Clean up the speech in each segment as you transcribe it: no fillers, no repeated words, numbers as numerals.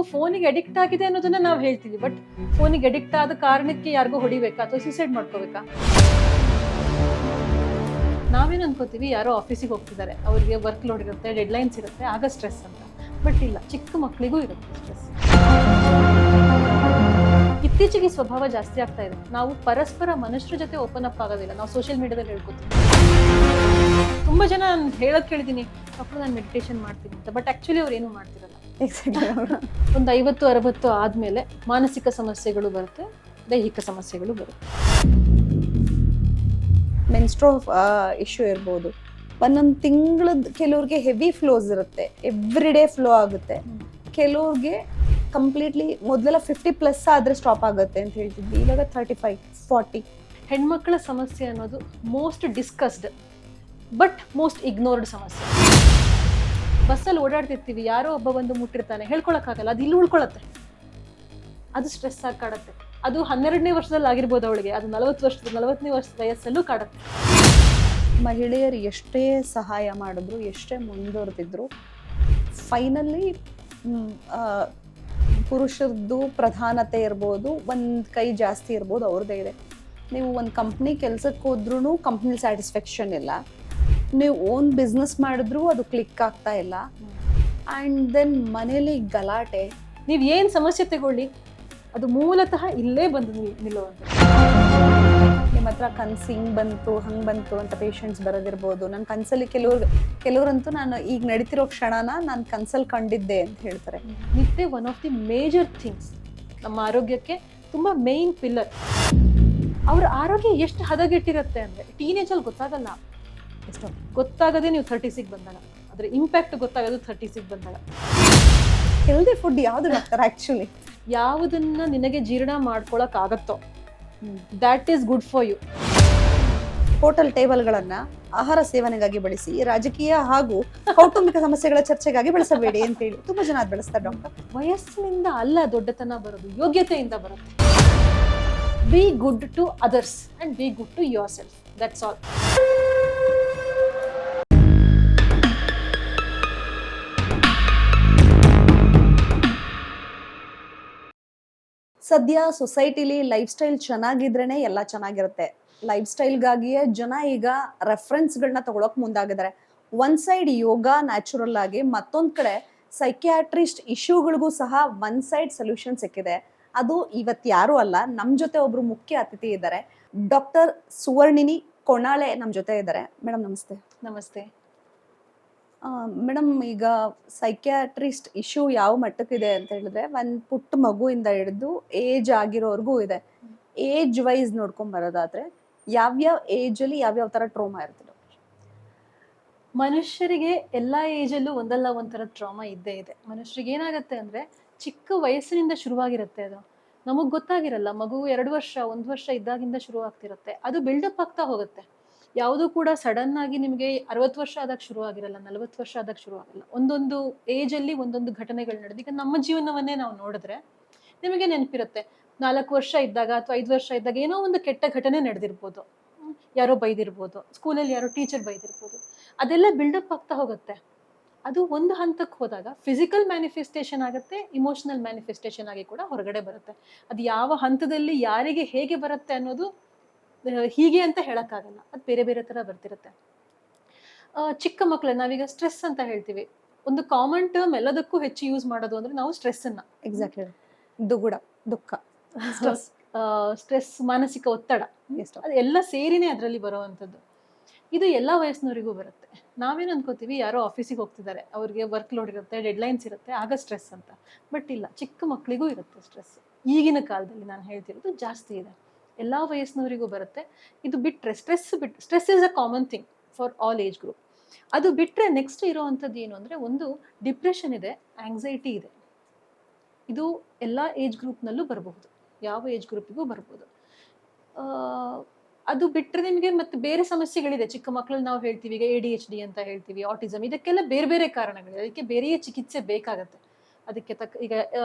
ಮಗು ಫೋನಿಗೆ ಅಡಿಕ್ಟ್ ಆಗಿದೆ ಅನ್ನೋದನ್ನ ನಾವು ಹೇಳ್ತೀವಿ, ಬಟ್ ಫೋನಿಗೆ ಅಡಿಕ್ಟ್ ಆದ ಕಾರಣಕ್ಕೆ ಯಾರಿಗೂ ಹೊಡಿಬೇಕಾ ಅಥವಾ ಸೂಸೈಡ್ ಮಾಡ್ಕೋಬೇಕಾ? ನಾವೇನು ಅನ್ಕೋತೀವಿ, ಯಾರೋ ಆಫೀಸಿಗೆ ಹೋಗ್ತಿದ್ದಾರೆ, ಅವರಿಗೆ ವರ್ಕ್ ಲೋಡ್ ಇರುತ್ತೆ, ಡೆಡ್ಲೈನ್ಸ್ ಇರುತ್ತೆ, ಆಗ ಸ್ಟ್ರೆಸ್ ಅಂತ. ಬಟ್ ಇಲ್ಲ, ಚಿಕ್ಕ ಮಕ್ಕಳಿಗೂ ಇರುತ್ತೆ ಸ್ಟ್ರೆಸ್. ಇತ್ತೀಚೆಗೆ ಸ್ವಭಾವ ಜಾಸ್ತಿ ಆಗ್ತಾ ಇದೆ. ನಾವು ಪರಸ್ಪರ ಮನುಷ್ಯರ ಜೊತೆ ಓಪನ್ ಅಪ್ ಆಗೋದಿಲ್ಲ, ನಾವು ಸೋಷಿಯಲ್ ಮೀಡಿಯಾದಲ್ಲಿ ಹೇಳ್ಕೊತೀವಿ. ತುಂಬಾ ಜನ ನಾನು ಹೇಳೋದು ಕೇಳಿದ್ದೀನಿ, ಅప్పుడు ನಾನು ಮೆಡಿಟೇಷನ್ ಮಾಡ್ತೀನಿ ಅಂತ, ಬಟ್ ಆಕ್ಚುಲಿ ಅವ್ರು ಏನು ಮಾಡ್ತಿರಲ್ಲ. ಒಂದು 50-60 ಆದ್ಮೇಲೆ ಮಾನಸಿಕ ಸಮಸ್ಯೆಗಳು ಬರುತ್ತೆ, ದೈಹಿಕ ಸಮಸ್ಯೆಗಳು ಬರುತ್ತೆ. ಮೆನ್ಸ್ಟ್ರೋ ಇಶ್ಯೂ ಇರ್ಬೋದು, ಒಂದೊಂದು ತಿಂಗಳದ ಕೆಲವ್ರಿಗೆ ಹೆವಿ ಫ್ಲೋಸ್ ಇರುತ್ತೆ, ಎವ್ರಿ ಡೇ ಫ್ಲೋ ಆಗುತ್ತೆ. ಕೆಲವ್ರಿಗೆ ಕಂಪ್ಲೀಟ್ಲಿ ಮೊದಲೆಲ್ಲ 50+ ಆದ್ರೆ ಸ್ಟಾಪ್ ಆಗುತ್ತೆ ಅಂತ ಹೇಳ್ತಿದ್ವಿ, ಇವಾಗ 35-40. ಹೆಣ್ಮಕ್ಳ ಸಮಸ್ಯೆ ಅನ್ನೋದು most discussed but most ignored ಸಮಸ್ಯೆ. ಬಸ್ಸಲ್ಲಿ ಓಡಾಡ್ತಿರ್ತೀವಿ, ಯಾರೋ ಒಬ್ಬ ಬಂದು ಮುಟ್ಟಿರ್ತಾನೆ, ಹೇಳ್ಕೊಳಕ್ಕಾಗಲ್ಲ, ಅದು ಇಲ್ಲಿ ಉಳ್ಕೊಳತ್ತೆ, ಅದು ಸ್ಟ್ರೆಸ್ ಆಗಿ ಕಾಡುತ್ತೆ. ಅದು 12ನೇ ವರ್ಷದಲ್ಲಿ ಆಗಿರ್ಬೋದು ಅವಳಿಗೆ, ಅದು 40ನೇ ವರ್ಷದ ವಯಸ್ಸಲ್ಲೂ ಕಾಡುತ್ತೆ. ಮಹಿಳೆಯರು ಎಷ್ಟೇ ಸಹಾಯ ಮಾಡಿದ್ರು, ಎಷ್ಟೇ ಮುಂದುವರೆದಿದ್ರು, ಫೈನಲಿ ಪುರುಷರದ್ದು ಪ್ರಧಾನತೆ ಇರ್ಬೋದು, ಒಂದು ಕೈ ಜಾಸ್ತಿ ಇರ್ಬೋದು, ಅವ್ರದ್ದೇ ಇದೆ. ನೀವು ಒಂದು ಕಂಪ್ನಿ ಕೆಲ್ಸಕ್ಕೆ ಹೋದ್ರೂ ಕಂಪ್ನಿ ಸ್ಯಾಟಿಸ್ಫ್ಯಾಕ್ಷನ್ ಇಲ್ಲ, ನೀವು ಓನ್ ಬಿಸ್ನೆಸ್ ಮಾಡಿದ್ರು ಅದು ಕ್ಲಿಕ್ ಆಗ್ತಾ ಇಲ್ಲ. ಆ್ಯಂಡ್ ದೆನ್ ಮನೇಲಿ ಗಲಾಟೆ. ನೀವು ಏನು ಸಮಸ್ಯೆ ತಗೊಳ್ಳಿ, ಅದು ಮೂಲತಃ ಇಲ್ಲೇ ಬಂದು ನಿಲ್ಲುವಂಥ. ನಿಮ್ಮ ಹತ್ರ ಕನ್ಸು ಹಿಂಗೆ ಬಂತು ಹಂಗೆ ಬಂತು ಅಂತ ಪೇಷಂಟ್ಸ್ ಬರೋದಿರ್ಬೋದು. ನನ್ನ ಕನ್ಸಲ್ಲಿ ಕೆಲವ್ರಂತೂ ನಾನು ಈಗ ನಡೀತಿರೋ ಕ್ಷಣನ ನಾನು ಕನ್ಸಲ್ಲಿ ಕಂಡಿದ್ದೆ ಅಂತ ಹೇಳ್ತಾರೆ. ನಿದ್ದೆ one of the major things, ನಮ್ಮ ಆರೋಗ್ಯಕ್ಕೆ ತುಂಬ ಮೇನ್ ಪಿಲ್ಲರ್. ಅವ್ರ ಆರೋಗ್ಯ ಎಷ್ಟು ಹದಗೆಟ್ಟಿರುತ್ತೆ ಅಂದರೆ ಟೀನೇಜಲ್ಲಿ ಗೊತ್ತಾಗಲ್ಲ, ಎಷ್ಟು ಗೊತ್ತಾಗದೆ ನೀವು 30ಗೆ ಬಂದಾಗ, ಅದರ ಇಂಪ್ಯಾಕ್ಟ್ ಗೊತ್ತಾಗೋದು 30ಗೆ ಬಂದಾಗ. ಹೆಲ್ದಿ ಫುಡ್ ಯಾವ್ದು ಹಾಕ್ತಾರೆ ಆ್ಯಕ್ಚುಲಿ? ಯಾವುದನ್ನ ನಿನಗೆ ಜೀರ್ಣ ಮಾಡ್ಕೊಳಕ್ ಆಗತ್ತೋ that is good for you. Hotel ಟೇಬಲ್ಗಳನ್ನ ಆಹಾರ ಸೇವನೆಗಾಗಿ ಬಳಸಿ, ರಾಜಕೀಯ ಹಾಗೂ ಕೌಟುಂಬಿಕ ಸಮಸ್ಯೆಗಳ ಚರ್ಚೆಗಾಗಿ ಬಳಸಬೇಡಿ ಅಂತ ಹೇಳಿ ತುಂಬಾ ಜನ ಅದು ಬೆಳೆಸ್ತಾರೆ ಡಾಕ್ಟರ್. ವಯಸ್ಸಿನಿಂದ ಅಲ್ಲ ದೊಡ್ಡತನ ಬರೋದು, ಯೋಗ್ಯತೆಯಿಂದ ಬರುತ್ತೆ. Be good to others and be good to your self, that's all. ಸದ್ಯ ಸೊಸೈಟಿಲಿ ಲೈಫ್ ಸ್ಟೈಲ್ ಚೆನ್ನಾಗಿದ್ರೇನೆ ಎಲ್ಲ ಚೆನ್ನಾಗಿರುತ್ತೆ. ಲೈಫ್ ಸ್ಟೈಲ್ಗಾಗಿಯೇ ಜನ ಈಗ ರೆಫರೆನ್ಸ್ಗಳನ್ನ ತಗೊಳಕ್ ಮುಂದಾಗಿದ್ದಾರೆ. ಒನ್ ಸೈಡ್ ಯೋಗ ನ್ಯಾಚುರಲ್ ಆಗಿ, ಮತ್ತೊಂದ್ ಕಡೆ ಸೈಕ್ಯಾಟ್ರಿಸ್ಟ್ ಇಶ್ಯೂಗಳಿಗೂ ಸಹ ಒನ್ ಸೈಡ್ ಸೊಲ್ಯೂಷನ್ ಸಿಕ್ಕಿದೆ. ಅದು ಇವತ್ತು ಯಾರು ಅಲ್ಲ, ನಮ್ಮ ಜೊತೆ ಒಬ್ರು ಮುಖ್ಯ ಅತಿಥಿ ಇದ್ದಾರೆ. ಡಾಕ್ಟರ್ ಸುವರ್ಣಿನಿ ಕೊಣಾಳೆ ನಮ್ಮ ಜೊತೆ ಇದ್ದಾರೆ. ಮೇಡಮ್ ನಮಸ್ತೆ. ನಮಸ್ತೆ ಮೇಡಮ್, ಈಗ ಸೈಕ್ಯಾಟ್ರಿಸ್ಟ್ ಇಶ್ಯೂ ಯಾವ ಮಟ್ಟಕ್ಕಿದೆ ಅಂತ ಹೇಳಿದ್ರೆ, ಒಂದು ಪುಟ್ಟ ಮಗುವಿಂದ ಹಿಡಿದು ಏಜ್ ಆಗಿರೋರ್ಗೂ ಇದೆ. ಏಜ್ ವೈಸ್ ನೋಡ್ಕೊಂಡ್ ಬರೋದಾದ್ರೆ ಯಾವ್ಯಾವ ಏಜಲ್ಲಿ ಯಾವ್ಯಾವ ಥರ ಟ್ರೋಮಾ ಇರ್ತದೆ? ಮನುಷ್ಯರಿಗೆ ಎಲ್ಲ ಏಜಲ್ಲೂ ಒಂದಲ್ಲ ಒಂಥರ ಟ್ರಾಮಾ ಇದ್ದೇ ಇದೆ. ಮನುಷ್ಯರಿಗೆ ಏನಾಗುತ್ತೆ ಅಂದರೆ ಚಿಕ್ಕ ವಯಸ್ಸಿನಿಂದ ಶುರುವಾಗಿರುತ್ತೆ. ಅದು ನಮಗೆ ಗೊತ್ತಾಗಿರಲ್ಲ. ಮಗು 2 ವರ್ಷ 1 ವರ್ಷ ಇದ್ದಾಗಿಂದ ಶುರು ಆಗ್ತಿರುತ್ತೆ, ಅದು ಬಿಲ್ಡಪ್ ಆಗ್ತಾ ಹೋಗುತ್ತೆ. ಯಾವುದೂ ಕೂಡ ಸಡನ್ ಆಗಿ ನಿಮಗೆ 60 ವರ್ಷ ಆದಾಗ ಶುರು ಆಗಿರಲ್ಲ, 40 ವರ್ಷ ಆದಾಗ ಶುರು ಆಗಲ್ಲ. ಒಂದೊಂದು ಏಜಲ್ಲಿ ಒಂದೊಂದು ಘಟನೆಗಳು ನಡೆದು, ಈಗ ನಮ್ಮ ಜೀವನವನ್ನೇ ನಾವು ನೋಡಿದ್ರೆ ನಿಮಗೆ ನೆನಪಿರುತ್ತೆ, 4 ವರ್ಷ ಇದ್ದಾಗ ಅಥವಾ 5 ವರ್ಷ ಇದ್ದಾಗ ಏನೋ ಒಂದು ಕೆಟ್ಟ ಘಟನೆ ನಡೆದಿರ್ಬೋದು, ಯಾರೋ ಬೈದಿರ್ಬೋದು, ಸ್ಕೂಲಲ್ಲಿ ಯಾರೋ ಟೀಚರ್ ಬೈದಿರ್ಬೋದು. ಅದೆಲ್ಲ ಬಿಲ್ಡಪ್ ಆಗ್ತಾ ಹೋಗುತ್ತೆ. ಅದು ಒಂದು ಹಂತಕ್ಕೆ ಹೋದಾಗ ಫಿಸಿಕಲ್ ಮ್ಯಾನಿಫೆಸ್ಟೇಷನ್ ಆಗುತ್ತೆ, ಇಮೋಷನಲ್ ಮ್ಯಾನಿಫೆಸ್ಟೇಷನ್ ಆಗಿ ಕೂಡ ಹೊರಗಡೆ ಬರುತ್ತೆ. ಅದು ಯಾವ ಹಂತದಲ್ಲಿ ಯಾರಿಗೆ ಹೇಗೆ ಬರುತ್ತೆ ಅನ್ನೋದು ಹೀಗೆ ಅಂತ ಹೇಳಕ್ಕಾಗಲ್ಲ, ಅದು ಬೇರೆ ಬೇರೆ ಥರ ಬರ್ತಿರುತ್ತೆ. ಚಿಕ್ಕ ಮಕ್ಕಳು ನಾವೀಗ ಸ್ಟ್ರೆಸ್ ಅಂತ ಹೇಳ್ತೀವಿ. ಒಂದು ಕಾಮನ್ ಟರ್ಮ್ ಎಲ್ಲದಕ್ಕೂ ಹೆಚ್ಚು ಯೂಸ್ ಮಾಡೋದು ಅಂದ್ರೆ ನಾವು ಸ್ಟ್ರೆಸ್ಸನ್ನು. ಎಕ್ಸಾಕ್ಟ್ಲಿ. ದುಗುಡ, ದುಃಖ, ಸ್ಟ್ರೆಸ್, ಮಾನಸಿಕ ಒತ್ತಡ, ಅದು ಎಲ್ಲ ಸೇರಿನೇ ಅದರಲ್ಲಿ ಬರುವಂಥದ್ದು. ಇದು ಎಲ್ಲ ವಯಸ್ಸಿನವರಿಗೂ ಬರುತ್ತೆ. ನಾವೇನು ಅನ್ಕೋತೀವಿ, ಯಾರೋ ಆಫೀಸಿಗೆ ಹೋಗ್ತಿದ್ದಾರೆ, ಅವ್ರಿಗೆ ವರ್ಕ್ ಲೋಡ್ ಇರುತ್ತೆ, ಡೆಡ್ಲೈನ್ಸ್ ಇರುತ್ತೆ, ಆಗ ಸ್ಟ್ರೆಸ್ ಅಂತ. ಬಟ್ ಇಲ್ಲ, ಚಿಕ್ಕ ಮಕ್ಕಳಿಗೂ ಇರುತ್ತೆ ಸ್ಟ್ರೆಸ್. ಈಗಿನ ಕಾಲದಲ್ಲಿ ನಾನು ಹೇಳ್ತಿರೋದು ಜಾಸ್ತಿ ಇದೆ, ಎಲ್ಲ ವಯಸ್ಸಿನವರಿಗೂ ಬರುತ್ತೆ. ಇದು ಬಿಟ್ಟರೆ stress is a common thing for all age group. ಅದು ಬಿಟ್ಟರೆ ನೆಕ್ಸ್ಟ್ ಇರೋವಂಥದ್ದು ಏನು ಅಂದರೆ, ಒಂದು ಡಿಪ್ರೆಷನ್ ಇದೆ, ಆಂಗ್ಸೈಟಿ ಇದೆ. ಇದು ಎಲ್ಲ ಏಜ್ ಗ್ರೂಪ್ನಲ್ಲೂ ಬರಬಹುದು, ಯಾವ ಏಜ್ ಗ್ರೂಪಿಗೂ ಬರ್ಬೋದು. ಅದು ಬಿಟ್ಟರೆ ನಿಮಗೆ ಮತ್ತೆ ಬೇರೆ ಸಮಸ್ಯೆಗಳಿದೆ. ಚಿಕ್ಕ ಮಕ್ಕಳಲ್ಲಿ ನಾವು ಹೇಳ್ತೀವಿ, ಈಗ ADHD ಅಂತ ಹೇಳ್ತೀವಿ, ಆಟಿಸಮ್, ಇದಕ್ಕೆಲ್ಲ ಬೇರೆ ಬೇರೆ ಕಾರಣಗಳಿದೆ, ಅದಕ್ಕೆ ಬೇರೆಯೇ ಚಿಕಿತ್ಸೆ ಬೇಕಾಗತ್ತೆ. ಅದಕ್ಕೆ ಈಗ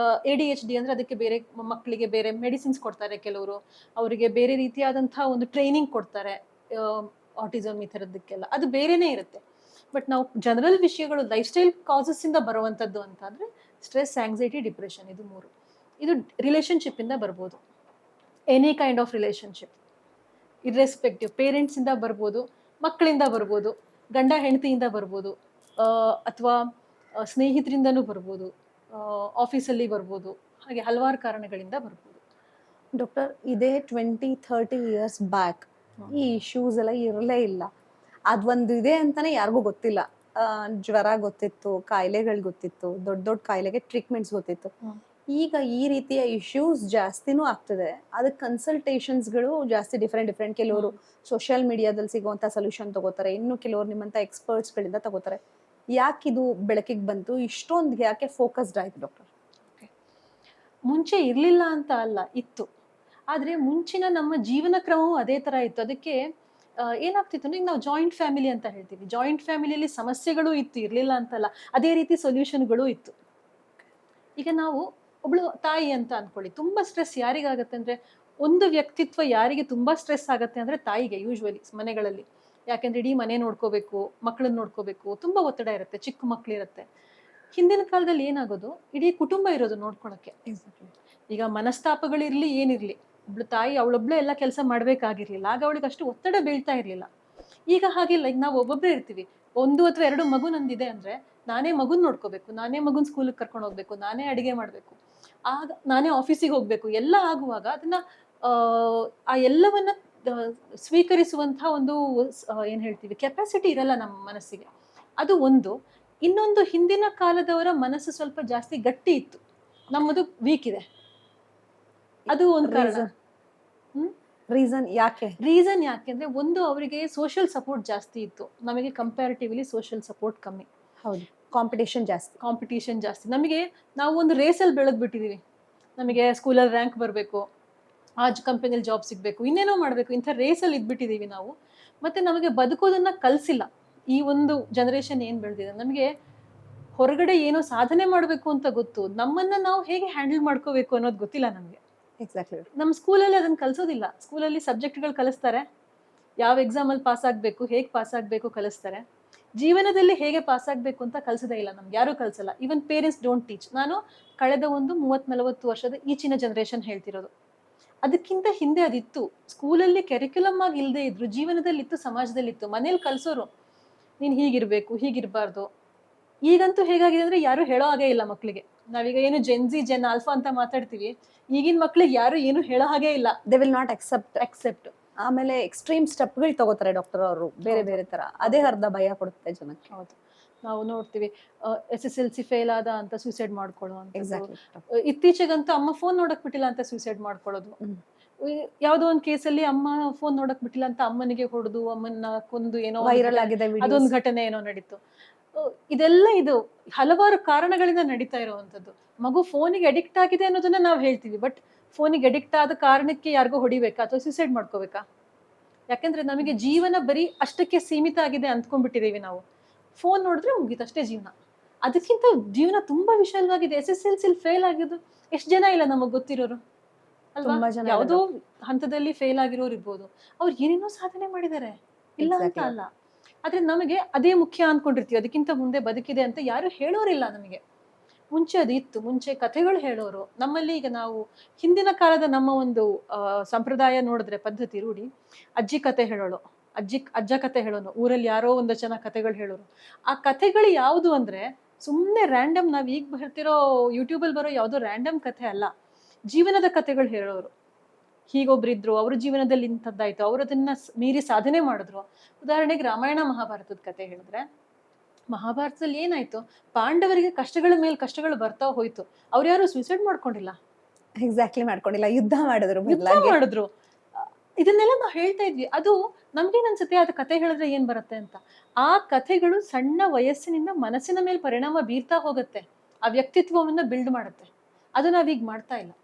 ADHD ಅಂದರೆ ಅದಕ್ಕೆ ಬೇರೆ ಮಕ್ಕಳಿಗೆ ಬೇರೆ ಮೆಡಿಸಿನ್ಸ್ ಕೊಡ್ತಾರೆ ಕೆಲವರು, ಅವರಿಗೆ ಬೇರೆ ರೀತಿಯಾದಂಥ ಒಂದು ಟ್ರೈನಿಂಗ್ ಕೊಡ್ತಾರೆ. ಆಟಿಸಮ್ ಈ ಥರದ್ದಕ್ಕೆಲ್ಲ ಅದು ಬೇರೆನೇ ಇರುತ್ತೆ. ಬಟ್ ನಾವು ಜನರಲ್ ವಿಷಯಗಳು ಲೈಫ್ ಸ್ಟೈಲ್ ಕಾಸಸ್ ಇಂದ ಬರುವಂತದ್ದು ಅಂತಂದ್ರೆ ಸ್ಟ್ರೆಸ್, ಆಂಗ್ಸೈಟಿ, ಡಿಪ್ರೆಷನ್, ಇದು 3. ಇದು ರಿಲೇಶನ್ಶಿಪ್ ಇಂದ ಬರ್ಬೋದು. Any kind of relationship, irrespective, parents ಇಂದ ಬರ್ಬೋದು, ಮಕ್ಕಳಿಂದ ಬರ್ಬೋದು, ಗಂಡ ಹೆಂಡತಿಯಿಂದ ಬರ್ಬೋದು, ಅಥವಾ ಸ್ನೇಹಿತರಿಂದನೂ ಬರ್ಬೋದು, ಆಫೀಸಲ್ಲಿ ಬರ್ಬೋದು, ಹಾಗೆ ಹಲವಾರು ಕಾರಣಗಳಿಂದ ಬರ್ಬೋದು. ಡಾಕ್ಟರ್, ಇದೇ 20-30 ಇಯರ್ಸ್ ಬ್ಯಾಕ್ ಈ ಇಶ್ಯೂಸ್ ಎಲ್ಲ ಇರಲೇ ಇಲ್ಲ. ಅದೊಂದು ಇದೆ ಅಂತಾನೆ ಯಾರಿಗೂ ಗೊತ್ತಿಲ್ಲ. ಜ್ವರ ಗೊತ್ತಿತ್ತು, ಕಾಯಿಲೆಗಳು ಗೊತ್ತಿತ್ತು, ದೊಡ್ಡ ದೊಡ್ಡ ಕಾಯಿಲೆಗೆ ಟ್ರೀಟ್ಮೆಂಟ್ಸ್ ಗೊತ್ತಿತ್ತು. ಈಗ ಈ ರೀತಿಯ ಇಶ್ಯೂಸ್ ಜಾಸ್ತಿನೂ ಆಗ್ತದೆ. ಅದಕ್ಕೆ ಕನ್ಸಲ್ಟೇಷನ್ಸ್ಗಳು ಜಾಸ್ತಿ ಡಿಫ್ರೆಂಟ್. ಕೆಲವರು ಸೋಷಿಯಲ್ ಮೀಡಿಯಾದಲ್ಲಿ ಸಿಗುವಂಥ ಸೊಲ್ಯೂಷನ್ ತಗೋತಾರೆ, ಇನ್ನು ಕೆಲವರು ನಿಮ್ಮಂಥ ಎಕ್ಸ್ಪರ್ಟ್ಸ್ಗಳಿಂದ ತಗೋತಾರೆ. ಯಾಕೆ ಇದು ಬೆಳಕಿಗೆ ಬಂತು? ಇಷ್ಟೊಂದು ಯಾಕೆ ಫೋಕಸ್ಡ್ ಆಯ್ತು ಡಾಕ್ಟರ್? ಮುಂಚೆ ಇರಲಿಲ್ಲ ಅಂತ ಅಲ್ಲ, ಇತ್ತು. ಆದರೆ ಮುಂಚಿನ ನಮ್ಮ ಜೀವನ ಕ್ರಮವೂ ಅದೇ ಥರ ಇತ್ತು. ಅದಕ್ಕೆ ಏನಾಗ್ತಿತ್ತು ಅಂದ್ರೆ, ಈಗ ನಾವು ಜಾಯಿಂಟ್ ಫ್ಯಾಮಿಲಿ ಅಂತ ಹೇಳ್ತೀವಿ. ಜಾಯಿಂಟ್ ಫ್ಯಾಮಿಲಿಯಲ್ಲಿ ಸಮಸ್ಯೆಗಳು ಇತ್ತು, ಇರಲಿಲ್ಲ ಅಂತಲ್ಲ. ಅದೇ ರೀತಿ ಸೊಲ್ಯೂಷನ್ಗಳು ಇತ್ತು. ಈಗ ನಾವು ಒಬ್ಳು ತಾಯಿ ಅಂತ ಅನ್ಕೊಳ್ಳಿ, ತುಂಬಾ ಸ್ಟ್ರೆಸ್ ಯಾರಿಗಾಗತ್ತೆ ಅಂದ್ರೆ, ಒಂದು ವ್ಯಕ್ತಿತ್ವ ಯಾರಿಗೆ ತುಂಬಾ ಸ್ಟ್ರೆಸ್ ಆಗತ್ತೆ ಅಂದ್ರೆ ತಾಯಿಗೆ, ಯೂಶ್ವಲಿ ಮನೆಗಳಲ್ಲಿ. ಯಾಕೆಂದ್ರೆ ಇಡೀ ಮನೆ ನೋಡ್ಕೋಬೇಕು, ಮಕ್ಕಳನ್ನ ನೋಡ್ಕೋಬೇಕು, ತುಂಬಾ ಒತ್ತಡ ಇರುತ್ತೆ, ಚಿಕ್ಕ ಮಕ್ಳಿರುತ್ತೆ. ಹಿಂದಿನ ಕಾಲದಲ್ಲಿ ಏನಾಗೋದು, ಇಡೀ ಕುಟುಂಬ ಇರೋದು ನೋಡ್ಕೊಳಕ್ಕೆ. ಈಗ ಮನಸ್ತಾಪಗಳಿರ್ಲಿ ಏನಿರ್ಲಿ, ಒಬ್ಳು ತಾಯಿ ಅವಳೊಬ್ಳೆ ಎಲ್ಲ ಕೆಲಸ ಮಾಡ್ಬೇಕಾಗಿರ್ಲಿಲ್ಲ. ಆಗ ಅವಳಿಗೆ ಅಷ್ಟು ಒತ್ತಡ ಬೀಳ್ತಾ ಇರ್ಲಿಲ್ಲ. ಈಗ ಹಾಗಿಲ್ಲ. ಈಗ ನಾವು ಒಬ್ಬೊಬ್ಬರೇ ಇರ್ತೀವಿ. 1 ಅಥವಾ 2 ಮಗು ನಂದಿದೆ ಅಂದ್ರೆ ನಾನೇ ಮಗುನ್ ನೋಡ್ಕೋಬೇಕು, ನಾನೇ ಮಗುನ್ ಸ್ಕೂಲಿಗೆ ಕರ್ಕೊಂಡು ಹೋಗ್ಬೇಕು, ನಾನೇ ಅಡಿಗೆ ಮಾಡ್ಬೇಕು, ಆಗ ನಾನೇ ಆಫೀಸಿಗೆ ಹೋಗ್ಬೇಕು. ಎಲ್ಲ ಆಗುವಾಗ ಅದನ್ನ ಆ ಎಲ್ಲವನ್ನ ಸ್ವೀಕರಿಸುವಂತಹ ಒಂದು ಏನ್ ಹೇಳ್ತೀವಿ, ಕೆಪಾಸಿಟಿ ಇರಲ್ಲ ನಮ್ಮ ಮನಸ್ಸಿಗೆ. ಅದು ಒಂದು. ಇನ್ನೊಂದು, ಹಿಂದಿನ ಕಾಲದವರ ಮನಸ್ಸು ಸ್ವಲ್ಪ ಜಾಸ್ತಿ ಗಟ್ಟಿ ಇತ್ತು, ನಮ್ಮದು ವೀಕ್ ಇದೆ. ಅದು ಒಂದು ಕಾರಣ. ರೀಸನ್ ಯಾಕೆ ಅಂದ್ರೆ, ಒಂದು, ಅವರಿಗೆ ಸೋಷಿಯಲ್ ಸಪೋರ್ಟ್ ಜಾಸ್ತಿ ಇತ್ತು. ನಮಗೆ ಕಂಪ್ಯಾರಿಟಿವ್ಲಿ ಸೋಷಿಯಲ್ ಸಪೋರ್ಟ್ ಕಮ್ಮಿ. ಹೌದು, ಕಾಂಪಿಟೇಷನ್ ಜಾಸ್ತಿ. ನಮಗೆ, ನಾವು ಒಂದು ರೇಸಲ್ಲಿ ಬೆಳೆದ್ ಬಿಟ್ಟಿದೀವಿ. ನಮಗೆ ಸ್ಕೂಲಲ್ಲಿ ರ್ಯಾಂಕ್ ಬರಬೇಕು, ಆಜ್ ಕಂಪನಿಯಲ್ಲಿ ಜಾಬ್ ಸಿಗ್ಬೇಕು, ಇನ್ನೇನೋ ಮಾಡ್ಬೇಕು, ಇಂಥ ರೇಸಲ್ಲಿ ಇದ್ಬಿಟ್ಟಿದೀವಿ ನಾವು. ಮತ್ತೆ ನಮಗೆ ಬದುಕೋದನ್ನ ಕಲಿಸಿಲ್ಲ ಈ ಒಂದು ಜನರೇಷನ್ ಏನ್ ಬೆಳೆದಿದೆ. ನಮಗೆ ಹೊರಗಡೆ ಏನೋ ಸಾಧನೆ ಮಾಡಬೇಕು ಅಂತ ಗೊತ್ತು, ನಮ್ಮನ್ನ ನಾವು ಹೇಗೆ ಹ್ಯಾಂಡಲ್ ಮಾಡ್ಕೋಬೇಕು ಅನ್ನೋದು ಗೊತ್ತಿಲ್ಲ ನಮಗೆ. ಎಕ್ಸಾಕ್ಟ್ಲಿ. ನಮ್ಮ ಸ್ಕೂಲಲ್ಲಿ ಅದನ್ನ ಕಲಿಸೋದಿಲ್ಲ. ಸ್ಕೂಲಲ್ಲಿ ಸಬ್ಜೆಕ್ಟ್ಗಳು ಕಲಿಸ್ತಾರೆ, ಯಾವ ಎಕ್ಸಾಮಲ್ಲಿ ಪಾಸ್ ಆಗಬೇಕು, ಹೇಗೆ ಪಾಸ್ ಆಗಬೇಕು ಕಲಿಸ್ತಾರೆ. ಜೀವನದಲ್ಲಿ ಹೇಗೆ ಪಾಸ್ ಆಗಬೇಕು ಅಂತ ಕಲಿಸೋದೇ ಇಲ್ಲ ನಮ್ಗೆ, ಯಾರೂ ಕಲಿಸಲ್ಲ. Even parents don't teach. ನಾನು ಕಳೆದ ಒಂದು 30-40 ವರ್ಷದ ಈಚಿನ ಜನರೇಷನ್ ಹೇಳ್ತಿರೋದು. ಅದಕ್ಕಿಂತ ಹಿಂದೆ ಅದಿತ್ತು. ಸ್ಕೂಲಲ್ಲಿ ಕೆರಿಕ್ಯುಲಮ್ ಆಗಿ ಇಲ್ಲದೆ ಇದ್ರು, ಜೀವನದಲ್ಲಿ ಇತ್ತು, ಸಮಾಜದಲ್ಲಿ ಇತ್ತು. ಮನೇಲಿ ಕಲಿಸೋರು, ನೀನು ಹೀಗಿರ್ಬೇಕು, ಹೀಗಿರ್ಬಾರ್ದು. ಈಗಂತೂ ಹೇಗಾಗಿದೆ ಅಂದ್ರೆ, ಯಾರು ಹೇಳೋ ಹಾಗೆ ಇಲ್ಲ ಮಕ್ಕಳಿಗೆ. ನಾವೀಗ ಏನು ಜೆನ್ಜಿ, ಜೆನ್ ಆಲ್ಫಾ ಅಂತ ಮಾತಾಡ್ತೀವಿ, ಈಗಿನ ಮಕ್ಳಿಗೆ ಯಾರು ಏನು ಹೇಳೋ ಹಾಗೆ ಇಲ್ಲ. They will not accept. ಆಮೇಲೆ ಎಕ್ಸ್ಟ್ರೀಮ್ ಸ್ಟೆಪ್ಗಳು ತಗೋತಾರೆ ಡಾಕ್ಟರ್ ಅವರು, ಬೇರೆ ತರ. ಅದೇ ಅರ್ಧ ಭಯ ಕೊಡುತ್ತೆ ಜನಕ್ಕೆ. ಹೌದು, ನಾವು ನೋಡ್ತೀವಿ SSLC ಫೇಲ್ ಆದ ಅಂತ ಸೂಸೈಡ್ ಮಾಡ್ಕೊಳ್ಳೋದು. ಇತ್ತೀಚೆಗಂತೂ ಅಮ್ಮ ಫೋನ್ ನೋಡಕ್ ಬಿಟ್ಟಿಲ್ಲ ಅಂತ ಸೂಸೈಡ್ ಮಾಡ್ಕೊಳ್ಳೋದು. ಯಾವ್ದೋ ಒಂದು ಕೇಸಲ್ಲಿ ಅಮ್ಮ ಫೋನ್ ನೋಡಕ್ ಬಿಟ್ಟಿಲ್ಲ ಅಂತ ಅಮ್ಮನಿಗೆ ಹೊಡೆದು, ಅಮ್ಮನ್ನ ಕೊಂದು, ಏನೋ ವೈರಲ್ ಆಗಿದೆ, ಅದೊಂದು ಘಟನೆ ಏನೋ ನಡೀತು. ಇದೆಲ್ಲ ಇದು ಹಲವಾರು ಕಾರಣಗಳಿಂದ ನಡೀತಾ ಇರುವಂತದ್ದು. ಮಗು ಫೋನಿಗೆ ಅಡಿಕ್ಟ್ ಆಗಿದೆ ಅನ್ನೋದನ್ನ ನಾವು ಹೇಳ್ತೀವಿ, ಬಟ್ ಫೋನಿಗೆ ಅಡಿಕ್ಟ್ ಆದ ಕಾರಣಕ್ಕೆ ಯಾರಿಗೋ ಹೊಡಿಬೇಕಾ ಅಥವಾ ಸೂಸೈಡ್ ಮಾಡ್ಕೋಬೇಕಾ? ಯಾಕಂದ್ರೆ ನಮಗೆ ಜೀವನ ಬರೀ ಅಷ್ಟಕ್ಕೆ ಸೀಮಿತ ಆಗಿದೆ ಅಂದ್ಕೊಂಡ್ಬಿಟ್ಟಿದೀವಿ ನಾವು. ಫೋನ್ ನೋಡಿದ್ರೆ ಮುಗೀತಷ್ಟೇ ಜೀವನ. ಅದಕ್ಕಿಂತ ಜೀವನ ತುಂಬಾ ವಿಶಾಲವಾಗಿದೆ. SSLC ಫೇಲ್ ಆಗಿದ್ದು ಎಷ್ಟು ಜನ ಇಲ್ಲ ನಮಗ್ ಗೊತ್ತಿರೋರು ಅಲ್ವಾ? ಯಾವುದೋ ಹಂತದಲ್ಲಿ ಫೇಲ್ ಆಗಿರೋರು ಇರ್ಬೋದು, ಅವ್ರು ಏನೇನೋ ಸಾಧನೆ ಮಾಡಿದ್ದಾರೆ, ಇಲ್ಲ ಅಂತ ಅಲ್ಲ. ಆದ್ರೆ ನಮಗೆ ಅದೇ ಮುಖ್ಯ ಅನ್ಕೊಂಡಿರ್ತೀವಿ. ಅದಕ್ಕಿಂತ ಮುಂದೆ ಬದುಕಿದೆ ಅಂತ ಯಾರು ಹೇಳೋರಿಲ್ಲ ನಮಗೆ. ಮುಂಚೆ ಅದು ಇತ್ತು. ಮುಂಚೆ ಕಥೆಗಳು ಹೇಳೋರು. ನಮ್ಮಲ್ಲಿ ಈಗ ನಾವು ಹಿಂದಿನ ಕಾಲದ ನಮ್ಮ ಒಂದು ಸಂಪ್ರದಾಯ ನೋಡಿದ್ರೆ, ಪದ್ಧತಿ, ರೂಢಿ, ಅಜ್ಜಿ ಕತೆ ಹೇಳೋಳು, ಅಜ್ಜ ಕತೆ ಹೇಳೋನು, ಊರಲ್ಲಿ ಯಾರೋ ಒಂದು ಜನ ಕತೆಗಳು ಹೇಳೋರು. ಆ ಕಥೆಗಳು ಯಾವುದು ಅಂದ್ರೆ ಸುಮ್ಮನೆ ರ್ಯಾಂಡಮ್, ನಾವ್ ಈಗ ಬರ್ತಿರೋ ಯೂಟ್ಯೂಬಲ್ಲಿ ಬರೋ ಯಾವುದೋ ರ್ಯಾಂಡಮ್ ಕಥೆ ಅಲ್ಲ, ಜೀವನದ ಕಥೆಗಳು ಹೇಳೋರು. ಹೀಗೊಬ್ರಿದ್ರು, ಅವ್ರ ಜೀವನದಲ್ಲಿ ಇಂಥದ್ದಾಯ್ತು, ಅವ್ರು ಅದನ್ನ ಮೀರಿ ಸಾಧನೆ ಮಾಡಿದ್ರು. ಉದಾಹರಣೆಗೆ ರಾಮಾಯಣ ಮಹಾಭಾರತದ ಕತೆ ಹೇಳಿದ್ರೆ, ಮಹಾಭಾರತದಲ್ಲಿ ಏನಾಯ್ತು, ಪಾಂಡವರಿಗೆ ಕಷ್ಟಗಳ ಮೇಲೆ ಕಷ್ಟಗಳು ಬರ್ತಾ ಹೋಯ್ತು. ಅವ್ರು ಯಾರು ಸೂಸೈಡ್ ಮಾಡ್ಕೊಂಡಿಲ್ಲ. ಎಕ್ಸಾಕ್ಟ್ಲಿ ಮಾಡ್ಕೊಂಡಿಲ್ಲ, ಯುದ್ಧ ಮಾಡಿದ್ರು. ಇದನ್ನೆಲ್ಲ ನಾವು ಹೇಳ್ತಾ ಇದ್ವಿ. ಅದು ನಮ್ಗೇನ್ ಅನ್ಸುತ್ತೆ, ಅದು ಕತೆ ಹೇಳಿದ್ರೆ ಏನ್ ಬರುತ್ತೆ ಅಂತ. ಆ ಕಥೆಗಳು ಸಣ್ಣ ವಯಸ್ಸಿನಿಂದ ಮನಸ್ಸಿನ ಮೇಲೆ ಪರಿಣಾಮ ಬೀರ್ತಾ ಹೋಗುತ್ತೆ, ಆ ವ್ಯಕ್ತಿತ್ವವನ್ನ ಬಿಲ್ಡ್ ಮಾಡುತ್ತೆ. ಅದು ನಾವೀಗ ಮಾಡ್ತಾ ಇಲ್ಲ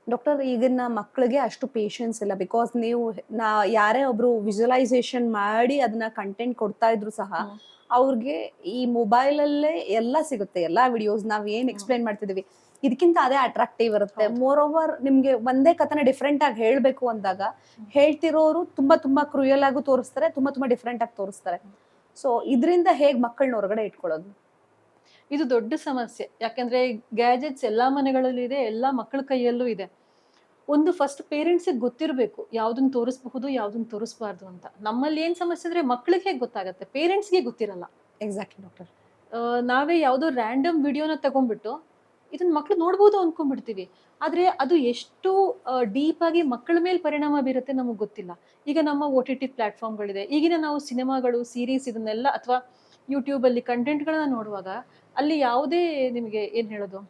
ಡಾಕ್ಟರ್. ಈಗಿನ ಮಕ್ಕಳಿಗೆ ಅಷ್ಟು ಪೇಷನ್ಸ್ ಇಲ್ಲ. ಬಿಕಾಸ್ ನೀವು ಯಾರೇ ಒಬ್ರು ವಿಜುವಲೈಸೇಷನ್ ಮಾಡಿ ಅದನ್ನ ಕಂಟೆಂಟ್ ಕೊಡ್ತಾ ಇದ್ರು ಸಹ, ಅವ್ರಿಗೆ ಈ ಮೊಬೈಲ್ ಅಲ್ಲೇ ಎಲ್ಲ ಸಿಗುತ್ತೆ, ಎಲ್ಲಾ ವಿಡಿಯೋಸ್ ನಾವ್ ಏನ್ ಎಕ್ಸ್ಪ್ಲೈನ್ ಮಾಡ್ತಿದೀವಿ ಇದಕ್ಕಿಂತ ಅದೇ ಅಟ್ರಾಕ್ಟಿವ್ ಇರುತ್ತೆ. ಮೋರ್ ಓವರ್ ನಿಮ್ಗೆ ಒಂದೇ ಕಥನ ಡಿಫ್ರೆಂಟ್ ಆಗಿ ಹೇಳ್ಬೇಕು ಅಂದಾಗ ಹೇಳ್ತಿರೋರು ತುಂಬಾ ಕ್ರೂಯಲ್ ಆಗು ತೋರಿಸ್ತಾರೆ, ತುಂಬಾ ಡಿಫ್ರೆಂಟ್ ಆಗಿ ತೋರಿಸ್ತಾರೆ. ಸೊ ಇದರಿಂದ ಹೇಗ್ ಮಕ್ಕಳನ್ನ ಹೊರಗಡೆ ಇಟ್ಕೊಳ್ಳೋದು? ಇದು ದೊಡ್ಡ ಸಮಸ್ಯೆ. ಯಾಕಂದ್ರೆ ಗ್ಯಾಜೆಟ್ಸ್ ಎಲ್ಲಾ ಮನೆಗಳಲ್ಲಿ ಇದೆ, ಎಲ್ಲಾ ಮಕ್ಕಳ ಕೈಯಲ್ಲೂ ಇದೆ. ಒಂದು ಫಸ್ಟ್ ಪೇರೆಂಟ್ಸಿಗೆ ಗೊತ್ತಿರಬೇಕು ಯಾವ್ದನ್ನ ತೋರಿಸಬಹುದು, ಯಾವ್ದನ್ನ ತೋರಿಸಬಾರ್ದು ಅಂತ. ನಮ್ಮಲ್ಲಿ ಏನ್ ಸಮಸ್ಯೆ ಅಂದ್ರೆ ಮಕ್ಕಳಿಗೆ ಹೇಗೆ ಗೊತ್ತಾಗತ್ತೆ, ಪೇರೆಂಟ್ಸ್ಗೆ ಗೊತ್ತಿರಲ್ಲ. Exactly doctor. ನಾವೇ ಯಾವುದೋ ರ್ಯಾಂಡಮ್ ವಿಡಿಯೋನ ತಗೊಂಡ್ಬಿಟ್ಟು ಇದನ್ನ ಮಕ್ಳು ನೋಡ್ಬೋದು ಅನ್ಕೊಂಡ್ಬಿಡ್ತೀವಿ. ಆದ್ರೆ ಅದು ಎಷ್ಟು ಡೀಪ್ ಆಗಿ ಮಕ್ಕಳ ಮೇಲೆ ಪರಿಣಾಮ ಬೀರುತ್ತೆ ನಮಗೆ ಗೊತ್ತಿಲ್ಲ. ಈಗ ನಮ್ಮ OTT ಪ್ಲಾಟ್ಫಾರ್ಮ್ಗಳಿದೆ. ಈಗಿನ ನಾವು ಸಿನಿಮಾಗಳು, ಸೀರೀಸ್ ಇದನ್ನೆಲ್ಲ ಅಥವಾ ಯೂಟ್ಯೂಬ್ ಅಲ್ಲಿ ಕಂಟೆಂಟ್ಗಳನ್ನ ನೋಡುವಾಗ ಅಲ್ಲಿ ಯಾವುದೇ ನಿಮಗೆ ಏನ್ ಹೇಳೋದು,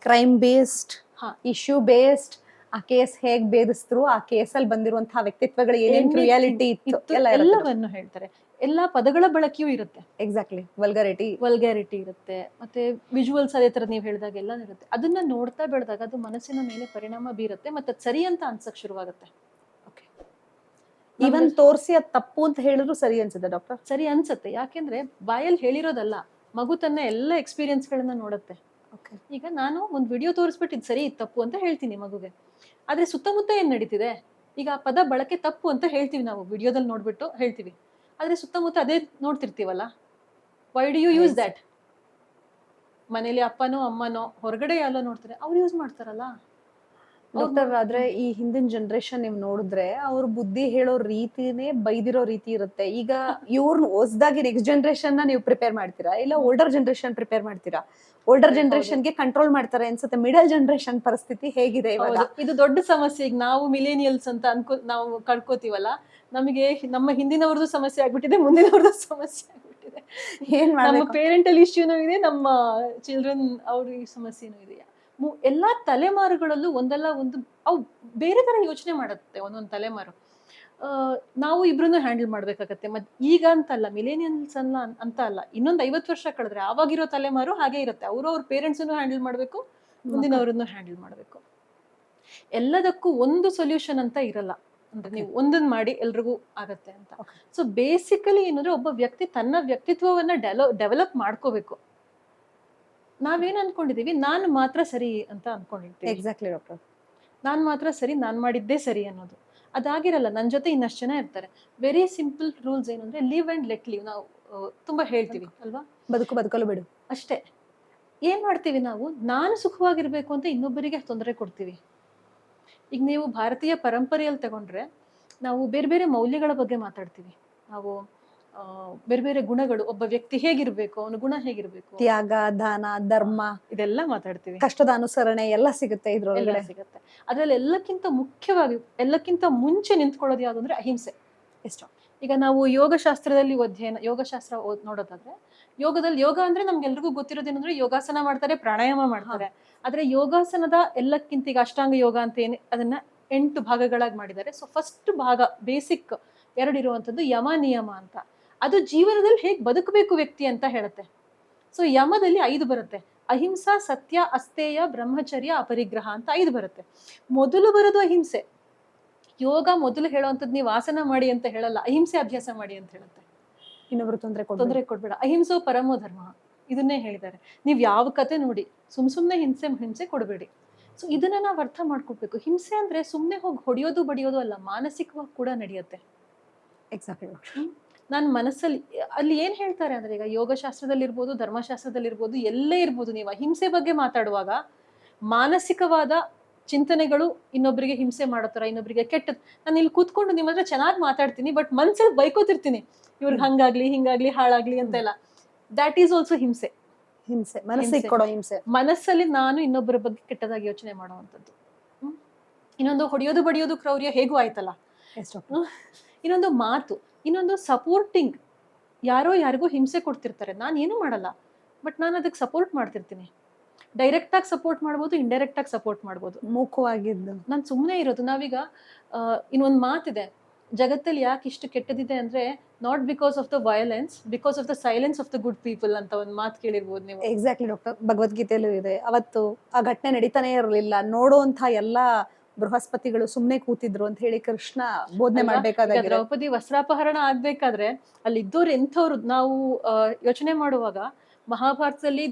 ಕ್ರೈಮ್ ಬೇಸ್ಡ್, ಹಾ, ಇಶ್ಯೂ ಬೇಸ್ಡ್, ಆ ಕೇಸ್ ಹೇಗ್ ಭೇದಿಸಿದ್ರು, ಆ ಕೇಸಲ್ಲಿ ಬಂದಿರುವಂತಹ ವ್ಯಕ್ತಿತ್ವಗಳು ಏನೇನ್ ರಿಯಾಲಿಟಿ ಇತ್ತು ಎಲ್ಲ ಇರುತ್ತೆ. ಎಲ್ಲವನ್ನು ಹೇಳ್ತಾರೆ. ಎಲ್ಲಾ ಪದಗಳ ಬಳಕೆಯೂ ಇರುತ್ತೆ. ಎಕ್ಸಾಕ್ಟ್ಲಿ. ವಲ್ಗಾರಿಟಿ ಇರುತ್ತೆ, ಮತ್ತೆ ವಿಜುವಲ್ಸ್ ಅದೇ ತರ ನೀವು ಹೇಳಿದಾಗ ಎಲ್ಲ ಇರುತ್ತೆ. ಅದನ್ನ ನೋಡ್ತಾ ಬೆಳೆದಾಗ ಅದು ಮನಸ್ಸಿನ ಮೇಲೆ ಪರಿಣಾಮ ಬೀರುತ್ತೆ, ಮತ್ತೆ ಅದ್ ಸರಿ ಅಂತ ಅನ್ಸಕ್ ಶುರುವಾಗುತ್ತೆ. ಈವನ್ ತೋರಿಸಿ ಅದ್ ತಪ್ಪು ಅಂತ ಹೇಳಿದ್ರು ಸರಿ ಅನ್ಸುತ್ತೆ ಡಾಕ್ಟರ್? ಸರಿ ಅನ್ಸುತ್ತೆ. ಯಾಕೆಂದ್ರೆ ಬಾಯಲ್ಲಿ ಹೇಳಿರೋದಲ್ಲ, ಮಗು ತನ್ನ ಎಲ್ಲ ಎಕ್ಸ್ಪೀರಿಯನ್ಸ್ ಗಳನ್ನ ನೋಡುತ್ತೆ. ಈಗ ನಾನು ಒಂದು ವಿಡಿಯೋ ತೋರಿಸ್ಬಿಟ್ಟು ಇದು ಸರಿ ಇದು ತಪ್ಪು ಅಂತ ಹೇಳ್ತೀನಿ ಮಗುಗೆ. ಆದ್ರೆ ಸುತ್ತಮುತ್ತ ಏನ್ ನಡೀತಿದೆ, ಈಗ ಆ ಪದ ಬಳಕೆ ತಪ್ಪು ಅಂತ ಹೇಳ್ತೀವಿ ನಾವು ವಿಡಿಯೋದಲ್ಲಿ ನೋಡ್ಬಿಟ್ಟು ಹೇಳ್ತೀವಿ. ಆದ್ರೆ ಸುತ್ತಮುತ್ತ ಅದೇ ನೋಡ್ತಿರ್ತೀವಲ್ಲ, why do you use that? ಮನೇಲಿ ಅಪ್ಪನೋ ಅಮ್ಮನೋ ಹೊರಗಡೆ ಎಲ್ಲ ನೋಡ್ತಾರೆ, ಅವ್ರು ಯೂಸ್ ಮಾಡ್ತಾರಲ್ಲ ಡಾಕ್ಟರ್. ಆದ್ರೆ ಈ ಹಿಂದಿನ ಜನರೇಷನ್ ನೀವು ನೋಡಿದ್ರೆ ಅವ್ರ ಬುದ್ಧಿ ಹೇಳೋ ರೀತಿನೇ ಬೈದಿರೋ ರೀತಿ ಇರುತ್ತೆ. ಈಗ ಇವ್ರನ್ನ ಹೊಸದಾಗಿ ನೆಕ್ಸ್ಟ್ ಜನರೇಷನ್ ನೀವು ಪ್ರಿಪೇರ್ ಮಾಡ್ತೀರಾ, ಇಲ್ಲ ಓಲ್ಡರ್ ಜನರೇಷನ್ ಪ್ರಿಪೇರ್ ಮಾಡ್ತೀರಾ? ಓಲ್ಡರ್ ಜನರೇಷನ್ಗೆ ಕಂಟ್ರೋಲ್ ಮಾಡ್ತಾರೆ ಅನ್ಸುತ್ತೆ. ಮಿಡಲ್ ಜನರೇಷನ್ ಪರಿಸ್ಥಿತಿ ಹೇಗಿದೆ ಇವಾಗ? ಇದು ದೊಡ್ಡ ಸಮಸ್ಯೆ. ಈಗ ನಾವು ಮಿಲೇನಿಯಲ್ಸ್ ಅಂತ ನಾವು ಕಳ್ಕೊತೀವಲ್ಲ, ನಮಗೆ ನಮ್ಮ ಹಿಂದಿನವ್ರದ್ದು ಸಮಸ್ಯೆ ಆಗ್ಬಿಟ್ಟಿದೆ, ಮುಂದಿನವ್ರದ್ದು ಸಮಸ್ಯೆ ಆಗ್ಬಿಟ್ಟಿದೆ. ನಮ್ಮ ಪೇರೆಂಟಲ್ ಇಶ್ಯೂನೂ ಇದೆ, ನಮ್ಮ ಚಿಲ್ಡ್ರನ್ ಅವ್ರಿಗೆ ಸಮಸ್ಯೆನೂ ಇದೆ. ಎಲ್ಲಾ ತಲೆಮಾರುಗಳಲ್ಲೂ ಒಂದಲ್ಲ ಒಂದು ಅವು ಬೇರೆ ತರ ಯೋಚನೆ ಮಾಡುತ್ತೆ. ಒಂದೊಂದು ತಲೆಮಾರು ನಾವು ಇಬ್ರನ್ನು ಹ್ಯಾಂಡಲ್ ಮಾಡ್ಬೇಕಾಗತ್ತೆ. ಈಗ ಅಂತಲ್ಲ, ಮಿಲೇನಿಯಲ್ಸ್ ಅಲ್ಲ ಅಂತ ಅಲ್ಲ, ಇನ್ನೊಂದು 50 ವರ್ಷ ಕಳೆದ್ರೆ ಆವಾಗಿರೋ ತಲೆಮಾರು ಹಾಗೆ ಇರುತ್ತೆ. ಅವ್ರ ಪೇರೆಂಟ್ಸನ್ನು ಹ್ಯಾಂಡಲ್ ಮಾಡ್ಬೇಕು, ಮುಂದಿನವ್ರನ್ನು ಹ್ಯಾಂಡಲ್ ಮಾಡ್ಬೇಕು. ಎಲ್ಲದಕ್ಕೂ ಒಂದು ಸೊಲ್ಯೂಷನ್ ಅಂತ ಇರಲ್ಲ. ಅಂದ್ರೆ ನೀವು ಒಂದನ್ನ ಮಾಡಿ ಎಲ್ರಿಗೂ ಆಗತ್ತೆ ಅಂತ. ಸೊ ಬೇಸಿಕಲಿ ಏನಂದ್ರೆ ಒಬ್ಬ ವ್ಯಕ್ತಿ ತನ್ನ ವ್ಯಕ್ತಿತ್ವವನ್ನ ಡೆವಲಪ್ ಮಾಡ್ಕೋಬೇಕು. ನಾವೇನ್ ಅನ್ಕೊಂಡಿದೀವಿ, ನಾನು ಮಾತ್ರ ಸರಿ ಅಂತ ಅನ್ಕೊಂಡಿರ್ತೀವಿ. Exactly doctor. ನಾನ್ ಮಾತ್ರ ಸರಿ, ನಾನ್ ಮಾಡಿದ್ದೇ ಸರಿ ಅನ್ನೋದು ಅದಾಗಿರಲ್ಲ. ನನ್ನ ಜೊತೆ ಇನ್ನಷ್ಟು ಜನ ಇರ್ತಾರೆ. ವೆರಿ ಸಿಂಪಲ್ ರೂಲ್ಸ್ ಏನು ಅಂದ್ರೆ ಲಿವ್ ಅಂಡ್ ಲೆಟ್ ಲಿವ್. ನಾವು ತುಂಬಾ ಹೇಳ್ತೀವಿ ಅಲ್ವಾ, ಬದುಕಲು ಬಿಡು ಅಷ್ಟೇ. ಏನ್ ಮಾಡ್ತೀವಿ ನಾವು, ನಾನು ಸುಖವಾಗಿರ್ಬೇಕು ಅಂತ ಇನ್ನೊಬ್ಬರಿಗೆ ತೊಂದರೆ ಕೊಡ್ತೀವಿ. ಈಗ ನೀವು ಭಾರತೀಯ ಪರಂಪರೆಯಲ್ಲಿ ತಗೊಂಡ್ರೆ ನಾವು ಬೇರೆ ಬೇರೆ ಮೌಲ್ಯಗಳ ಬಗ್ಗೆ ಮಾತಾಡ್ತೀವಿ. ನಾವು ಬೇರೆ ಬೇರೆ ಗುಣಗಳು, ಒಬ್ಬ ವ್ಯಕ್ತಿ ಹೇಗಿರ್ಬೇಕು, ಅವನ ಗುಣ ಹೇಗಿರ್ಬೇಕು, ತ್ಯಾಗ, ದಾನ, ಧರ್ಮ, ಇದೆಲ್ಲ ಮಾತಾಡ್ತೀವಿ. ಕಷ್ಟದ ಅನುಸರಣೆ ಎಲ್ಲ ಸಿಗುತ್ತೆ ಇದ್ರೊಳಗಡೆ. ಸಿಗುತ್ತೆ. ಅದ್ರಲ್ಲಿ ಎಲ್ಲಕ್ಕಿಂತ ಮುಖ್ಯವಾಗಿ, ಎಲ್ಲಕ್ಕಿಂತ ಮುಂಚೆ ನಿಂತ್ಕೊಳ್ಳೋದು ಯಾವ್ದು ಅಂದ್ರೆ ಅಹಿಂಸೆ. ಎಷ್ಟು ಈಗ ನಾವು ಯೋಗಶಾಸ್ತ್ರದಲ್ಲಿ ಯೋಗಶಾಸ್ತ್ರ ನೋಡೋದಾದ್ರೆ, ಯೋಗ ಅಂದ್ರೆ ನಮ್ಗೆಲ್ರಿಗೂ ಗೊತ್ತಿರೋದೇನಂದ್ರೆ ಯೋಗಾಸನ ಮಾಡ್ತಾರೆ, ಪ್ರಾಣಾಯಾಮ ಮಾಡ್ತಾರೆ. ಆದ್ರೆ ಯೋಗಾಸನದ ಎಲ್ಲಕ್ಕಿಂತ ಈಗ ಅಷ್ಟಾಂಗ ಯೋಗ ಅಂತ ಏನ್ ಅದನ್ನ 8 ಭಾಗಗಳಾಗಿ ಮಾಡಿದ್ದಾರೆ. ಸೊ ಫಸ್ಟ್ ಭಾಗ ಬೇಸಿಕ್ 2 ಇರುವಂತದ್ದು ಯಮ ನಿಯಮ ಅಂತ. ಅದು ಜೀವನದಲ್ಲಿ ಹೇಗೆ ಬದುಕಬೇಕು ವ್ಯಕ್ತಿ ಅಂತ ಹೇಳುತ್ತೆ. ಸೊ ಯಮದಲ್ಲಿ 5 ಬರುತ್ತೆ. ಅಹಿಂಸಾ, ಸತ್ಯ, ಅಸ್ತೇಯ, ಬ್ರಹ್ಮಚರ್ಯ, ಅಪರಿಗ್ರಹ ಅಂತ 5 ಬರುತ್ತೆ. ಮೊದಲು ಬರೋದು ಅಹಿಂಸೆ. ಯೋಗ ಮೊದಲು ಹೇಳುವಂಥದ್ದು ನೀವು ಆಸನ ಮಾಡಿ ಅಂತ ಹೇಳಲ್ಲ, ಅಹಿಂಸೆ ಅಭ್ಯಾಸ ಮಾಡಿ ಅಂತ ಹೇಳುತ್ತೆ. ಇನ್ನೊಬ್ರು ತೊಂದರೆ ಕೊಡ್ಬೇಡ, ಅಹಿಂಸೋ ಪರಮೋ ಧರ್ಮ, ಇದನ್ನೇ ಹೇಳಿದ್ದಾರೆ. ನೀವ್ ಯಾವ ಕತೆ ನೋಡಿ ಸುಮ್ನೆ ಹಿಂಸೆ ಕೊಡಬೇಡಿ. ಸೊ ಇದನ್ನ ನಾವು ಅರ್ಥ ಮಾಡ್ಕೊಳ್ಬೇಕು. ಹಿಂಸೆ ಅಂದ್ರೆ ಸುಮ್ನೆ ಹೋಗಿ ಹೊಡೆಯೋದು ಬಡಿಯೋದು ಅಲ್ಲ, ಮಾನಸಿಕವಾಗಿ ಕೂಡ ನಡೆಯುತ್ತೆ. ಎಕ್ಸಾಕ್ಟ್ಲಿ. ನಾನು ಮನಸ್ಸಲ್ಲಿ ಅಲ್ಲಿ ಏನ್ ಹೇಳ್ತಾರೆ ಅಂದ್ರೆ, ಈಗ ಯೋಗಶಾಸ್ತ್ರದಲ್ಲಿರ್ಬೋದು, ಧರ್ಮಶಾಸ್ತ್ರದಲ್ಲಿರ್ಬೋದು, ಎಲ್ಲೇ ಇರ್ಬೋದು, ನೀವು ಅಹಿಂಸೆ ಬಗ್ಗೆ ಮಾತಾಡುವಾಗ ಮಾನಸಿಕವಾದ ಚಿಂತನೆಗಳು ಇನ್ನೊಬ್ಬರಿಗೆ ಹಿಂಸೆ ಮಾಡೋ ತರ, ಇನ್ನೊಬ್ಬರಿಗೆ ಕೆಟ್ಟದ್. ನಾನು ಇಲ್ಲಿ ಕೂತ್ಕೊಂಡು ನಿಮ್ಮ ಹತ್ರ ಚೆನ್ನಾಗಿ ಮಾತಾಡ್ತೀನಿ, ಬಟ್ ಮನ್ಸಲ್ಲಿ ಬೈಕೋತಿರ್ತೀನಿ, ಇವ್ರಿಗೆ ಹಂಗಾಗ್ಲಿ ಹಿಂಗಾಗ್ಲಿ ಹಾಳಾಗ್ಲಿ ಅಂತೆಲ್ಲ. ದ್ಯಾಟ್ ಈಸ್ ಆಲ್ಸೋ ಹಿಂಸೆ. ಮನಸ್ಸಿಗೆ ಕೊಡೋ ಹಿಂಸೆ. ಮನಸ್ಸಲ್ಲಿ ನಾನು ಇನ್ನೊಬ್ಬರ ಬಗ್ಗೆ ಕೆಟ್ಟದಾಗಿ ಯೋಚನೆ ಮಾಡುವಂಥದ್ದು. ಇನ್ನೊಂದು ಹೊಡೆಯೋದು ಬಡಿಯೋದು ಕ್ರೌರ್ಯ ಹೇಗೂ ಆಯ್ತಲ್ಲ. ಇನ್ನೊಂದು ಮಾತು, ಇನ್ನೊಂದು ಸಪೋರ್ಟಿಂಗ್. ಯಾರಿಗೂ ಹಿಂಸೆ ಕೊಡ್ತಿರ್ತಾರೆ, ನಾನು ಏನೂ ಮಾಡಲ್ಲ, ಬಟ್ ನಾನು ಅದಕ್ಕೆ ಸಪೋರ್ಟ್ ಮಾಡ್ತಿರ್ತೀನಿ. ಡೈರೆಕ್ಟ್ ಆಗಿ ಸಪೋರ್ಟ್ ಮಾಡ್ಬೋದು, ಇಂಡೈರೆಕ್ಟ್ ಆಗಿ ಸಪೋರ್ಟ್ ಮಾಡ್ಬೋದು. ಮೂಕವಾಗಿದ್ದು ನಾನು ಸುಮ್ಮನೆ ಇರೋದು. ನಾವೀಗ ಇನ್ನೊಂದು ಮಾತಿದೆ, ಜಗತ್ತಲ್ಲಿ ಯಾಕೆ ಇಷ್ಟು ಕೆಟ್ಟದಿದೆ ಅಂದ್ರೆ, not because of the violence, because of the silence of the good people ಅಂತ ಒಂದು ಮಾತು ಕೇಳಿರ್ಬೋದು ನೀವು. Exactly doctor. ಭಗವದ್ಗೀತೆಯಲ್ಲೂ ಇದೆ. ಅವತ್ತು ಆ ಘಟನೆ ನಡೀತಾನೆ ಇರಲಿಲ್ಲ, ನೋಡುವಂತ ಎಲ್ಲಾ ಬೃಹಸ್ಪತಿಗಳು ಸುಮ್ನೆ ಕೂತಿದ್ರು ಅಂತ ಹೇಳಿ ಕೃಷ್ಣ ಬೋಧನೆ ಅಲ್ವಾ? ಈಗ ಮಾಡ್ಬೇಕಾದಾಗ ದ್ರೌಪದಿ ವಸ್ತ್ರಾಪಹರಣ ಆಗ್ಬೇಕಾದ್ರೆ ಅಲ್ಲಿ ಇದ್ದವ್ರು ಎಂಥವ್ರು ನಾವು ಯೋಚನೆ ಮಾಡುವಾಗ ಮಹಾಭಾರತದಲ್ಲಿ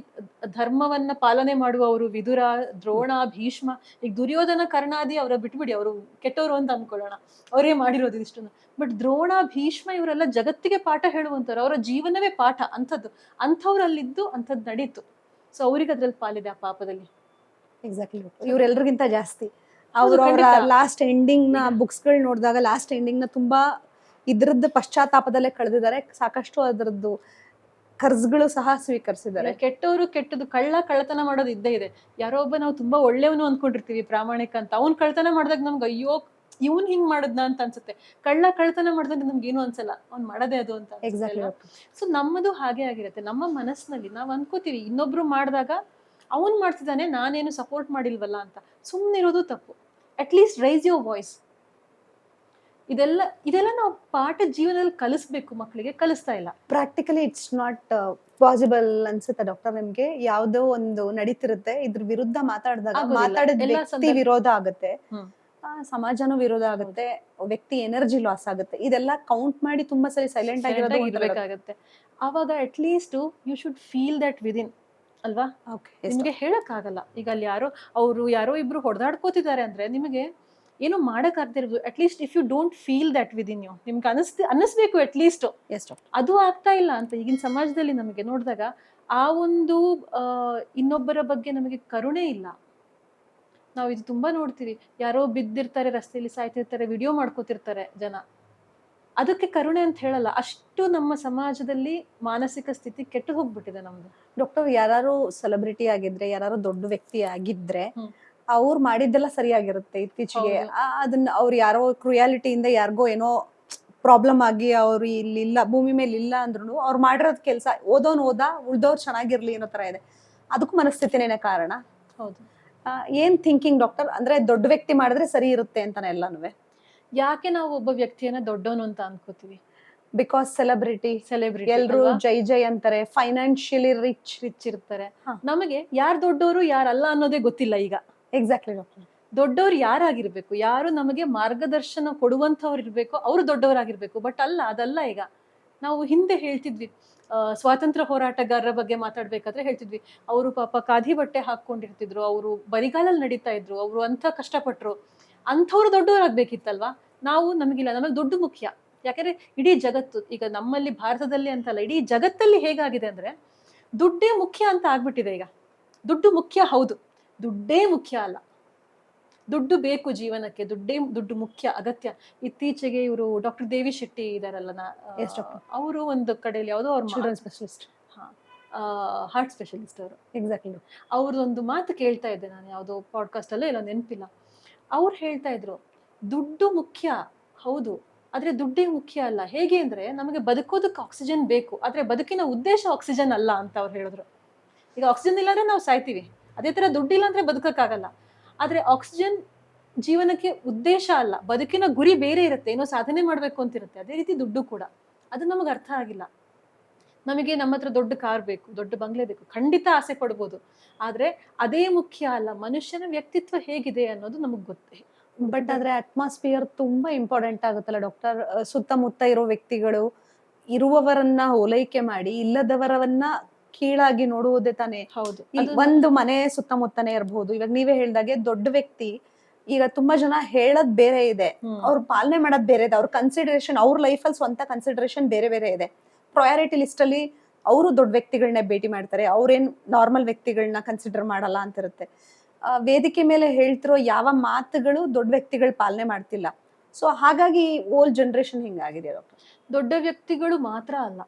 ಧರ್ಮವನ್ನ ಪಾಲನೆ ಮಾಡುವವರು ವಿದುರ, ದ್ರೋಣ, ಭೀಷ್ಮ, ಈಗ ದುರ್ಯೋಧನ, ಕರ್ಣಾದಿ ಅವರ ಬಿಟ್ಬಿಡಿ, ಅವರು ಕೆಟ್ಟವರು ಅಂತ ಅನ್ಕೊಳ್ಳೋಣ, ಅವರೇ ಮಾಡಿರೋದು ಇಷ್ಟನ್ನು. ಬಟ್ ದ್ರೋಣ, ಭೀಷ್ಮ ಇವರೆಲ್ಲ ಜಗತ್ತಿಗೆ ಪಾಠ ಹೇಳುವಂತವ್ರು, ಅವರ ಜೀವನವೇ ಪಾಠ ಅಂಥದ್ದು. ಅಂಥವ್ರಲ್ಲಿದ್ದು ಅಂಥದ್ದು ನಡೀತು. ಸೊ ಅವ್ರಿಗೆ ಅದ್ರಲ್ಲಿ ಪಾಲಿದೆ ಆ ಪಾಪದಲ್ಲಿ. ಎಕ್ಸಾಕ್ಟ್ಲಿ ಇವ್ರೆಲ್ರಿಗಿಂತ ಜಾಸ್ತಿ. ಅವ್ರ ಲಾಸ್ಟ್ ಎಂಡಿಂಗ್ ನ ಬುಕ್ಸ್ ಗಳು ನೋಡಿದಾಗ ಲಾಸ್ಟ್ ಎಂಡಿಂಗ್ ನ ತುಂಬಾ ಇದ್ರದ್ದು ಪಶ್ಚಾತ್ತಾಪದಲ್ಲೇ ಕಳೆದಿದ್ದಾರೆ. ಸಾಕಷ್ಟು ಅದರದ್ದು ಕರ್ಜ್ಗಳು ಸಹ ಸ್ವೀಕರಿಸಿದ್ದಾರೆ. ಕೆಟ್ಟವರು ಕೆಟ್ಟದ್ದು, ಕಳ್ಳತನ ಮಾಡೋದು ಇದ್ದೇ ಇದೆ. ಯಾರೋ ಒಬ್ಬ ನಾವು ತುಂಬಾ ಒಳ್ಳೆಯವನು ಅನ್ಕೊಂಡಿರ್ತೀವಿ, ಪ್ರಾಮಾಣಿಕ ಅಂತ, ಅವ್ನ್ ಕಳ್ತನ ಮಾಡಿದಾಗ ನಮ್ಗೆ ಅಯ್ಯೋ ಇವನ್ ಹಿಂಗ್ ಮಾಡದ್ನ ಅಂತ ಅನ್ಸುತ್ತೆ. ಕಳ್ತನ ಮಾಡಿದ್ರೆ ನಮ್ಗೆ ಏನು ಅನ್ಸಲ್ಲ, ಅವ್ನ್ ಮಾಡದೇ ಅದು ಅಂತ. ಎಕ್ಸಾಕ್ಟ್ಲಿ. ಸೊ ನಮ್ಮದು ಹಾಗೆ ಆಗಿರುತ್ತೆ. ನಮ್ಮ ಮನಸ್ಸಿನಲ್ಲಿ ನಾವ್ ಅನ್ಕೋತೀವಿ ಇನ್ನೊಬ್ರು ಮಾಡಿದಾಗ ಅವನ್ ಮಾಡ್ತಿದ್ದಾನೆ, ನಾನೇನು ಸಪೋರ್ಟ್ ಮಾಡಿಲ್ವಲ್ಲ ಅಂತ. ಸುಮ್ಮನಿರೋದು ತಪ್ಪು. At least raise your voice. ಇದೆಲ್ಲ ನಾವು ಪಾಠ ಜೀವನದಲ್ಲಿ ಕಲಿಸ್ಬೇಕು, ಮಕ್ಕಳಿಗೆ ಕಲಿಸ್ತಾ ಇಲ್ಲ. ಪ್ರಾಕ್ಟಿಕಲಿ ಇಟ್ಸ್ ನಾಟ್ ಪಾಸಿಬಲ್ ಅನ್ಸುತ್ತೆ ಡಾಕ್ಟರ್. ನಿಮ್ಗೆ ಯಾವ್ದೋ ಒಂದು ನಡೀತಿರುತ್ತೆ, ಇದ್ರ ವಿರುದ್ಧ ಮಾತಾಡಿದಾಗ ಮಾತಾಡಿದ ವ್ಯಕ್ತಿ ವಿರೋಧ ಆಗುತ್ತೆ, ಸಮಾಜನೂ ವಿರೋಧ ಆಗುತ್ತೆ, ವ್ಯಕ್ತಿ ಎನರ್ಜಿ ಲಾಸ್ ಆಗುತ್ತೆ. ಇದೆಲ್ಲ ಕೌಂಟ್ ಮಾಡಿ ತುಂಬಾ ಸರಿ ಸೈಲೆಂಟ್ ಆಗಿರ್ಬೇಕಾಗತ್ತೆ. ಅವಾಗ at least you should feel that within, ಅಲ್ವಾ? ನಿಮ್ಗೆ ಹೇಳಕ್ ಆಗಲ್ಲ. ಈಗ ಅಲ್ಲಿ ಯಾರೋ ಇಬ್ರು ಹೊಡೆದಾಡ್ಕೋತಿದ್ದಾರೆ ಅಂದ್ರೆ ನಿಮಗೆ ಏನು ಮಾಡಕ್ ಆಗ್ತಿರ್ಬೋದು. At least if you don't feel that within you, ನಿಮ್ಗೆ ಅನ್ನಿಸ್ಬೇಕು ಅಟ್ ಲೀಸ್ಟ್. ಅದು ಆಗ್ತಾ ಇಲ್ಲ ಅಂತ ಈಗಿನ ಸಮಾಜದಲ್ಲಿ ನಮಗೆ ನೋಡಿದಾಗ ಆ ಒಂದು ಇನ್ನೊಬ್ಬರ ಬಗ್ಗೆ ನಮಗೆ ಕರುಣೆ ಇಲ್ಲ. ನಾವು ಇದು ತುಂಬಾ ನೋಡ್ತೀವಿ. ಯಾರೋ ಬಿದ್ದಿರ್ತಾರೆ, ರಸ್ತೆಯಲ್ಲಿ ಸಾಯ್ತಿರ್ತಾರೆ, ವಿಡಿಯೋ ಮಾಡ್ಕೋತಿರ್ತಾರೆ ಜನ. ಅದಕ್ಕೆ ಕರುಣೆ ಅಂತ ಹೇಳಲ್ಲ. ಅಷ್ಟು ನಮ್ಮ ಸಮಾಜದಲ್ಲಿ ಮಾನಸಿಕ ಸ್ಥಿತಿ ಕೆಟ್ಟು ಹೋಗ್ಬಿಟ್ಟಿದೆ ನಮ್ದು. ಡಾಕ್ಟರ್, ಯಾರು ಸೆಲೆಬ್ರಿಟಿ ಆಗಿದ್ರೆ, ಯಾರು ದೊಡ್ಡ ವ್ಯಕ್ತಿ ಆಗಿದ್ರೆ ಅವ್ರು ಮಾಡಿದ್ದೆಲ್ಲ ಸರಿಯಾಗಿರುತ್ತೆ. ಇತ್ತೀಚೆಗೆ ಅದನ್ನ ಅವ್ರು ಯಾರೋ ಕ್ರುಯಾಲಿಟಿಯಿಂದ ಯಾರಿಗೋ ಏನೋ ಪ್ರಾಬ್ಲಮ್ ಆಗಿ ಅವ್ರು ಇಲ್ಲಿಲ್ಲ, ಭೂಮಿ ಮೇಲೆ ಇಲ್ಲ ಅಂದ್ರೂ ಅವ್ರು ಮಾಡಿರೋದ್ ಕೆಲಸ ಓದೋನ್ ಓದ, ಉಳ್ದವ್ರು ಚೆನ್ನಾಗಿರ್ಲಿ ಅನ್ನೋ ತರ ಇದೆ. ಅದಕ್ಕೂ ಮನಸ್ಥಿತಿನೇ ಕಾರಣ. ಹೌದು. ಏನ್ ಥಿಂಕಿಂಗ್ ಡಾಕ್ಟರ್? ಅಂದ್ರೆ ದೊಡ್ಡ ವ್ಯಕ್ತಿ ಮಾಡಿದ್ರೆ ಸರಿ ಇರುತ್ತೆ ಅಂತಾನೆ ಎಲ್ಲಾನು. ಯಾಕೆ ನಾವು ಒಬ್ಬ ವ್ಯಕ್ತಿಯನ್ನ ದೊಡ್ಡವನು ಅಂತ ಅನ್ಕೋತೀವಿ? ಬಿಕಾಸ್ ಸೆಲೆಬ್ರಿಟಿ ಎಲ್ರು ಜೈ ಅಂತಾರೆ, ಫೈನಾನ್ಷಿಯಲಿ ರಿಚ್ ಇರ್ತಾರೆ. ನಮಗೆ ಯಾರು ದೊಡ್ಡವರು ಯಾರಲ್ಲ ಅನ್ನೋದೇ ಗೊತ್ತಿಲ್ಲ ಈಗ. Exactly doctor. ದೊಡ್ಡವ್ರು ಯಾರಾಗಿರ್ಬೇಕು, ಯಾರು ನಮಗೆ ಮಾರ್ಗದರ್ಶನ ಕೊಡುವಂತವ್ರು ಇರ್ಬೇಕು, ಅವರು ದೊಡ್ಡವರಾಗಿರ್ಬೇಕು. ಬಟ್ ಅದಲ್ಲ. ಈಗ ನಾವು ಹಿಂದೆ ಹೇಳ್ತಿದ್ವಿ, ಸ್ವಾತಂತ್ರ್ಯ ಹೋರಾಟಗಾರರ ಬಗ್ಗೆ ಮಾತಾಡ್ಬೇಕಾದ್ರೆ ಹೇಳ್ತಿದ್ವಿ, ಅವರು ಪಾಪ ಖಾದಿ ಬಟ್ಟೆ ಹಾಕೊಂಡಿರ್ತಿದ್ರು, ಅವರು ಬರಿಗಾಲಲ್ಲಿ ನಡೀತಾ ಇದ್ರು, ಅವರು ಅಂತ ಕಷ್ಟಪಟ್ರು, ಅಂಥವ್ರು ದೊಡ್ಡವರಾಗ್ಬೇಕಿತ್ತಲ್ವಾ? ನಮಗಿಲ್ಲ, ನಮಗೆ ದುಡ್ಡು ಮುಖ್ಯ. ಯಾಕಂದ್ರೆ ಇಡೀ ಜಗತ್ತು ಈಗ ನಮ್ಮಲ್ಲಿ ಭಾರತದಲ್ಲಿ ಅಂತಲ್ಲ, ಇಡೀ ಜಗತ್ತಲ್ಲಿ ಹೇಗಾಗಿದೆ ಅಂದ್ರೆ ದುಡ್ಡೇ ಮುಖ್ಯ ಅಂತ ಆಗ್ಬಿಟ್ಟಿದೆ. ಈಗ ದುಡ್ಡು ಮುಖ್ಯ, ಹೌದು, ದುಡ್ಡೇ ಮುಖ್ಯ ಅಲ್ಲ. ದುಡ್ಡು ಬೇಕು ಜೀವನಕ್ಕೆ, ದುಡ್ಡು ಮುಖ್ಯ, ಅಗತ್ಯ. ಇತ್ತೀಚೆಗೆ ಇವರು ಡಾಕ್ಟರ್ ದೇವಿ ಶೆಟ್ಟಿ ಇದಾರಲ್ಲ, ಅವರು ಒಂದು ಕಡೆಯಲ್ಲಿ ಯಾವುದೋ ಅವ್ರ ಸ್ಪೆಷಲಿಸ್ಟ್, ಹಾರ್ಟ್ ಸ್ಪೆಷಲಿಸ್ಟ್ ಅವರು. ಎಕ್ಸಾಕ್ಟ್ಲಿ. ಅವ್ರದೊಂದು ಮಾತು ಕೇಳ್ತಾ ಇದ್ದೆ ನಾನು, ಯಾವುದೋ ಪಾಡ್ಕಾಸ್ಟ್ ಅಲ್ಲೋ ಇಲ್ಲ, ನೆನಪಿಲ್ಲ. ಅವ್ರು ಹೇಳ್ತಾ ಇದ್ರು, ದುಡ್ಡು ಮುಖ್ಯ ಹೌದು, ಆದ್ರೆ ದುಡ್ಡೇ ಮುಖ್ಯ ಅಲ್ಲ. ಹೇಗೆ ಅಂದ್ರೆ ನಮಗೆ ಬದುಕೋದಕ್ಕೆ ಆಕ್ಸಿಜನ್ ಬೇಕು, ಆದ್ರೆ ಬದುಕಿನ ಉದ್ದೇಶ ಆಕ್ಸಿಜನ್ ಅಲ್ಲ ಅಂತ ಅವ್ರು ಹೇಳಿದ್ರು. ಈಗ ಆಕ್ಸಿಜನ್ ಇಲ್ಲ ಅಂದ್ರೆ ನಾವು ಸಾಯ್ತೀವಿ, ಅದೇ ತರ ದುಡ್ಡಿಲ್ಲ ಅಂದ್ರೆ ಬದುಕಕ್ಕಾಗಲ್ಲ. ಆದ್ರೆ ಆಕ್ಸಿಜನ್ ಜೀವನಕ್ಕೆ ಉದ್ದೇಶ ಅಲ್ಲ, ಬದುಕಿನ ಗುರಿ ಬೇರೆ ಇರುತ್ತೆ, ಏನೋ ಸಾಧನೆ ಮಾಡ್ಬೇಕು ಅಂತಿರುತ್ತೆ. ಅದೇ ರೀತಿ ದುಡ್ಡು ಕೂಡ. ಅದು ನಮಗೆ ಅರ್ಥ ಆಗಿಲ್ಲ. ನಮಗೆ ನಮ್ಮ ಹತ್ರ ದೊಡ್ಡ ಕಾರ್ ಬೇಕು, ದೊಡ್ಡ ಬಂಗ್ಲೆ ಬೇಕು, ಖಂಡಿತ ಆಸೆ ಪಡ್ಬೋದು. ಆದ್ರೆ ಅದೇ ಮುಖ್ಯ ಅಲ್ಲ. ಮನುಷ್ಯನ ವ್ಯಕ್ತಿತ್ವ ಹೇಗಿದೆ ಅನ್ನೋದು ನಮಗ್ ಗೊತ್ತೇ. ಬಟ್ ಆದ್ರೆ ಅಟ್ಮಾಸ್ಫಿಯರ್ ತುಂಬಾ ಇಂಪಾರ್ಟೆಂಟ್ ಆಗುತ್ತಲ್ಲ ಡಾಕ್ಟರ್. ಸುತ್ತಮುತ್ತ ಇರೋ ವ್ಯಕ್ತಿಗಳು ಇರುವವರನ್ನ ಓಲೈಕೆ ಮಾಡಿ ಇಲ್ಲದವರನ್ನ ಕೀಳಾಗಿ ನೋಡುವುದೇ ತಾನೇ. ಹೌದು. ಒಂದು ಮನೆ ಸುತ್ತಮುತ್ತನೇ ಇರಬಹುದು. ಇವಾಗ ನೀವೇ ಹೇಳ್ದಾಗೆ ದೊಡ್ಡ ವ್ಯಕ್ತಿ, ಈಗ ತುಂಬಾ ಜನ ಹೇಳದ್ ಬೇರೆ ಇದೆ, ಅವ್ರ ಪಾಲನೆ ಮಾಡೋದ್ ಬೇರೆ ಇದೆ, ಅವ್ರ ಕನ್ಸಿಡರೇಷನ್, ಅವ್ರ ಲೈಫಲ್ಲಿ ಸ್ವಂತ ಕನ್ಸಿಡರೇಷನ್ ಬೇರೆ ಬೇರೆ ಇದೆ. ಪ್ರಯಾರಿಟಿ ಲಿಸ್ಟ್ ಅಲ್ಲಿ ಅವರು ದೊಡ್ಡ ವ್ಯಕ್ತಿಗಳನ್ನ ಭೇಟಿ ಮಾಡ್ತಾರೆ, ಅವ್ರೇನ್ ನಾರ್ಮಲ್ ವ್ಯಕ್ತಿಗಳನ್ನ ಕನ್ಸಿಡರ್ ಮಾಡಲ್ಲ ಅಂತಿರುತ್ತೆ. ವೇದಿಕೆ ಮೇಲೆ ಹೇಳ್ತಿರೋ ಯಾವ ಮಾತುಗಳು ದೊಡ್ಡ ವ್ಯಕ್ತಿಗಳು ಪಾಲನೆ ಮಾಡ್ತಿಲ್ಲ. ಸೊ ಹಾಗಾಗಿ ಓಲ್ಡ್ ಜನರೇಷನ್ ಹಿಂಗಾಗಿದೆ ಡಾಕ್ಟರ್. ದೊಡ್ಡ ವ್ಯಕ್ತಿಗಳು ಮಾತ್ರ ಅಲ್ಲ,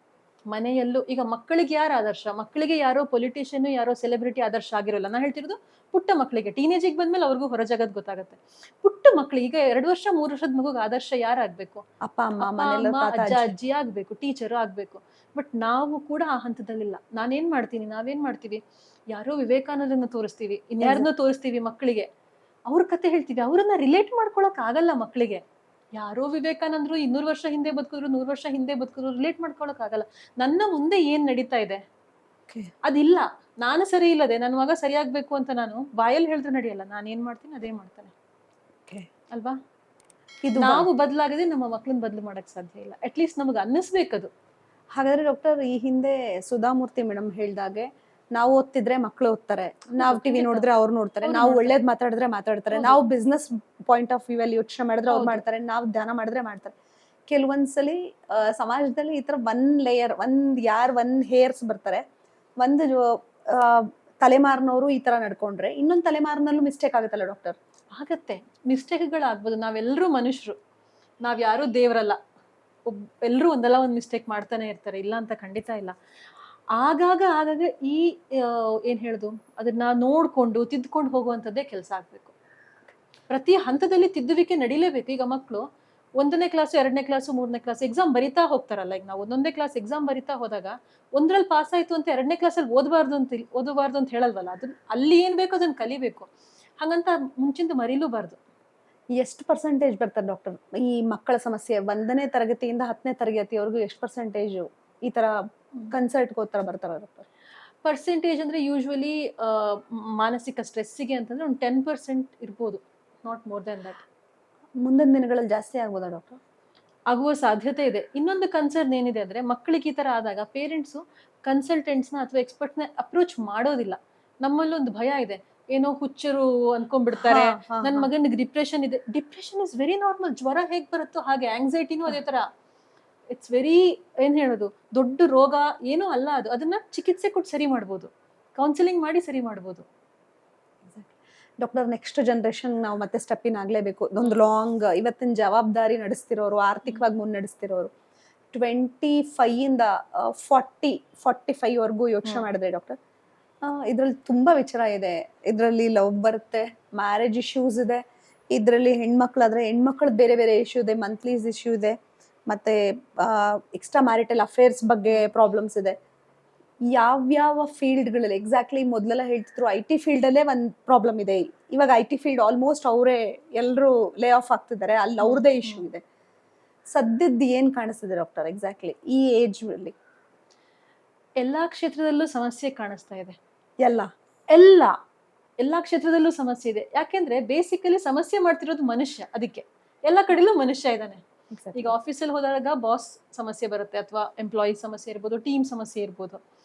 ಮನೆಯಲ್ಲೂ ಈಗ ಮಕ್ಕಳಿಗೆ ಯಾರು ಆದರ್ಶ? ಮಕ್ಕಳಿಗೆ ಯಾರೋ ಪೊಲಿಟಿಷಿಯನ್, ಯಾರೋ ಸೆಲೆಬ್ರಿಟಿ ಆದರ್ಶ ಆಗಿರೋಲ್ಲ. ನಾನು ಹೇಳ್ತಿರೋದು ಪುಟ್ಟ ಮಕ್ಕಳಿಗೆ. ಟೀನೇಜಿಗೆ ಬಂದ್ಮೇಲೆ ಅವ್ರಿಗೂ ಹೊರ ಜಗತ್ ಗೊತ್ತಾಗುತ್ತೆ. ಪುಟ್ಟ ಮಕ್ಕಳಿಗೆ, ಈಗ 2 ವರ್ಷ 3 ವರ್ಷದ ಮಗುಗೆ ಆದರ್ಶ ಯಾರಾಗ್ಬೇಕು? ಅಪ್ಪ ಅಮ್ಮ, ಅಜ್ಜ ಅಜ್ಜಿ ಆಗ್ಬೇಕು, ಟೀಚರು ಆಗ್ಬೇಕು. ಬಟ್ ನಾವು ಕೂಡ ಆ ಹಂತದಲ್ಲಿಲ್ಲ. ನಾನೇನ್ ಮಾಡ್ತೀನಿ, ನಾವೇನ್ ಮಾಡ್ತೀವಿ, ಯಾರೋ ವಿವೇಕಾನಂದನ ತೋರಿಸ್ತೀವಿ, ಇನ್ಯಾರನ್ನ ತೋರಿಸ್ತೀವಿ ಮಕ್ಕಳಿಗೆ, ಅವ್ರ ಕತೆ ಹೇಳ್ತೀವಿ. ಅವ್ರನ್ನ ರಿಲೇಟ್ ಮಾಡ್ಕೊಳಕ್ ಆಗಲ್ಲ ಮಕ್ಕಳಿಗೆ. ಯಾರೋ ವಿವೇಕಾನಂದ್ರು 200 ವರ್ಷ ಹಿಂದೆ ಬದುಕಿದ್ರು, 100 ವರ್ಷ ಹಿಂದೆ ಬದುಕಿದ್ರು, ರಿಲೇಟ್ ಮಾಡ್ಕೊಳಕ್ ಆಗಲ್ಲ. ನನ್ನ ಮುಂದೆ ಏನ್ ನಡೀತಾ ಇದೆ ಅದಿಲ್ಲ. ನಾನು ಸರಿ ಇಲ್ಲದೆ ನನ್ನ ಮಗ ಸರಿಯಾಗ್ಬೇಕು ಅಂತ ನಾನು ಬಾಯಲ್ಲಿ ಹೇಳಿದ್ರೆ ನಡೆಯಲ್ಲ. ನಾನು ಏನ್ ಮಾಡ್ತೀನಿ ಅದೇ ಮಾಡ್ತಾನೆ. ಓಕೆ. ಅಲ್ವಾ? ಇದು ನಾವು ಬದಲಾಗದೆ ನಮ್ಮ ಮಕ್ಳನ್ನ ಬದಲು ಮಾಡಕ್ ಸಾಧ್ಯ ಇಲ್ಲ. ಅಟ್ಲೀಸ್ಟ್ ನಮಗೆ ಅನ್ನಿಸ್ಬೇಕದು. ಹಾಗಾದ್ರೆ ಡಾಕ್ಟರ್, ಈ ಹಿಂದೆ ಸುಧಾಮೂರ್ತಿ ಮೇಡಮ್ ಹೇಳ್ದಾಗೆ ನಾವು ಓದ್ತಿದ್ರೆ ಮಕ್ಳು ಓದ್ತಾರೆ, ನಾವು ಟಿವಿ ಖಂಡಿತ. ನೋಡಿದ್ರೆ ಅವ್ರು ನೋಡ್ತಾರೆ, ಅವ್ರು ನಾವು ನೋಡ್ತಾರೆ. ಒಳ್ಳೇದ್ ಮಾತಾಡಿದ್ರೆ ಮಾತಾಡ್ತಾರೆ, ಹೌದು. ನಾವು ಬಿಸ್ನೆಸ್ ಪಾಯಿಂಟ್ ಆಫ್ ವ್ಯೂ ಅಲ್ಲಿ ಯೋಚನೆ ಮಾಡಿದ್ರೆ ಅವ್ರು ಹೌದು. ಮಾಡ್ತಾರೆ, ನಾವು ಧ್ಯಾನ ಮಾಡಿದ್ರೆ ಮಾಡ್ತಾರೆ. ಕೆಲವೊಂದ್ಸಲಿ ಸಮಾಜದಲ್ಲಿ ಈ ತರ ಒಂದ್ ಹೇರ್ಸ್ ಬರ್ತಾರೆ, ಒಂದು ಆ, ತಲೆಮಾರಿನವರು ಈ ತರ ನಡ್ಕೊಂಡ್ರೆ ಇನ್ನೊಂದ್ ತಲೆಮಾರಿನಲ್ಲೂ ಮಿಸ್ಟೇಕ್ ಆಗುತ್ತಲ್ಲ ಡಾಕ್ಟರ್? ಆಗತ್ತೆ, ಮಿಸ್ಟೇಕ್ಗಳಾಗ್ಬೋದು. ನಾವೆಲ್ಲರೂ ಮನುಷ್ಯರು, ನಾವ್ ಯಾರೂ ದೇವ್ರಲ್ಲ. ಎಲ್ಲರೂ ಒಂದಲ್ಲ ಒಂದು ಮಿಸ್ಟೇಕ್ ಮಾಡ್ತಾನೆ ಇರ್ತಾರೆ, ಇಲ್ಲ ಅಂತ ಖಂಡಿತ ಇಲ್ಲ. ಆಗಾಗ ಈ ಏನ್ ಹೇಳುದು, ಅದನ್ನ ನೋಡ್ಕೊಂಡು ತಿದ್ಕೊಂಡು ಹೋಗುವಂಥದ್ದೇ ಕೆಲಸ ಆಗ್ಬೇಕು. ಪ್ರತಿ ಹಂತದಲ್ಲಿ ತಿದ್ದುವಿಕೆ ನಡಿಲೇಬೇಕು. ಈಗ ಮಕ್ಕಳು 1ನೇ ಕ್ಲಾಸು 2ನೇ ಕ್ಲಾಸು 3ನೇ ಕ್ಲಾಸ್ ಎಕ್ಸಾಮ್ ಬರಿತಾ ಹೋಗ್ತಾರಲ್ಲ. ಈಗ ನಾವು 1ನೇ ಕ್ಲಾಸ್ ಎಕ್ಸಾಮ್ ಬರಿತಾ ಹೋದಾಗ 1ರಲ್ಲಿ ಪಾಸ್ ಆಯ್ತು ಅಂತ 2ನೇ ಕ್ಲಾಸಲ್ಲಿ ಓದಬಾರ್ದು ಅಂತ ಹೇಳಲ್ವಲ್ಲ. ಅದನ್ನ ಅಲ್ಲಿ ಏನ್ ಬೇಕೋ ಅದನ್ನ ಕಲಿಬೇಕು. ಹಂಗಂತ ಮುಂಚಿಂದ ಮರೀಲೂಬಾರ್ದು. ಎಷ್ಟು ಪರ್ಸೆಂಟೇಜ್ ಬರ್ತಾರೆ ಡಾಕ್ಟರ್ ಈ ಮಕ್ಕಳ ಸಮಸ್ಯೆ? 1ನೇ ತರಗತಿಯಿಂದ 10ನೇ ತರಗತಿವರೆಗೂ ಎಷ್ಟು ಪರ್ಸೆಂಟೇಜ್ ಈ ತರ ಕನ್ಸಲ್ಟ್ ಗೋತ್ರ ಬರ್ತಾರ ಡಾಕ್ಟರ್? ಪರ್ಸೆಂಟೇಜ್ ಅಂದ್ರೆ ಯೂಶ್ವಲಿ ಮಾನಸಿಕ ಸ್ಟ್ರೆಸ್ಸಿಗೆ ಅಂತಂದ್ರೆ ಒಂದು 10% ಇರ್ಬೋದು, ನಾಟ್ ಮೋರ್ ದೆನ್ ದಟ್. ಮುಂದಿನ ದಿನಗಳಲ್ಲಿ ಜಾಸ್ತಿ ಆಗ್ಬೋದಾ ಡಾಕ್ಟರ್? ಆಗುವ ಸಾಧ್ಯತೆ ಇದೆ. ಇನ್ನೊಂದು ಕನ್ಸರ್ನ್ ಏನಿದೆ ಅಂದ್ರೆ, ಮಕ್ಕಳಿಗೆ ಈ ತರ ಆದಾಗ ಪೇರೆಂಟ್ಸು ಕನ್ಸಲ್ಟೆಂಟ್ಸ್ನ ಅಥವಾ ಎಕ್ಸ್ಪರ್ಟ್ಸ್ನ ಅಪ್ರೋಚ್ ಮಾಡೋದಿಲ್ಲ. ನಮ್ಮಲ್ಲೊಂದು ಭಯ ಇದೆ, ಏನೋ ಹುಚ್ಚರು ಅನ್ಕೊಂಡ್ಬಿಡ್ತಾರೆ, ನನ್ನ ಮಗನಿಗೆ ಡಿಪ್ರೆಷನ್ ಇದೆ. Depression is very normal. ಜ್ವರ ಹೇಗ್ ಬರುತ್ತೋ ಹಾಗೆ ಆಂಗ್ಸೈಟಿನೂ ಅದೇ ತರ. ಇಟ್ಸ್ ವೆರಿ, ಏನ್ ಹೇಳೋದು, ದೊಡ್ಡ ರೋಗ ಏನೂ ಅಲ್ಲ ಅದು. ಅದನ್ನ ಚಿಕಿತ್ಸೆ ಕೊಟ್ಟು ಸರಿ ಮಾಡ್ಬೋದು, ಕೌನ್ಸಿಲಿಂಗ್ ಮಾಡಿ ಸರಿ ಮಾಡ್ಬೋದು. ಡಾಕ್ಟರ್, ನೆಕ್ಸ್ಟ್ ಜನರೇಷನ್ ನಾವು ಮತ್ತೆ ಸ್ಟೆಪ್ ಇನ್ ಆಗ್ಲೇಬೇಕು. ಒಂದು ಲಾಂಗ್ ಇವತ್ತಿನ ಜವಾಬ್ದಾರಿ ನಡೆಸ್ತಿರೋರು, ಆರ್ಥಿಕವಾಗಿ ಮುನ್ನಡೆಸ್ತಿರೋರು 25 ಇಂದ 45 ವರ್ಗೂ ಯೋಚನೆ ಮಾಡಿದ್ರೆ ಡಾಕ್ಟರ್, ಇದ್ರಲ್ಲಿ ತುಂಬಾ ವಿಚಾರ ಇದೆ. ಇದ್ರಲ್ಲಿ ಲವ್ ಬರುತ್ತೆ, ಮ್ಯಾರೇಜ್ ಇಶ್ಯೂಸ್ ಇದೆ, ಇದ್ರಲ್ಲಿ ಹೆಣ್ಮಕ್ಳಾದ್ರೆ ಹೆಣ್ಮಕ್ಳದ್ ಬೇರೆ ಬೇರೆ ಇಶ್ಯೂ ಇದೆ, ಮಂತ್ಲೀಸ್ ಇಶ್ಯೂ ಇದೆ, ಮತ್ತೆ ಎಕ್ಸ್ಟ್ರಾ ಮ್ಯಾರಿಟಲ್ ಅಫೇರ್ಸ್ ಬಗ್ಗೆ ಪ್ರಾಬ್ಲಮ್ಸ್ ಇದೆ. ಯಾವ್ಯಾವ ಫೀಲ್ಡ್ಗಳಲ್ಲಿ ಎಕ್ಸಾಕ್ಟ್ಲಿ? ಮೊದಲೆಲ್ಲ ಹೇಳ್ತಿದ್ರು IT ಫೀಲ್ಡ್ ಅಲ್ಲೇ ಒಂದ್ ಪ್ರಾಬ್ಲಮ್ ಇದೆ, ಇವಾಗ IT ಫೀಲ್ಡ್ ಆಲ್ಮೋಸ್ಟ್ ಅವರೇ ಎಲ್ಲರೂ ಲೇ ಆಫ್ ಆಗ್ತಿದ್ದಾರೆ, ಅಲ್ಲಿ ಅವ್ರದೇ ಇಶ್ಯೂ ಇದೆ. ಸದ್ಯದ್ದು ಏನ್ ಕಾಣಿಸ್ತಿದೆ ಡಾಕ್ಟರ್ ಎಕ್ಸಾಕ್ಟ್ಲಿ ಈ ಏಜ್ ಅಲ್ಲಿ? ಎಲ್ಲಾ ಕ್ಷೇತ್ರದಲ್ಲೂ ಸಮಸ್ಯೆ ಕಾಣಿಸ್ತಾ ಇದೆ. ಎಲ್ಲ ಎಲ್ಲಾ ಕ್ಷೇತ್ರದಲ್ಲೂ ಸಮಸ್ಯೆ ಇದೆ. ಯಾಕೆಂದ್ರೆ ಬೇಸಿಕಲಿ ಸಮಸ್ಯೆ ಮಾಡ್ತಿರೋದು ಮನುಷ್ಯ. ಅದಕ್ಕೆ ಎಲ್ಲ ಕಡೆಲೂ ಮನುಷ್ಯ ಇದ್ದಾನೆ. ಈಗ ಆಫೀಸಲ್ಲಿ ಹೋದಾಗ ಬಾಸ್ ಸಮಸ್ಯೆ ಬರುತ್ತೆ, ಅಥವಾ ಎಂಪ್ಲಾಯಿ ಸಮಸ್ಯೆ ಇರ್ಬೋದು, ಟೀಮ್ ಸಮಸ್ಯೆ ಇರ್ಬೋದು.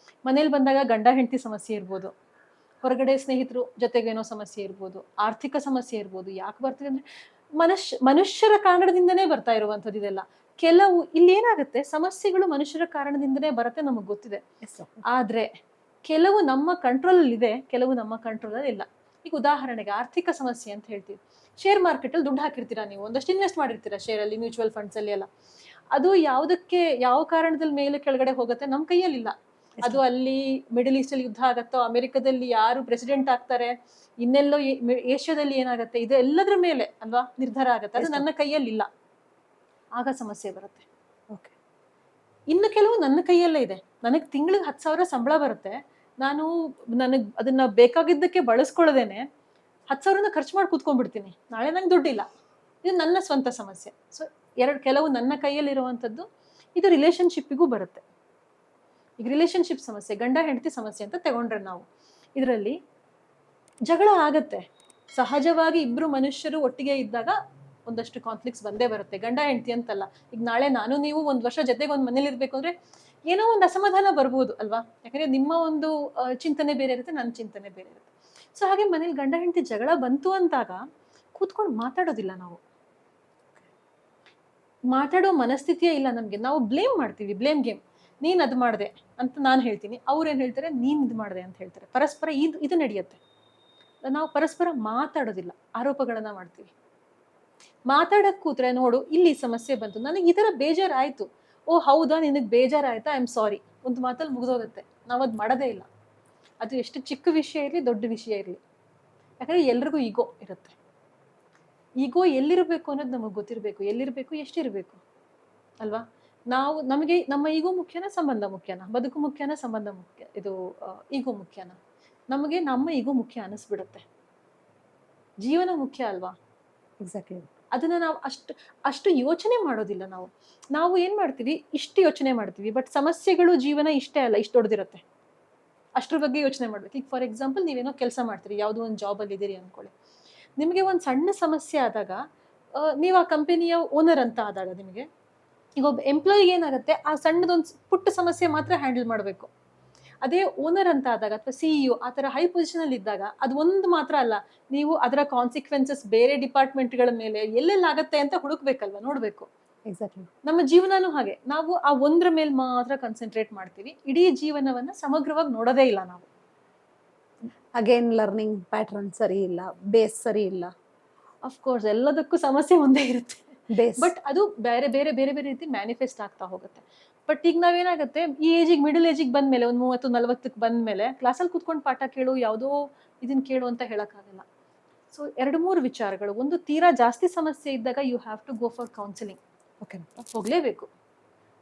ಮನೇಲಿ ಬಂದಾಗ ಗಂಡ ಹೆಂಡತಿ ಸಮಸ್ಯೆ ಇರ್ಬೋದು, ಹೊರಗಡೆ ಸ್ನೇಹಿತರು ಜೊತೆಗೇನೋ ಸಮಸ್ಯೆ ಇರ್ಬೋದು, ಆರ್ಥಿಕ ಸಮಸ್ಯೆ ಇರ್ಬೋದು. ಯಾಕೆ ಬರ್ತಿದೆ ಅಂದ್ರೆ ಮನುಷ್ಯರ ಕಾರಣದಿಂದನೇ ಬರ್ತಾ ಇರುವಂಥದ್ದು ಇದೆಲ್ಲ. ಕೆಲವು ಇಲ್ಲಿ ಏನಾಗುತ್ತೆ, ಸಮಸ್ಯೆಗಳು ಮನುಷ್ಯರ ಕಾರಣದಿಂದನೇ ಬರುತ್ತೆ, ನಮಗೆ ಗೊತ್ತಿದೆ. ಆದ್ರೆ ಕೆಲವು ನಮ್ಮ ಕಂಟ್ರೋಲ್ ಇದೆ, ಕೆಲವು ನಮ್ಮ ಕಂಟ್ರೋಲ್ ಇಲ್ಲ. ಈಗ ಉದಾಹರಣೆಗೆ ಆರ್ಥಿಕ ಸಮಸ್ಯೆ ಅಂತ ಹೇಳ್ತೀವಿ. ಶೇರ್ ಮಾರ್ಕೆಟ್ ಅಲ್ಲಿ ದುಡ್ಡು ಹಾಕಿರ್ತೀರಾ, ನೀವು ಒಂದಷ್ಟು ಇನ್ವೆಸ್ಟ್ ಮಾಡಿರ್ತೀರಾ ಶೇರ್ ಅಲ್ಲಿ, ಮ್ಯೂಚುವಲ್ ಫಂಡ್ಸ್ ಅಲ್ಲಿ ಎಲ್ಲ. ಅದು ಯಾವುದಕ್ಕೆ ಯಾವ ಕಾರಣದಲ್ಲಿ ಮೇಲೆ ಕೆಳಗಡೆ ಹೋಗುತ್ತೆ ನಮ್ಮ ಕೈಯಲ್ಲಿಲ್ಲ. ಅದು ಅಲ್ಲಿ ಮಿಡಲ್ ಈಸ್ಟ್ ಅಲ್ಲಿ ಯುದ್ಧ ಆಗತ್ತೋ, ಅಮೆರಿಕದಲ್ಲಿ ಯಾರು ಪ್ರೆಸಿಡೆಂಟ್ ಆಗ್ತಾರೆ, ಇನ್ನೆಲ್ಲೋ ಏಷ್ಯಾದಲ್ಲಿ ಏನಾಗುತ್ತೆ, ಇದು ಎಲ್ಲದರ ಮೇಲೆ ಅಲ್ವಾ ನಿರ್ಧಾರ ಆಗತ್ತೆ. ಅದು ನನ್ನ ಕೈಯಲ್ಲಿಲ್ಲ, ಆಗ ಸಮಸ್ಯೆ ಬರುತ್ತೆ. ಓಕೆ. ಇನ್ನು ಕೆಲವು ನನ್ನ ಕೈಯಲ್ಲೇ ಇದೆ. ನನಗೆ ತಿಂಗಳಿಗೆ 10,000 ಸಂಬಳ ಬರುತ್ತೆ, ನನಗೆ ಅದನ್ನ ಬೇಕಾಗಿದ್ದಕ್ಕೆ ಬಳಸ್ಕೊಳ್ಳೋದೇನೆ 10,000 ಖರ್ಚು ಮಾಡಿ ಕೂತ್ಕೊಂಡ್ಬಿಡ್ತೀನಿ, ನಾಳೆ ನಂಗೆ ದುಡ್ಡಿಲ್ಲ. ಇದು ನನ್ನ ಸ್ವಂತ ಸಮಸ್ಯೆ. ಸೊ ಕೆಲವು ನನ್ನ ಕೈಯಲ್ಲಿರುವಂಥದ್ದು. ಇದು ರಿಲೇಶನ್ಶಿಪ್ಪಿಗೂ ಬರುತ್ತೆ. ಈಗ ರಿಲೇಶನ್ಶಿಪ್ ಸಮಸ್ಯೆ, ಗಂಡ ಹೆಂಡತಿ ಸಮಸ್ಯೆ ಅಂತ ತಗೊಂಡ್ರೆ ನಾವು, ಇದರಲ್ಲಿ ಜಗಳ ಆಗತ್ತೆ ಸಹಜವಾಗಿ. ಇಬ್ರು ಮನುಷ್ಯರು ಒಟ್ಟಿಗೆ ಇದ್ದಾಗ ಒಂದಷ್ಟು ಕಾನ್ಫ್ಲಿಕ್ಟ್ಸ್ ಬಂದೇ ಬರುತ್ತೆ, ಗಂಡ ಹೆಂಡತಿ ಅಂತಲ್ಲ. ಈಗ ನಾಳೆ ನಾನು ನೀವು 1 ವರ್ಷ ಜೊತೆಗೆ ಒಂದು ಮನೇಲಿ ಇರ್ಬೇಕು ಅಂದ್ರೆ ಏನೋ ಒಂದು ಅಸಮಾಧಾನ ಬರ್ಬೋದು ಅಲ್ವಾ, ಯಾಕಂದ್ರೆ ನಿಮ್ಮ ಒಂದು ಚಿಂತನೆ ಬೇರೆ ಇರುತ್ತೆ, ನನ್ನ ಚಿಂತನೆ ಬೇರೆ ಇರುತ್ತೆ. ಸೊ ಹಾಗೆ ಮನೇಲಿ ಗಂಡ ಹೆಂಡತಿ ಜಗಳ ಬಂತು ಅಂದಾಗ ಕೂತ್ಕೊಂಡು ಮಾತಾಡೋದಿಲ್ಲ ನಾವು, ಮಾತಾಡೋ ಮನಸ್ಥಿತಿಯೇ ಇಲ್ಲ ನಮ್ಗೆ. ನಾವು ಬ್ಲೇಮ್ ಮಾಡ್ತೀವಿ, ಬ್ಲೇಮ್ ಗೇಮ್. ನೀನ್ ಅದು ಮಾಡಿದೆ ಅಂತ ನಾನು ಹೇಳ್ತೀನಿ, ಅವ್ರೇನ್ ಹೇಳ್ತಾರೆ, ನೀನ್ ಇದು ಮಾಡಿದೆ ಅಂತ ಹೇಳ್ತಾರೆ. ಪರಸ್ಪರ ಇದು ನಡೆಯುತ್ತೆ. ನಾವು ಪರಸ್ಪರ ಮಾತಾಡೋದಿಲ್ಲ, ಆರೋಪಗಳನ್ನ ಮಾಡ್ತೀವಿ. ಮಾತಾಡಕ್ ಕೂತ್ರೆ, ನೋಡು ಇಲ್ಲಿ ಸಮಸ್ಯೆ ಬಂತು, ನನಗೆ ಈ ತರ ಬೇಜಾರಾಯ್ತು, ಓ ಹೌದಾ ನಿನಗೆ ಬೇಜಾರಾಯ್ತಾ, ಐ ಆಮ್ ಸಾರಿ, ಒಂದು ಮಾತಲ್ಲಿ ಮುಗಿದೋಗುತ್ತೆ. ನಾವು ಅದು ಮಾಡೋದೇ ಇಲ್ಲ. ಅದು ಎಷ್ಟು ಚಿಕ್ಕ ವಿಷಯ ಇರಲಿ, ದೊಡ್ಡ ವಿಷಯ ಇರಲಿ, ಯಾಕಂದ್ರೆ ಎಲ್ರಿಗೂ ಈಗೋ ಇರುತ್ತೆ. ಈಗೋ ಎಲ್ಲಿರಬೇಕು ಅನ್ನೋದು ನಮಗೆ ಗೊತ್ತಿರಬೇಕು, ಎಲ್ಲಿರಬೇಕು, ಎಷ್ಟಿರಬೇಕು ಅಲ್ವಾ. ನಮಗೆ ನಮ್ಮ ಈಗೋ ಮುಖ್ಯನಾ, ಸಂಬಂಧ ಮುಖ್ಯನಾ, ಬದುಕು ಮುಖ್ಯನಾ, ಸಂಬಂಧ ಮುಖ್ಯ, ಇದು ಈಗೋ ಮುಖ್ಯನಾ? ನಮಗೆ ನಮ್ಮ ಈಗೋ ಮುಖ್ಯ ಅನಿಸ್ಬಿಡುತ್ತೆ. ಜೀವನ ಮುಖ್ಯ ಅಲ್ವಾ. ಎಕ್ಸಾಕ್ಟ್ಲಿ. ಅದನ್ನ ನಾವು ಅಷ್ಟು ಯೋಚನೆ ಮಾಡೋದಿಲ್ಲ. ನಾವು ಏನ್ ಮಾಡ್ತೀವಿ, ಇಷ್ಟು ಯೋಚನೆ ಮಾಡ್ತೀವಿ. ಬಟ್ ಸಮಸ್ಯೆಗಳು ಜೀವನ ಇಷ್ಟೇ ಅಲ್ಲ, ಇಷ್ಟು ದೊಡ್ಡದಿರುತ್ತೆ. ಅಷ್ಟ್ರ ಬಗ್ಗೆ ಯೋಚನೆ ಮಾಡ್ಬೇಕು. ಈಗ ಫಾರ್ ಎಕ್ಸಾಂಪಲ್ ನೀವೇನೋ ಕೆಲಸ ಮಾಡ್ತೀರಿ, ಯಾವುದೋ ಒಂದು ಜಾಬ್ ಅಲ್ಲಿ ಇದ್ದೀರಿ ಅನ್ಕೊಳ್ಳಿ. ನಿಮಗೆ ಒಂದು ಸಣ್ಣ ಸಮಸ್ಯೆ ಆದಾಗ ನೀವು ಆ ಕಂಪನಿಯ ಓನರ್ ಅಂತ ಆದಾಗ ನಿಮಗೆ ಈಗ ಒಬ್ಬ ಎಂಪ್ಲಾಯಿಗೆ ಏನಾಗುತ್ತೆ ಆ ಸಣ್ಣದೊಂದು ಪುಟ್ಟ ಸಮಸ್ಯೆ ಮಾತ್ರ ಹ್ಯಾಂಡಲ್ ಮಾಡಬೇಕು. ಅದೇ ಓನರ್ ಅಂತ ಆದಾಗ ಅಥವಾ ಸಿಇಒ ಆ ಥರ ಹೈ ಪೊಸಿಷನ್ ಅಲ್ಲಿ ಇದ್ದಾಗ ಅದು ಒಂದು ಮಾತ್ರ ಅಲ್ಲ, ನೀವು ಅದರ ಕಾನ್ಸಿಕ್ವೆನ್ಸಸ್ ಬೇರೆ ಡಿಪಾರ್ಟ್ಮೆಂಟ್ಗಳ ಮೇಲೆ ಎಲ್ಲೆಲ್ಲಾಗತ್ತೆ ಅಂತ ಹುಡುಕ್ಬೇಕಲ್ವಾ, ನೋಡ್ಬೇಕು. ಎಕ್ಸಾಕ್ಟ್ಲಿ. ನಮ್ಮ ಜೀವನನೂ ಹಾಗೆ, ನಾವು ಆ ಒಂದ್ರ ಮೇಲೆ ಮಾತ್ರ ಕಾನ್ಸಂಟ್ರೇಟ್ ಮಾಡ್ತೀವಿ, ಇಡೀ ಜೀವನವನ್ನ ಸಮಗ್ರವಾಗಿ ನೋಡೋದೇ ಇಲ್ಲ ನಾವು. ಅಗೇನ್ ಲರ್ನಿಂಗ್ ಪ್ಯಾಟರ್ನ್ ಸರಿ ಇಲ್ಲ, ಬೇಸ್ ಸರಿ ಇಲ್ಲ. ಅಫ್ಕೋರ್ಸ್ ಎಲ್ಲದಕ್ಕೂ ಸಮಸ್ಯೆ ಒಂದೇ ಇರುತ್ತೆ, ಬೇಸ್ ಬಟ್ ಅದು ಬೇರೆ ಬೇರೆ ಬೇರೆ ಬೇರೆ ರೀತಿ ಮ್ಯಾನಿಫೆಸ್ಟ್ ಆಗ್ತಾ ಹೋಗುತ್ತೆ. ಬಟ್ ಈಗ ನಾವೇನಾಗುತ್ತೆ, ಈ ಏಜಿಗೆ ಮಿಡಲ್ ಏಜಿಗೆ ಬಂದ್ಮೇಲೆ ಒಂದು 30-40ಕ್ಕೆ ಬಂದ್ಮೇಲೆ ಕ್ಲಾಸಲ್ಲಿ ಕೂತ್ಕೊಂಡು ಪಾಠ ಕೇಳು, ಯಾವುದೋ ಇದನ್ನ ಕೇಳು ಅಂತ ಹೇಳಕ್ಕಾಗಲ್ಲ. ಸೊ 2-3 ವಿಚಾರಗಳು. ಒಂದು, ತೀರಾ ಜಾಸ್ತಿ ಸಮಸ್ಯೆ ಇದ್ದಾಗ you have to go for counselling. Okay, ಹೋಗ್ಲೇಬೇಕು.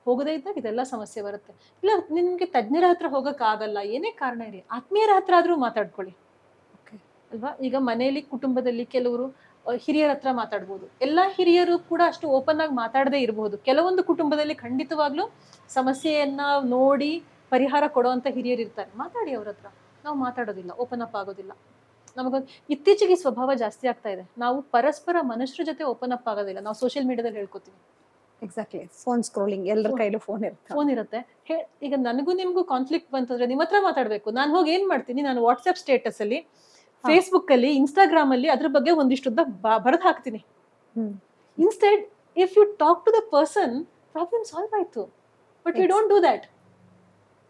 ಹೋಗದೇ ಇದ್ದಾಗ ಇದೆಲ್ಲ ಸಮಸ್ಯೆ ಬರುತ್ತೆ. ಇಲ್ಲ ನಿಮ್ಗೆ ತಜ್ಞರ ಹತ್ರ ಹೋಗಕ್ಕಾಗಲ್ಲ, ಏನೇ ಕಾರಣ ಇರಿ, ಆತ್ಮೀಯರ ಹತ್ರ ಆದ್ರೂ ಮಾತಾಡ್ಕೊಳ್ಳಿ ಅಲ್ವಾ. ಈಗ ಮನೆಯಲ್ಲಿ ಕುಟುಂಬದಲ್ಲಿ ಕೆಲವರು ಹಿರಿಯರ ಹತ್ರ ಮಾತಾಡ್ಬೋದು. ಎಲ್ಲಾ ಹಿರಿಯರು ಕೂಡ ಅಷ್ಟು ಓಪನ್ ಆಗಿ ಮಾತಾಡದೇ ಇರಬಹುದು. ಕೆಲವೊಂದು ಕುಟುಂಬದಲ್ಲಿ ಖಂಡಿತವಾಗ್ಲೂ ಸಮಸ್ಯೆಯನ್ನ ನೋಡಿ ಪರಿಹಾರ ಕೊಡುವಂತ ಹಿರಿಯರು ಇರ್ತಾರೆ, ಮಾತಾಡಿ ಅವ್ರ ಹತ್ರ. ನಾವು ಮಾತಾಡೋದಿಲ್ಲ, ಓಪನ್ ಅಪ್ ಆಗೋದಿಲ್ಲ. ನಮಗೊಂದು ಇತ್ತೀಚೆಗೆ ಸ್ವಭಾವ ಜಾಸ್ತಿ ಆಗ್ತಾ ಇದೆ, ನಾವು ಪರಸ್ಪರ ಮನುಷ್ಯರ ಜೊತೆ ಓಪನ್ ಅಪ್ ಆಗೋದಿಲ್ಲ, ನಾವು ಸೋಷಿಯಲ್ ಮೀಡಿಯಾದಲ್ಲಿ ಹೇಳ್ಕೊತೀವಿ. ಎಕ್ಸಾಕ್ಟ್ಲಿ. ಫೋನ್ ಸ್ಕ್ರೋಲಿಂಗ್, ಎಲ್ಲರ ಕೈಲೂ ಫೋನ್ ಇರುತ್ತೆ. ಈಗ ನನಗೂ ನಿಮ್ಗೂ ಕಾನ್ಫ್ಲಿಕ್ಟ್ ಬಂತಂದ್ರೆ ನಿಮ್ಮ ಹತ್ರ ಮಾತಾಡ್ಬೇಕು. ನಾನು ಹೋಗಿ ಏನ್ ಮಾಡ್ತೀನಿ, ನಾನು ವಾಟ್ಸ್ಆಪ್ ಸ್ಟೇಟಸ್ ಅಲ್ಲಿ, ಫೇಸ್ಬುಕ್ ಅಲ್ಲಿ, ಇನ್ಸ್ಟಾಗ್ರಾಮ್ ಅಲ್ಲಿ ಅದ್ರ ಬಗ್ಗೆ ಒಂದಿಷ್ಟು ಬರೆದು ಹಾಕ್ತೀನಿ. Instead if you talk to the person, problem solve ಆಯ್ತು. But we don't do that.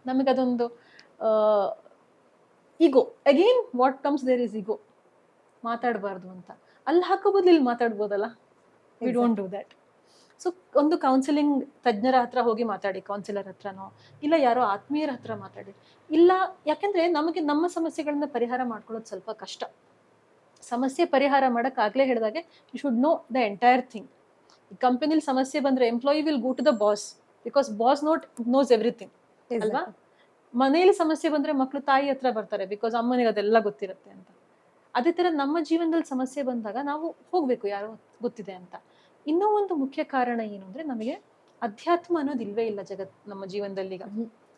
ನಮಗೆ ಅದೊಂದು ego, again what comes there is ego, ಮಾತಾಡಬಾರ್ದು ಅಂತ. ಅಲ್ಲಿ ಹಾಕೋಬೋದು, ಇಲ್ಲಿ ಮಾತಾಡ್ಬೋದಲ್ಲ. We don't do that. So ಒಂದು ಕೌನ್ಸಿಲಿಂಗ್ ತಜ್ಞರ ಹತ್ರ ಹೋಗಿ ಮಾತಾಡಿ, ಕೌನ್ಸಿಲರ್ ಹತ್ರನೋ ಇಲ್ಲ ಯಾರೋ ಆತ್ಮೀಯರ ಹತ್ರ ಮಾತಾಡಿ. ಇಲ್ಲ, ಯಾಕೆಂದ್ರೆ ನಮಗೆ ನಮ್ಮ ಸಮಸ್ಯೆಗಳನ್ನ ಪರಿಹಾರ ಮಾಡ್ಕೊಳ್ಳೋದು ಸ್ವಲ್ಪ ಕಷ್ಟ. ಸಮಸ್ಯೆ ಪರಿಹಾರ ಮಾಡಕ್ ಆಗ್ಲೇ ಹೇಳಿದಾಗೆ you should know the entire thing. ಈ ಕಂಪನಿಲಿ ಸಮಸ್ಯೆ ಬಂದ್ರೆ employee will go to the boss, because boss knows everything ಅಲ್ವಾ. ಮನೆಯಲ್ಲಿ ಸಮಸ್ಯೆ ಬಂದ್ರೆ ಮಕ್ಕಳು ತಾಯಿ ಹತ್ರ ಬರ್ತಾರೆ, ಬಿಕಾಸ್ ಅಮ್ಮನಿಗೆ ಅದೆಲ್ಲ ಗೊತ್ತಿರುತ್ತೆ ಅಂತ. ಅದೇ ತರ ನಮ್ಮ ಜೀವನದಲ್ಲಿ ಸಮಸ್ಯೆ ಬಂದಾಗ ನಾವು ಹೋಗ್ಬೇಕು, ಯಾರೋ ಗೊತ್ತಿದೆ ಅಂತ. ಇನ್ನೂ ಒಂದು ಮುಖ್ಯ ಕಾರಣ ಏನು ಅಂದ್ರೆ, ನಮಗೆ ಅಧ್ಯಾತ್ಮ ಅನ್ನೋದು ಇಲ್ವೇ ಇಲ್ಲ ನಮ್ಮ ಜೀವನದಲ್ಲಿ. ಈಗ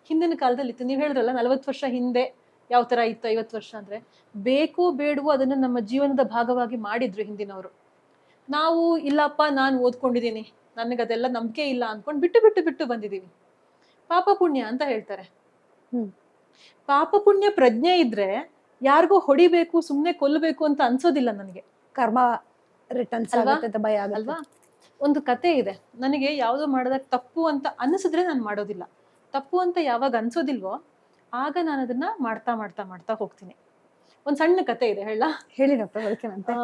ಹಿಂದಿನ ಕಾಲದಲ್ಲಿ ಇತ್ತು, ನೀವು ಹೇಳಿದ್ರಲ್ಲ 40 ವರ್ಷ ಹಿಂದೆ ಯಾವ ತರ ಇತ್ತು, 50 ವರ್ಷ ಅಂದ್ರೆ ಬೇಕೋ ಬೇಡವೋ ಅದನ್ನ ನಮ್ಮ ಜೀವನದ ಭಾಗವಾಗಿ ಮಾಡಿದ್ರು ಹಿಂದಿನವರು. ನಾವು ಇಲ್ಲಪ್ಪ ನಾನು ಓದ್ಕೊಂಡಿದ್ದೀನಿ, ನನಗೆ ಅದೆಲ್ಲ ನಂಬಿಕೆ ಇಲ್ಲ ಅನ್ಕೊಂಡು ಬಿಟ್ಟು ಬಂದಿದೀವಿ. ಪಾಪ ಪುಣ್ಯ ಅಂತ ಹೇಳ್ತಾರೆ. ಪಾಪ ಪುಣ್ಯ ಪ್ರಜ್ಞೆ ಇದ್ರೆ ಯಾರಿಗೋ ಹೊಡಿಬೇಕು, ಸುಮ್ನೆ ಕೊಲ್ಲಬೇಕು ಅಂತ ಅನ್ಸೋದಿಲ್ಲ ನನಗೆ. ಕರ್ಮ ರಿಟರ್ನ್ಸ್ ಆಗುತ್ತೆ, ಭಯ ಅಲ್ವಾ. ಒಂದು ಕತೆ ಇದೆ, ನನಗೆ ಯಾವ್ದೋ ಮಾಡಿದಾಗ ತಪ್ಪು ಅಂತ ಅನಿಸಿದ್ರೆ ನಾನು ಮಾಡೋದಿಲ್ಲ. ತಪ್ಪು ಅಂತ ಯಾವಾಗ ಅನ್ಸೋದಿಲ್ವೋ ಆಗ ನಾನು ಅದನ್ನ ಮಾಡ್ತಾ ಮಾಡ್ತಾ ಮಾಡ್ತಾ ಹೋಗ್ತೀನಿ. ಒಂದ್ ಸಣ್ಣ ಕತೆ ಇದೆ, ಹೇಳಿ ಡಾಕ್ಟರ್.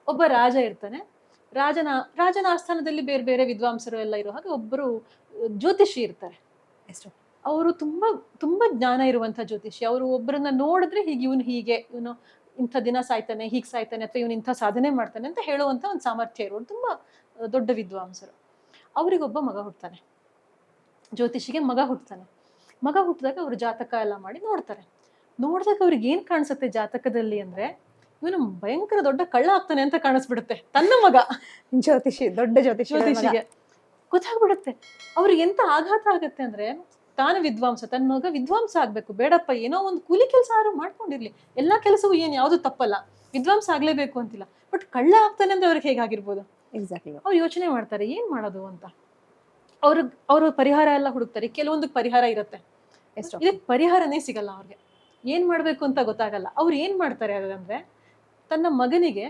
ಒಬ್ಬ ರಾಜ ಇರ್ತಾನೆ. ರಾಜನ ಆಸ್ಥಾನದಲ್ಲಿ ಬೇರೆ ಬೇರೆ ವಿದ್ವಾಂಸರು ಎಲ್ಲ ಇರೋ ಹಾಗೆ ಒಬ್ಬರು ಜ್ಯೋತಿಷಿ ಇರ್ತಾರೆ. ಅವರು ತುಂಬಾ ತುಂಬಾ ಜ್ಞಾನ ಇರುವಂತ ಜ್ಯೋತಿಷಿ. ಅವರು ಒಬ್ಬರನ್ನ ನೋಡಿದ್ರೆ ಇವನು ಇಂಥ ದಿನ ಸಾಯ್ತಾನೆ, ಹೀಗೆ ಸಾಯ್ತಾನೆ, ಅಥವಾ ಇವನು ಇಂಥ ಸಾಧನೆ ಮಾಡ್ತಾನೆ ಅಂತ ಹೇಳುವಂತ ಒಂದು ಸಾಮರ್ಥ್ಯ ಇರೋರು ತುಂಬಾ ದೊಡ್ಡ ವಿದ್ವಾಂಸರು. ಅವರಿಗೊಬ್ಬ ಮಗ ಹುಡ್ತಾನೆ, ಜ್ಯೋತಿಷಿಗೆ ಮಗ ಹುಟ್ಟಿದಾಗ ಅವ್ರು ಜಾತಕ ಎಲ್ಲ ಮಾಡಿ ನೋಡಿದಾಗ ಅವ್ರಿಗೆ ಏನ್ ಕಾಣಿಸುತ್ತೆ ಜಾತಕದಲ್ಲಿ ಅಂದ್ರೆ, ಇವನು ಭಯಂಕರ ದೊಡ್ಡ ಕಳ್ಳ ಆಗ್ತಾನೆ ಅಂತ ಕಾಣಿಸ್ಬಿಡುತ್ತೆ. ತನ್ನ ಮಗ ದೊಡ್ಡ ಜ್ಯೋತಿಷಿಗೆ ಗೊತ್ತಾಗ್ಬಿಡುತ್ತೆ. ಅವ್ರಿಗೆ ಎಂತ ಆಘಾತ ಆಗತ್ತೆ ಅಂದ್ರೆ, ತಾನು ವಿದ್ವಾಂಸ, ತನ್ನ ಮಗ ವಿದ್ವಾಂಸ ಆಗ್ಬೇಕು, ಬೇಡಪ್ಪ ಏನೋ ಒಂದು ಕೂಲಿ ಕೆಲಸ ಆದ್ರೂ ಮಾಡ್ಕೊಂಡಿರ್ಲಿ, ಎಲ್ಲಾ ಕೆಲಸವೂ ಯಾವ್ದು ತಪ್ಪಲ್ಲ, ವಿದ್ವಾಂಸ ಆಗ್ಲೇಬೇಕು ಅಂತಿಲ್ಲ, ಬಟ್ ಕಳ್ಳ ಆಗ್ತಾನೆ ಅಂದ್ರೆ ಅವ್ರಿಗೆ ಹೇಗಾಗಿರ್ಬೋದು. ಅವ್ರು ಯೋಚನೆ ಮಾಡ್ತಾರೆ ಏನ್ ಮಾಡೋದು ಅಂತ. ಅವ್ರು ಪರಿಹಾರ ಎಲ್ಲ ಹುಡುಕ್ತಾರೆ. ಕೆಲವೊಂದಕ್ಕೆ ಪರಿಹಾರ ಇರುತ್ತೆ, ಇದಕ್ಕೆ ಪರಿಹಾರನೇ ಸಿಗಲ್ಲ. ಅವ್ರಿಗೆ ಏನ್ ಮಾಡ್ಬೇಕು ಅಂತ ಗೊತ್ತಾಗಲ್ಲ. ಅವ್ರು ಏನ್ ಮಾಡ್ತಾರೆ ಅಂದ್ರೆ, ತನ್ನ ಮಗನಿಗೆ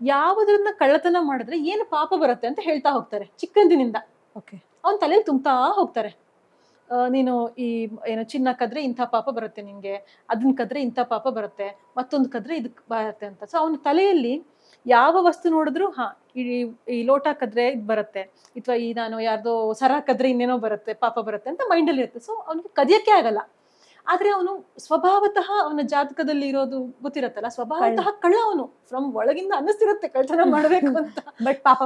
ಯಾವುದನ್ನ ಕಳ್ಳತನ ಮಾಡಿದ್ರೆ ಏನು ಪಾಪ ಬರುತ್ತೆ ಅಂತ ಹೇಳ್ತಾ ಹೋಗ್ತಾರೆ ಚಿಕ್ಕಂದಿನಿಂದ. ಅವನ್ ತಲೆಯಲ್ಲಿ ತುಂಬ್ತಾ ಹೋಗ್ತಾರೆ. ನೀನು ಈ ಚಿನ್ನ ಕದ್ರೆ ಇಂಥ ಪಾಪ ಬರುತ್ತೆ ನಿನ್ಗೆ, ಅದನ್ನ ಕದ್ರೆ ಇಂಥ ಪಾಪ ಬರುತ್ತೆ, ಮತ್ತೊಂದು ಕದ್ರೆ ಇದಕ್ ಬರುತ್ತೆ ಅಂತ. ಸೊ ಅವನ ತಲೆಯಲ್ಲಿ ಯಾವ ವಸ್ತು ನೋಡಿದ್ರು ಈ ಲೋಟ ಕದ್ರೆ ಇದು ಬರುತ್ತೆ, ಅಥವಾ ನಾನು ಯಾರ್ದೋ ಸರ ಕದ್ರೆ ಇನ್ನೇನೋ ಬರುತ್ತೆ, ಪಾಪ ಬರುತ್ತೆ ಅಂತ ಮೈಂಡಲ್ಲಿ ಇರುತ್ತೆ. ಸೊ ಅವನಿಗೆ ಕದಿಯಕ್ಕೆ ಆಗಲ್ಲ. ಆದ್ರೆ ಅವನು ಸ್ವಭಾವತಃ ಅವನ ಜಾತಕದಲ್ಲಿ ಇರೋದು ಗೊತ್ತಿರತ್ತಲ್ಲ, ಸ್ವಭಾವತಃ ಕಳ್ಳ ಅವನು. ಫ್ರಮ್ ಒಳಗಿಂದ ಅನ್ನಿಸ್ತಿರುತ್ತೆ ಕಳ್ತನ ಮಾಡ್ಬೇಕು ಅಂತ, ಬಟ್ ಪಾಪ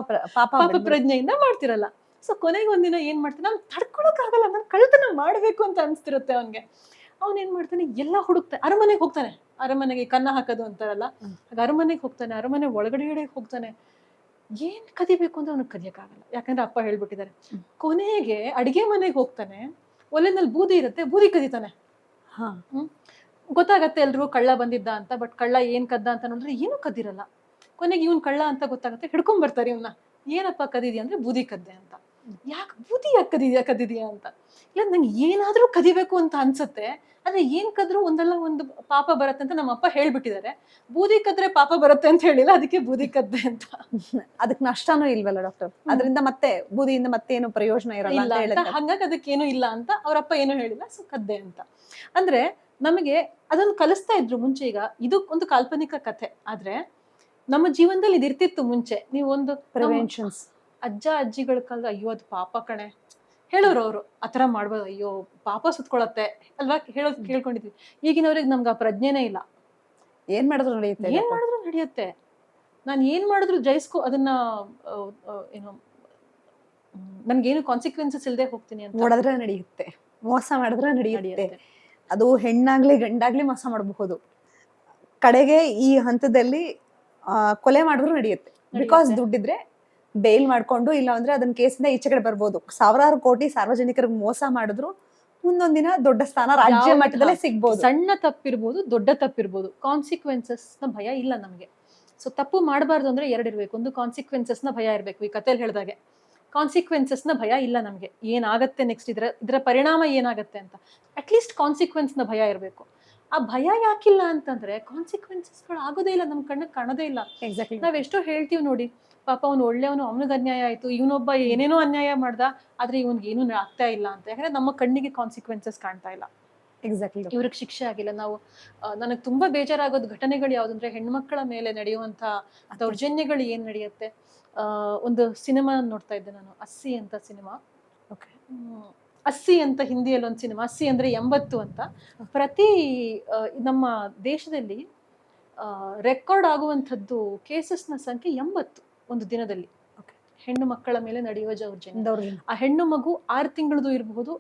ಪ್ರಜ್ಞೆಯಿಂದ ಮಾಡ್ತಿರಲ್ಲ. ಸೊ ಕೊನೆಗೆ ಒಂದಿನ ಏನ್ ಮಾಡ್ತಾನೆ, ನಾನು ತಡ್ಕೊಳಕ್ ಆಗಲ್ಲ, ನಾನು ಕಳ್ತನ ಮಾಡ್ಬೇಕು ಅಂತ ಅನ್ಸ್ತಿರುತ್ತೆ ಅವನ್ಗೆ. ಅವ್ನ್ ಏನ್ ಮಾಡ್ತಾನೆ, ಎಲ್ಲ ಹುಡುಕ್ತಾನೆ. ಅರಮನೆಗೆ ಹೋಗ್ತಾನೆ, ಅರಮನೆಗೆ ಕನ್ನ ಹಾಕೋದು ಅಂತಾರಲ್ಲ, ಹಾಗೆ ಅರಮನೆಗೆ ಹೋಗ್ತಾನೆ. ಅರಮನೆ ಒಳಗಡೆ ಹೋಗ್ತಾನೆ. ಏನ್ ಕದಿಬೇಕು ಅಂತ ಅವ್ನಿಗೆ ಕದಿಯಕ್ಕಾಗಲ್ಲ, ಯಾಕಂದ್ರೆ ಅಪ್ಪ ಹೇಳ್ಬಿಟ್ಟಿದ್ದಾರೆ. ಕೊನೆಗೆ ಅಡಿಗೆ ಮನೆಗೆ ಹೋಗ್ತಾನೆ. ಒಲೆನಲ್ಲಿ ಬೂದಿ ಇರುತ್ತೆ, ಬೂದಿ ಕದಿತಾನೆ. ಗೊತ್ತಾಗತ್ತೆ ಎಲ್ರು ಕಳ್ಳ ಬಂದಿದ್ದ ಅಂತ. ಬಟ್ ಕಳ್ಳ ಏನ್ ಕದ್ದ ಅಂತ ನೋಡಿದ್ರೆ ಏನು ಕದ್ದಿರಲ್ಲ. ಕೊನೆಗೆ ಇವ್ನ್ ಕಳ್ಳ ಅಂತ ಗೊತ್ತಾಗುತ್ತೆ, ಹಿಡ್ಕೊಂಡ್ ಬರ್ತಾರೆ ಇವ್ನ. ಏನಪ್ಪ ಕದಿದ್ಯಾ ಅಂದ್ರೆ ಬೂದಿ ಕದ್ದೆ ಅಂತ. ಯಾಕೆ ಬೂದಿ ಯಾಕೆ ಕದಿದ್ಯಾ ಅಂತ. ಇಲ್ಲ ನಂಗೆ ಏನಾದ್ರೂ ಕದಿಬೇಕು ಅಂತ ಅನ್ಸುತ್ತೆ, ಆದ್ರೆ ಏನ್ ಕದ್ರು ಒಂದಲ್ಲ ಒಂದು ಪಾಪ ಬರುತ್ತೆ ಅಂತ ನಮ್ಮ ಅಪ್ಪ ಹೇಳ್ಬಿಟ್ಟಿದ್ದಾರೆ. ಬೂದಿ ಕದ್ರೆ ಪಾಪ ಬರುತ್ತೆ ಅಂತ ಹೇಳಿಲ್ಲ, ಅದಕ್ಕೆ ಬೂದಿ ಕದ್ದೆ ಅಂತ. ಅದಕ್ಕೆ ನಷ್ಟನೂ ಇಲ್ವಲ್ಲ ಡಾಕ್ಟರ್? ಅದರಿಂದ ಮತ್ತೆ ಬೂದಿಯಿಂದ ಮತ್ತೆ ಏನು ಪ್ರಯೋಜನ ಇರಲ್ಲ ಇಲ್ಲ ಅಂತ ಅಂತ, ಹೇಳಿದ್ರೆ ಹಂಗಾಗಿ ಅದಕ್ಕೇನು ಇಲ್ಲ ಅಂತ ಅವರಪ್ಪ ಏನು ಹೇಳಿಲ್ಲ, ಸೊ ಕದ್ದೆ ಅಂತ. ಅಂದ್ರೆ ನಮಗೆ ಅದನ್ನು ಕಲಿಸ್ತಾ ಇದ್ರು ಮುಂಚೆ. ಈಗ ಇದು ಒಂದು ಕಾಲ್ಪನಿಕ ಕಥೆ, ಆದ್ರೆ ನಮ್ಮ ಜೀವನದಲ್ಲಿ ಇದಿರ್ತಿತ್ತು ಮುಂಚೆ. ನೀವು ಒಂದು ಪ್ರಿವೆನ್ಷನ್ಸ್ ಅಜ್ಜ ಅಜ್ಜಿಗಳ ಕಾಲ, ಅಯ್ಯೋ ಅದು ಪಾಪ ಕಣೆ ಹೇಳೋರು ಅವರು, ಆತರ ಮಾಡ್ಬೋದು, ಅಯ್ಯೋ ಪಾಪ ಸುತ್ಕೊಳತ್ತೆ ಅಲ್ವಾ ಹೇಳೋದು ಕೇಳ್ಕೊಂಡಿದ್ವಿ. ಈಗಿನವ್ರಿಗೆ ನಮ್ಗೆ ಆ ಪ್ರಜ್ಞೆನೇ ಇಲ್ಲ. ಏನ್ ಮಾಡಿದ್ರು ನಡೆಯುತ್ತೆ. ಏನ್ ಮಾಡಿದ್ರು ನಡೆಯುತ್ತೆ, ನಾನು ಏನ್ ಮಾಡಿದ್ರು ಅದನ್ನ ಏನು ನನ್ಗೇನು ಕಾನ್ಸಿಕ್ವೆನ್ಸಸ್ ಇಲ್ಲದೆ ಹೋಗ್ತೀನಿ ಅಂತ. ನೋಡಿದ್ರೆ ನಡೆಯುತ್ತೆ, ಮೋಸ ಮಾಡಿದ್ರೆ ನಡೆಯುತ್ತೆ. ಅದು ಹೆಣ್ಣಾಗ್ಲಿ ಗಂಡಾಗ್ಲಿ ಮೋಸ ಮಾಡಬಹುದು. ಕಡೆಗೆ ಈ ಹಂತದಲ್ಲಿ ಕೊಲೆ ಮಾಡಿದ್ರು ನಡೆಯುತ್ತೆ. ಬಿಕಾಸ್ ದುಡ್ಡಿದ್ರೆ ಬೇಲ್ ಮಾಡ್ಕೊಂಡು, ಇಲ್ಲ ಅಂದ್ರೆ ಅದನ್ನ ಕೇಸಿಂದ ಈಚೆ ಕಡೆ ಬರ್ಬೋದು. ಸಾವಿರಾರು ಕೋಟಿ ಸಾರ್ವಜನಿಕರಿಗೆ ಮೋಸ ಮಾಡಿದ್ರು ಮುಂದೊಂದಿನ ದೊಡ್ಡ ಸ್ಥಾನ ರಾಜ್ಯ ಮಟ್ಟದಲ್ಲೇ ಸಿಗ್ಬೋದು. ಸಣ್ಣ ತಪ್ಪಿರ್ಬೋದು, ದೊಡ್ಡ ತಪ್ಪಿರ್ಬೋದು, ಕಾನ್ಸಿಕ್ವೆನ್ಸಸ್ ನ ಭಯ ಇಲ್ಲ ನಮ್ಗೆ. ಸೊ ತಪ್ಪು ಮಾಡಬಾರ್ದು ಅಂದ್ರೆ ಎರಡಿರ್ಬೇಕು. ಒಂದು ಕಾನ್ಸಿಕ್ವೆನ್ಸಸ್ ನ ಭಯ ಇರ್ಬೇಕು. ಈ ಕಥೆಯಲ್ಲಿ ಹೇಳ್ದಾಗೆ ಕಾನ್ಸಿಕ್ವೆನ್ಸಸ್ ನ ಭಯ ಇಲ್ಲ ನಮ್ಗೆ, ಏನಾಗತ್ತೆ ನೆಕ್ಸ್ಟ್, ಇದರ ಪರಿಣಾಮ ಏನಾಗತ್ತೆ ಅಂತ. ಅಟ್ಲೀಸ್ಟ್ ಕಾನ್ಸಿಕ್ವೆನ್ಸ್ ನ ಭಯ ಇರಬೇಕು. ಆ ಭಯ ಯಾಕಿಲ್ಲ ಅಂತಂದ್ರೆ ಕಾನ್ಸಿಕ್ವೆನ್ಸಸ್ ಗಳು ಆಗೋದೇ ಇಲ್ಲ, ನಮ್ ಕಣ್ಣಿಗೆ ಕಾಣೋದೇ ಇಲ್ಲ. ಎಕ್ಸಾಕ್ಟ್ಲಿ. ನಾವ್ ಎಷ್ಟೋ ಹೇಳ್ತೀವಿ ನೋಡಿ, ಪಾಪ ಅವ್ನು ಒಳ್ಳೆಯವನು, ಅವನಿಗೆ ಅನ್ಯಾಯ ಆಯ್ತು, ಇವನೊಬ್ಬ ಏನೇನೋ ಅನ್ಯಾಯ ಮಾಡ್ದ, ಆದ್ರೆ ಇವನ್ಗೆ ಏನು ಆಗ್ತಾ ಇಲ್ಲ ಅಂತ. ಯಾಕಂದ್ರೆ ನಮ್ಮ ಕಣ್ಣಿಗೆ ಕಾನ್ಸಿಕ್ವೆನ್ಸಸ್ ಕಾಣ್ತಾ ಇಲ್ಲ, ಎಕ್ಸಾಕ್ಟ್ಲಿ. ಇವ್ರಿಗೆ ಶಿಕ್ಷೆ ಆಗಿಲ್ಲ. ನಾವು ನನಗೆ ತುಂಬಾ ಬೇಜಾರಾಗೋದು ಘಟನೆಗಳು ಯಾವ್ದಂದ್ರೆ ಹೆಣ್ಮಕ್ಳ ಮೇಲೆ ನಡೆಯುವಂತ ದೌರ್ಜನ್ಯಗಳು ಏನ್ ನಡೆಯುತ್ತೆ. ಒಂದು ಸಿನಿಮಾ ನೋಡ್ತಾ ಇದ್ದೆ ನಾನು, ಅಸ್ಸಿ ಅಂತ ಸಿನಿಮಾ. ಅಸ್ಸಿ ಅಂತ ಹಿಂದಿಯಲ್ಲಿ ಒಂದು ಸಿನಿಮಾ, ಅಸ್ಸಿ ಅಂದ್ರೆ 80 ಅಂತ. ಪ್ರತಿ ನಮ್ಮ ದೇಶದಲ್ಲಿ ರೆಕಾರ್ಡ್ ಆಗುವಂಥದ್ದು ಕೇಸಸ್ನ ಸಂಖ್ಯೆ 80 ಒಂದು ದಿನದಲ್ಲಿ. ಹೆಣ್ಣು ಮಕ್ಕಳ ಮೇಲೆ ನಡೆಯುವ ದೌರ್ಜನ್ಯ. ಆ ಹೆಣ್ಣು ಮಗು 6 ತಿಂಗಳದು ಇರಬಹುದು,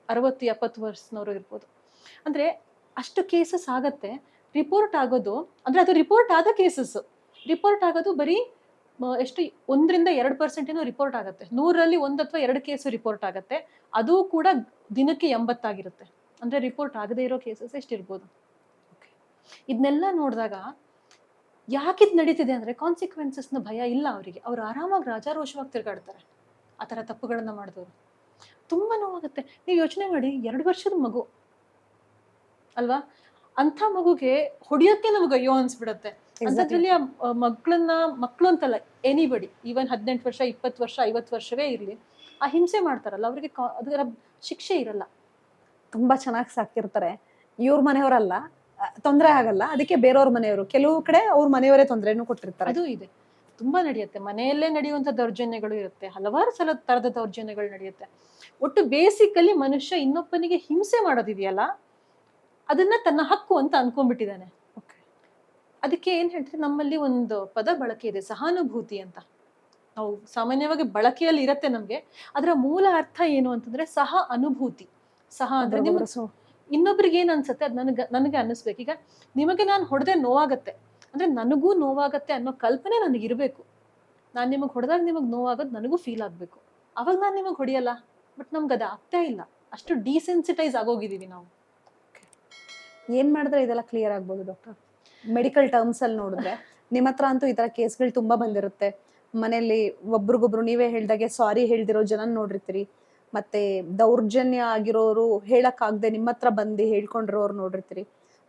60-70 ವರ್ಷನವರು ಇರ್ಬೋದು. ಅಂದ್ರೆ ಅಷ್ಟು ಕೇಸಸ್ ಆಗತ್ತೆ. ರಿಪೋರ್ಟ್ ಆಗೋದು ಅಂದ್ರೆ ಅದು ರಿಪೋರ್ಟ್ ಆದ ಕೇಸಸ್. ರಿಪೋರ್ಟ್ ಆಗೋದು ಬರೀ ಎಷ್ಟು 1-2% ಏನೋ ರಿಪೋರ್ಟ್ ಆಗುತ್ತೆ. 100ರಲ್ಲಿ 1 ಅಥವಾ 2 ಕೇಸು ರಿಪೋರ್ಟ್ ಆಗುತ್ತೆ. ಅದು ಕೂಡ ದಿನಕ್ಕೆ 80 ಆಗಿರುತ್ತೆ. ಅಂದ್ರೆ ರಿಪೋರ್ಟ್ ಆಗದೆ ಇರೋ ಕೇಸಸ್ ಎಷ್ಟಿರ್ಬೋದು. ಇದನ್ನೆಲ್ಲ ನೋಡಿದಾಗ ಯಾಕಿದ್ ನಡೀತಿದೆ ಅಂದ್ರೆ ಕಾನ್ಸಿಕ್ವೆನ್ಸಸ್ ನ ಭಯ ಇಲ್ಲ ಅವರಿಗೆ. ಅವ್ರು ಆರಾಮಾಗಿ ರಾಜಾರೋಷವಾಗಿ ತಿರ್ಗಾಡ್ತಾರೆ ಆ ತರ ತಪ್ಪುಗಳನ್ನ ಮಾಡಿದವರು. ತುಂಬಾ ನೋವಾಗುತ್ತೆ. ನೀವು ಯೋಚನೆ ಮಾಡಿ, 2 ವರ್ಷದ ಮಗು ಅಲ್ವಾ, ಅಂತ ಮಗುಗೆ ಹೊಡಿಯೋಕೆ ನಮ್ಗೆ ಅಯ್ಯೋ ಅನ್ಸ್ಬಿಡತ್ತೆ. ಅಂತದ್ರಲ್ಲಿ ಆ ಮಕ್ಕಳು ಅಂತಲ್ಲ, ಎನಿಬಡಿ, ಈವನ್ 18 ವರ್ಷ 20 ವರ್ಷ 50 ವರ್ಷವೇ ಇರ್ಲಿ, ಆ ಹಿಂಸೆ ಮಾಡ್ತಾರಲ್ಲ ಅವ್ರಿಗೆ ಅದರ ಶಿಕ್ಷೆ ಇರಲ್ಲ. ತುಂಬಾ ಚೆನ್ನಾಗಿ ಸಾಕಿರ್ತಾರೆ. ಇವ್ರ ಮನೆಯವರಲ್ಲ, ತೊಂದರೆ ಆಗಲ್ಲ, ಅದಕ್ಕೆ ಬೇರೆಯವ್ರ ಮನೆಯವರು, ಕೆಲವು ಕಡೆ ಅವ್ರ ಮನೆಯವರೇ ತೊಂದರೆನೂ ಕೊಟ್ಟಿರ್ತಾರೆ. ಅದು ಇದೆ, ತುಂಬಾ ನಡೆಯುತ್ತೆ. ಮನೆಯಲ್ಲೇ ನಡೆಯುವಂತ ದೌರ್ಜನ್ಯಗಳು ಇರುತ್ತೆ, ಹಲವಾರು ತರದ ದೌರ್ಜನ್ಯಗಳು ನಡೆಯುತ್ತೆ. ಒಟ್ಟು ಬೇಸಿಕಲಿ ಮನುಷ್ಯ ಇನ್ನೊಬ್ಬನಿಗೆ ಹಿಂಸೆ ಮಾಡೋದಿದೆಯಲ್ಲ, ಅದನ್ನ ತನ್ನ ಹಕ್ಕು ಅಂತ ಅನ್ಕೊಂಡ್ಬಿಟ್ಟಿದ್ದಾನೆ. ಅದಕ್ಕೆ ಏನ್ ಹೇಳ್ತೀವಿ, ನಮ್ಮಲ್ಲಿ ಒಂದು ಪದ ಬಳಕೆ ಇದೆ, ಸಹಾನುಭೂತಿ ಅಂತ. ನಾವು ಸಾಮಾನ್ಯವಾಗಿ ಬಳಕೆಯಲ್ಲಿ ಇರತ್ತೆ ನಮ್ಗೆ. ಅದರ ಮೂಲ ಅರ್ಥ ಏನು ಅಂತಂದ್ರೆ ಸಹ ಅನುಭೂತಿ. ಸಹ ಅಂದ್ರೆ ಇನ್ನೊಬ್ರಿಗೆ ಏನ್ ಅನ್ಸುತ್ತೆ ಅದ್ ನನಗೆ ಅನ್ನಿಸ್ಬೇಕು. ಈಗ ನಿಮಗೆ ನಾನು ಹೊಡೆದ್ರೆ ನೋವಾಗತ್ತೆ ಅಂದ್ರೆ ನನಗೂ ನೋವಾಗತ್ತೆ ಅನ್ನೋ ಕಲ್ಪನೆ ನನಗಿರ್ಬೇಕು. ನಾನ್ ನಿಮಗ್ ಹೊಡೆದಾಗ ನಿಮಗ್ ನೋವಾಗೋದು ನನಗೂ ಫೀಲ್ ಆಗ್ಬೇಕು, ಅವಾಗ ನಾನ್ ನಿಮಗ್ ಹೊಡಿಯಲ್ಲ. ಬಟ್ ನಮ್ಗೆ ಅದು ಆಗ್ತಾ ಇಲ್ಲ, ಅಷ್ಟು ಡಿಸೆನ್ಸಿಟೈಸ್ ಆಗೋಗಿದೀವಿ ನಾವು. ಏನ್ ಮಾಡಿದ್ರೆ ಇದೆಲ್ಲ ಕ್ಲಿಯರ್ ಆಗ್ಬೋದು ಡಾಕ್ಟರ್? ಮೆಡಿಕಲ್ ಟರ್ಮ್ಸ್ ಅಲ್ಲಿ ನೋಡಿದ್ರೆ ನಿಮ್ಮ ಹತ್ರ ಅಂತೂ ಈ ತರ ಕೇಸ್ಗಳು ತುಂಬಾ ಬಂದಿರುತ್ತೆ. ಮನೆಯಲ್ಲಿ ಒಬ್ರಿಗೊಬ್ರು ನೀವೇ ಹೇಳ್ದಾಗೆ ಸಾರಿ ಹೇಳ್ದಿರೋ ಜನ ನೋಡಿರ್ತೀರಿ. ಮತ್ತೆ ದೌರ್ಜನ್ಯ ಆಗಿರೋರು ಹೇಳಕ್ ಆಗದೆ ನಿಮ್ಮ ಹತ್ರ ಬಂದು ಹೇಳ್ಕೊಂಡಿರೋರು ನೋಡಿರ್ತೀರಿ.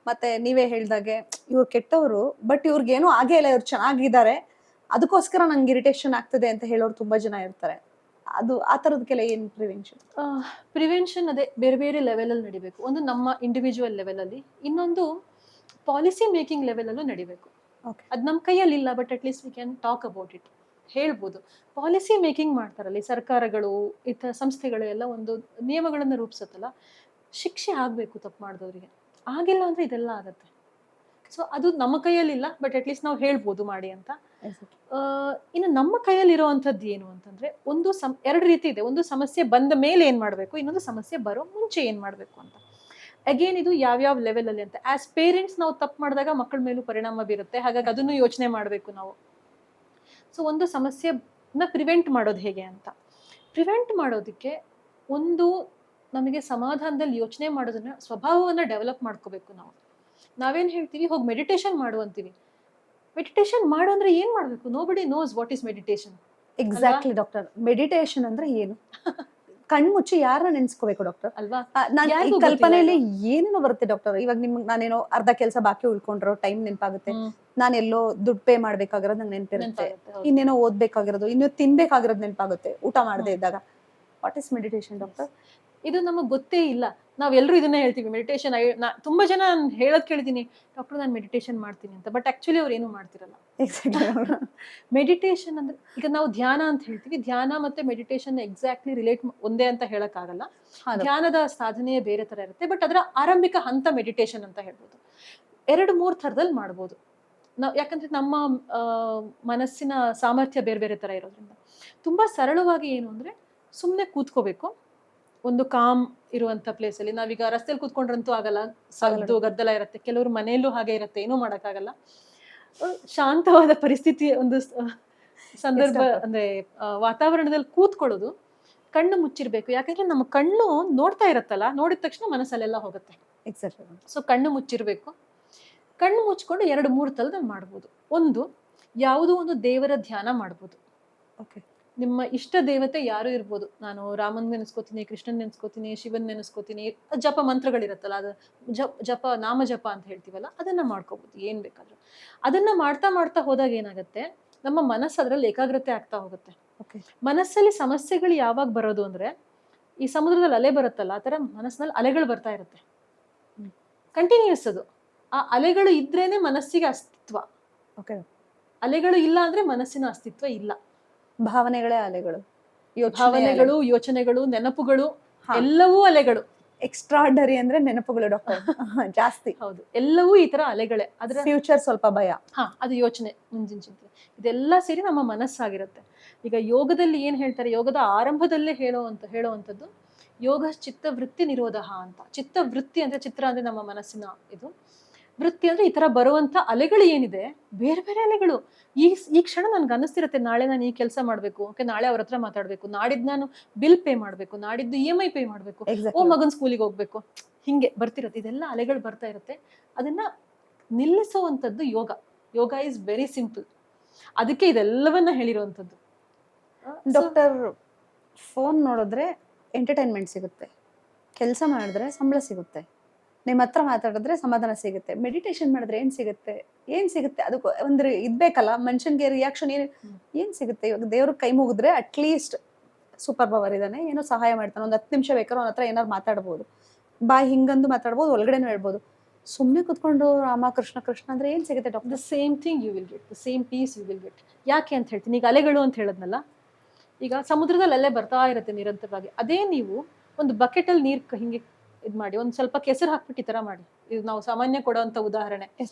ಮತ್ತೆ ನೀವೇ ಹೇಳ್ದಾಗೆ ಇವ್ರು ಕೆಟ್ಟವರು, ಬಟ್ ಇವ್ರಿಗೇನು ಆಗೇ ಇಲ್ಲ, ಇವ್ರು ಚೆನ್ನಾಗಿದ್ದಾರೆ, ಅದಕ್ಕೋಸ್ಕರ ನಂಗೆ ಇರಿಟೇಷನ್ ಆಗ್ತದೆ ಅಂತ ಹೇಳೋರು ತುಂಬಾ ಜನ ಇರ್ತಾರೆ. ಅದು ಆ ತರದಕ್ಕೆಲ್ಲ ಏನ್ ಪ್ರಿವೆನ್ಷನ್? ಪ್ರಿವೆನ್ಷನ್ ಅದೇ ಬೇರೆ ಬೇರೆ ಲೆವೆಲ್ ಅಲ್ಲಿ ನಡಿಬೇಕು. ಒಂದು ನಮ್ಮ ಇಂಡಿವಿಜುವಲ್ ಲೆವೆಲ್ ಅಲ್ಲಿ, ಇನ್ನೊಂದು ಪಾಲಿಸಿ ಮೇಕಿಂಗ್ ಲೆವೆಲ್ ಅಲ್ಲೂ ನಡಿಬೇಕು. ಅದ್ ನಮ್ ಕೈಯಲ್ಲಿ ಇಲ್ಲ, but at least we can talk about it, ಹೇಳ್ಬೋದು. ಪಾಲಿಸಿ ಮೇಕಿಂಗ್ ಮಾಡ್ತಾರಲ್ಲಿ ಸರ್ಕಾರಗಳು, ಇತರ ಸಂಸ್ಥೆಗಳು ಎಲ್ಲ ಒಂದು ನಿಯಮಗಳನ್ನ ರೂಪಿಸುತ್ತಲ್ಲ, ಶಿಕ್ಷೆ ಆಗ್ಬೇಕು ತಪ್ಪು ಮಾಡಿದವರಿಗೆ. ಆಗಿಲ್ಲ ಅಂದ್ರೆ ಇದೆಲ್ಲ ಆಗತ್ತೆ. ಸೊ ಅದು ನಮ್ಮ ಕೈಯಲ್ಲಿಲ್ಲ, ಬಟ್ ಅಟ್ ಲೀಸ್ಟ್ ನಾವು ಹೇಳ್ಬೋದು ಮಾಡಿ ಅಂತ. ಇನ್ನು ನಮ್ಮ ಕೈಯಲ್ಲಿ ಇರುವಂತದ್ದು ಏನು ಅಂತಂದ್ರೆ, ಒಂದು 2 ರೀತಿ ಇದೆ. ಒಂದು ಸಮಸ್ಯೆ ಬಂದ ಮೇಲೆ ಏನ್ ಮಾಡ್ಬೇಕು, ಇನ್ನೊಂದು ಸಮಸ್ಯೆ ಬರೋ ಮುಂಚೆ ಏನ್ ಮಾಡ್ಬೇಕು ಅಂತ. ಅಗೇನ್ ಇದು ಯಾವ್ಯಾವ ಲೆವೆಲ್ ಅಲ್ಲಿ ಅಂತ. ಆಸ್ ಪೇರೆಂಟ್ಸ್ ನಾವು ತಪ್ಪು ಮಾಡಿದಾಗ ಮಕ್ಕಳ ಮೇಲೂ ಪರಿಣಾಮ ಬೀರುತ್ತೆ, ಹಾಗಾಗಿ ಅದನ್ನು ಯೋಚನೆ ಮಾಡ್ಬೇಕು ನಾವು. ಸೊ ಒಂದು ಸಮಸ್ಯೆನ ಪ್ರಿವೆಂಟ್ ಮಾಡೋದು ಹೇಗೆ ಅಂತ. ಪ್ರಿವೆಂಟ್ ಮಾಡೋದಕ್ಕೆ ಒಂದು ನಮಗೆ ಸಮಾಧಾನದಲ್ಲಿ ಯೋಚನೆ ಮಾಡೋದನ್ನ, ಸ್ವಭಾವವನ್ನ ಡೆವಲಪ್ ಮಾಡ್ಕೋಬೇಕು ನಾವು. ನಾವೇನ್ ಹೇಳ್ತೀವಿ, ಹೋಗಿ ಮೆಡಿಟೇಷನ್ ಮಾಡು ಅಂತೀವಿ. ಮೆಡಿಟೇಷನ್ ಮಾಡು ಅಂದ್ರೆ ಏನ್ ಮಾಡ್ಬೇಕು? Nobody knows what is meditation. Exactly doctor. Meditation ಅಂದ್ರೆ ಏನು? ಕಣ್ ಮುಚ್ಚಿ ಯಾರನ್ನ ನೆನ್ಸ್ಕೋಬೇಕು ಡಾಕ್ಟರ್? ಅಲ್ವಾ? ನಾನು ಈ ಯಾರಿಗೂ ಗೊತ್ತಿಲ್ಲ ಕಲ್ಪನೆಯಲ್ಲಿ ಏನೇನೋ ಬರುತ್ತೆ ಡಾಕ್ಟರ್. ಇವಾಗ ನಿಮ್ಗೆ ನಾನೇನೋ ಅರ್ಧ ಕೆಲಸ ಬಾಕಿ ಉಳ್ಕೊಂಡ್ರೋ ಟೈಮ್ ನೆನಪಾಗುತ್ತೆ, ನಾನೆಲ್ಲೋ ದುಡ್ಡು ಪೇ ಮಾಡ್ಬೇಕಾಗಿರೋದು ನಂಗೆ ನೆನಪಿರುತ್ತೆ, ಇನ್ನೇನೋ ಓದ್ಬೇಕಾಗಿರೋದು, ಇನ್ನು ತಿನ್ಬೇಕಾಗಿರೋದು ನೆನಪಾಗುತ್ತೆ ಊಟ ಮಾಡದೇ ಇದ್ದಾಗ. What is meditation doctor? ಇದು ನಮಗೆ ಗೊತ್ತೇ ಇಲ್ಲ. ನಾವೆಲ್ಲರೂ ಇದನ್ನೇ ಹೇಳ್ತೀವಿ ಮೆಡಿಟೇಷನ್. ತುಂಬಾ ಜನ ಹೇಳೋದ್ ಕೇಳಿದೀನಿ, ಡಾಕ್ಟರ್ ನಾನು ಮೆಡಿಟೇಷನ್ ಮಾಡ್ತೀನಿ ಅಂತ. ಬಟ್ ಆಕ್ಚುಲಿ ಅವ್ರು ಏನು ಮಾಡ್ತಿರಲ್ಲ. ಮೆಡಿಟೇಷನ್ ಅಂದ್ರೆ ಈಗ ನಾವು ಧ್ಯಾನ ಅಂತ ಹೇಳ್ತೀವಿ. ಧ್ಯಾನ ಮತ್ತೆ ಮೆಡಿಟೇಷನ್ ಎಕ್ಸಾಕ್ಟ್ಲಿ ರಿಲೇಟ್ ಒಂದೇ ಅಂತ ಹೇಳಕ್ ಆಗಲ್ಲ. ಧ್ಯಾನದ ಸಾಧನೆಯೇ ಬೇರೆ ತರ ಇರುತ್ತೆ. ಬಟ್ ಅದರ ಆರಂಭಿಕ ಹಂತ ಮೆಡಿಟೇಷನ್ ಅಂತ ಹೇಳ್ಬೋದು. 2-3 ಥರದಲ್ಲಿ ಮಾಡ್ಬೋದು ನಾವು. ಯಾಕಂದ್ರೆ ನಮ್ಮ ಮನಸ್ಸಿನ ಸಾಮರ್ಥ್ಯ ಬೇರೆ ಬೇರೆ ತರ ಇರೋದ್ರಿಂದ ತುಂಬಾ ಸರಳವಾಗಿ ಏನು ಅಂದ್ರೆ, ಸುಮ್ಮನೆ ಕೂತ್ಕೋಬೇಕು ಒಂದು ಕಾಮ್ ಇರುವಂತ ಪ್ಲೇಸ್ ಅಲ್ಲಿ. ನಾವೀಗ ರಸ್ತೆಯಲ್ಲಿ ಕೂತ್ಕೊಂಡ್ರಂತೂ ಆಗಲ್ಲ, ಸದ್ದು ಗದ್ದಲ ಇರುತ್ತೆ. ಕೆಲವರು ಮನೆಯಲ್ಲೂ ಹಾಗೆ ಇರುತ್ತೆ, ಏನೂ ಮಾಡಕ್ಕಾಗಲ್ಲ. ಶಾಂತವಾದ ಪರಿಸ್ಥಿತಿ, ಒಂದು ಸಂದರ್ಭ ಅಂದ್ರೆ ವಾತಾವರಣದಲ್ಲಿ ಕೂತ್ಕೊಳ್ಳೋದು, ಕಣ್ಣು ಮುಚ್ಚಿರ್ಬೇಕು. ಯಾಕಂದ್ರೆ ನಮ್ಮ ಕಣ್ಣು ನೋಡ್ತಾ ಇರತ್ತಲ್ಲ, ನೋಡಿದ ತಕ್ಷಣ ಮನಸ್ಸಲ್ಲೆಲ್ಲ ಹೋಗುತ್ತೆ. ಸೊ ಕಣ್ಣು ಮುಚ್ಚಿರ್ಬೇಕು. ಕಣ್ಣು ಮುಚ್ಕೊಂಡು 2-3 ಥರದಲ್ಲಿ ಮಾಡ್ಬೋದು. ಒಂದು, ಯಾವುದೋ ಒಂದು ದೇವರ ಧ್ಯಾನ ಮಾಡ್ಬೋದು. ಓಕೆ. ನಿಮ್ಮ ಇಷ್ಟ ದೇವತೆ ಯಾರು ಇರ್ಬೋದು. ನಾನು ರಾಮನ್ ನೆನೆಸ್ಕೋತೀನಿ, ಕೃಷ್ಣನ್ ನೆನೆಸ್ಕೋತೀನಿ, ಶಿವನ್ ನೆನೆಸ್ಕೋತೀನಿ. ಜಪ ಮಂತ್ರಗಳಿರತ್ತಲ್ಲ, ಅದು ಜಪ ನಾಮ ಜಪ ಅಂತ ಹೇಳ್ತೀವಲ್ಲ, ಅದನ್ನ ಮಾಡ್ಕೋಬಹುದು ಏನ್ ಬೇಕಾದ್ರೂ. ಅದನ್ನ ಮಾಡ್ತಾ ಮಾಡ್ತಾ ಹೋದಾಗ ಏನಾಗುತ್ತೆ, ನಮ್ಮ ಮನಸ್ಸು ಅದ್ರಲ್ಲಿ ಏಕಾಗ್ರತೆ ಆಗ್ತಾ ಹೋಗುತ್ತೆ. ಮನಸ್ಸಲ್ಲಿ ಸಮಸ್ಯೆಗಳು ಯಾವಾಗ ಬರೋದು ಅಂದ್ರೆ, ಈ ಸಮುದ್ರದಲ್ಲಿ ಅಲೆ ಬರುತ್ತಲ್ಲ, ಆ ತರ ಮನಸ್ಸಿನಲ್ಲಿ ಅಲೆಗಳು ಬರ್ತಾ ಇರುತ್ತೆ ಕಂಟಿನ್ಯೂಸ್. ಅದು ಆ ಅಲೆಗಳು ಇದ್ರೇನೆ ಮನಸ್ಸಿಗೆ ಅಸ್ತಿತ್ವ. ಅಲೆಗಳು ಇಲ್ಲ ಅಂದ್ರೆ ಮನಸ್ಸಿನ ಅಸ್ತಿತ್ವ ಇಲ್ಲ. ಭಾವನೆಗಳೇ ಅಲೆಗಳು, ಭಾವನೆಗಳು, ಯೋಚನೆಗಳು, ನೆನಪುಗಳು, ಎಲ್ಲವೂ ಅಲೆಗಳು. ಎಕ್ಸ್ಟ್ರಾರ್ಡರಿ ಅಂದ್ರೆ ನೆನಪುಗಳು ಡಾಕ್ಟರ್. ಜಾಸ್ತಿ. ಹೌದು, ಎಲ್ಲವೂ ಈ ತರ ಅಲೆಗಳೇ. ಅದ್ರ ಫ್ಯೂಚರ್ ಸ್ವಲ್ಪ ಭಯ, ಅದು ಯೋಚನೆ, ಮುಂದಿನ ಚಿಂತೆ, ಇದೆಲ್ಲ ಸೇರಿ ನಮ್ಮ ಮನಸ್ಸಾಗಿರುತ್ತೆ. ಈಗ ಯೋಗದಲ್ಲಿ ಏನ್ ಹೇಳ್ತಾರೆ, ಯೋಗದ ಆರಂಭದಲ್ಲೇ ಹೇಳುವಂಥದ್ದು ಯೋಗ ಚಿತ್ತವೃತ್ತಿ ನಿರೋಧ ಅಂತ. ಚಿತ್ತವೃತ್ತಿ ಅಂದ್ರೆ, ಚಿತ್ರ ಅಂದ್ರೆ ನಮ್ಮ ಮನಸ್ಸಿನ ಇದು, ವೃತ್ತಿ ಅಂದ್ರೆ ಈ ತರ ಬರುವಂತ ಅಲೆಗಳು ಏನಿದೆ, ಬೇರೆ ಬೇರೆ ಅಲೆಗಳು. ಈ ಕ್ಷಣ ನನ್ಗೆ ಅನಿಸ್ತಿರತ್ತೆ, ನಾಳೆ ನಾನು ಈ ಕೆಲಸ ಮಾಡ್ಬೇಕು, ನಾಳೆ ಅವ್ರ ಹತ್ರ ಮಾತಾಡ್ಬೇಕು, ನಾಡಿದ್ದು ನಾನು ಬಿಲ್ ಪೇ ಮಾಡ್ಬೇಕು, ನಾಡಿದ್ದು EMI ಪೇ ಮಾಡ್ಬೇಕು, ಮಗನ್ ಸ್ಕೂಲಿಗೆ ಹೋಗ್ಬೇಕು, ಹಿಂಗೆ ಬರ್ತಿರತ್ತೆ. ಇದೆಲ್ಲ ಅಲೆಗಳು ಬರ್ತಾ ಇರುತ್ತೆ. ಅದನ್ನ ನಿಲ್ಲಿಸುವಂಥದ್ದು ಯೋಗ. ಯೋಗ ಇಸ್ ವೆರಿ ಸಿಂಪಲ್. ಅದಕ್ಕೆ ಇದೆಲ್ಲವನ್ನ ಹೇಳಿರುವಂಥದ್ದು. ಡಾಕ್ಟರ್, ಫೋನ್ ನೋಡಿದ್ರೆ ಎಂಟರ್ಟೈನ್ಮೆಂಟ್ ಸಿಗುತ್ತೆ, ಕೆಲಸ ಮಾಡಿದ್ರೆ ಸಂಬಳ ಸಿಗುತ್ತೆ, ನಿಮ್ಮ ಹತ್ರ ಮಾತಾಡಿದ್ರೆ ಸಮಾಧಾನ ಸಿಗುತ್ತೆ, ಮೆಡಿಟೇಷನ್ ಮಾಡಿದ್ರೆ ಏನ್ ಸಿಗುತ್ತೆ? ಅದಕ್ಕೆ ಒಂದು ಇದ್ಬೇಕಲ್ಲ ಮನುಷ್ಯನ್ಗೆ ರಿಯಾಕ್ಷನ್. ಏನ್ ಸಿಗುತ್ತೆ? ಇವಾಗ ದೇವ್ರ ಕೈ ಮುಗಿದ್ರೆ ಅಟ್ಲೀಸ್ಟ್ ಸೂಪರ್ ಪವರ್ ಇದಾನೆ, ಏನೋ ಸಹಾಯ ಮಾಡ್ತಾನೆ, ಒಂದು 10 ನಿಮಿಷ ಬೇಕಾದ್ರೆ ಅವನ ಹತ್ರ ಏನಾರು ಮಾತಾಡ್ಬೋದು, ಬಾಯ್ ಹಿಂಗಂದು ಮಾತಾಡ್ಬೋದು, ಒಳಗಡೆನೂ ಹೇಳ್ಬೋದು. ಸುಮ್ಮನೆ ಕುತ್ಕೊಂಡು ರಾಮ ಕೃಷ್ಣ ಕೃಷ್ಣ ಅಂದ್ರೆ ಏನ್ ಸಿಗುತ್ತೆ doctor? The same thing you will get, the same peace you will get. ಯಾಕೆ ಅಂತ ಹೇಳ್ತೀನಿ, ಈಗ ಅಲೆಗಳು ಅಂತ ಹೇಳದ್ನಲ್ಲ, ಈಗ ಸಮುದ್ರದಲ್ಲಿ ಅಲೆ ಬರ್ತಾ ಇರುತ್ತೆ ನಿರಂತರವಾಗಿ. ಅದೇ ನೀವು ಒಂದು ಬಕೆಟ್ ಅಲ್ಲಿ ನೀರು ಹಿಂಗೆ ಇದ್ ಮಾಡಿ, ಒಂದ್ ಸ್ವಲ್ಪ ಕೆಸರು ಹಾಕ್ಬಿಟ್ಟು ಈ ತರ ಮಾಡಿ. ಇದು ನಾವು ಸಾಮಾನ್ಯ ಕೊಡುವಂತ ಉದಾಹರಣೆ.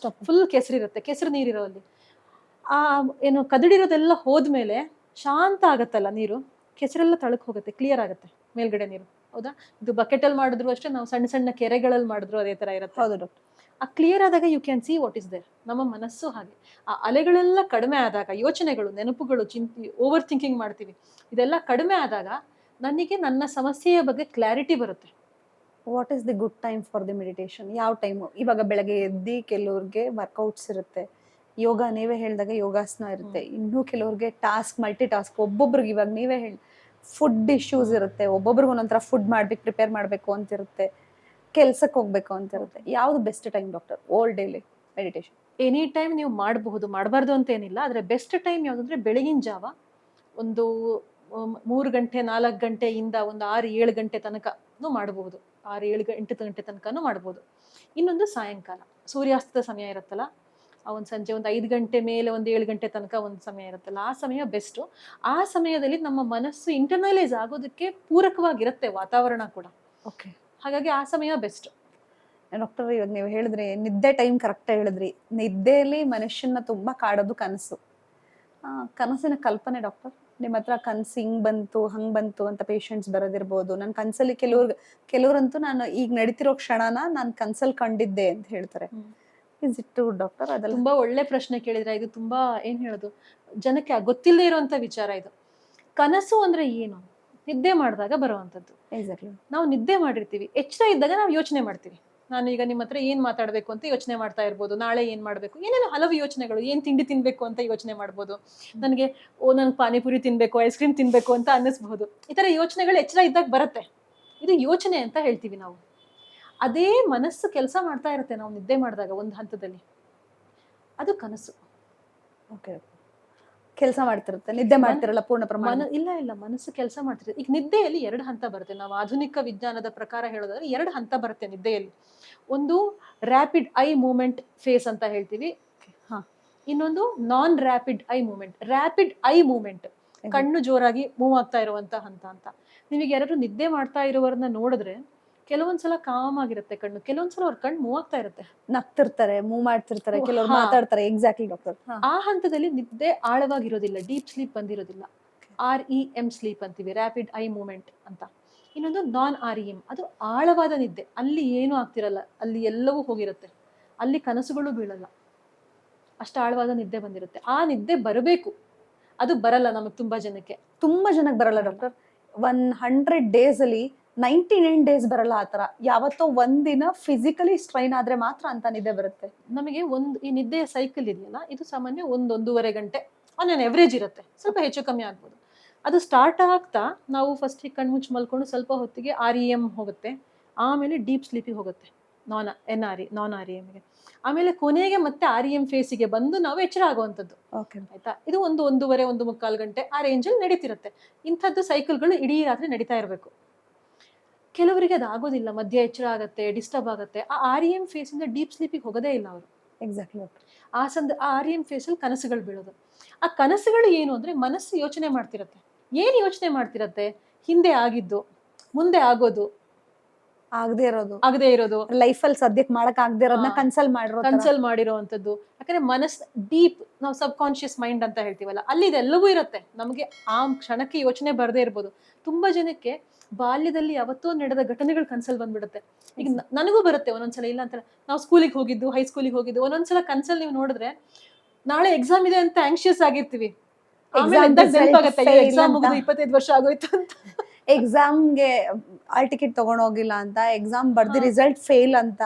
ಫುಲ್ ಕೆಸರಿರುತ್ತೆ, ಕೆಸರು ನೀರಿರೋ ಅಲ್ಲಿ ಏನು ಕದಡಿರೋದೆಲ್ಲ ಹೋದ್ಮೇಲೆ ಶಾಂತ ಆಗತ್ತಲ್ಲ ನೀರು, ಕೆಸರೆಲ್ಲ ತಳಕ್ ಹೋಗುತ್ತೆ, ಕ್ಲಿಯರ್ ಆಗುತ್ತೆ ಮೇಲ್ಗಡೆ ನೀರು. ಹೌದಾ? ಇದು ಬಕೆಟ್ ಅಲ್ಲಿ ಮಾಡಿದ್ರು ಅಷ್ಟೇ, ನಾವು ಸಣ್ಣ ಸಣ್ಣ ಕೆರೆಗಳಲ್ಲಿ ಮಾಡಿದ್ರು ಅದೇ ತರ ಇರುತ್ತೆ. ಹೌದು ಡಾಕ್ಟರ್. ಆ ಕ್ಲಿಯರ್ ಆದಾಗ you can see what is there. ನಮ್ಮ ಮನಸ್ಸು ಹಾಗೆ. ಆ ಅಲೆಗಳೆಲ್ಲ ಕಡಿಮೆ ಆದಾಗ, ಯೋಚನೆಗಳು, ನೆನಪುಗಳು, ಓವರ್ ಥಿಂಕಿಂಗ್ ಮಾಡ್ತೀವಿ, ಇದೆಲ್ಲ ಕಡಿಮೆ ಆದಾಗ ನನಗೆ ನನ್ನ ಸಮಸ್ಯೆಯ ಬಗ್ಗೆ ಕ್ಲಾರಿಟಿ ಬರುತ್ತೆ. What is the good time for the meditation? ಯಾವ ಟೈಮು? ಇವಾಗ ಬೆಳಗ್ಗೆ ಎದ್ದು ಕೆಲವ್ರಿಗೆ ವರ್ಕೌಟ್ಸ್ ಇರುತ್ತೆ, ಯೋಗ ನೀವೇ ಹೇಳಿದಾಗ ಯೋಗಾಸನ ಇರುತ್ತೆ, ಇನ್ನೂ ಕೆಲವ್ರಿಗೆ ಮಲ್ಟಿ ಟಾಸ್ಕ್. ಒಬ್ಬೊಬ್ರಿಗೆ ಇವಾಗ ನೀವೇ ಹೇಳಿ ಫುಡ್ ಇಶ್ಯೂಸ್ ಇರುತ್ತೆ, ಒಬ್ಬೊಬ್ರಿಗೆ ಒಂದೊಂಥರ ಫುಡ್ ಮಾಡ್ಬೇಕು, ಪ್ರಿಪೇರ್ ಮಾಡಬೇಕು ಅಂತಿರುತ್ತೆ, ಕೆಲ್ಸಕ್ಕೆ ಹೋಗ್ಬೇಕು ಅಂತಿರುತ್ತೆ. ಯಾವ್ದು ಬೆಸ್ಟ್ ಟೈಮ್ ಡಾಕ್ಟರ್ ಓಲ್ ಡೇಲಿ ಮೆಡಿಟೇಷನ್? ಎನಿ ಟೈಮ್ ನೀವು ಮಾಡಬಹುದು, ಮಾಡಬಾರ್ದು ಅಂತ ಏನಿಲ್ಲ. ಆದರೆ ಬೆಸ್ಟ್ ಟೈಮ್ ಯಾವುದಂದ್ರೆ ಬೆಳಗಿನ ಜಾವ ಒಂದು 3 ಗಂಟೆ 4 ಗಂಟೆಯಿಂದ ಒಂದು 6-7 ಗಂಟೆ ತನಕನೂ ಮಾಡಬಹುದು. 6-7-8 ಗಂಟೆ ತನಕನೂ ಮಾಡ್ಬೋದು. ಇನ್ನೊಂದು ಸಾಯಂಕಾಲ ಸೂರ್ಯಾಸ್ತದ ಸಮಯ ಇರುತ್ತಲ್ಲ, ಒಂದು ಸಂಜೆ ಒಂದು 5 ಗಂಟೆ ಮೇಲೆ ಒಂದು 7 ಗಂಟೆ ತನಕ ಒಂದು ಸಮಯ ಇರುತ್ತಲ್ಲ, ಆ ಸಮಯ ಬೆಸ್ಟು. ಆ ಸಮಯದಲ್ಲಿ ನಮ್ಮ ಮನಸ್ಸು ಇಂಟರ್ನಲೈಸ್ ಆಗೋದಕ್ಕೆ ಪೂರಕವಾಗಿರುತ್ತೆ ವಾತಾವರಣ ಕೂಡ. ಓಕೆ, ಹಾಗಾಗಿ ಆ ಸಮಯ ಬೆಸ್ಟ್. ಡಾಕ್ಟರ್, ಇವಾಗ ನೀವು ಹೇಳಿದ್ರಿ ನಿದ್ದೆ ಟೈಮ್ ಕರೆಕ್ಟಾಗಿ ಹೇಳಿದ್ರಿ. ನಿದ್ದೆಯಲ್ಲಿ ಮನುಷ್ಯನ ತುಂಬಾ ಕಾಡೋದು ಕನಸು. ಕನಸಿನ ಕಲ್ಪನೆ ಡಾಕ್ಟರ್, ನಿಮ್ಮ ಹತ್ರ ಕನ್ಸು ಹಿಂಗ್ ಬಂತು ಹಂಗ್ ಬಂತು ಅಂತ ಪೇಷಂಟ್ಸ್ ಬರೋದಿರ್ಬೋದು. ನನ್ನ ಕನ್ಸಲ್ಲಿ ಕೆಲವ್ರಂತೂ ನಾನು ಈಗ ನಡೀತಿರೋ ಕ್ಷಣನ ನಾನು ಕನ್ಸಲ್ಲಿ ಕಂಡಿದ್ದೆ ಅಂತ ಹೇಳ್ತಾರೆ. Is it true doctor? ಅದೆಲ್ಲ ತುಂಬಾ ಒಳ್ಳೆ ಪ್ರಶ್ನೆ ಕೇಳಿದ್ರೆ. ಇದು ತುಂಬಾ ಏನ್ ಹೇಳೋದು, ಜನಕ್ಕೆ ಗೊತ್ತಿಲ್ಲದೆ ಇರುವಂತ ವಿಚಾರ ಇದು. ಕನಸು ಅಂದ್ರೆ ಏನು? ನಿದ್ದೆ ಮಾಡಿದಾಗ ಬರುವಂತದ್ದು. ಎಕ್ಸಾಕ್ಟ್ಲಿ. ನಾವು ನಿದ್ದೆ ಮಾಡಿರ್ತೀವಿ, ಎಚ್ಚರ ಇದ್ದಾಗ ನಾವು ಯೋಚನೆ ಮಾಡ್ತೀವಿ. ನಾನು ಈಗ ನಿಮ್ಮ ಹತ್ರ ಏನ್ ಮಾತಾಡ್ಬೇಕು ಅಂತ ಯೋಚನೆ ಮಾಡ್ತಾ ಇರ್ಬೋದು, ನಾಳೆ ಏನ್ ಮಾಡ್ಬೇಕು, ಏನೇನೋ ಹಲವು ಯೋಚನೆಗಳು, ಏನ್ ತಿಂಡಿ ತಿನ್ಬೇಕು ಅಂತ ಯೋಚನೆ ಮಾಡ್ಬೋದು. ನನಗೆ ನನ್ಗೆ ಪಾನಿಪುರಿ ತಿನ್ಬೇಕು, ಐಸ್ ಕ್ರೀಮ್ ತಿನ್ಬೇಕು ಅಂತ ಅನ್ನಿಸ್ಬಹುದು. ಈ ತರ ಯೋಚನೆಗಳು ಎಚ್ಚರ ಇದ್ದಾಗ ಬರುತ್ತೆ. ಇದು ಯೋಚನೆ ಅಂತ ಹೇಳ್ತೀವಿ ನಾವು. ಅದೇ ಮನಸ್ಸು ಕೆಲಸ ಮಾಡ್ತಾ ಇರುತ್ತೆ ನಾವು ನಿದ್ದೆ ಮಾಡಿದಾಗ ಒಂದು ಹಂತದಲ್ಲಿ, ಅದು ಕನಸು. ಓಕೆ, ಕೆಲಸ ಮಾಡ್ತಿರುತ್ತೆ, ನಿದ್ದೆ ಮಾಡ್ತಿರಲ್ಲ ಪೂರ್ಣ ಪ್ರಮಾಣ. ಇಲ್ಲ ಮನಸ್ಸು ಕೆಲಸ ಮಾಡ್ತಿರುತ್ತೆ. ಈಗ ನಿದ್ದೆಯಲ್ಲಿ 2 ಹಂತ ಬರುತ್ತೆ. ನಾವು ಆಧುನಿಕ ವಿಜ್ಞಾನದ ಪ್ರಕಾರ ಹೇಳೋದಾದ್ರೆ 2 ಹಂತ ಬರುತ್ತೆ ನಿದ್ದೆಯಲ್ಲಿ. ಒಂದು ರ್ಯಾಪಿಡ್ ಐ ಮೂವ್ಮೆಂಟ್ ಫೇಸ್ ಅಂತ ಹೇಳ್ತೀವಿ, ಇನ್ನೊಂದು non rapid eye movement. Rapid eye movement ಕಣ್ಣು ಜೋರಾಗಿ ಮೂವ್ ಆಗ್ತಾ ಇರುವಂತ ಹಂತ ಅಂತ. ನೀವೀಗ ಯಾರಾದ್ರೂ ನಿದ್ದೆ ಮಾಡ್ತಾ ಇರೋರನ್ನ ನೋಡಿದ್ರೆ ಕೆಲವೊಂದ್ಸಲ ಕಾಮ್ ಆಗಿರುತ್ತೆ ಕಣ್ಣು, ಕೆಲವೊಂದ್ಸಲ ಅವ್ರ ಕಣ್ಣು ಮೂವ್ ಆಗ್ತಾ ಇರುತ್ತೆ, ನಗ್ತಿರ್ತಾರೆ, ಮೂವ್ ಮಾಡ್ತಿರ್ತಾರೆ, ಕೆಲವರು ಮಾತಾಡ್ತಾರೆ. Exactly doctor. ಆ ಹಂತದಲ್ಲಿ ನಿದ್ದೆ ಆಳವಾಗಿರೋದಿಲ್ಲ, ಡೀಪ್ ಸ್ಲೀಪ್ ಬಂದಿರೋದಿಲ್ಲ. REM ಸ್ಲೀಪ್ ಅಂತೀವಿ, ರ್ಯಾಪಿಡ್ ಐ ಮೂವ್ಮೆಂಟ್ ಅಂತ. ಇನ್ನೊಂದು ನಾನ್ REM, ಅದು ಆಳವಾದ ನಿದ್ದೆ. ಅಲ್ಲಿ ಏನೂ ಆಗ್ತಿರಲ್ಲ, ಅಲ್ಲಿ ಎಲ್ಲವೂ ಹೋಗಿರುತ್ತೆ, ಅಲ್ಲಿ ಕನಸುಗಳು ಬೀಳಲ್ಲ, ಅಷ್ಟು ಆಳವಾದ ನಿದ್ದೆ ಬಂದಿರುತ್ತೆ. ಆ ನಿದ್ದೆ ಬರಬೇಕು, ಅದು ಬರಲ್ಲ ನಮಗೆ ತುಂಬಾ ಜನಕ್ಕೆ ಬರಲ್ಲ ಡಾಕ್ಟರ್. 100 days ಅಲ್ಲಿ 99 days ಬರಲ್ಲ ಆತರ. ಯಾವತ್ತೋ ಒಂದಿನ ಫಿಸಿಕಲಿ ಸ್ಟ್ರೈನ್ ಆದ್ರೆ ಮಾತ್ರ ಅಂತ ನಿದ್ದೆ ಬರುತ್ತೆ ನಮಗೆ. ಈ ನಿದ್ದೆಯ ಸೈಕಲ್ ಇದೆಯಲ್ಲ, ಇದು ಸಾಮಾನ್ಯ 1-1.5 ಗಂಟೆ ಆನ್ ಅನ್ ಎವರೇಜ್ ಇರುತ್ತೆ, ಸ್ವಲ್ಪ ಹೆಚ್ಚು ಕಮ್ಮಿ ಆಗ್ಬೋದು. ಅದು ಸ್ಟಾರ್ಟ್ ಆಗ್ತಾ ನಾವು ಫಸ್ಟ್ ಕಣ್ಮುಚ್ಚಿ ಮಲ್ಕೊಂಡು ಸ್ವಲ್ಪ ಹೊತ್ತಿಗೆ REM ಹೋಗುತ್ತೆ, ಆಮೇಲೆ ಡೀಪ್ ಸ್ಲೀಪಿಗೆ ಹೋಗುತ್ತೆ, ನಾನ್ REMಗೆ. ಆಮೇಲೆ ಕೊನೆಗೆ ಮತ್ತೆ REM ಫೇಸಿಗೆ ಬಂದು ನಾವು ಎಚ್ಚರ ಆಗುವಂಥದ್ದು. ಆಯ್ತಾ? ಇದು 1-1.5 ಗಂಟೆ ಆ ರೇಂಜಲ್ಲಿ ನಡೀತಿರುತ್ತೆ. ಇಂಥದ್ದು ಸೈಕಲ್ಗಳು ಇಡೀ ರಾತ್ರಿ ನಡೀತಾ ಇರಬೇಕು. ಕೆಲವರಿಗೆ ಅದು ಆಗೋದಿಲ್ಲ, ಮಧ್ಯ ಎಚ್ಚರ ಆಗತ್ತೆ, ಡಿಸ್ಟರ್ಬ್ ಆಗುತ್ತೆ. ಆ REM ಫೇಸ್ ಇಂದ ಡೀಪ್ ಸ್ಲೀಪಿಗೆ ಹೋಗೋದೇ ಇಲ್ಲ ಅವರು. ಎಕ್ಸಾಕ್ಟ್ಲಿ. ಆ REM ಫೇಸ್ ಅಲ್ಲಿ ಕನಸುಗಳು ಬೀಳೋದು. ಆ ಕನಸುಗಳು ಏನು ಅಂದ್ರೆ ಮನಸ್ಸು ಯೋಚನೆ ಮಾಡ್ತಿರತ್ತೆ. ಏನ್ ಯೋಚನೆ ಮಾಡ್ತಿರತ್ತೆ? ಹಿಂದೆ ಆಗಿದ್ದು, ಮುಂದೆ ಆಗೋದು, ಆಗದೆ ಇರೋದು, ಲೈಫ್ ಅಲ್ಲಿ ಸದ್ಯಕ್ಕೆ ಮಾಡಕ್ ಆಗದೆ ಇರೋದನ್ನ ಕನ್ಸಲ್ ಮಾಡಿರೋವಂಥದ್ದು. ಯಾಕಂದ್ರೆ ಮನಸ್ಸು ಡೀಪ್, ನಾವು ಸಬ್ ಕಾನ್ಶಿಯಸ್ ಮೈಂಡ್ ಅಂತ ಹೇಳ್ತೀವಲ್ಲ, ಅಲ್ಲಿ ಇದೆಲ್ಲವೂ ಇರುತ್ತೆ. ನಮಗೆ ಆ ಕ್ಷಣಕ್ಕೆ ಯೋಚನೆ ಬರದೇ ಇರ್ಬೋದು. ತುಂಬಾ ಜನಕ್ಕೆ ಬಾಲ್ಯದಲ್ಲಿ ಯಾವತ್ತೋ ನಡೆದ ಘಟನೆಗಳು ಕನ್ಸಲ್ ಬಂದ್ಬಿಡುತ್ತೆ. ಈಗ ನನಗೂ ಬರುತ್ತೆ ಒಂದೊಂದ್ಸಲ, ಇಲ್ಲ ಅಂತ ನಾವು ಸ್ಕೂಲಿಗೆ ಹೋಗಿದ್ದು, ಹೈಸ್ಕೂಲಿಗೆ ಹೋಗಿದ್ದು, ಒಂದೊಂದ್ಸಲ ಕನ್ಸಲ್ ನೀವು ನೋಡಿದ್ರೆ ನಾಳೆ ಎಕ್ಸಾಮ್ ಇದೆ ಅಂತ ಆಂಕ್ಷಿಯಸ್ ಆಗಿರ್ತೀವಿ. ಎಕ್ಸಾಮ್ ಮುಗಿದು 25 ವರ್ಷ ಆಗೋಯ್ತು ಅಂತ, ಎಕ್ಸಾಮ್ಗೆ ಆಲ್ ಟಿಕೆಟ್ ತಗೊಂಡೋಗಿಲ್ಲ ಅಂತ, ಎಕ್ಸಾಮ್ ಬರ್ದಿ ರಿಸಲ್ಟ್ ಫೇಲ್ ಅಂತ,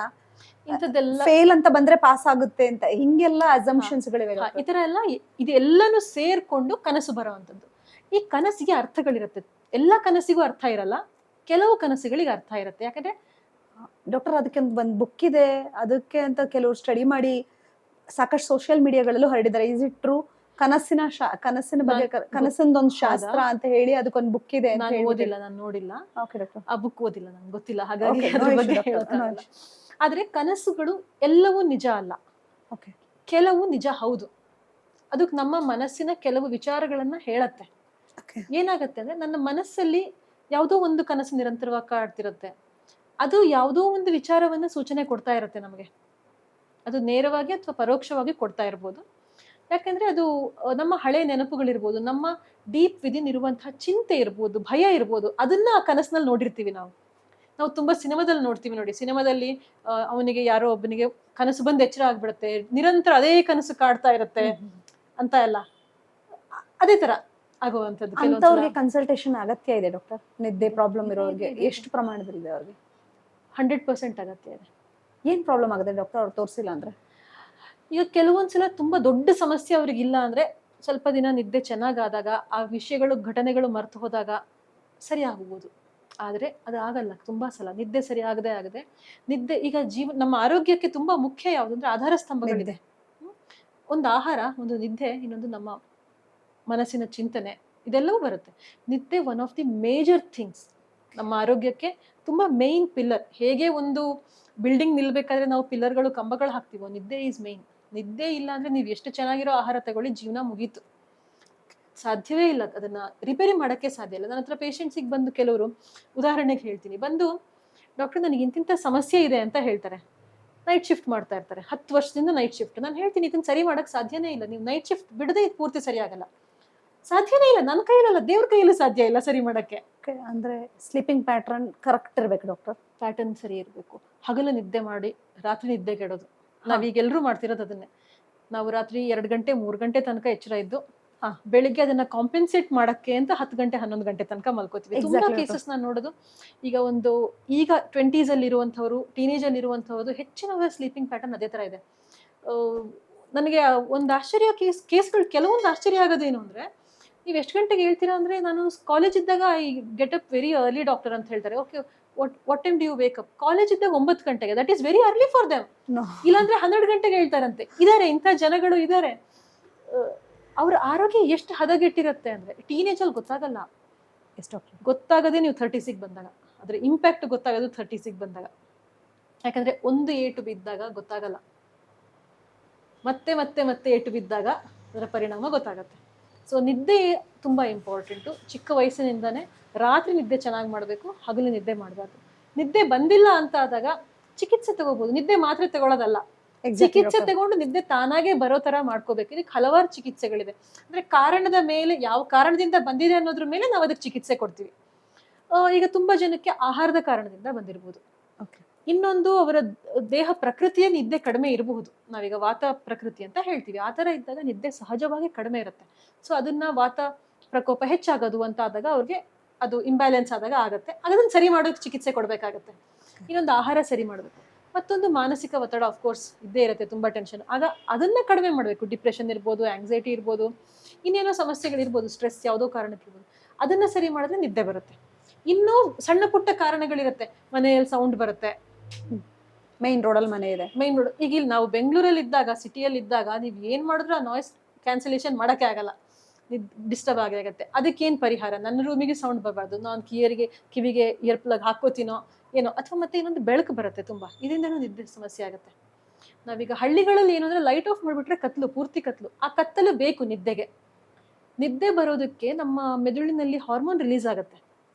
ಇಂಥದ್ದೆಲ್ಲ ಫೇಲ್ ಅಂತ ಬಂದ್ರೆ ಪಾಸ್ ಆಗುತ್ತೆ ಅಂತ, ಹಿಂಗೆಲ್ಲ ಅಸಂಪ್ಷನ್ಸ್ ಗಳಿವೆ. ಈ ತರ ಎಲ್ಲ ಇದೆಲ್ಲಾನು ಸೇರ್ಕೊಂಡು ಕನಸು ಬರುವಂತದ್ದು. ಈ ಕನಸಿಗೆ ಅರ್ಥಗಳಿರುತ್ತೆ. ಎಲ್ಲ ಕನಸಿಗೂ ಅರ್ಥ ಇರಲ್ಲ, ಕೆಲವು ಕನಸುಗಳಿಗೆ ಅರ್ಥ ಇರುತ್ತೆ. ಯಾಕಂದ್ರೆ ಡಾಕ್ಟರ್ ಅದಕ್ಕೆ ಒಂದು ಬುಕ್ ಇದೆ, ಅದಕ್ಕೆ ಅಂತ ಕೆಲವರು ಸ್ಟಡಿ ಮಾಡಿ ಸಾಕಷ್ಟು ಸೋಷಿಯಲ್ ಮೀಡಿಯಾಗಳಲ್ಲೂ ಹರಡಿದ್ದಾರೆ. Is it true? ಕನಸಿನ ಬಗ್ಗೆ, ಕನಸಿಂದೊಂದು ಶಾಸ್ತ್ರ ಅಂತ ಹೇಳಿ ಅದಕ್ಕೊಂದು ಬುಕ್ ಇದೆ. ನಾನು ಓದಿಲ್ಲ, ನಾನು ನೋಡಿಲ್ಲ, ಆ ಬುಕ್ ಓದಿಲ್ಲ, ನಂಗೆ ಗೊತ್ತಿಲ್ಲ, ಹಾಗಾಗಿ ಆದ್ರೆ ಕನಸುಗಳು ಎಲ್ಲವೂ ನಿಜ ಅಲ್ಲ, ಕೆಲವು ನಿಜ ಹೌದು. ಅದಕ್ಕೆ ನಮ್ಮ ಮನಸ್ಸಿನ ಕೆಲವು ವಿಚಾರಗಳನ್ನ ಹೇಳತ್ತೆ. ಏನಾಗತ್ತೆ ಅಂದ್ರೆ, ನನ್ನ ಮನಸ್ಸಲ್ಲಿ ಯಾವುದೋ ಒಂದು ಕನಸು ನಿರಂತರವಾಗಿ ಕಾಡ್ತಿರುತ್ತೆ, ಅದು ಯಾವುದೋ ಒಂದು ವಿಚಾರವನ್ನ ಸೂಚನೆ ಕೊಡ್ತಾ ಇರುತ್ತೆ ನಮಗೆ. ಅದು ನೇರವಾಗಿ ಅಥವಾ ಪರೋಕ್ಷವಾಗಿ ಕೊಡ್ತಾ ಇರ್ಬೋದು. ಯಾಕಂದ್ರೆ ಅದು ನಮ್ಮ ಹಳೆ ನೆನಪುಗಳಿರ್ಬೋದು, ನಮ್ಮ ಡೀಪ್ ವಿದಿನ್ ಇರುವಂತಹ ಚಿಂತೆ ಇರ್ಬೋದು, ಭಯ ಇರ್ಬೋದು, ಅದನ್ನ ಆ ಕನಸಿನಲ್ಲಿ ನೋಡಿರ್ತೀವಿ ನಾವು. ತುಂಬಾ ಸಿನಿಮಾದಲ್ಲಿ ನೋಡ್ತೀವಿ ನೋಡಿ. ಸಿನಿಮಾದಲ್ಲಿ ಅವನಿಗೆ ಯಾರೋ ಒಬ್ಬನಿಗೆ ಕನಸು ಬಂದು ಎಚ್ಚರ ಆಗ್ಬಿಡುತ್ತೆ, ನಿರಂತರ ಅದೇ ಕನಸು ಕಾಡ್ತಾ ಇರುತ್ತೆ ಅಂತ ಎಲ್ಲ. ಅದೇ ತರ ಆಗುವಂಥದ್ದು. ಅಂತವ್ರಿಗೆ ಕನ್ಸಲ್ಟೇಷನ್ ಅಗತ್ಯ ಇದೆ ಡಾಕ್ಟರ್? ನಿದ್ದೆ ಪ್ರಾಬ್ಲಮ್ ಇರೋರಿಗೆ ಎಷ್ಟು ಪ್ರಮಾಣದಲ್ಲಿದೆ? ಅವ್ರಿಗೆ 100% ಅಗತ್ಯ ಇದೆ. ಏನ್ ಪ್ರಾಬ್ಲಮ್ ಆಗುತ್ತೆ ಡಾಕ್ಟರ್ ಅವ್ರು ತೋರಿಸಿಲ್ಲ ಅಂದ್ರೆ? ಈಗ ಕೆಲವೊಂದ್ಸಲ ತುಂಬಾ ದೊಡ್ಡ ಸಮಸ್ಯೆ ಅವ್ರಿಗೆ ಇಲ್ಲ ಅಂದ್ರೆ, ಸ್ವಲ್ಪ ದಿನ ನಿದ್ದೆ ಚೆನ್ನಾಗಾದಾಗ, ಆ ವಿಷಯಗಳು ಘಟನೆಗಳು ಮರ್ತು ಹೋದಾಗ ಸರಿ ಆಗ್ಬೋದು. ಆದ್ರೆ ಅದು ಆಗಲ್ಲ ತುಂಬಾ ಸಲ. ನಿದ್ದೆ ಸರಿ ಆಗದೆ ನಿದ್ದೆ ಈಗ ನಮ್ಮ ಆರೋಗ್ಯಕ್ಕೆ ತುಂಬಾ ಮುಖ್ಯ ಯಾವುದು ಅಂದ್ರೆ ಆಧಾರ ಸ್ತಂಭಗಳಿದೆ. ಒಂದು ಆಹಾರ, ಒಂದು ನಿದ್ದೆ, ಇನ್ನೊಂದು ನಮ್ಮ ಮನಸ್ಸಿನ ಚಿಂತನೆ, ಇದೆಲ್ಲವೂ ಬರುತ್ತೆ. ನಿದ್ದೆ one of the major things, ನಮ್ಮ ಆರೋಗ್ಯಕ್ಕೆ ತುಂಬಾ ಮೇನ್ ಪಿಲ್ಲರ್. ಹೇಗೆ ಒಂದು ಬಿಲ್ಡಿಂಗ್ ನಿಲ್ಬೇಕಾದ್ರೆ ನಾವು ಪಿಲ್ಲರ್ಗಳು, ಕಂಬಗಳು ಹಾಕ್ತಿವೋ, ನಿದ್ದೆ ಈಸ್ ಮೇನ್. ನಿದ್ದೆ ಇಲ್ಲ ಅಂದ್ರೆ ನೀವು ಎಷ್ಟು ಚೆನ್ನಾಗಿರೋ ಆಹಾರ ತಗೊಳ್ಳಿ, ಜೀವನ ಮುಗೀತು, ಸಾಧ್ಯವೇ ಇಲ್ಲ. ಅದನ್ನ ರಿಪೇರಿ ಮಾಡಕ್ಕೆ ಸಾಧ್ಯ ಇಲ್ಲ. ನನ್ನ ಹತ್ರ ಪೇಷಂಟ್ಸಿಗೆ ಬಂದು ಕೆಲವರು, ಉದಾಹರಣೆಗೆ ಹೇಳ್ತೀನಿ, ಬಂದು ಡಾಕ್ಟರ್ ನನಗೆ ಇಂತಿಂಥ ಸಮಸ್ಯೆ ಇದೆ ಅಂತ ಹೇಳ್ತಾರೆ. ನೈಟ್ ಶಿಫ್ಟ್ ಮಾಡ್ತಾ ಇರ್ತಾರೆ, 10 ವರ್ಷದಿಂದ ನೈಟ್ ಶಿಫ್ಟ್. ನಾನು ಹೇಳ್ತೀನಿ, ಇದನ್ನ ಸರಿ ಮಾಡಕ್ ಸಾಧ್ಯನೇ ಇಲ್ಲ. ನೀವು ನೈಟ್ ಶಿಫ್ಟ್ ಬಿಡದೆ ಇದು ಪೂರ್ತಿ ಸರಿ ಆಗಲ್ಲ, ಸಾಧ್ಯನೇ ಇಲ್ಲ. ನನ್ನ ಕೈಯಲ್ಲ, ದೇವ್ರ ಕೈಯಲ್ಲೂ ಸಾಧ್ಯ ಇಲ್ಲ ಸರಿ ಮಾಡಕ್ಕೆ. ಅಂದ್ರೆ ಸ್ಲೀಪಿಂಗ್ ಪ್ಯಾಟರ್ನ್ ಕರೆಕ್ಟ್ ಇರ್ಬೇಕು ಡಾಕ್ಟರ್. ಪ್ಯಾಟರ್ನ್ ಸರಿ ಇರಬೇಕು. ಹಗಲು ನಿದ್ದೆ ಮಾಡಿ ರಾತ್ರಿ ನಿದ್ದೆ ಕೆಡೋದು, ನಾವೀಗೆಲ್ಲರೂ ಮಾಡ್ತಿರೋದು ಅದನ್ನೇ. ನಾವು ರಾತ್ರಿ 2 ಗಂಟೆ 3 ಗಂಟೆ ತನಕ ಎಚ್ಚರ ಇದ್ದು ಬೆಳಿಗ್ಗೆ ಅದನ್ನ ಕಾಂಪೆನ್ಸೇಟ್ ಮಾಡಕ್ಕೆ ಅಂತ 10 ಗಂಟೆ 11 ಗಂಟೆ ತನಕ ಮಲ್ಕೋತೀವಿ. ತುಂಬಾ ಕೇಸಸ್ ನಾನು ನೋಡೋದು ಈಗ 20s ಅಲ್ಲಿ ಇರುವಂತವರು, ಟೀನೇಜ್ ಅಲ್ಲಿ ಇರುವಂತವರು ಹೆಚ್ಚಿನ ಸ್ಲೀಪಿಂಗ್ ಪ್ಯಾಟರ್ನ್ ಅದೇ ತರ ಇದೆ. ನನಗೆ ಒಂದು ಆಶ್ಚರ್ಯ ಕೇಸ್ಗಳು ಕೆಲವೊಂದು ಆಶ್ಚರ್ಯ ಆಗೋದೇನು ಅಂದ್ರೆ, ನೀವು ಎಷ್ಟು ಗಂಟೆಗೆ ಹೇಳ್ತೀರಾ ಅಂದ್ರೆ, ನಾನು ಕಾಲೇಜ್ ಇದ್ದಾಗ I get up very early doctor ಅಂತ ಹೇಳ್ತಾರೆ. Okay, what time do you wake up? College ಇದ್ದಾಗ 9 ಗಂಟೆಗೆ, that is very early for them. ಇಲ್ಲಾಂದ್ರೆ 12 ಗಂಟೆಗೆ ಹೇಳ್ತಾರಂತೆ. ಇದಾರೆ, ಇಂಥ ಜನಗಳು ಇದಾರೆ. ಅವ್ರ ಆರೋಗ್ಯ ಎಷ್ಟು ಹದಗೆಟ್ಟಿರುತ್ತೆ ಅಂದ್ರೆ ಟೀನೇಜ್ ಅಲ್ಲಿ ಗೊತ್ತಾಗಲ್ಲ. ಗೊತ್ತಾಗದೆ ನೀವು 30s ಬಂದಾಗ, ಅದ್ರ ಇಂಪ್ಯಾಕ್ಟ್ ಗೊತ್ತಾಗೋದು 30s ಬಂದಾಗ. ಯಾಕಂದ್ರೆ ಒಂದು ಏಟು ಬಿದ್ದಾಗ ಗೊತ್ತಾಗಲ್ಲ, ಮತ್ತೆ ಮತ್ತೆ ಮತ್ತೆ ಏಟು ಬಿದ್ದಾಗ ಅದರ ಪರಿಣಾಮ ಗೊತ್ತಾಗತ್ತೆ. ಸೊ ನಿದ್ದೆ ತುಂಬಾ ಇಂಪಾರ್ಟೆಂಟು. ಚಿಕ್ಕ ವಯಸ್ಸಿನಿಂದಾನೇ ರಾತ್ರಿ ನಿದ್ದೆ ಚೆನ್ನಾಗಿ ಮಾಡಬೇಕು, ಹಗಲು ನಿದ್ದೆ ಮಾಡಬಾರ್ದು. ನಿದ್ದೆ ಬಂದಿಲ್ಲ ಅಂತ ಆದಾಗ ಚಿಕಿತ್ಸೆ ತಗೋಬಹುದು, ನಿದ್ದೆ ಮಾತ್ರೆ ತಗೊಳ್ಳೋದಲ್ಲ. ಚಿಕಿತ್ಸೆ ತಗೊಂಡು ನಿದ್ದೆ ತಾನಾಗೆ ಬರೋ ತರ ಮಾಡ್ಕೋಬೇಕು. ಇದಕ್ಕೆ ಹಲವಾರು ಚಿಕಿತ್ಸೆಗಳಿದೆ. ಅಂದ್ರೆ ಕಾರಣದ ಮೇಲೆ, ಯಾವ ಕಾರಣದಿಂದ ಬಂದಿದೆ ಅನ್ನೋದ್ರ ಮೇಲೆ ನಾವು ಅದಕ್ಕೆ ಚಿಕಿತ್ಸೆ ಕೊಡ್ತೀವಿ. ಈಗ ತುಂಬಾ ಜನಕ್ಕೆ ಆಹಾರದ ಕಾರಣದಿಂದ ಬಂದಿರಬಹುದು. ಇನ್ನೊಂದು ಅವರ ದೇಹ ಪ್ರಕೃತಿಯ ನಿದ್ದೆ ಕಡಿಮೆ ಇರಬಹುದು. ನಾವೀಗ ವಾತ ಪ್ರಕೃತಿ ಅಂತ ಹೇಳ್ತೀವಿ. ಆ ತರ ಇದ್ದಾಗ ನಿದ್ದೆ ಸಹಜವಾಗಿ ಕಡಿಮೆ ಇರುತ್ತೆ. ಸೊ ಅದನ್ನ ವಾತ ಪ್ರಕೋಪ ಹೆಚ್ಚಾಗೋದು ಅಂತ ಆದಾಗ ಅವ್ರಿಗೆ ಅದು ಇಂಬ್ಯಾಲೆನ್ಸ್ ಆದಾಗ ಆಗತ್ತೆ. ಅದನ್ನ ಸರಿ ಮಾಡೋಕೆ ಚಿಕಿತ್ಸೆ ಕೊಡ್ಬೇಕಾಗತ್ತೆ. ಇನ್ನೊಂದು ಆಹಾರ ಸರಿ ಮಾಡ್ಬೇಕು. ಮತ್ತೊಂದು ಮಾನಸಿಕ ಒತ್ತಡ ಅಫ್ಕೋರ್ಸ್ ಇದ್ದೇ ಇರುತ್ತೆ, ತುಂಬಾ ಟೆನ್ಷನ್. ಆಗ ಅದನ್ನ ಕಡಿಮೆ ಮಾಡಬೇಕು. ಡಿಪ್ರೆಷನ್ ಇರ್ಬೋದು, ಆಂಗ್ಸೈಟಿ ಇರ್ಬೋದು, ಇನ್ನೇನೋ ಸಮಸ್ಯೆಗಳಿರ್ಬೋದು, ಸ್ಟ್ರೆಸ್ ಯಾವುದೋ ಕಾರಣಕ್ಕಿರ್ಬೋದು. ಅದನ್ನ ಸರಿ ಮಾಡಿದ್ರೆ ನಿದ್ದೆ ಬರುತ್ತೆ. ಇನ್ನೂ ಸಣ್ಣ ಪುಟ್ಟ ಕಾರಣಗಳಿರುತ್ತೆ. ಮನೆಯಲ್ಲಿ ಸೌಂಡ್ ಬರುತ್ತೆ, ಮೈನ್ ರೋಡಲ್ಲಿ ಮನೆ ಇದೆ, ಮೈನ್ ರೋಡ್. ಈಗ ಇಲ್ಲಿ ನಾವು ಬೆಂಗಳೂರಲ್ಲಿ ಇದ್ದಾಗ, ಸಿಟಿಯಲ್ಲಿ ಇದ್ದಾಗ ನೀವು ಏನ್ ಮಾಡಿದ್ರು ಆ ನಾಯ್ಸ್ ಕ್ಯಾನ್ಸಲೇಷನ್ ಮಾಡಕ್ಕೆ ಆಗಲ್ಲ, ಡಿಸ್ಟರ್ಬ್ ಆಗತ್ತೆ. ಅದಕ್ಕೇನು ಪರಿಹಾರ? ನನ್ನ ರೂಮಿಗೆ ಸೌಂಡ್ ಬರಬಾರ್ದು, ನಾನು ಕಿವಿಗೆ ಇಯರ್ ಪ್ಲಗ್ ಹಾಕೋತೀನೋ ಏನೋ, ಅಥವಾ ಮತ್ತೆ ಇನ್ನೊಂದು ಬೆಳಕು ಬರುತ್ತೆ ತುಂಬಾ, ಇದರಿಂದನೂ ನಿದ್ದೆ ಸಮಸ್ಯೆ ಆಗುತ್ತೆ. ನಾವೀಗ ಹಳ್ಳಿಗಳಲ್ಲಿ ಏನು ಅಂದ್ರೆ ಲೈಟ್ ಆಫ್ ಮಾಡಿಬಿಟ್ರೆ ಕತ್ಲು, ಪೂರ್ತಿ ಕತ್ಲು. ಆ ಕತ್ತಲು ಬೇಕು ನಿದ್ದೆಗೆ. ನಿದ್ದೆ ಬರೋದಕ್ಕೆ ನಮ್ಮ ಮೆದುಳಿನಲ್ಲಿ ಹಾರ್ಮೋನ್ ರಿಲೀಸ್ ಆಗುತ್ತೆ.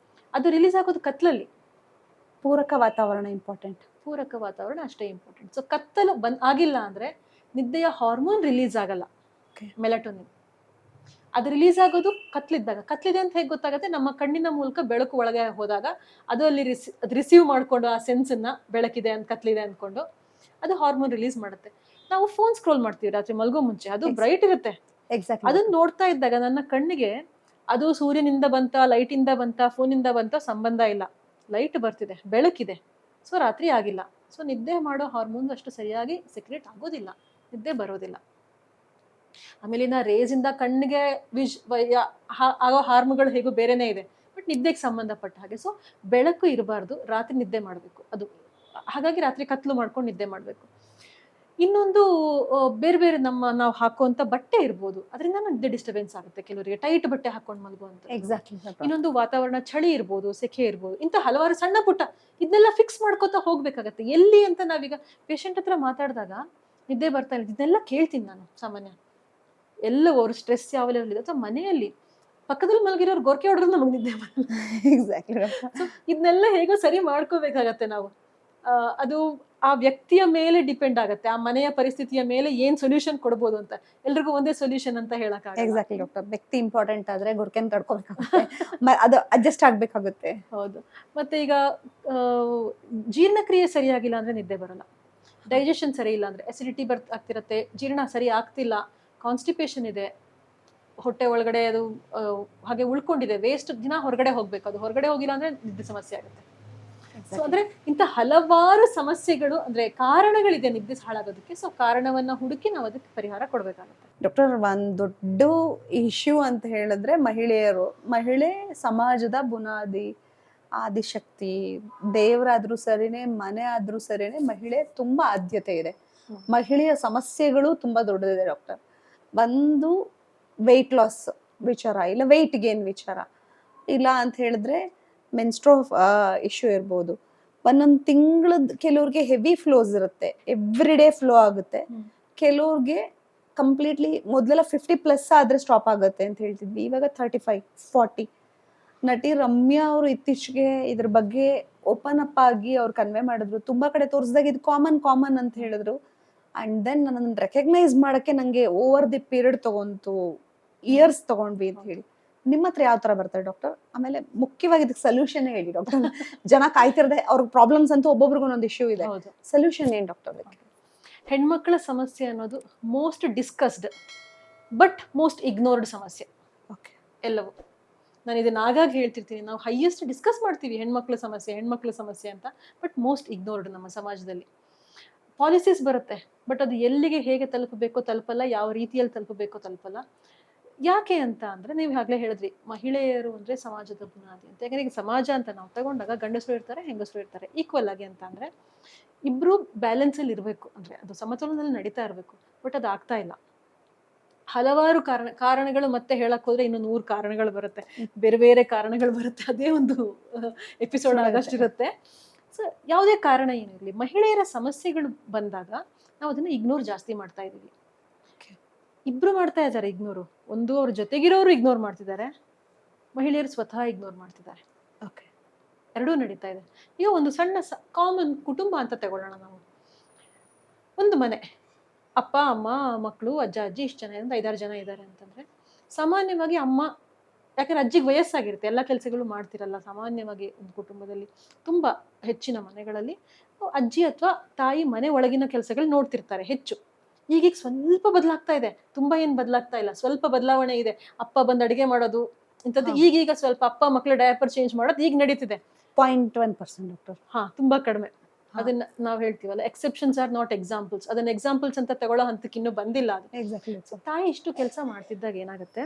ಅದು ರಿಲೀಸ್ ಆಗೋದು ಕತ್ಲಲ್ಲಿ. ಪೂರಕ ವಾತಾವರಣ ಇಂಪಾರ್ಟೆಂಟ್. ಪೂರಕ ವಾತಾವರಣ ಅಷ್ಟೇ ಇಂಪಾರ್ಟೆಂಟ್. ಸೊ ಕತ್ತಲು ಆಗಿಲ್ಲ ಅಂದ್ರೆ ನಿದ್ದೆಯ ಹಾರ್ಮೋನ್ ರಿಲೀಸ್ ಆಗಲ್ಲ, ಮೆಲಟೋನಿನ್. ಅದು ರಿಲೀಸ್ ಆಗೋದು ಕತ್ಲಿದ್ದಾಗ. ಕತ್ಲಿದೆ ಅಂತ ಹೇಗೆ ಗೊತ್ತಾಗುತ್ತೆ? ನಮ್ಮ ಕಣ್ಣಿನ ಮೂಲಕ ಬೆಳಕು ಒಳಗೆ ಹೋದಾಗ ಅದು ಅಲ್ಲಿ ರಿಸೀವ್ ಮಾಡ್ಕೊಂಡು ಆ ಸೆನ್ಸನ್ನ, ಬೆಳಕಿದೆ ಅಂತ, ಕತ್ಲಿದೆ ಅಂದ್ಕೊಂಡು ಅದು ಹಾರ್ಮೋನ್ ರಿಲೀಸ್ ಮಾಡುತ್ತೆ. ನಾವು ಫೋನ್ ಸ್ಕ್ರೋಲ್ ಮಾಡ್ತೀವಿ ರಾತ್ರಿ ಮಲ್ಗೋ ಮುಂಚೆ, ಅದು ಬ್ರೈಟ್ ಇರುತ್ತೆ. ಅದನ್ನ ನೋಡ್ತಾ ಇದ್ದಾಗ ನನ್ನ ಕಣ್ಣಿಗೆ ಅದು ಸೂರ್ಯನಿಂದ ಬಂತ, ಲೈಟಿಂದ ಬಂತ, ಫೋನಿಂದ ಬಂತ ಸಂಬಂಧ ಇಲ್ಲ. ಲೈಟ್ ಬರ್ತಿದೆ, ಬೆಳಕಿದೆ, ಸೊ ರಾತ್ರಿ ಆಗಿಲ್ಲ. ಸೊ ನಿದ್ದೆ ಮಾಡೋ ಹಾರ್ಮೋನ್ಸ್ ಅಷ್ಟು ಸರಿಯಾಗಿ ಸೆಕ್ರೆಟ್ ಆಗೋದಿಲ್ಲ, ನಿದ್ದೆ ಬರೋದಿಲ್ಲ. ಆಮೇಲಿನ ರೇಸ್ ಇಂದ ಕಣ್ಣಿಗೆ ಆಗೋ ಹಾರ್ಮೋನ್ಗಳು ಹೇಗೋ ಬೇರೆನೇ ಇದೆ, ಬಟ್ ನಿದ್ದೆಗೆ ಸಂಬಂಧಪಟ್ಟ ಹಾಗೆ. ಸೊ ಬೆಳಕು ಇರಬಾರ್ದು, ರಾತ್ರಿ ನಿದ್ದೆ ಮಾಡಬೇಕು. ಅದು ಹಾಗಾಗಿ ರಾತ್ರಿ ಕತ್ಲು ಮಾಡ್ಕೊಂಡು ನಿದ್ದೆ ಮಾಡಬೇಕು. ಇನ್ನೊಂದು ಬೇರೆ ಬೇರೆ ನಾವು ಹಾಕುವಂತ ಬಟ್ಟೆ ಇರ್ಬೋದು, ಅದರಿಂದ ನಿದ್ದೆ ಡಿಸ್ಟರ್ಬೆನ್ಸ್ ಆಗುತ್ತೆ ಕೆಲವರಿಗೆ. ಟೈಟ್ ಬಟ್ಟೆ ಹಾಕೊಂಡು ಮಲಗುವಂತ. ಇನ್ನೊಂದು ವಾತಾವರಣ, ಚಳಿ ಇರ್ಬೋದು, ಸೆಖೆ ಇರ್ಬೋದು, ಇಂಥ ಹಲವಾರು ಸಣ್ಣ ಪುಟ್ಟ ಇದನ್ನೆಲ್ಲ ಫಿಕ್ಸ್ ಮಾಡ್ಕೋತಾ ಹೋಗ್ಬೇಕಾಗತ್ತೆ. ಎಲ್ಲಿ ಅಂತ ನಾವೀಗ ಪೇಷಂಟ್ ಹತ್ರ ಮಾತಾಡಿದಾಗ ನಿದ್ದೆ ಬರ್ತಾ ಇಲ್ಲ, ಇದನ್ನೆಲ್ಲ ಕೇಳ್ತೀನಿ ನಾನು ಸಾಮಾನ್ಯ. ಎಲ್ಲ ಅವ್ರ ಸ್ಟ್ರೆಸ್ ಯಾವ ಲೆವೆಲ್ ಇದೆ, ಅಥವಾ ಮನೆಯಲ್ಲಿ ಪಕ್ಕದಲ್ಲಿ ಮಲಗಿರೋರು ಗೊರಕೆ ಹೊಡೆದ್ರು ನಮಗೆ ನಿದ್ದೆ ಬರಲ್ಲ. ಇದನ್ನೆಲ್ಲ ಹೇಗೋ ಸರಿ ಮಾಡ್ಕೋಬೇಕಾಗತ್ತೆ ನಾವು. ಅದು ಆ ವ್ಯಕ್ತಿಯ ಮೇಲೆ ಡಿಪೆಂಡ್ ಆಗುತ್ತೆ, ಆ ಮನೆಯ ಪರಿಸ್ಥಿತಿಯ ಮೇಲೆ ಏನ್ ಸೊಲ್ಯೂಷನ್ ಕೊಡ್ಬೋದು ಅಂತ. ಎಲ್ರಿಗೂ ಒಂದೇ ಸೊಲ್ಯೂಷನ್ ಅಂತ ಹೇಳಕ್ಕಾಗಲ್ಲ. Exactly doctor. ವ್ಯಕ್ತಿ ಇಂಪಾರ್ಟೆಂಟ್ ಆದ್ರೆ ಗೊರಕೆನ್ ತಡ್ಕೋಬೇಕಾಗುತ್ತೆ, ಅದು ಅಡ್ಜಸ್ಟ್ ಆಗ್ಬೇಕಾಗುತ್ತೆ. ಹೌದು. ಮತ್ತೆ ಈಗ ಜೀರ್ಣಕ್ರಿಯೆ ಸರಿಯಾಗಿಲ್ಲ ಅಂದ್ರೆ ನಿದ್ದೆ ಬರಲ್ಲ. ಡೈಜೆಷನ್ ಸರಿ ಇಲ್ಲ ಅಂದ್ರೆ ಅಸಿಡಿಟಿ ಆಗ್ತಿರತ್ತೆ, ಜೀರ್ಣ ಸರಿ ಆಗ್ತಿಲ್ಲ, ಕಾನ್ಸ್ಟಿಪೇಷನ್ ಇದೆ, ಹೊಟ್ಟೆ ಒಳಗಡೆ ಅದು ಹಾಗೆ ಉಳ್ಕೊಂಡಿದೆ, ವೇಸ್ಟ್ ದಿನ ಹೊರಗಡೆ ಹೋಗ್ಬೇಕು, ಅದು ಹೊರಗಡೆ ಹೋಗಿಲ್ಲ ಅಂದ್ರೆ ನಿದ್ದೆ ಸಮಸ್ಯೆ ಆಗುತ್ತೆ. ಸೊ ಅಂದ್ರೆ ಇಂಥ ಹಲವಾರು ಸಮಸ್ಯೆಗಳು, ಅಂದ್ರೆ ಕಾರಣಗಳಿದೆ ನಿದ್ದೆ ಹಾಳಾಗೋದಕ್ಕೆ. ಸೊ ಕಾರಣವನ್ನ ಹುಡುಕಿ ನಾವು ಅದಕ್ಕೆ ಪರಿಹಾರ ಕೊಡ್ಬೇಕಾಗುತ್ತೆ. ಡಾಕ್ಟರ್, ಒಂದ್ ದೊಡ್ಡ ಇಶ್ಯೂ ಅಂತ ಹೇಳಿದ್ರೆ ಮಹಿಳೆಯರು. ಮಹಿಳೆ ಸಮಾಜದ ಬುನಾದಿ, ಆದಿಶಕ್ತಿ. ದೇವರಾದ್ರೂ ಸರಿನೇ, ಮನೆ ಆದ್ರೂ ಸರಿನೇ, ಮಹಿಳೆ ತುಂಬಾ ಆದ್ಯತೆ ಇದೆ. ಮಹಿಳೆಯ ಸಮಸ್ಯೆಗಳು ತುಂಬಾ ದೊಡ್ಡದಿದೆ ಡಾಕ್ಟರ್. ಒಂದು ವೆಯ್ಟ್ ಲಾಸ್ ವಿಚಾರ, ಇಲ್ಲ ವೆಯ್ಟ್ ಗೇನ್ ವಿಚಾರ, ಇಲ್ಲ ಅಂತ ಹೇಳಿದ್ರೆ ಮೆನ್ಸ್ಟ್ರೋ ಇಶ್ಯೂ ಇರ್ಬೋದು. ಒಂದೊಂದು ತಿಂಗಳದ ಕೆಲವ್ರಿಗೆ ಹೆವಿ ಫ್ಲೋಸ್ ಇರುತ್ತೆ, ಎವ್ರಿ ಡೇ ಫ್ಲೋ ಆಗುತ್ತೆ. ಕೆಲವ್ರಿಗೆ ಕಂಪ್ಲೀಟ್ಲಿ ಮೊದಲೆಲ್ಲ 50+ ಆದ್ರೆ ಸ್ಟಾಪ್ ಆಗುತ್ತೆ ಅಂತ ಹೇಳ್ತಿದ್ವಿ, ಇವಾಗ 35-40. ನಟಿ ರಮ್ಯಾ ಅವರು ಇತ್ತೀಚೆಗೆ ಇದ್ರ ಬಗ್ಗೆ ಓಪನ್ ಅಪ್ ಆಗಿ ಅವ್ರು ಕನ್ವೆ ಮಾಡಿದ್ರು. ತುಂಬಾ ಕಡೆ ತೋರಿಸಿದಾಗ ಇದು ಕಾಮನ್ ಅಂತ ಹೇಳಿದ್ರು. ಅಂಡ್ ದೆನ್ ನನ್ನ ರೆಕಗ್ನೈಸ್ ಮಾಡಕ್ಕೆ ನಂಗೆ ಓವರ್ ದಿ ಪೀರಿಯಡ್ ತಗೊಂತು, ಇಯರ್ಸ್ ತಗೊಂಡ್ವಿ ಅಂತ ಹೇಳಿ. ನಿಮ್ಮ ಹತ್ರ ಯಾವ ತರ ಬರ್ತಾರೆ ಡಾಕ್ಟರ್? ಆಮೇಲೆ ಮುಖ್ಯವಾಗಿ ಇದಕ್ಕೆ ಸೊಲ್ಯೂಷನ್ ಹೇಳಿ ಡಾಕ್ಟರ್. ಜನ ಕಾಯ್ತಿರದೆ, ಅವ್ರ ಪ್ರಾಬ್ಲಮ್ಸ್ ಅಂತೂ ಒಬ್ಬೊಬ್ರಿಗೂ ಒಂದೊಂದು ಇಶ್ಯೂ ಇದೆ, ಸೊಲ್ಯೂಷನ್ ಏನ್ ಡಾಕ್ಟರ್? ಹೆಣ್ಮಕ್ಳ ಸಮಸ್ಯೆ ಅನ್ನೋದು most discussed but most ignored ಸಮಸ್ಯೆ ಓಕೆ. ಎಲ್ಲವೂ. ನಾನು ಇದನ್ನ ಆಗಾಗ ಹೇಳ್ತಿರ್ತೀನಿ, ನಾವು ಹೈಯೆಸ್ಟ್ ಡಿಸ್ಕಸ್ ಮಾಡ್ತೀವಿ ಹೆಣ್ಮಕ್ಳ ಸಮಸ್ಯೆ ಅಂತ, ಬಟ್ ಮೋಸ್ಟ್ ಇಗ್ನೋರ್ಡ್ ನಮ್ಮ ಸಮಾಜದಲ್ಲಿ. ಪಾಲಿಸೀಸ್ ಬರುತ್ತೆ, ಬಟ್ ಅದು ಎಲ್ಲಿಗೆ ಹೇಗೆ ತಲುಪಬೇಕೋ ತಲುಪಲ್ಲ, ಯಾವ ರೀತಿಯಲ್ಲಿ ತಲುಪಬೇಕೋ ತಲುಪಲ್ಲ. ಯಾಕೆ ಅಂತ ಅಂದ್ರೆ, ನೀವು ಆಗ್ಲೇ ಹೇಳಿದ್ರಿ, ಮಹಿಳೆಯರು ಅಂದ್ರೆ ಸಮಾಜದ ಬುನಾದಿ ಅಂತ. ಯಾಕಂದ್ರೆ ಈಗ ಸಮಾಜ ಅಂತ ನಾವು ತಗೊಂಡಾಗ ಗಂಡಸರು ಇರ್ತಾರೆ, ಹೆಂಗಸರು ಇರ್ತಾರೆ ಈಕ್ವಲ್ ಆಗಿ ಅಂತ. ಅಂದ್ರೆ ಇಬ್ರು ಬ್ಯಾಲೆನ್ಸ್ ಅಲ್ಲಿ ಇರಬೇಕು, ಅಂದ್ರೆ ಅದು ಸಮತೋಲನದಲ್ಲಿ ನಡೀತಾ ಇರಬೇಕು. ಬಟ್ ಅದು ಆಗ್ತಾ ಇಲ್ಲ. ಹಲವಾರು ಕಾರಣಗಳು, ಮತ್ತೆ ಹೇಳಕ್ ಹೋದ್ರೆ ಇನ್ನು 100 ಕಾರಣಗಳು ಬರುತ್ತೆ, ಬೇರೆ ಬೇರೆ ಕಾರಣಗಳು ಬರುತ್ತೆ. ಅದೇ ಒಂದು ಎಪಿಸೋಡ್ ಆಗಷ್ಟಿರುತ್ತೆ. ಸೊ ಯಾವುದೇ ಕಾರಣ ಏನಿರಲಿ, ಮಹಿಳೆಯರ ಸಮಸ್ಯೆಗಳು ಬಂದಾಗ ನಾವು ಅದನ್ನ ಇಗ್ನೋರ್ ಜಾಸ್ತಿ ಮಾಡ್ತಾ ಇದೀವಿ. ಇಬ್ರು ಮಾಡ್ತಾ ಇದ್ದಾರೆ ಇಗ್ನೋರು. ಒಂದು ಅವ್ರ ಜೊತೆಗಿರೋರು ಇಗ್ನೋರ್ ಮಾಡ್ತಿದ್ದಾರೆ, ಮಹಿಳೆಯರು ಸ್ವತಃ ಇಗ್ನೋರ್ ಮಾಡ್ತಿದ್ದಾರೆ. ಓಕೆ. ಎರಡೂ ನಡೀತಾ ಇದೆ. ಈಗ ಒಂದು ಸಣ್ಣ ಕಾಮನ್ ಕುಟುಂಬ ಅಂತ ತಗೊಳ್ಳೋಣ ನಾವು. ಒಂದು ಮನೆ, ಅಪ್ಪ ಅಮ್ಮ ಮಕ್ಕಳು ಅಜ್ಜ ಅಜ್ಜಿ ಇಷ್ಟು ಜನ, 5-6 ಜನ ಇದ್ದಾರೆ ಅಂತಂದ್ರೆ, ಸಾಮಾನ್ಯವಾಗಿ ಅಮ್ಮ, ಯಾಕಂದ್ರೆ ಅಜ್ಜಿಗೆ ವಯಸ್ಸಾಗಿರುತ್ತೆ, ಎಲ್ಲ ಕೆಲಸಗಳು ಮಾಡ್ತಿರಲ್ಲ. ಸಾಮಾನ್ಯವಾಗಿ ಒಂದು ಕುಟುಂಬದಲ್ಲಿ ತುಂಬಾ ಹೆಚ್ಚಿನ ಮನೆಗಳಲ್ಲಿ ಅಜ್ಜಿ ಅಥವಾ ತಾಯಿ ಮನೆ ಒಳಗಿನ ಕೆಲಸಗಳು ನೋಡ್ತಿರ್ತಾರೆ ಹೆಚ್ಚು. ಈಗೀಗ ಸ್ವಲ್ಪ ಬದಲಾಗ್ತಾ ಇದೆ, ತುಂಬಾ ಏನ್ ಬದಲಾಗ್ತಾ ಇಲ್ಲ, ಸ್ವಲ್ಪ ಬದಲಾವಣೆ ಇದೆ. ಅಪ್ಪ ಬಂದು ಅಡಿಗೆ ಮಾಡೋದು ಇಂಥದ್ದು ಈಗೀಗ ಸ್ವಲ್ಪ, ಅಪ್ಪ ಮಕ್ಕಳು ಡಯಪರ್ ಚೇಂಜ್ ಮಾಡೋದು ಈಗ ನಡೀತಿದೆ. 0.1% ಡಾಕ್ಟರ್. ತುಂಬಾ ಕಡಿಮೆ. ಅದನ್ನ ನಾವು ಹೇಳ್ತೀವಲ್ಲ, ಎಕ್ಸೆಪ್ಷನ್ಸ್ ಆರ್ ನಾಟ್ ಎಕ್ಸಾಂಪಲ್ಸ್. ಅದನ್ನ ಎಕ್ಸಾಂಪಲ್ಸ್ ಅಂತ ತಗೊಳ್ಳೋ ಹಂತಕ್ಕೆ ಇನ್ನೂ ಬಂದಿಲ್ಲ ಅದು. ಎಕ್ಸಾಕ್ಟ್ಲಿ. ತಾಯಿ ಇಷ್ಟು ಕೆಲಸ ಮಾಡ್ತಿದ್ದಾಗ ಏನಾಗುತ್ತೆ,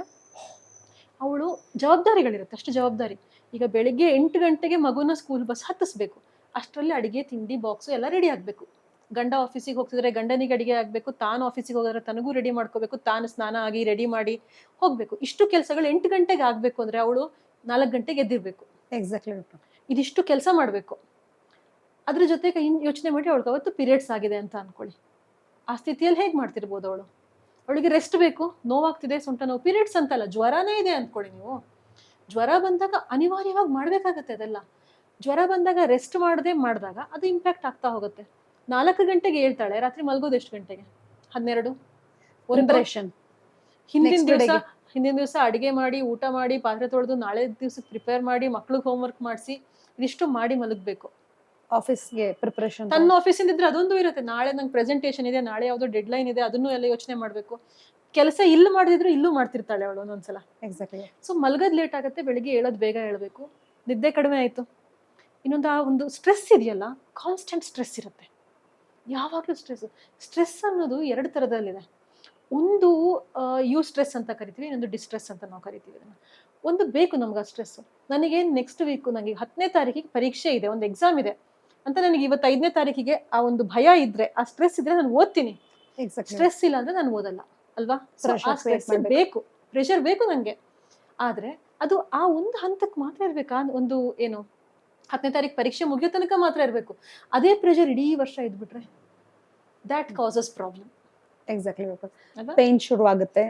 ಅವಳು ಜವಾಬ್ದಾರಿಗಳಿರುತ್ತೆ, ಅಷ್ಟು ಜವಾಬ್ದಾರಿ. ಈಗ ಬೆಳಿಗ್ಗೆ 8 ಗಂಟೆಗೆ ಮಗುನ ಸ್ಕೂಲ್ ಬಸ್ ಹತ್ತಿಸ್ಬೇಕು, ಅಷ್ಟರಲ್ಲಿ ಅಡಿಗೆ ತಿಂಡಿ ಬಾಕ್ಸು ಎಲ್ಲ ರೆಡಿ ಆಗ್ಬೇಕು. ಗಂಡ ಆಫೀಸಿಗೆ ಹೋಗ್ತಿದ್ರೆ ಗಂಡನಿಗೆ ಅಡಿಗೆ ಆಗ್ಬೇಕು, ತಾನು ಆಫೀಸಿಗೆ ಹೋಗಿದ್ರೆ ತನಗೂ ರೆಡಿ ಮಾಡ್ಕೋಬೇಕು, ತಾನು ಸ್ನಾನ ಆಗಿ ರೆಡಿ ಮಾಡಿ ಹೋಗ್ಬೇಕು. ಇಷ್ಟು ಕೆಲಸಗಳು 8 ಗಂಟೆಗೆ ಆಗ್ಬೇಕು ಅಂದ್ರೆ ಅವಳು 4 ಗಂಟೆಗೆ ಎದ್ದಿರ್ಬೇಕು. Exactly doctor. ಇದಿಷ್ಟು ಕೆಲಸ ಮಾಡ್ಬೇಕು. ಅದ್ರ ಜೊತೆಗೆ ಯೋಚನೆ ಮಾಡಿ, ಅವಳಿಗೆ ಅವತ್ತು ಪೀರಿಯಡ್ಸ್ ಆಗಿದೆ ಅಂತ ಅನ್ಕೊಳ್ಳಿ. ಆ ಸ್ಥಿತಿಯಲ್ಲಿ ಹೇಗೆ ಮಾಡ್ತಿರ್ಬೋದು ಅವಳು? ಅವಳಿಗೆ ರೆಸ್ಟ್ ಬೇಕು, ನೋವಾಗ್ತಿದೆ, ಸೊಂಟ ನೋವು, ಪೀರಿಯಡ್ಸ್ ಅಂತಲ್ಲ, ಜ್ವರನೇ ಇದೆ ಅಂದ್ಕೊಳ್ಳಿ ನೀವು. ಜ್ವರ ಬಂದಾಗ ಅನಿವಾರ್ಯವಾಗಿ ಮಾಡ್ಬೇಕಾಗತ್ತೆ ಅದೆಲ್ಲ. ಜ್ವರ ಬಂದಾಗ ರೆಸ್ಟ್ ಮಾಡದೆ ಮಾಡಿದಾಗ ಅದು ಇಂಪ್ಯಾಕ್ಟ್ ಆಗ್ತಾ ಹೋಗುತ್ತೆ. 4 ಗಂಟೆಗೆ ಹೇಳ್ತಾಳೆ, ರಾತ್ರಿ ಮಲ್ಗೋದು ಎಷ್ಟು ಗಂಟೆಗೆ? 12. ಪ್ರಿಪರೇಷನ್. ಹಿಂದಿನ ದಿವಸ ಅಡಿಗೆ ಮಾಡಿ, ಊಟ ಮಾಡಿ, ಪಾತ್ರೆ ತೊಳೆದು, ನಾಳೆ ದಿವ್ಸಕ್ಕೆ ಪ್ರಿಪೇರ್ ಮಾಡಿ, ಮಕ್ಳಿಗೆ ಹೋಮ್ವರ್ಕ್ ಮಾಡಿಸಿ, ಇದಿಷ್ಟು ಮಾಡಿ ಮಲಗಬೇಕು. ಆಫೀಸ್ಗೆ ಪ್ರಿಪರೇಷನ್, ತನ್ನ ಆಫೀಸಿಂದ ಇದ್ರೆ ಅದೊಂದು ಇರುತ್ತೆ, ನಾಳೆ ನಂಗೆ ಪ್ರೆಸೆಂಟೇಷನ್ ಇದೆ, ನಾಳೆ ಯಾವುದೋ ಡೆಡ್ ಲೈನ್ ಇದೆ, ಅದನ್ನು ಎಲ್ಲ ಯೋಚನೆ ಮಾಡಬೇಕು. ಕೆಲಸ ಇಲ್ಲಿ ಮಾಡಿದ್ರು ಇಲ್ಲೂ ಮಾಡ್ತಿರ್ತಾಳೆ ಅವಳು ಒಂದೊಂದ್ಸಲ. ಎಕ್ಸಾಕ್ಟ್ಲಿ. ಸೊ ಮಲ್ಗದ್ ಲೇಟ್ ಆಗುತ್ತೆ, ಬೆಳಿಗ್ಗೆ ಹೇಳೋದು ಬೇಗ ಹೇಳ್ಬೇಕು, ನಿದ್ದೆ ಕಡಿಮೆ ಆಯ್ತು. ಇನ್ನೊಂದು ಆ ಒಂದು ಸ್ಟ್ರೆಸ್ ಇದೆಯಲ್ಲ, ಕಾನ್ಸ್ಟೆಂಟ್ ಸ್ಟ್ರೆಸ್ ಇರುತ್ತೆ, ಯಾವಾಗಲೂ ಸ್ಟ್ರೆಸ್ ಅನ್ನೋದು 2 ಥರದಲ್ಲಿದೆ. ಒಂದು ಯು ಸ್ಟ್ರೆಸ್ ಅಂತ ಕರಿತೀವಿ, ಇನ್ನೊಂದು ಡಿಸ್ಟ್ರೆಸ್ ಅಂತ ನಾವು ಕರಿತೀವಿ. ಅದನ್ನ ಒಂದು ಬೇಕು ನಮ್ಗೆ ಆ ಸ್ಟ್ರೆಸ್. ನನಗೆ ನೆಕ್ಸ್ಟ್ ವೀಕ್ ನನಗೆ 10ನೇ ತಾರೀಕಿಗೆ ಪರೀಕ್ಷೆ ಇದೆ, ಒಂದು ಎಕ್ಸಾಮ್ ಇದೆ ಅಂತ ನನಗೆ ಇವತ್ತು 5ನೇ ತಾರೀಕಿಗೆ ಆ ಒಂದು ಭಯ ಇದ್ರೆ, ಆ ಸ್ಟ್ರೆಸ್ ಇದ್ರೆ ನಾನು ಓದ್ತೀನಿ. ಸ್ಟ್ರೆಸ್ ಇಲ್ಲ ಅಂದ್ರೆ ನಾನು ಓದಲ್ಲ ಅಲ್ವಾ? ಬೇಕು, ಪ್ರೆಷರ್ ಬೇಕು ನನಗೆ. ಆದ್ರೆ ಅದು ಆ ಒಂದು ಹಂತಕ್ಕೆ ಮಾತ್ರ ಇರ್ಬೇಕಾ? ಒಂದು ಏನು 10ನೇ ತಾರೀಕು ಪರೀಕ್ಷೆ ಮುಗಿಯೋ ತನಕ ಮಾತ್ರ ಇರಬೇಕು. ಅದೇ ಪ್ರೆಷರ್ ಇಡೀ ವರ್ಷ ಇದ್ಬಿಟ್ರೆ that causes problem. Exactly. Pain ಶುರು ಆಗುತ್ತೆ,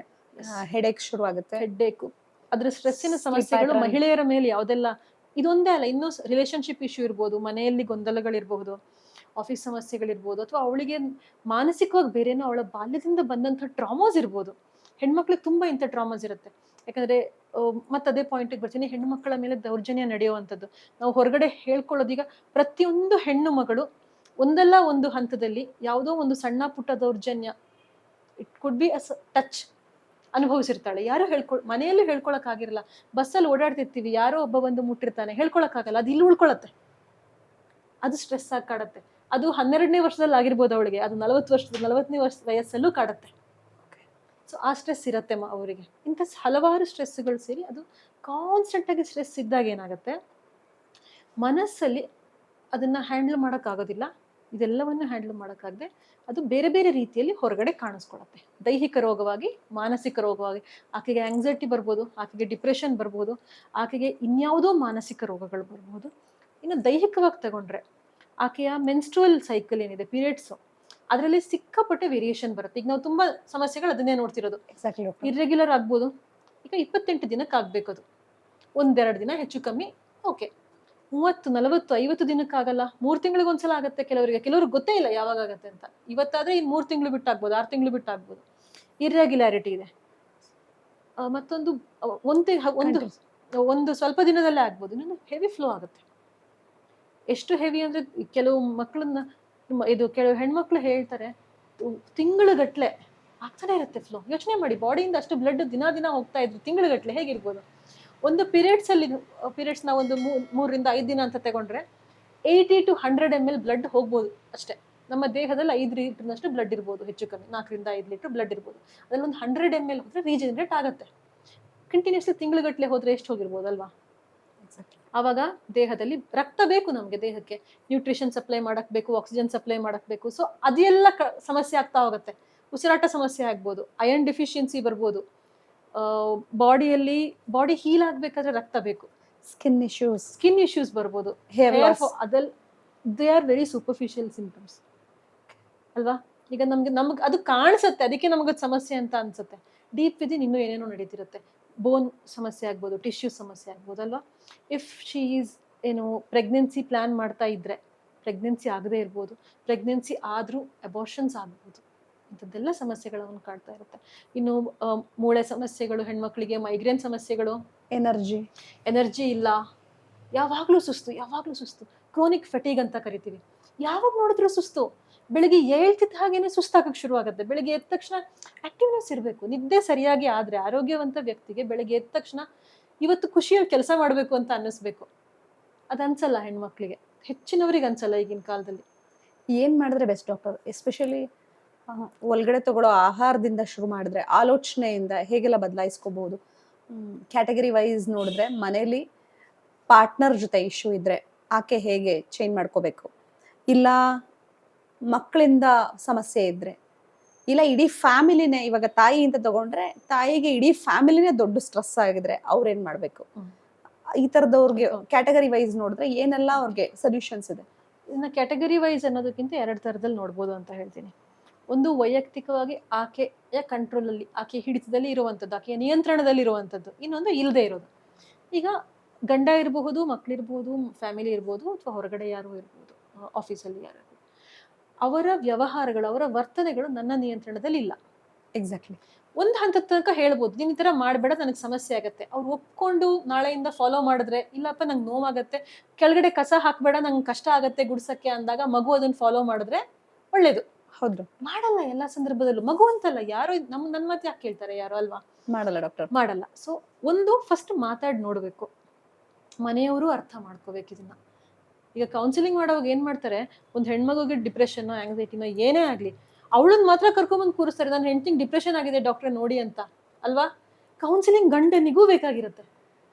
ಹೆಡೇಕ್ ಶುರು ಆಗುತ್ತೆ, ಹೆಡ್ಡೇಕು. ಅದ್ರ ಸ್ಟ್ರೆಸ್ಸಿನ ಸಮಸ್ಯೆಗಳು ಮಹಿಳೆಯರ ಮೇಲೆ ಯಾವ್ದೆಲ್ಲ, ಇದೊಂದೇ ಅಲ್ಲ, ಇನ್ನೂ ರಿಲೇಶನ್ಶಿಪ್ ಇಶ್ಯೂ ಇರ್ಬೋದು, ಮನೆಯಲ್ಲಿ ಗೊಂದಲಗಳಿರ್ಬಹುದು, ಆಫೀಸ್ ಸಮಸ್ಯೆಗಳಿರ್ಬೋದು, ಅಥವಾ ಅವಳಿಗೆ ಮಾನಸಿಕವಾಗಿ ಬೇರೇನೋ ಅವಳ ಬಾಲ್ಯದಿಂದ ಬಂದಂಥ ಟ್ರಾಮಾಸ್ ಇರ್ಬೋದು. ಹೆಣ್ಮಕ್ಳಿಗೆ ತುಂಬಾ ಇಂಥ ಟ್ರಾಮಾಸ್ ಇರುತ್ತೆ. ಯಾಕಂದ್ರೆ ಅದೇ ಪಾಯಿಂಟಿಗೆ ಬರ್ತೀನಿ, ಹೆಣ್ಣು ಮಕ್ಕಳ ಮೇಲೆ ದೌರ್ಜನ್ಯ ನಡೆಯುವಂಥದ್ದು ನಾವು ಹೊರಗಡೆ ಹೇಳ್ಕೊಳ್ಳೋದೀಗ. ಪ್ರತಿಯೊಂದು ಹೆಣ್ಣು ಮಗಳು ಒಂದಲ್ಲ ಒಂದು ಹಂತದಲ್ಲಿ ಯಾವುದೋ ಒಂದು ಸಣ್ಣ ಪುಟ್ಟ ದೌರ್ಜನ್ಯ, it could be a touch, ಅನುಭವಿಸಿರ್ತಾಳೆ. ಯಾರು ಮನೆಯಲ್ಲೂ ಹೇಳ್ಕೊಳಕ್ ಆಗಿರಲ್ಲ, ಬಸ್ಸಲ್ಲಿ ಓಡಾಡ್ತಿರ್ತೀವಿ, ಯಾರೋ ಒಬ್ಬ ಬಂದು ಮುಟ್ಟಿರ್ತಾನೆ, ಹೇಳ್ಕೊಳಕ್ಕಾಗಲ್ಲ, ಅದು ಇಲ್ಲಿ ಉಳ್ಕೊಳತ್ತೆ, ಅದು ಸ್ಟ್ರೆಸ್ ಆಗಿ ಕಾಡುತ್ತೆ. ಅದು 12ನೇ ವರ್ಷದಲ್ಲಿ ಆಗಿರ್ಬೋದು ಅವಳಿಗೆ, ಅದು 40ನೇ ವಯಸ್ಸಲ್ಲೂ ಕಾಡುತ್ತೆ. ಸೊ ಆ ಸ್ಟ್ರೆಸ್ ಇರುತ್ತೆ ಅವರಿಗೆ. ಇಂಥ ಹಲವಾರು ಸ್ಟ್ರೆಸ್ಗಳು ಸೇರಿ ಅದು ಕಾನ್ಸ್ಟೆಂಟ್ ಆಗಿ ಸ್ಟ್ರೆಸ್ ಇದ್ದಾಗ ಏನಾಗುತ್ತೆ, ಮನಸ್ಸಲ್ಲಿ ಅದನ್ನ ಹ್ಯಾಂಡಲ್ ಮಾಡೋಕ್ಕಾಗೋದಿಲ್ಲ. ಇದೆಲ್ಲವನ್ನು ಹ್ಯಾಂಡಲ್ ಮಾಡೋಕ್ಕಾಗದೆ ಅದು ಬೇರೆ ಬೇರೆ ರೀತಿಯಲ್ಲಿ ಹೊರಗಡೆ ಕಾಣಿಸ್ಕೊಳತ್ತೆ, ದೈಹಿಕ ರೋಗವಾಗಿ, ಮಾನಸಿಕ ರೋಗವಾಗಿ. ಆಕೆಗೆ ಆಂಗ್ಸೈಟಿ ಬರ್ಬೋದು, ಆಕೆಗೆ ಡಿಪ್ರೆಷನ್ ಬರ್ಬೋದು, ಆಕೆಗೆ ಇನ್ಯಾವುದೋ ಮಾನಸಿಕ ರೋಗಗಳು ಬರ್ಬೋದು. ಇನ್ನು ದೈಹಿಕವಾಗಿ ತಗೊಂಡ್ರೆ ಆಕೆಯ ಮೆನ್ಸ್ಟ್ರುವಲ್ ಸೈಕಲ್ ಏನಿದೆ, ಪೀರಿಯಡ್ಸು, ಅದರಲ್ಲಿ ಸಿಕ್ಕಾಪಟ್ಟೆ ವೇರಿಯೇಷನ್ ಬರುತ್ತೆ. ಈಗ ನಾವು ತುಂಬಾ ಸಮಸ್ಯೆಗಳು ಅದನ್ನೇ ನೋಡ್ತಿರೋದು. ಇರ್ರೆಗ್ಯುಲರ್ ಆಗ್ಬೋದು, ಈಗ 28 ದಿನಕ್ಕೆ ಆಗ್ಬೇಕು, ಅದು 1-2 ದಿನ ಹೆಚ್ಚು ಕಮ್ಮಿ, ಓಕೆ. 30, 40, 50 ದಿನಕ್ಕಾಗಲ್ಲ, 3 ತಿಂಗಳಿಗೆ ಒಂದ್ಸಲ ಆಗುತ್ತೆ ಕೆಲವರಿಗೆ. ಕೆಲವ್ರಿಗೆ ಗೊತ್ತೇ ಇಲ್ಲ ಯಾವಾಗ ಆಗತ್ತೆ ಅಂತ. ಇವತ್ತಾದ್ರೆ ಇನ್ನು 3 ತಿಂಗಳು ಬಿಟ್ಟಾಗ್ಬೋದು, 6 ತಿಂಗಳು ಬಿಟ್ಟಾಗ್ಬೋದು. ಇರ್ರೆಗ್ಯುಲಾರಿಟಿ ಇದೆ. ಮತ್ತೊಂದು ಒಂದು ಸ್ವಲ್ಪ ದಿನದಲ್ಲೇ ಆಗ್ಬೋದು. ಇನ್ನೊಂದು ಹೆವಿ ಫ್ಲೋ ಆಗುತ್ತೆ. ಎಷ್ಟು ಹೆವಿ ಅಂದ್ರೆ, ಕೆಲವು ಹೆಣ್ಮಕ್ಳು ಹೇಳ್ತಾರೆ, ತಿಂಗಳುಗಟ್ಲೆ ಆಗ್ತಾನೆ ಇರುತ್ತೆ ಫ್ಲೋ. ಯೋಚನೆ ಮಾಡಿ, ಬಾಡಿಯಿಂದ ಅಷ್ಟು ಬ್ಲಡ್ ದಿನ ಹೋಗ್ತಾ ಇದ್ರು ತಿಂಗಳುಗಟ್ಟಲೆ ಹೇಗಿರ್ಬೋದು. ಒಂದು ಪೀರಿಯಡ್ಸ್ ನಾವು ಒಂದು 3 ರಿಂದ 5 ದಿನ ಅಂತ ತಗೊಂಡ್ರೆ 80 to 100 ml ಬ್ಲಡ್ ಹೋಗ್ಬೋದು ಅಷ್ಟೇ. ನಮ್ಮ ದೇಹದಲ್ಲಿ 5 ಲೀಟರ್ನಷ್ಟು ಬ್ಲಡ್ ಇರ್ಬೋದು, ಹೆಚ್ಚು ಕಮ್ಮಿ 4 ರಿಂದ 5 ಲೀಟರ್ ಬ್ಲಡ್ ಇರ್ಬೋದು. ಅದ್ರಲ್ಲಿ ಒಂದು 100 ml ಹೋದ್ರೆ ರೀಜನರೇಟ್ ಆಗುತ್ತೆ. ಕಂಟಿನ್ಯೂಸ್ಲಿ ತಿಂಗಳುಗಟ್ಟಲೆ ಹೋದ್ರೆ ಎಷ್ಟು ಹೋಗಿರ್ಬೋದಲ್ವಾ. ಆವಾಗ ದೇಹದಲ್ಲಿ ರಕ್ತ ಬೇಕು, ನಮಗೆ ದೇಹಕ್ಕೆ ನ್ಯೂಟ್ರಿಷನ್ ಸಪ್ಲೈ ಮಾಡಕ್ ಬೇಕು, ಆಕ್ಸಿಜನ್ ಸಪ್ಲೈ ಮಾಡಕ್ ಬೇಕು. ಸೊ ಅದೆಲ್ಲ ಸಮಸ್ಯೆ ಆಗ್ತಾ ಹೋಗುತ್ತೆ. ಉಸಿರಾಟ ಸಮಸ್ಯೆ ಆಗ್ಬೋದು, ಅಯರ್ನ್ ಡಿಫಿಷಿಯನ್ಸಿ ಬರ್ಬೋದು. ಬಾಡಿ ಹೀಲ್ ಆಗ್ಬೇಕಾದ್ರೆ ರಕ್ತ ಬೇಕು. ಸ್ಕಿನ್ ಇಶ್ಯೂಸ್ ಬರ್ಬೋದು, ಅದೆಲ್ಲ they are very superficial symptoms ಅಲ್ವಾ. ಈಗ ನಮ್ಗೆ ಅದು ಕಾಣಿಸುತ್ತೆ, ಅದಕ್ಕೆ ನಮಗದು ಸಮಸ್ಯೆ ಅಂತ ಅನ್ಸುತ್ತೆ. ಡೀಪ್ ವಿದಿನ್ ಇನ್ನೂ ಏನೇನೋ ನಡೀತಿರುತ್ತೆ. ಬೋನ್ ಸಮಸ್ಯೆ ಆಗ್ಬೋದು, ಟಿಶ್ಯೂ ಸಮಸ್ಯೆ ಆಗ್ಬೋದು ಅಲ್ವಾ. If she is pregnancy plan ಮಾಡ್ತಾ ಇದ್ರೆ ಪ್ರೆಗ್ನೆನ್ಸಿ ಆಗದೆ ಇರ್ಬೋದು, ಪ್ರೆಗ್ನೆನ್ಸಿ ಆದ್ರೂ ಅಬೋರ್ಷನ್ಸ್ ಆಗ್ಬೋದು. ಇಂಥದ್ದೆಲ್ಲ ಸಮಸ್ಯೆಗಳನ್ನು ಕಾಡ್ತಾ ಇರುತ್ತೆ. ಇನ್ನು ಮೂಳೆ ಸಮಸ್ಯೆಗಳು, ಹೆಣ್ಮಕ್ಳಿಗೆ ಮೈಗ್ರೇನ್ ಸಮಸ್ಯೆಗಳು, ಎನರ್ಜಿ ಇಲ್ಲ, ಯಾವಾಗ್ಲೂ ಸುಸ್ತು, ಕ್ರೋನಿಕ್ ಫೆಟೀಗ್ ಅಂತ ಕರಿತೀವಿ. ಯಾವಾಗ ನೋಡಿದ್ರು ಸುಸ್ತು. ಬೆಳಿಗ್ಗೆ ಹೇಳ್ತಿದ್ದ ಹಾಗೇನೆ ಸುಸ್ತಾಗಕ್ಕೆ ಶುರು ಆಗುತ್ತೆ. ಬೆಳಿಗ್ಗೆ ಎದ್ದ ತಕ್ಷಣ ಆಕ್ಟಿವ್ನೆಸ್ ಇರಬೇಕು. ನಿದ್ದೆ ಸರಿಯಾಗಿ ಆದ್ರೆ ಆರೋಗ್ಯವಂತ ವ್ಯಕ್ತಿಗೆ ಬೆಳಿಗ್ಗೆ ಎದ್ದ ತಕ್ಷಣ ಇವತ್ತು ಖುಷಿಯಾಗಿ ಕೆಲಸ ಮಾಡಬೇಕು ಅಂತ ಅನ್ನಿಸ್ಬೇಕು. ಅದನ್ಸಲ್ಲ ಹೆಣ್ಮಕ್ಳಿಗೆ, ಹೆಚ್ಚಿನವ್ರಿಗೆ ಅನ್ಸಲ್ಲ ಈಗಿನ ಕಾಲದಲ್ಲಿ. ಏನ್ ಮಾಡಿದ್ರೆ ಬೆಸ್ಟ್ ಡಾಕ್ಟರ್? ಎಸ್ಪೆಷಲಿ ಒಳಗಡೆ ತಗೊಳ್ಳೋ ಆಹಾರದಿಂದ ಶುರು ಮಾಡಿದ್ರೆ, ಆಲೋಚನೆಯಿಂದ ಹೇಗೆಲ್ಲ ಬದಲಾಯಿಸ್ಕೋಬಹುದು? ಕ್ಯಾಟಗರಿ ವೈಸ್ ನೋಡಿದ್ರೆ, ಮನೇಲಿ ಪಾರ್ಟ್ನರ್ ಜೊತೆ ಇಶ್ಯೂ ಇದ್ರೆ ಆಕೆ ಹೇಗೆ ಚೇಂಜ್ ಮಾಡ್ಕೋಬೇಕು, ಇಲ್ಲ ಮಕ್ಕಳಿಂದ ಸಮಸ್ಯೆ ಇದ್ರೆ, ಇಲ್ಲ ಇಡೀ ಫ್ಯಾಮಿಲಿನೇ, ಇವಾಗ ತಾಯಿ ಅಂತ ತಗೊಂಡ್ರೆ ತಾಯಿಗೆ ಇಡೀ ಫ್ಯಾಮಿಲಿನೇ ದೊಡ್ಡ ಸ್ಟ್ರೆಸ್ ಆಗಿದ್ರೆ ಅವ್ರೇನ್ ಮಾಡ್ಬೇಕು? ಈ ತರದವ್ರಿಗೆ ಕ್ಯಾಟಗರಿ ವೈಸ್ ನೋಡಿದ್ರೆ ಏನೆಲ್ಲ ಅವ್ರಿಗೆ ಸೊಲ್ಯೂಷನ್ಸ್ ಇದೆ? ಇನ್ನ ಕ್ಯಾಟಗರಿ ವೈಸ್ ಅನ್ನೋದಕ್ಕಿಂತ 2 ತರದಲ್ಲಿ ನೋಡ್ಬೋದು ಅಂತ ಹೇಳ್ತೀನಿ. ಒಂದು ವೈಯಕ್ತಿಕವಾಗಿ ಆಕೆಯ ಕಂಟ್ರೋಲಲ್ಲಿ, ಆಕೆ ಹಿಡಿತದಲ್ಲಿ ಇರುವಂಥದ್ದು, ಆಕೆಯ ನಿಯಂತ್ರಣದಲ್ಲಿ ಇರುವಂಥದ್ದು. ಇನ್ನೊಂದು ಇಲ್ಲದೆ ಇರೋದು. ಈಗ ಗಂಡ ಇರಬಹುದು, ಮಕ್ಕಳಿರ್ಬೋದು, ಫ್ಯಾಮಿಲಿ ಇರ್ಬೋದು, ಅಥವಾ ಹೊರಗಡೆ ಯಾರು ಇರ್ಬೋದು, ಆಫೀಸಲ್ಲಿ ಯಾರು, ಅವರ ವ್ಯವಹಾರಗಳು, ಅವರ ವರ್ತನೆಗಳು ನನ್ನ ನಿಯಂತ್ರಣದಲ್ಲಿ ಇಲ್ಲ. ಎಕ್ಸಾಕ್ಟ್ಲಿ. ಒಂದು ಹಂತದ ತನಕ ಹೇಳ್ಬೋದು, ನೀನ್ ಈ ತರ ಮಾಡ್ಬೇಡ, ನನಗೆ ಸಮಸ್ಯೆ ಆಗತ್ತೆ. ಅವ್ರು ಒಪ್ಕೊಂಡು ನಾಳೆಯಿಂದ ಫಾಲೋ ಮಾಡಿದ್ರೆ, ಇಲ್ಲಪ್ಪ ನಂಗೆ ನೋವಾಗತ್ತೆ, ಕೆಳಗಡೆ ಕಸ ಹಾಕ್ಬೇಡ, ನಂಗೆ ಕಷ್ಟ ಆಗತ್ತೆ ಗುಡ್ಸಕ್ಕೆ ಅಂದಾಗ ಮಗು ಅದನ್ನ ಫಾಲೋ ಮಾಡಿದ್ರೆ ಒಳ್ಳೇದು. ಹೌದು, ಮಾಡಲ್ಲ ಎಲ್ಲಾ ಸಂದರ್ಭದಲ್ಲೂ. ಮಗು ಅಂತಲ್ಲ, ಯಾರು ನನ್ನ ಮಾತು ಯಾಕೆ ಕೇಳ್ತಾರೆ ಯಾರು ಅಲ್ವಾ? ಮಾಡಲ್ಲ ಡಾಕ್ಟರ್, ಮಾಡಲ್ಲ. ಸೊ ಫಸ್ಟ್ ಮಾತಾಡಿ ನೋಡ್ಬೇಕು, ಮನೆಯವರು ಅರ್ಥ ಮಾಡ್ಕೋಬೇಕು ಇದನ್ನ. ಈಗ ಕೌನ್ಸಿಲಿಂಗ್ ಮಾಡೋವಾಗ ಏನ್ ಮಾಡ್ತಾರೆ, ಒಂದು ಹೆಣ್ಮಗುಗೆ ಡಿಪ್ರೆಷನ್, ಆಂಗ್ಸೈಟಿನೋ ಏನೇ ಆಗ್ಲಿ, ಅವಳನ್ನ ಮಾತ್ರ ಕರ್ಕೊಂಬಂದು ಕೂರಿಸ್ತಾರೆ. ನನ್ನ ಹೆಂಡತಿಗೆ ಡಿಪ್ರೆಷನ್ ಆಗಿದೆ ಡಾಕ್ಟ್ರೆ ನೋಡಿ ಅಂತ ಅಲ್ವಾ. ಕೌನ್ಸಿಲಿಂಗ್ ಗಂಡನಿಗೂ ಬೇಕಾಗಿರುತ್ತೆ.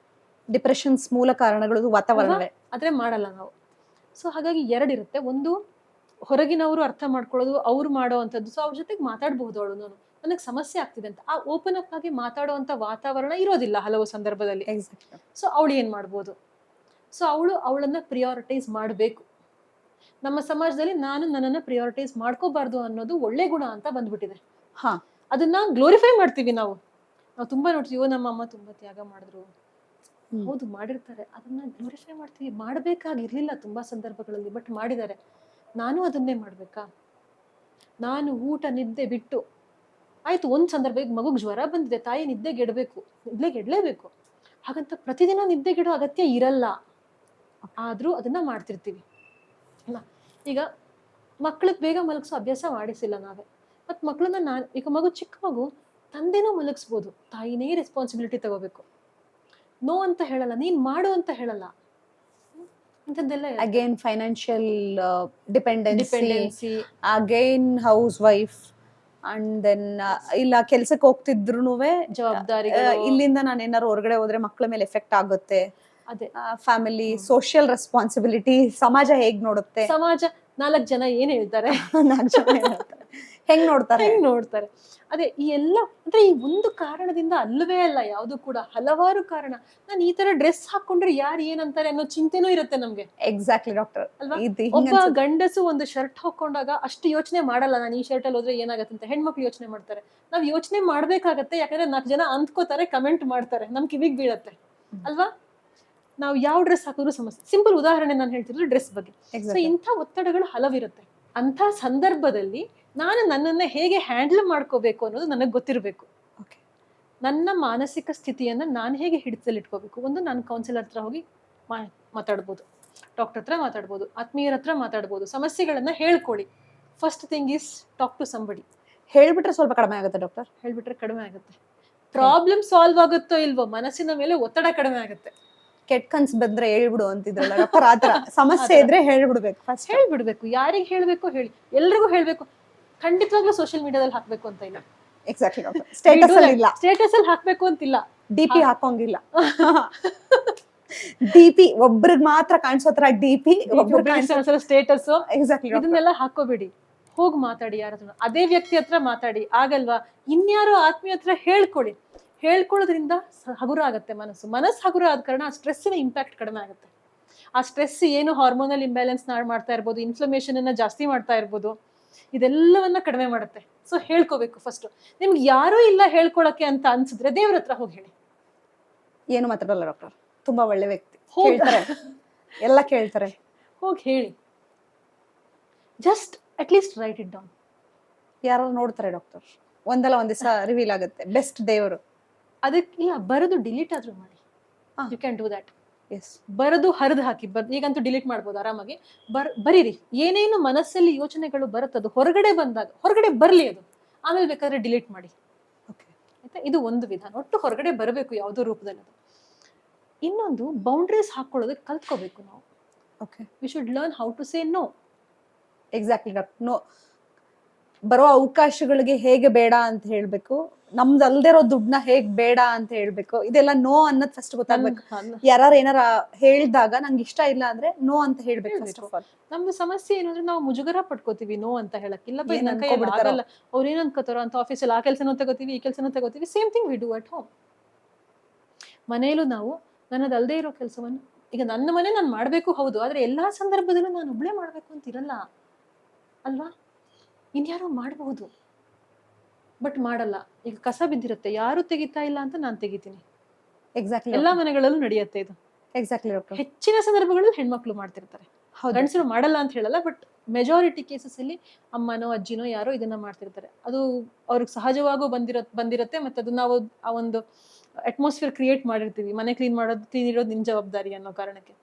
ಡಿಪ್ರೆಷನ್ಸ್ ಮೂಲ ಕಾರಣಗಳು ವಾತಾವರಣವೇ, ಆದ್ರೆ ಮಾಡಲ್ಲ ನಾವು. ಸೊ ಹಾಗಾಗಿ 2 ಇರುತ್ತೆ. ಒಂದು ಹೊರಗಿನವರು ಅರ್ಥ ಮಾಡ್ಕೊಳ್ಳೋದು, ಅವ್ರು ಮಾಡೋ ಅಂಥದ್ದು. ಸೊ ಅವ್ರ ಜೊತೆಗೆ ಮಾತಾಡ್ಬಹುದು. ಅವಳು ನನಗೆ ಸಮಸ್ಯೆ ಆಗ್ತಿದೆ ಅಂತ ಆ ಓಪನ್ ಅಪ್ ಆಗಿ ಮಾತಾಡುವಂತ ವಾತಾವರಣ ಇರೋದಿಲ್ಲ ಹಲವು ಸಂದರ್ಭದಲ್ಲಿ. ಸೊ ಅವಳು ಏನ್ ಮಾಡ್ಬೋದು? ಸೊ ಅವಳನ್ನ ಪ್ರಿಯಾರಿಟೈಸ್ ಮಾಡಬೇಕು. ನಮ್ಮ ಸಮಾಜದಲ್ಲಿ ನಾನು ನನ್ನನ್ನ ಪ್ರಿಯಾರಿಟೈಸ್ ಮಾಡ್ಕೋಬಾರ್ದು ಅನ್ನೋದು ಒಳ್ಳೆ ಗುಣ ಅಂತ ಬಂದ್ಬಿಟ್ಟಿದೆ. ಅದನ್ನ ಗ್ಲೋರಿಫೈ ಮಾಡ್ತೀವಿ ನಾವು ತುಂಬಾ ನೋಡ್ತೀವಿ. ನಮ್ಮ ಅಮ್ಮ ತುಂಬಾ ತ್ಯಾಗ ಮಾಡಿದ್ರು, ಹೌದು ಮಾಡಿರ್ತಾರೆ, ಅದನ್ನ ಗ್ಲೋರಿಫೈ ಮಾಡ್ತೀವಿ. ಮಾಡ್ಬೇಕಾಗಿರ್ಲಿಲ್ಲ ತುಂಬಾ ಸಂದರ್ಭಗಳಲ್ಲಿ, ಬಟ್ ಮಾಡಿದ್ದಾರೆ. ನಾನು ಅದನ್ನೇ ಮಾಡ್ಬೇಕಾ? ನಾನು ಊಟ ನಿದ್ದೆ ಬಿಟ್ಟು ಆಯ್ತು, ಒಂದ್ ಸಂದರ್ಭ ಈಗ ಮಗುಗ್ ಜ್ವರ ಬಂದಿದೆ, ತಾಯಿ ನಿದ್ದೆಗೆಡಲೇಬೇಕು. ಹಾಗಂತ ಪ್ರತಿದಿನ ನಿದ್ದೆಗೆಡೋ ಅಗತ್ಯ ಇರಲ್ಲ, ಆದ್ರೂ ಅದನ್ನ ಮಾಡ್ತಿರ್ತೀವಿ. ಈಗ ಮಕ್ಳಿಗೆ ಬೇಗ ಮಲಗಿಸೋ ಅಭ್ಯಾಸ ಮಾಡಿಸಿಲ್ಲ ನಾವೇ. ಮತ್ ಮಕ್ಳನ್ನ ಈಗ ಮಗು ಚಿಕ್ಕ ಮಗು, ತಂದೆನೂ ಮಲಗಿಸ್ಬೋದು, ತಾಯಿನೇ ರೆಸ್ಪಾನ್ಸಿಬಿಲಿಟಿ ತಗೋಬೇಕು. ನೋ ಅಂತ ಹೇಳಲ್ಲ, ನೀನ್ ಮಾಡು ಅಂತ ಹೇಳಲ್ಲ. ಇಂಥದ್ದೆಲ್ಲ again financial dependency, again house wife, and then ಇಲ್ಲ ಕೆಲ್ಸಕ್ಕೆ ಹೋಗ್ತಿದ್ರು ಜವಾಬ್ದಾರಿ, ಇಲ್ಲಿಂದ ನಾನು ಏನಾದ್ರು ಹೊರಗಡೆ ಹೋದ್ರೆ ಮಕ್ಕಳ ಮೇಲೆ ಎಫೆಕ್ಟ್ ಆಗುತ್ತೆ. ಅದೇ ಫ್ಯಾಮಿಲಿ, ಸೋಷಿಯಲ್ ರೆಸ್ಪಾನ್ಸಿಬಿಲಿಟಿ, ಸಮಾಜ ಹೇಗ್ ನೋಡುತ್ತೆ, ಸಮಾಜ 4 ಜನ ಏನ್ ಹೇಳ್ತಾರೆ, 4 ಜನ ಹೆಂಗ್ ನೋಡ್ತಾರೆ. ಅದೇ ಈ ಎಲ್ಲ ಅಂದ್ರೆ ಈ ಒಂದು ಕಾರಣದಿಂದ ಅಲ್ಲವೇ ಅಲ್ಲ, ಯಾವುದು ಕೂಡ ಹಲವಾರು ಕಾರಣ. ನಾನು ಈ ತರ ಡ್ರೆಸ್ ಹಾಕೊಂಡ್ರೆ ಯಾರು ಏನಂತಾರೆ ಅನ್ನೋ ಚಿಂತೆನೂ ಇರುತ್ತೆ ನಮ್ಗೆ. ಎಕ್ಸಾಕ್ಟ್ಲಿ ಡಾಕ್ಟರ್ ಅಲ್ವಾ? ಒಬ್ಬ ಗಂಡಸು ಒಂದು ಶರ್ಟ್ ಹಾಕೊಂಡಾಗ ಅಷ್ಟು ಯೋಚನೆ ಮಾಡಲ್ಲ, ನಾನು ಈ ಶರ್ಟ್ ಅಲ್ಲಿ ಹೋದ್ರೆ ಏನಾಗತ್ತೆ ಅಂತ. ಹೆಣ್ಮಕ್ಳು ಯೋಚನೆ ಮಾಡ್ತಾರೆ. ನಾವ್ ಯೋಚನೆ ಮಾಡ್ಬೇಕಾಗತ್ತೆ, ಯಾಕಂದ್ರೆ 4 ಜನ ಅಂದ್ಕೋತಾರೆ, ಕಮೆಂಟ್ ಮಾಡ್ತಾರೆ, ನಮ್ ಕಿವಿಗ್ ಬೀಳತ್ತೆ ಅಲ್ವಾ. ನಾವು ಯಾವ ಡ್ರೆಸ್ ಹಾಕಿದ್ರು ಸಮಸ್ಯೆ. ಸಿಂಪಲ್ ಉದಾಹರಣೆ ನಾನು ಹೇಳ್ತಿದ್ರು ಡ್ರೆಸ್ ಬಗ್ಗೆ. ಸೊ ಇಂಥ ಒತ್ತಡಗಳು ಹಲವಿರುತ್ತೆ. ಅಂತ ಸಂದರ್ಭದಲ್ಲಿ ನಾನು ನನ್ನನ್ನ ಹೇಗೆ ಹ್ಯಾಂಡಲ್ ಮಾಡ್ಕೋಬೇಕು ಅನ್ನೋದು ನನಗೆ ಗೊತ್ತಿರಬೇಕು. ನನ್ನ ಮಾನಸಿಕ ಸ್ಥಿತಿಯನ್ನ ನಾನು ಹೇಗೆ ಹಿಡಿತದಲ್ಲಿ ಇಟ್ಕೋಬೇಕು. ಒಂದು, ನಾನು ಕೌನ್ಸಿಲರ್ ಹತ್ರ ಹೋಗಿ ಮಾತಾಡ್ಬೋದು, ಡಾಕ್ಟರ್ ಹತ್ರ ಮಾತಾಡ್ಬೋದು, ಆತ್ಮೀಯರ ಹತ್ರ ಮಾತಾಡ್ಬೋದು, ಸಮಸ್ಯೆಗಳನ್ನ ಹೇಳ್ಕೊಳ್ಳಿ. First thing is talk to somebody. ಹೇಳ್ಬಿಟ್ರೆ ಸ್ವಲ್ಪ ಕಡಿಮೆ ಆಗುತ್ತೆ ಡಾಕ್ಟರ್. ಹೇಳ್ಬಿಟ್ರೆ ಕಡಿಮೆ ಆಗುತ್ತೆ. ಪ್ರಾಬ್ಲಮ್ ಸಾಲ್ವ್ ಆಗುತ್ತೋ ಇಲ್ವೋ, ಮನಸ್ಸಿನ ಮೇಲೆ ಒತ್ತಡ ಕಡಿಮೆ ಆಗುತ್ತೆ. ಕೆಟ್ಟ ಕನ್ಸ್ ಬಂದ್ರೆ ಹೇಳ್ಬಿಡು ಅಂತಿದ್ರಲ್ಲ ಡಾಕ್ಟರ್, ಆತರ ಸಮಸ್ಯೆ ಇದ್ರೆ ಹೇಳ್ಬಿಡ್ಬೇಕು ಫಸ್ಟ್. ಹೇಳ್ಬಿಡ್ಬೇಕು, ಯಾರಿಗೆ ಹೇಳ್ಬೇಕು ಹೇಳಿ, ಎಲ್ರಿಗೂ ಹೇಳ್ಬೇಕು. ಖಂಡಿತವಾಗ್ಲೂ ಸೋಷಿಯಲ್ ಮೀಡಿಯಾದಲ್ಲಿ ಹಾಕ್ಬೇಕು ಅಂತ ಇಲ್ಲ. Exactly doctor. ಸ್ಟೇಟಸ್ ಅಲ್ಲಿ ಇಲ್ಲ, ಸ್ಟೇಟಸ್ ಅಲ್ಲಿ ಹಾಕ್ಬೇಕು ಅಂತಿಲ್ಲ, ಡಿಪಿ ಹಾಕೋಂಗಿಲ್ಲ. ಡಿಪಿ ಒಬ್ರಿಗೆ ಮಾತ್ರ ಕಾಣಿಸೋ ತರ ಡಿಪಿ, ಸ್ಟೇಟಸ್, ಎಕ್ಸಾಕ್ಟ್ಲಿ ಇದನ್ನೆಲ್ಲ ಹಾಕೋಬೇಡಿ. ಹೋಗಿ ಮಾತಾಡಿ ಯಾರ ಹತ್ರ, ಅದೇ ವ್ಯಕ್ತಿ ಹತ್ರ ಮಾತಾಡಿ. ಆಗಲ್ವಾ ಇನ್ಯಾರೋ ಆತ್ಮೀಯ ಹತ್ರ ಹೇಳ್ಕೊಳ್ಳಿ. ಹೇಳ್ಕೊಳ್ಳೋದ್ರಿಂದ ಹಗುರ ಆಗತ್ತೆ ಮನಸ್ಸು. ಮನಸ್ಸು ಹಗುರ ಆದ ಕಾರಣ ಆ ಸ್ಟ್ರೆಸ್ಸಿನ ಇಂಪ್ಯಾಕ್ಟ್ ಕಡಿಮೆ ಆಗುತ್ತೆ. ಆ ಸ್ಟ್ರೆಸ್ ಏನು ಹಾರ್ಮೋನಲ್ ಇಂಬ್ಯಾಲೆನ್ಸ್ ಮಾಡ್ತಾ ಇರ್ಬೋದು, ಇನ್ಫ್ಲಮೇಷನ್ ಅನ್ನ ಜಾಸ್ತಿ ಮಾಡ್ತಾ ಇರ್ಬೋದು, ಇದೆಲ್ಲವನ್ನ ಕಡಿಮೆ ಮಾಡುತ್ತೆ. ಸೊ ಹೇಳ್ಕೋಬೇಕು ಫಸ್ಟ್. ನಿಮ್ಗೆ ಯಾರೂ ಇಲ್ಲ ಹೇಳ್ಕೊಳಕ್ಕೆ ಅಂತ ಅನ್ಸಿದ್ರೆ ದೇವ್ರ ಹತ್ರ ಹೋಗಿ ಹೇಳಿ. ಏನು ಮಾತಾಡಲ್ಲ ಡಾಕ್ಟರ್, ತುಂಬಾ ಒಳ್ಳೆ ವ್ಯಕ್ತಿ, ಹೇಳ್ತಾರೆ ಎಲ್ಲ ಕೇಳ್ತಾರೆ. ಹೋಗಿ ಹೇಳಿ. Just at least right it down. ಯಾರು ನೋಡ್ತಾರೆ ಡಾಕ್ಟರ್, ಒಂದಲ್ಲ ಒಂದ್ ದಿವಸ ರಿವೀಲ್ ಆಗುತ್ತೆ. ಬೆಸ್ಟ್ ದೇವರು. ಅದಕ್ಕೆ ಇಲ್ಲ, ಬರೆದು ಡಿಲೀಟ್ ಆದ್ರೂ ಮಾಡಿ. You can do that. Yes, ಬರೆದು ಹರಿದು ಹಾಕಿ. ಈಗಂತೂ ಡಿಲೀಟ್ ಮಾಡ್ಬೋದು ಆರಾಮಾಗಿ. ಬರೀರಿ. ಏನೇನು ಮನಸ್ಸಲ್ಲಿ ಯೋಚನೆಗಳು ಬರುತ್ತದು ಹೊರಗಡೆ ಬಂದಾಗ ಹೊರಗಡೆ ಬರ್ಲಿ ಅದು, ಆಮೇಲೆ ಬೇಕಾದ್ರೆ ಡಿಲೀಟ್ ಮಾಡಿ. ಓಕೆ ಆಯ್ತಾ? ಇದು ಒಂದು ವಿಧಾನ. ಒಟ್ಟು ಹೊರಗಡೆ ಬರಬೇಕು ಯಾವುದೋ ರೂಪದಲ್ಲಿ. ಅದು ಇನ್ನೊಂದು, ಬೌಂಡ್ರೀಸ್ ಹಾಕೊಳ್ಳೋದಕ್ಕೆ ಕಲ್ತ್ಕೋಬೇಕು ನಾವು. Okay, we should learn how to say no. Exactly doctor. No, ಬರೋ ಅವಕಾಶಗಳಿಗೆ ಹೇಗೆ ಬೇಡ ಅಂತ ಹೇಳ್ಬೇಕು, ನಮ್ದು ಅಲ್ದಿರೋ ದುಡ್ಡನ್ನ ಹೇಗ್ ಬೇಡ ಅಂತ ಹೇಳ್ಬೇಕು, ಇದೆಲ್ಲ ನೋ ಅನ್ನೋದು ಫಸ್ಟ್ ಗೊತ್ತಾಗ್ಬೇಕು. ಯಾರು ಏನಾರ ಹೇಳ್ದಾಗ ನಂಗೆ ಇಷ್ಟ ಇಲ್ಲ ಅಂದ್ರೆ ನೋ ಅಂತ ಹೇಳ್ಬೇಕು ಫಸ್ಟ್ ಆಫ್ ಆಲ್. ನಮ್ದು ಸಮಸ್ಯೆ ಏನು ಅಂದ್ರೆ ನಾವು ಮುಜುಗರ ಪಡ್ಕೋತೀವಿ ನೋ ಅಂತ ಹೇಳಕ್. ಇಲ್ಲ ಬೈ, ಏನ್ ನನ್ನ ಕೈಯಲ್ಲಿ ಅನ್ಕೊಬಿಡ್ತಾರೋ. ಆಗಲ್ಲ, ಅವ್ರು ಏನ್ ಅನ್ಕೋತಾರೋ ಅಂತ. ಆಫೀಸಲ್ಲಿ ಆ ಕೆಲಸನೂ ತಗೋತೀವಿ, ಈ ಕೆಲಸನೂ ತಗೋತೀವಿ. Same thing we do at home. ಮನೆಯಲ್ಲೂ ನಾವು ನನ್ನದಲ್ದೇ ಇರೋ ಕೆಲಸವನ್ನು, ಈಗ ನನ್ನ ಮನೆ ನಾನು ಮಾಡ್ಬೇಕು ಹೌದು, ಆದ್ರೆ ಎಲ್ಲಾ ಸಂದರ್ಭದಲ್ಲೂ ನಾನು ಒಬ್ಳೆ ಮಾಡ್ಬೇಕು ಅಂತ ಇರಲ್ಲ ಅಲ್ವಾ. ಇನ್ಯಾರೋ ಮಾಡಬಹುದು, ಬಟ್ ಮಾಡಲ್ಲ. ಈಗ ಕಸ ಬಿದ್ದಿರುತ್ತೆ, ಯಾರು ತೆಗಿತಾ ಇಲ್ಲ ಅಂತ ನಾನು ತೆಗಿತೀನಿ. ಎಕ್ಸಾಕ್ಟ್ಲಿ, ಎಲ್ಲಾ ಮನೆಗಳಲ್ಲೂ ನಡೆಯುತ್ತೆ ಇದು. Exactly doctor. ಹೆಚ್ಚಿನ ಸಂದರ್ಭಗಳಲ್ಲಿ ಹೆಣ್ಮಕ್ಳು ಮಾಡ್ತಿರ್ತಾರೆ, ಗಂಡಸರು ಮಾಡಲ್ಲ ಅಂತ ಹೇಳಲ್ಲ. ಬಟ್ ಮೆಜಾರಿಟಿ ಕೇಸಸ್ ಅಲ್ಲಿ ಅಮ್ಮನೋ ಅಜ್ಜಿನೋ ಯಾರೋ ಇದನ್ನ ಮಾಡ್ತಿರ್ತಾರೆ. ಅದು ಅವ್ರಿಗೆ ಸಹಜವಾಗೂ ಬಂದಿರತ್ತೆ. ಮತ್ತೆ ಅದು ನಾವು ಆ ಒಂದು ಅಟ್ಮಾಸ್ಫಿಯರ್ ಕ್ರಿಯೇಟ್ ಮಾಡಿರ್ತೀವಿ. ಮನೆ ಕ್ಲೀನ್ ಇರೋದು ನಿನ್ ಜವಾಬ್ದಾರಿ ಅನ್ನೋ ಕಾರಣಕ್ಕೆ.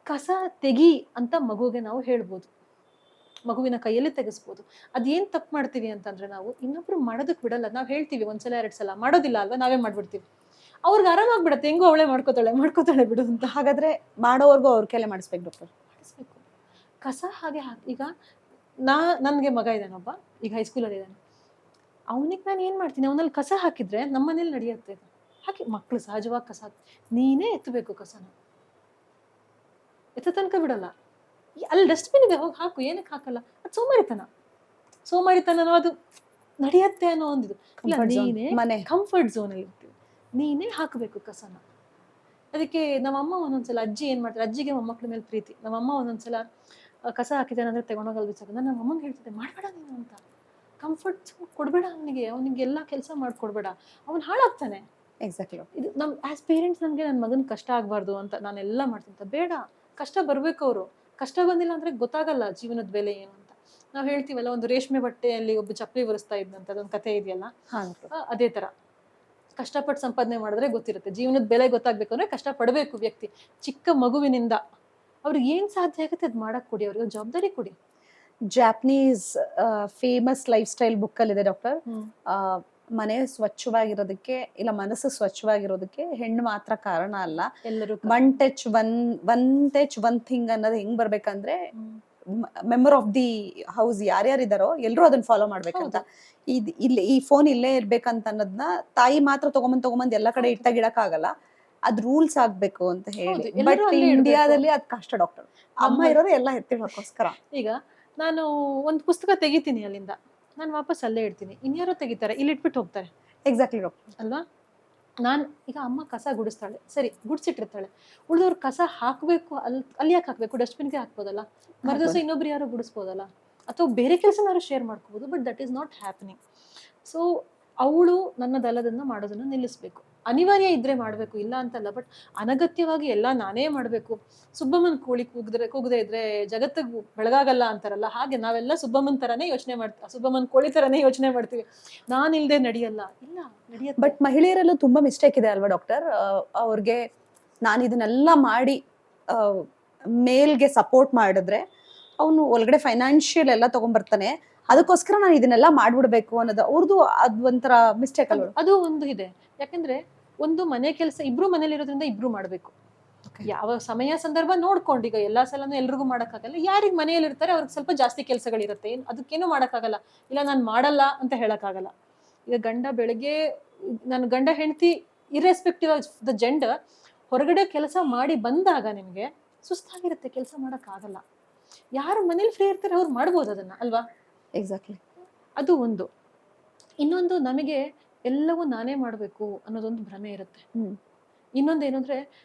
ಕಸ ತೆಗಿ ಅಂತ ಮಗುಗೆ ನಾವು ಹೇಳ್ಬೋದು, ಮಗುವಿನ ಕೈಯಲ್ಲಿ ತೆಗೆಸ್ಬೋದು. ಅದೇನ್ ತಪ್ಪು ಮಾಡ್ತೀವಿ ಅಂತಂದ್ರೆ, ನಾವು ಇನ್ನೊಬ್ರು ಮಾಡೋದಕ್ ಬಿಡಲ್ಲ. ನಾವ್ ಹೇಳ್ತೀವಿ ಒಂದ್ಸಲ 2 ಸಲ, ಮಾಡೋದಿಲ್ಲ ಅಲ್ವಾ, ನಾವೇ ಮಾಡ್ಬಿಡ್ತೀವಿ. ಅವ್ರಿಗೆ ಆರಾಮಾಗ್ಬಿಡತ್ತೆ, ಹೆಂಗೋ ಅವಳೇ ಮಾಡ್ಕೋತಾಳೆ ಬಿಡು ಅಂತ. ಹಾಗಾದ್ರೆ ಮಾಡೋವರ್ಗು ಅವ್ರ ಕೈಲೇ ಮಾಡಿಸ್ಬೇಕು ಡಾಕ್ಟರ್. ಮಾಡಿಸ್ಬೇಕು. ಕಸ ಹಾಗೆ ಈಗ ನನ್ಗೆ ಮಗ ಇದ್ದಾನೊಬ್ಬ, ಈಗ ಹೈಸ್ಕೂಲಲ್ಲಿ ಇದ್ದಾನೆ. ಅವನಿಗೆ ನಾನು ಏನ್ ಮಾಡ್ತೀನಿ, ಅವನಲ್ಲಿ ಕಸ ಹಾಕಿದ್ರೆ ನಮ್ಮ ಮನೇಲಿ ನಡೆಯುತ್ತೆ. ಹಾಕಿ ಮಕ್ಳು ಸಹಜವಾಗಿ ಕಸ ನೀನೇ ಎತ್ತಬೇಕು. ಕಸನ ಎತ್ತ ತನಕ ಬಿಡಲ್ಲ. ಅಲ್ಲಿ ಡಸ್ಟ್ಬಿನ್ ಇದೆ, ಹೋಗಿ ಹಾಕು. ಏನಕ್ಕೆ ಹಾಕಲ್ಲ? ಅದು ಸೋಮಾರಿತನನೋ ಅದು ನಡೆಯತ್ತೆ ಅನ್ನೋ ಒಂದಿದು. ಇಲ್ಲ, ನೀನೇ ಮನೆ ಕಂಫರ್ಟ್ ಝೋನ್ ಅಲ್ಲಿ ಇರ್ತೀವಿ, ನೀನೇ ಹಾಕಬೇಕು ಕಸನ. ಅದಕ್ಕೆ ನಮ್ಮಮ್ಮ ಒಂದೊಂದ್ಸಲ, ಅಜ್ಜಿ ಏನ್ ಮಾಡ್ತಾರೆ, ಅಜ್ಜಿಗೆ ಮೊಮ್ಮಕ್ಳ ಮೇಲೆ ಪ್ರೀತಿ. ನಮ್ಮಮ್ಮ ಒಂದೊಂದ್ಸಲ ಕಸ ಹಾಕಿದ್ದಾನೆ ಅಂದ್ರೆ ತಗೊಂಡೋಗಲ್ ಬಿಸಾಕ. ನಾನು ನಮ್ಮ ಅಮ್ಮಂಗೆ ಹೇಳ್ತಿದ್ದೆ, ಮಾಡ್ಬೇಡ ನೀನು ಅಂತ. ಕಂಫರ್ಟ್ ಕೊಡ್ಬೇಡ ಅವನಿಗೆ ಎಲ್ಲಾ ಕೆಲಸ ಮಾಡ್ಕೊಡ್ಬೇಡ, ಅವನ್ ಹಾಳಾಗ್ತಾನೆ. ಎಕ್ಸಾಕ್ಟ್ಲಿ. ಇದು ನಮ್ ಆಸ್ ಪೇರೆಂಟ್ಸ್ ನನ್ಗೆ ನನ್ನ ಮಗನ್ ಕಷ್ಟ ಆಗ್ಬಾರ್ದು ಅಂತ ನಾನೆಲ್ಲ ಮಾಡ್ತೀನಿ. ಬೇಡ, ಕಷ್ಟ ಬರ್ಬೇಕು. ಅವರು ಕಷ್ಟ ಬಂದಿಲ್ಲ ಅಂದ್ರೆ ಗೊತ್ತಾಗಲ್ಲ ಜೀವನದ ಬೆಲೆ ಏನು ಅಂತ. ನಾವ್ ಹೇಳ್ತೀವಲ್ಲ, ಒಂದು ರೇಷ್ಮೆ ಬಟ್ಟೆಯಲ್ಲಿ ಒಬ್ಬ ಚಪ್ಪಲಿ ಒರೆಸ್ತಾ ಇದ್ದಂತ ಅದೊಂದು ಕಥೆ ಇದೆಯಲ್ಲ, ಅದೇ ತರ ಕಷ್ಟಪಟ್ಟು ಸಂಪಾದನೆ ಮಾಡಿದ್ರೆ ಗೊತ್ತಿರುತ್ತೆ. ಜೀವನದ ಬೆಲೆ ಗೊತ್ತಾಗ್ಬೇಕು ಅಂದ್ರೆ ಕಷ್ಟ ಪಡ್ಬೇಕು ವ್ಯಕ್ತಿ. ಚಿಕ್ಕ ಮಗುವಿನಿಂದ ಅವ್ರಿಗೆ ಏನ್ ಸಾಧ್ಯ ಆಗುತ್ತೆ ಅದ್ ಮಾಡಕ್ ಕೊಡಿ, ಅವ್ರಿಗೆ ಜವಾಬ್ದಾರಿ ಕೊಡಿ. Japanese famous life style book ಅಲ್ಲಿ ಇದೆ ಡಾಕ್ಟರ್, ಮನೆ ಸ್ವಚ್ಛವಾಗಿರೋದಕ್ಕೆ ಇಲ್ಲ ಮನಸ್ಸು ಸ್ವಚ್ಛವಾಗಿರೋದಕ್ಕೆ ಹೆಣ್ಣು ಮಾತ್ರ ಕಾರಣ ಅಲ್ಲ, ಎಲ್ಲರೂ ಒನ್ ಥಿಂಗ್ ಅನ್ನೋದು ಹೆಂಗ್ ಬರ್ಬೇಕಂದ್ರೆ, ಮೆಂಬರ್ ಆಫ್ ದಿ ಹೌಸ್ ಯಾರ್ಯಾರಿದಾರೋ ಎಲ್ರು ಅದನ್ನ ಫಾಲೋ ಮಾಡ್ಬೇಕಂತ. ಇಲ್ಲಿ ಈ ಫೋನ್ ಇಲ್ಲೇ ಇರ್ಬೇಕಂತ ಅನ್ನೋದನ್ನ ತಾಯಿ ಮಾತ್ರ ತಗೊಂಬಂದ್ ಎಲ್ಲಾ ಕಡೆ ಇಟ್ಟಾಗಿಡಕ್ ಆಗಲ್ಲ, ಅದ್ ರೂಲ್ಸ್ ಆಗ್ಬೇಕು ಅಂತ ಹೇಳಿ. ಬಟ್ ಇಂಡಿಯಾದಲ್ಲಿ ಅದ್ ಕಷ್ಟ ಡಾಕ್ಟರ್. ಅಮ್ಮ ಇರೋದು ಎಲ್ಲ ಎತ್ತಿಡೋಕ್ಕೋಸ್ಕರ. ಈಗ ನಾನು ಒಂದು ಪುಸ್ತಕ ತೆಗಿತೀನಿ, ಅಲ್ಲಿಂದ ನಾನು ವಾಪಸ್ ಅಲ್ಲೇ ಇಡ್ತೀನಿ. ಇನ್ಯಾರೋ ತೆಗಿತಾರೆ, ಇಲ್ಲಿ ಇಟ್ಬಿಟ್ಟು ಹೋಗ್ತಾರೆ. ಎಕ್ಸಾಕ್ಟ್ಲಿ ಡಾಕ್ಟರ್ ಅಲ್ವಾ. ನಾನು ಈಗ ಅಮ್ಮ ಕಸ ಗುಡಿಸ್ತಾಳೆ, ಸರಿ ಗುಡಿಸಿಟ್ಟಿರ್ತಾಳೆ. ಉಳಿದವ್ರು ಕಸ ಹಾಕ್ಬೇಕು, ಅಲ್ಲಿ ಯಾಕೆ ಹಾಕ್ಬೇಕು? ಡಸ್ಟ್ಬಿನ್ಗೆ ಹಾಕ್ಬೋದಲ್ಲ, ಮರುದಿವಸ ಇನ್ನೊಬ್ರು ಯಾರೋ ಗುಡಿಸ್ಬೋದಲ್ಲ, ಅಥವಾ ಬೇರೆ ಕೆಲಸನಾರು ಶೇರ್ ಮಾಡ್ಕೋಬಹುದು. But that is not happening. So ಅವಳು ನನ್ನದಲ್ಲದನ್ನ ಮಾಡೋದನ್ನ ನಿಲ್ಲಿಸ್ಬೇಕು. ಅನಿವಾರ್ಯ ಇದ್ರೆ ಮಾಡ್ಬೇಕು, ಇಲ್ಲ ಅಂತಲ್ಲ. ಬಟ್ ಅನಗತ್ಯವಾಗಿ ಎಲ್ಲ ನಾನೇ ಮಾಡ್ಬೇಕು. ಸುಬ್ಬಮ್ಮನ ಕೋಳಿ ಕೂಗದೆ ಇದ್ರೆ ಜಗತ್ತಿಗೆ ಬೆಳಗಾಗಲ್ಲ ಅಂತಾರಲ್ಲ, ಹಾಗೆ ನಾವೆಲ್ಲ ಸುಬ್ಬಮ್ಮನ ತರಾನೇ ಯೋಚನೆ ಮಾಡ್ತೀವಿ, ಸುಬ್ಬಮ್ಮನ ಕೋಳಿ ತರಾನೇ ಯೋಚನೆ ಮಾಡ್ತೀವಿ. ನಾನಿಲ್ದೆ ನಡೆಯಲ್ಲ, ಇಲ್ಲ ನಡೆಯುತ್ತೆ. ಬಟ್ ಮಹಿಳೆಯರಲ್ಲೂ ತುಂಬಾ ಮಿಸ್ಟೇಕ್ ಇದೆ ಅಲ್ವಾ ಡಾಕ್ಟರ್? ಅವ್ರಿಗೆ ನಾನು ಇದನ್ನೆಲ್ಲ ಮಾಡಿ ಮೇಲ್ಗೆ ಸಪೋರ್ಟ್ ಮಾಡಿದ್ರೆ ಅವನು ಒಳಗಡೆ ಫೈನಾನ್ಷಿಯಲ್ ಎಲ್ಲ ತಗೊಂಡ್ಬರ್ತಾನೆ, ಅದಕ್ಕೋಸ್ಕರ ನಾನು ಇದನ್ನೆಲ್ಲ ಮಾಡ್ಬಿಡ್ಬೇಕು ಅನ್ನೋದು ಅವ್ರದ್ದು ಅದ್ ಒಂಥರ ಮಿಸ್ಟೇಕ್ ಅಲ್ವಾ? ಅದು ಒಂದು ಇದೆ. ಯಾಕಂದ್ರೆ ಒಂದು ಮನೆ ಕೆಲಸ ಇಬ್ರು ಮನೇಲಿ ಇರೋದ್ರಿಂದ ಇಬ್ರು ಮಾಡ್ಬೇಕು. ಯಾವ ಸಮಯ ಸಂದರ್ಭ ನೋಡ್ಕೊಂಡು, ಈಗ ಎಲ್ಲಾ ಸಲನೂ ಎಲ್ರಿಗೂ ಮಾಡಕ್ಕಾಗಲ್ಲ. ಯಾರಿಗ್ ಮನೆಯಲ್ಲಿ ಇರ್ತಾರೆ ಅವ್ರಿಗೆ ಸ್ವಲ್ಪ ಜಾಸ್ತಿ ಕೆಲಸಗಳಿರುತ್ತೆ, ಅದಕ್ಕೇನು ಮಾಡಕ್ಕಾಗಲ್ಲ. ಇಲ್ಲ ನಾನು ಮಾಡಲ್ಲ ಅಂತ ಹೇಳಕ್ಕಾಗಲ್ಲ. ಈಗ ಬೆಳಗ್ಗೆ ನನ್ನ ಗಂಡ ಹೆಂಡತಿ ಇರ್ರೆಸ್ಪೆಕ್ಟಿವ್ ಆಫ್ ದ ಜೆಂಡರ್ ಹೊರಗಡೆ ಕೆಲಸ ಮಾಡಿ ಬಂದಾಗ ನಿಮ್ಗೆ ಸುಸ್ತಾಗಿರುತ್ತೆ, ಕೆಲಸ ಮಾಡಕ್ಕಾಗಲ್ಲ. ಯಾರು ಮನೇಲಿ ಫ್ರೀ ಇರ್ತಾರೆ ಅವ್ರು ಮಾಡ್ಬೋದು ಅದನ್ನ, ಅಲ್ವಾ? ಎಕ್ಸಾಕ್ಟ್ಲಿ. ಅದು ಒಂದು. ಇನ್ನೊಂದು, ನಮಗೆ ಎಲ್ಲವೂ ನಾನೇ ಮಾಡ್ಬೇಕು ಅನ್ನೋದೊಂದು ಭ್ರಮೆ ಇರುತ್ತೆ. ಇನ್ನೊಂದು ಏನಂದ್ರೆ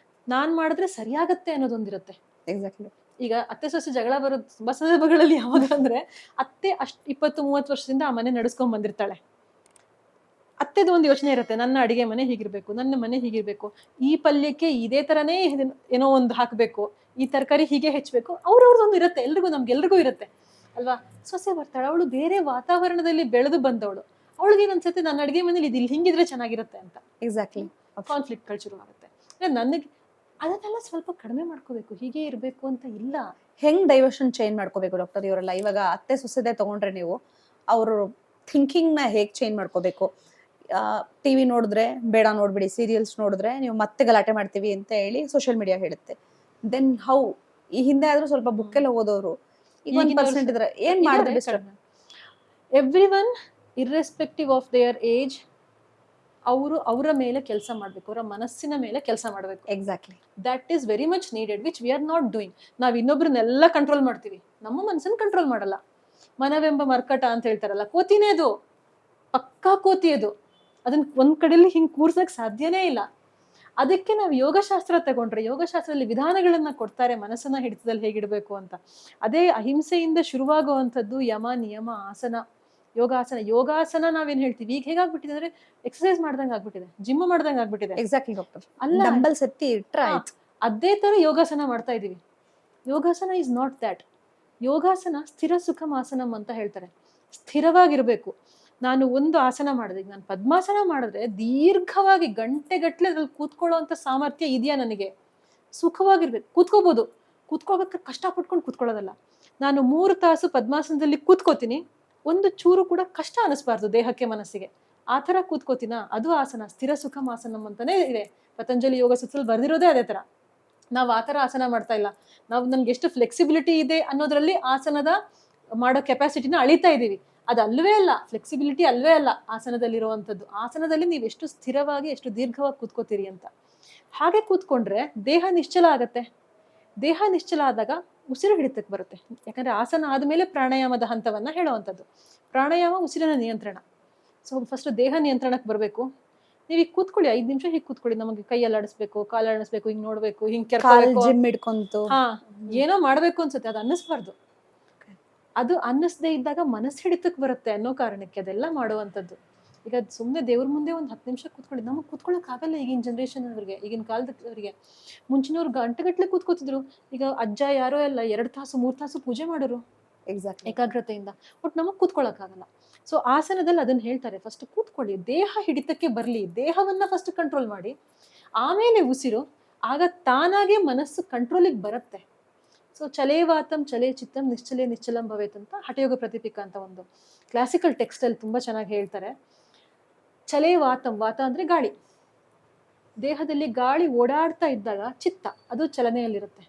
ನಾನ್ ಮಾಡಿದ್ರೆ ಸರಿಯಾಗತ್ತೆ ಅನ್ನೋದೊಂದಿರುತ್ತೆ. ಎಕ್ಸಾಕ್ಟ್ಲಿ. ಈಗ ಅತ್ತೆ ಸೊಸೆ ಜಗಳ ಬರೋದು ತುಂಬಾ ಸಂದರ್ಭಗಳಲ್ಲಿ ಯಾವಾಗ ಅಂದ್ರೆ, ಅತ್ತೆ 20-30 ವರ್ಷದಿಂದ ಆ ಮನೆ ನಡೆಸ್ಕೊಂಡ್ ಬಂದಿರ್ತಾಳೆ. ಅತ್ತೆದು ಒಂದು ಯೋಚನೆ ಇರುತ್ತೆ, ನನ್ನ ಅಡಿಗೆ ಮನೆ ಹೀಗಿರ್ಬೇಕು, ನನ್ನ ಮನೆ ಹೀಗಿರ್ಬೇಕು, ಈ ಪಲ್ಯಕ್ಕೆ ಇದೇ ತರನೇ ಏನೋ ಒಂದು ಹಾಕ್ಬೇಕು, ಈ ತರಕಾರಿ ಹೀಗೆ ಹೆಚ್ಚಬೇಕು, ಅವ್ರವ್ರದೊಂದು ಇರುತ್ತೆ. ನಮ್ಗೆಲ್ರಿಗೂ ಇರುತ್ತೆ, ಅಲ್ವಾ? ಸೊಸೆ ಬರ್ತಾಳೆ, ಅವಳು ಬೇರೆ ವಾತಾವರಣದಲ್ಲಿ ಬೆಳೆದು ಬಂದವಳು. ಅವಳಿಗೆ ಅನ್ಸುತ್ತೆ ನನ್ನ ಅಡಿಗೆ ಮನೇಲಿ ಇಲ್ಲಿ ಹಿಂಗಿದ್ರೆ ಚೆನ್ನಾಗಿರುತ್ತೆ ಅಂತ. ಎಕ್ಸಾಕ್ಟ್ಲಿ. ಕಾನ್ಫ್ಲಿಕ್ಟ್ಗಳು ಶುರು ಆಗುತ್ತೆ. ನನಗೆ ಅದನ್ನೆಲ್ಲ ಸ್ವಲ್ಪ ಕಡಿಮೆ ಮಾಡ್ಕೋಬೇಕು, ಹೀಗೆ ಇರ್ಬೇಕು ಅಂತ ಇಲ್ಲ. ಹೆಂಗ್ ಡೈವರ್ಷನ್ ಚೇಂಜ್ ಮಾಡ್ಕೋಬೇಕು ಡಾಕ್ಟರ್ ಇವರೆಲ್ಲ? ಇವಾಗ ಅತ್ತೆ ಸೊಸೆದೆ ತಗೊಂಡ್ರೆ ನೀವು ಅವ್ರ ಥಿಂಕಿಂಗ್ ನ ಹೇಗ್ ಚೇಂಜ್ ಮಾಡ್ಕೋಬೇಕು? ಟಿವಿ ನೋಡಿದ್ರೆ ಬೇಡ ನೋಡ್ಬಿಡಿ, ಸೀರಿಯಲ್ಸ್ ನೋಡಿದ್ರೆ ನೀವು ಮತ್ತೆ ಗಲಾಟೆ ಮಾಡ್ತೀವಿ ಅಂತ ಹೇಳಿ ಸೋಷಿಯಲ್ ಮೀಡಿಯಾ ಹೇಳುತ್ತೆ. Then how? ಈ ಹಿಂದೆ ಆದ್ರೂ ಸ್ವಲ್ಪ ಬುಕ್ ಎಲ್ಲ ಓದೋರು ಈಗ 1% ಇದ್ರೆ ಏನ್ ಮಾಡಿದ್ರೆ best? Everyone irrespective of there age ಅವರ ಮೇಲೆ ಕೆಲಸ ಮಾಡ್ಬೇಕು, ಅವರ ಮನಸ್ಸಿನ ಮೇಲೆ ಕೆಲಸ ಮಾಡ್ಬೇಕು. Exactly. That is very much needed, which we are not doing. ನಾವ್ ಇನ್ನೊಬ್ರನ್ನೆಲ್ಲ ಕಂಟ್ರೋಲ್ ಮಾಡ್ತೀವಿ, ನಮ್ಮ ಮನಸ್ಸನ್ನ ಕಂಟ್ರೋಲ್ ಮಾಡಲ್ಲ. ಮನವೆಂಬ ಮರ್ಕಟ ಅಂತ ಹೇಳ್ತಾರಲ್ಲ, ಕೋತಿನೇ ಅದು, ಪಕ್ಕಾ ಕೋತಿ ಅದು. ಅದನ್ನ ಒಂದ್ ಕಡೆಯಲ್ಲಿ ಹಿಂಗ್ ಕೂರ್ಸಕ್ ಸಾಧ್ಯನೇ ಇಲ್ಲ. ಅದಕ್ಕೆ ನಾವು ಯೋಗಶಾಸ್ತ್ರ ತಗೊಂಡ್ರೆ, ಯೋಗಶಾಸ್ತ್ರದಲ್ಲಿ ವಿಧಾನಗಳನ್ನ ಕೊಡ್ತಾರೆ ಮನಸ್ಸನ್ನ ಹಿಡಿತದಲ್ಲಿ ಹೇಗಿಡ್ಬೇಕು ಅಂತ. ಅದೇ ಅಹಿಂಸೆಯಿಂದ ಶುರುವಾಗುವಂಥದ್ದು ಯಮ, ನಿಯಮ, ಆಸನ, ಯೋಗಾಸನ ನಾವೇನ್ ಹೇಳ್ತೀವಿ ಈಗ ಹೇಗಾಗ್ಬಿಟ್ಟಿದೆ ಅಂದ್ರೆ ಎಕ್ಸರ್ಸೈಸ್ ಮಾಡ್ದಂಗೆ ಆಗ್ಬಿಟ್ಟಿದೆ, ಜಿಮ್ ಮಾಡ್ದಂಗೆ ಆಗ್ಬಿಟ್ಟಿದೆ. Exactly doctor. ಅಲ್ಲ, ಡಂಬಲ್ಸ್ ಎತ್ತಿ ಇಟ್ರೆ ಆಯ್ತು. ಅದೇ ತರ ಯೋಗಾಸನ ಮಾಡ್ತಾ ಇದೀವಿ. ಯೋಗಾಸನ ಇಸ್ ನಾಟ್ ದ್ಯಾಟ್. ಯೋಗಾಸನ ಸ್ಥಿರ ಸುಖಮಾಸನಂ ಅಂತ ಹೇಳ್ತಾರೆ. ಸ್ಥಿರವಾಗಿರ್ಬೇಕು. ನಾನು ಒಂದು ಆಸನ ಮಾಡಿದೆ, ನಾನು ಪದ್ಮಾಸನ ಮಾಡಿದ್ರೆ ದೀರ್ಘವಾಗಿ ಗಂಟೆಗಟ್ಲೆ ಅದ್ರಲ್ಲಿ ಕೂತ್ಕೊಳ್ಳೋ ಅಂತ ಸಾಮರ್ಥ್ಯ ಇದೆಯಾ ನನಗೆ? ಸುಖವಾಗಿರ್ಬೇಕು, ಕೂತ್ಕೋಬಹುದು. ಕೂತ್ಕೋಬೇಕಾದ್ರೆ ಕಷ್ಟ ಪಟ್ಕೊಂಡು ಕೂತ್ಕೊಳ್ಳೋದಲ್ಲ. ನಾನು 3 ತಾಸು ಪದ್ಮಾಸನದಲ್ಲಿ ಕೂತ್ಕೋತೀನಿ, ಒಂದು ಚೂರು ಕೂಡ ಕಷ್ಟ ಅನಿಸ್ಬಾರ್ದು ದೇಹಕ್ಕೆ ಮನಸ್ಸಿಗೆ. ಆ ತರ ಕೂತ್ಕೋತೀನ, ಅದು ಆಸನ. ಸ್ಥಿರ ಸುಖಮಾಸನಂ ಅಂತಾನೆ ಇದೆ, ಪತಂಜಲಿ ಯೋಗ ಸೂತ್ರದಲ್ಲಿ ಬರ್ದಿರೋದೇ ಅದೇ ತರ. ನಾವ್ ಆ ತರ ಆಸನ ಮಾಡ್ತಾ ಇಲ್ಲ. ನಾವು ನನ್ಗೆ ಎಷ್ಟು ಫ್ಲೆಕ್ಸಿಬಿಲಿಟಿ ಇದೆ ಅನ್ನೋದ್ರಲ್ಲಿ ಆಸನದ ಮಾಡೋ ಕೆಪಾಸಿಟಿನ ಅಳಿತಾ ಇದೀವಿ. ಅದು ಅಲ್ವೇ ಅಲ್ಲ, ಫ್ಲೆಕ್ಸಿಬಿಲಿಟಿ ಅಲ್ವೇ ಅಲ್ಲ ಆಸನದಲ್ಲಿರುವಂಥದ್ದು. ಆಸನದಲ್ಲಿ ನೀವು ಎಷ್ಟು ಸ್ಥಿರವಾಗಿ, ಎಷ್ಟು ದೀರ್ಘವಾಗಿ ಕೂತ್ಕೋತೀರಿ ಅಂತ. ಹಾಗೆ ಕೂತ್ಕೊಂಡ್ರೆ ದೇಹ ನಿಶ್ಚಲ ಆಗತ್ತೆ. ದೇಹ ನಿಶ್ಚಲ ಆದಾಗ ಉಸಿರು ಹಿಡಿತಕ್ಕೆ ಬರುತ್ತೆ. ಯಾಕಂದ್ರೆ ಆಸನ ಆದ್ಮೇಲೆ ಪ್ರಾಣಾಯಾಮದ ಹಂತವನ್ನ ಹೇಳುವಂಥದ್ದು. ಪ್ರಾಣಾಯಾಮ ಉಸಿರಿನ ನಿಯಂತ್ರಣ. ಸೊ ಫಸ್ಟ್ ದೇಹ ನಿಯಂತ್ರಣಕ್ಕೆ ಬರಬೇಕು. ನೀವು ಈಗ ಕೂತ್ಕೊಳ್ಳಿ, 5 ನಿಮಿಷ ಹೀಗೆ ಕೂತ್ಕೊಳ್ಳಿ. ನಮಗೆ ಕೈಯಲ್ಲಿ ಆಡಿಸ್ಬೇಕು, ಕಾಲು ಆಡಿಸ್ಬೇಕು, ಹಿಂಗ್ ನೋಡ್ಬೇಕು, ಹಿಂಗ್ ಕೆರ್ಕೋಬೇಕು, ಜಿಮ್ ಇಟ್ಕೊಂತು ಏನೋ ಮಾಡ್ಬೇಕು ಅನ್ಸುತ್ತೆ, ಅದು ಅನ್ನಿಸ್ಬಾರ್ದು. ಅದು ಅನ್ನಿಸದೇ ಇದ್ದಾಗ ಮನಸ್ಸು ಹಿಡಿತಕ್ಕೆ ಬರುತ್ತೆ ಅನ್ನೋ ಕಾರಣಕ್ಕೆ ಅದೆಲ್ಲ ಮಾಡುವಂಥದ್ದು. ಈಗ ಸುಮ್ಮನೆ ದೇವ್ರ ಮುಂದೆ ಒಂದು 10 ನಿಮಿಷ ಕೂತ್ಕೊಳ್ಳಿ. ನಮಗೆ ಕೂತ್ಕೊಳ್ಳೋಕೆ ಆಗಲ್ಲ ಈಗಿನ ಜನರೇಷನ್ ಅವ್ರಿಗೆ, ಈಗಿನ ಕಾಲದವರಿಗೆ. ಮುಂಚಿನವ್ರು ಗಂಟೆಗಟ್ಲೆ ಕೂತ್ಕೋತಿದ್ರು. ಈಗ ಅಜ್ಜ ಯಾರೋ ಎಲ್ಲ 2 ತಾಸು 3 ತಾಸು ಪೂಜೆ ಮಾಡೋರು ಏಕಾಗ್ರತೆಯಿಂದ. ಬಟ್ ನಮಗ್ ಕೂತ್ಕೊಳ್ಳೋಕ್ಕಾಗಲ್ಲ. ಸೊ ಆಸನದಲ್ಲಿ ಅದನ್ನ ಹೇಳ್ತಾರೆ, ಫಸ್ಟ್ ಕೂತ್ಕೊಳ್ಳಿ, ದೇಹ ಹಿಡಿತಕ್ಕೆ ಬರ್ಲಿ, ದೇಹವನ್ನ ಫಸ್ಟ್ ಕಂಟ್ರೋಲ್ ಮಾಡಿ, ಆಮೇಲೆ ಉಸಿರು. ಆಗ ತಾನಾಗೆ ಮನಸ್ಸು ಕಂಟ್ರೋಲಿಗೆ ಬರುತ್ತೆ. ಸೊ ಚಲೇವಾತಂ ಚಲೇ ಚಿತ್ತಂ ನಿಶ್ಚಲೇ ನಿಶ್ಚಲಂ ಭವೇತ್ ಅಂತ ಹಠಯೋಗ ಪ್ರತಿಪಿಕ ಅಂತ ಒಂದು ಕ್ಲಾಸಿಕಲ್ ಟೆಕ್ಸ್ಟ್ ಅಲ್ಲಿ ತುಂಬಾ ಚೆನ್ನಾಗಿ ಹೇಳ್ತಾರೆ. ಚಲೇವಾತಂ, ವಾತ ಅಂದ್ರೆ ಗಾಳಿ. ದೇಹದಲ್ಲಿ ಗಾಳಿ ಓಡಾಡ್ತಾ ಇದ್ದಾಗ ಚಿತ್ತ ಅದು ಚಲನೆಯಲ್ಲಿರುತ್ತೆ.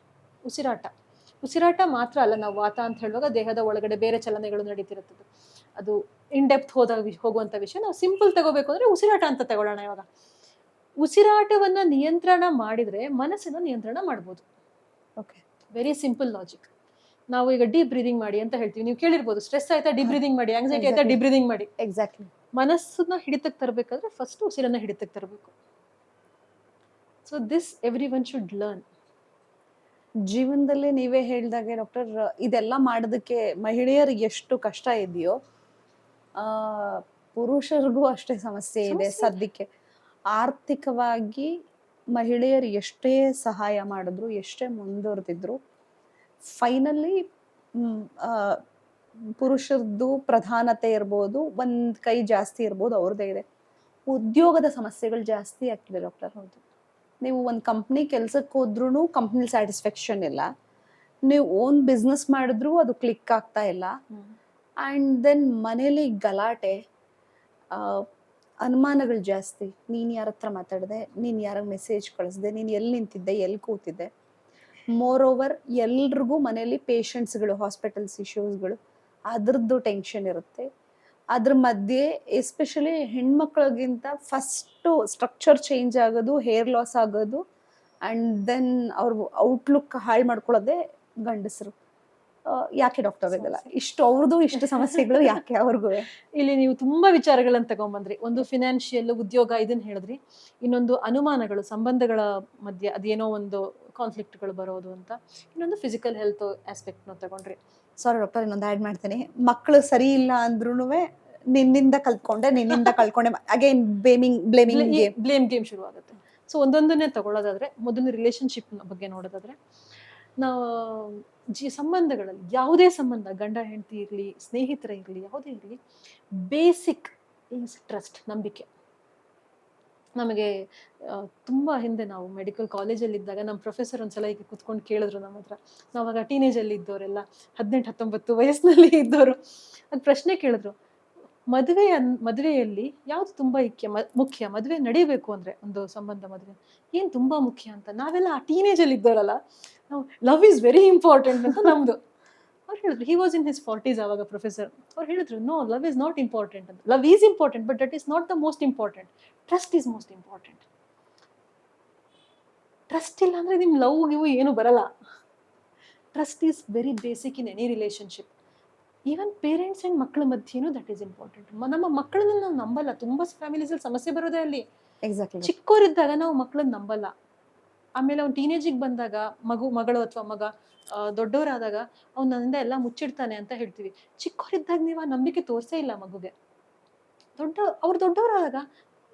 ಉಸಿರಾಟ ಮಾತ್ರ ಅಲ್ಲ, ನಾವು ವಾತ ಅಂತ ಹೇಳುವಾಗ ದೇಹದ ಒಳಗಡೆ ಬೇರೆ ಚಲನೆಗಳು ನಡೀತಿರುತ್ತದೆ. ಅದು ಇನ್ ಡೆಪ್ತ್ ಹೋಗುವಂತ ವಿಷಯ. ನಾವು ಸಿಂಪಲ್ ತಗೋಬೇಕು ಅಂದ್ರೆ ಉಸಿರಾಟ ಅಂತ ತಗೊಳ್ಳೋಣ. ಇವಾಗ ಉಸಿರಾಟವನ್ನ ನಿಯಂತ್ರಣ ಮಾಡಿದ್ರೆ ಮನಸ್ಸನ್ನ ನಿಯಂತ್ರಣ ಮಾಡ್ಬೋದು. Okay, very simple logic. ನಾವು ಈಗ ಡೀಪ್ ಬ್ರೀದಿಂಗ್ ಮಾಡಿ ಅಂತ ಹೇಳ್ತೀವಿ, ನೀವು ಕೇಳಿರ್ಬೋದು. ಸ್ಟ್ರೆಸ್ ಆಯ್ತಾ ಡೀಪ್ ಬ್ರೀದಿಂಗ್ ಮಾಡಿ, ಆಂಗ್ಸೈಟಿ ಆಯ್ತಾ ಡೀಪ್ ಬ್ರೀದಿಂಗ್ ಮಾಡಿ. ಎಕ್ಸಾಕ್ಟ್ಲಿ. ಮನಸ್ಸನ್ನ ಹಿಡಿತಕ್ಕೆ ತರಬೇಕಾದ್ರೆ ಫಸ್ಟ್ ಉಸಿರನ್ನ ಹಿಡಿತಕ್ಕೆ ತರಬೇಕು. So this every one should learn. ಜೀವನದಲ್ಲಿ ನೀವೇ ಹೇಳ್ದಾಗೆ ಡಾಕ್ಟರ್, ಇದೆಲ್ಲ ಮಾಡೋದಕ್ಕೆ ಮಹಿಳೆಯರಿಗೆ ಎಷ್ಟು ಕಷ್ಟ ಇದೆಯೋ ಪುರುಷರಿಗೂ ಅಷ್ಟೇ ಸಮಸ್ಯೆ ಇದೆ ಸದ್ಯಕ್ಕೆ. ಆರ್ಥಿಕವಾಗಿ ಮಹಿಳೆಯರು ಎಷ್ಟೇ ಸಹಾಯ ಮಾಡಿದ್ರು, ಎಷ್ಟೇ ಮುಂದುವರೆದಿದ್ರು, ಫೈನಲಿ ಪುರುಷರದ್ದು ಪ್ರಧಾನತೆ ಇರ್ಬೋದು, ಒಂದ್ ಕೈ ಜಾಸ್ತಿ ಇರ್ಬೋದು, ಅವ್ರದ್ದೇ ಇದೆ. ಉದ್ಯೋಗದ ಸಮಸ್ಯೆಗಳು ಜಾಸ್ತಿ ಆಗ್ತಿದೆ ಡಾಕ್ಟರ್. ಹೌದು, ನೀವು ಒಂದು ಕಂಪ್ನಿ ಕೆಲ್ಸಕ್ಕೆ ಹೋದ್ರೂ ಕಂಪ್ನಿ ಸ್ಯಾಟಿಸ್ಫ್ಯಾಕ್ಷನ್ ಇಲ್ಲ, ನೀವು ಓನ್ ಬಿಸ್ನೆಸ್ ಮಾಡಿದ್ರು ಅದು ಕ್ಲಿಕ್ ಆಗ್ತಾ ಇಲ್ಲ. ಆ್ಯಂಡ್ ದೆನ್ ಮನೇಲಿ ಗಲಾಟೆ, ಆ, ಅನುಮಾನಗಳು ಜಾಸ್ತಿ. ನೀನು ಯಾರ ಹತ್ರ ಮಾತಾಡಿದೆ, ನೀನು ಯಾರಿಗೆ ಮೆಸೇಜ್ ಕಳಿಸ್ದೆ, ನೀನು ಎಲ್ಲಿ ನಿಂತಿದ್ದೆ, ಎಲ್ಲಿ ಕೂತಿದ್ದೆ. ಮೋರ್ ಓವರ್ ಎಲ್ರಿಗೂ ಮನೇಲಿ ಪೇಷಂಟ್ಸ್ಗಳು, ಹಾಸ್ಪಿಟಲ್ಸ್ ಇಶ್ಯೂಸ್ಗಳು, ಅದ್ರದ್ದು ಟೆನ್ಷನ್ ಇರುತ್ತೆ. ಅದ್ರ ಮಧ್ಯೆ ಎಸ್ಪೆಷಲಿ ಹೆಣ್ಮಕ್ಳಿಗಿಂತ ಫಸ್ಟು ಸ್ಟ್ರಕ್ಚರ್ ಚೇಂಜ್ ಆಗೋದು, ಹೇರ್ ಲಾಸ್ ಆಗೋದು, ಆ್ಯಂಡ್ ದೆನ್ ಅವ್ರ ಔಟ್ಲುಕ್ ಹಾಳು ಮಾಡ್ಕೊಳ್ಳೋದೇ ಗಂಡಸರು. ಯಾಕೆ ಡಾಕ್ಟರ್ ಇದೆಲ್ಲ ಇಷ್ಟು ಅವ್ರದ್ದು ಇಷ್ಟು ಸಮಸ್ಯೆಗಳು ಯಾಕೆ ಅವ್ರಿಗೂ? ಇಲ್ಲಿ ನೀವು ತುಂಬಾ ವಿಚಾರಗಳನ್ನ ತಗೊಂಡ್ಬಂದ್ರಿ. ಒಂದು ಫಿನಾನ್ಷಿಯಲ್, ಉದ್ಯೋಗ ಇದನ್ನ ಹೇಳಿದ್ರಿ, ಇನ್ನೊಂದು ಅನುಮಾನಗಳು, ಸಂಬಂಧಗಳ ಮಧ್ಯೆ ಅದೇನೋ ಒಂದು ಕಾನ್ಫ್ಲಿಕ್ಟ್ಗಳು ಬರೋದು ಅಂತ, ಇನ್ನೊಂದು ಫಿಸಿಕಲ್ ಹೆಲ್ತ್ ಆಸ್ಪೆಕ್ಟ್ನ ತಗೊಂಡ್ರಿ. ಸಾರಿ ಡಾಕ್ಟರ್, ಇನ್ನೊಂದು ಆ್ಯಡ್ ಮಾಡ್ತೀನಿ. ಮಕ್ಕಳು ಸರಿ ಇಲ್ಲ ಅಂದ್ರೂ ನಿನ್ನಿಂದ ಕಲ್ತ್ಕೊಂಡೆ, ನಿನ್ನಿಂದ ಕಳ್ಕೊಂಡೆ, ಅಗೇನ್ ಬ್ಲೇಮ್ ಗೇಮ್ ಶುರು ಆಗುತ್ತೆ. ಸೊ ಒಂದೊಂದನ್ನೇ ತಗೊಳ್ಳೋದಾದ್ರೆ, ಮೊದಲು ರಿಲೇಶನ್ಶಿಪ್ ಬಗ್ಗೆ ನೋಡೋದಾದ್ರೆ, ನಾವು ಸಂಬಂಧಗಳಲ್ಲಿ ಯಾವುದೇ ಸಂಬಂಧ, ಗಂಡ ಹೆಂಡತಿ ಇರಲಿ, ಸ್ನೇಹಿತರ ಇರಲಿ, ಯಾವುದೇ ಇರಲಿ, ಬೇಸಿಕ್ ಈಸ್ ಟ್ರಸ್ಟ್, ನಂಬಿಕೆ. ನಮಗೆ ತುಂಬ ಹಿಂದೆ ನಾವು ಮೆಡಿಕಲ್ ಕಾಲೇಜಲ್ಲಿ ಇದ್ದಾಗ ನಮ್ಮ ಪ್ರೊಫೆಸರ್ ಒಂದ್ಸಲ ಈಗ ಕುತ್ಕೊಂಡು ಕೇಳಿದ್ರು ನಮ್ಮ ಹತ್ರ. ನಾವಾಗ ಟೀನೇಜಲ್ಲಿ ಇದ್ದವರೆಲ್ಲ, 18-19 ವಯಸ್ಸಿನಲ್ಲಿ ಇದ್ದವರು, ಅದು ಪ್ರಶ್ನೆ ಕೇಳಿದ್ರು, ಮದುವೆಯಲ್ಲಿ ಯಾವುದು ತುಂಬ ಮುಖ್ಯ, ಮದುವೆ ನಡೀಬೇಕು ಅಂದರೆ ಒಂದು ಸಂಬಂಧ, ಮದುವೆ ಏನು ತುಂಬ ಮುಖ್ಯ ಅಂತ. ನಾವೆಲ್ಲ ಆ ಟೀನೇಜಲ್ಲಿ ಇದ್ದವರಲ್ಲ, ನಾವು ಲವ್ ಈಸ್ ವೆರಿ ಇಂಪಾರ್ಟೆಂಟ್ ಅಂತ ನಮ್ಮದು. ಅವ್ರು ಹೇಳಿದ್ರು, he was in his 40s ಆವಾಗ ಪ್ರೊಫೆಸರ್. ಅವ್ರು ಹೇಳಿದ್ರು, no, love is not important ಅಂತ. Love is important, but that is not the most important. Trust is most important. Trust ಇಲ್ಲ ಅಂದರೆ ನಿಮ್ಮ ಲವ್ ಗಿವು ಏನು ಬರಲ್ಲ. Trust is very basic in any relationship. Even parents and ಮಕ್ಕಳ ಮಧ್ಯೆನೂ that is important. ನಮ್ಮ ಮಕ್ಕಳನ್ನ ನಾವು ನಂಬಲ್ಲ. ತುಂಬ ಫ್ಯಾಮಿಲೀಸಲ್ಲಿ ಸಮಸ್ಯೆ ಬರೋದೇ ಅಲ್ಲಿ. ಎಕ್ಸಾಕ್ಟ್ಲಿ. ಚಿಕ್ಕವರಿದ್ದಾಗ ನಾವು ಮಕ್ಕಳನ್ನ ನಂಬಲ್ಲ. ಆಮೇಲೆ ಅವ್ನು ಟೀನೇಜಿಗೆ ಬಂದಾಗ, ಮಗಳು ಅಥವಾ ಮಗ ದೊಡ್ಡವರಾದಾಗ ಅವ್ನು ನನ್ನಿಂದ ಎಲ್ಲ ಮುಚ್ಚಿಡ್ತಾನೆ ಅಂತ ಹೇಳ್ತೀವಿ. ಚಿಕ್ಕವರಿದ್ದಾಗ ನೀವು ಆ ನಂಬಿಕೆ ತೋರಿಸೇ ಇಲ್ಲ ಮಗುಗೆ. ಅವ್ರು ದೊಡ್ಡವರಾದಾಗ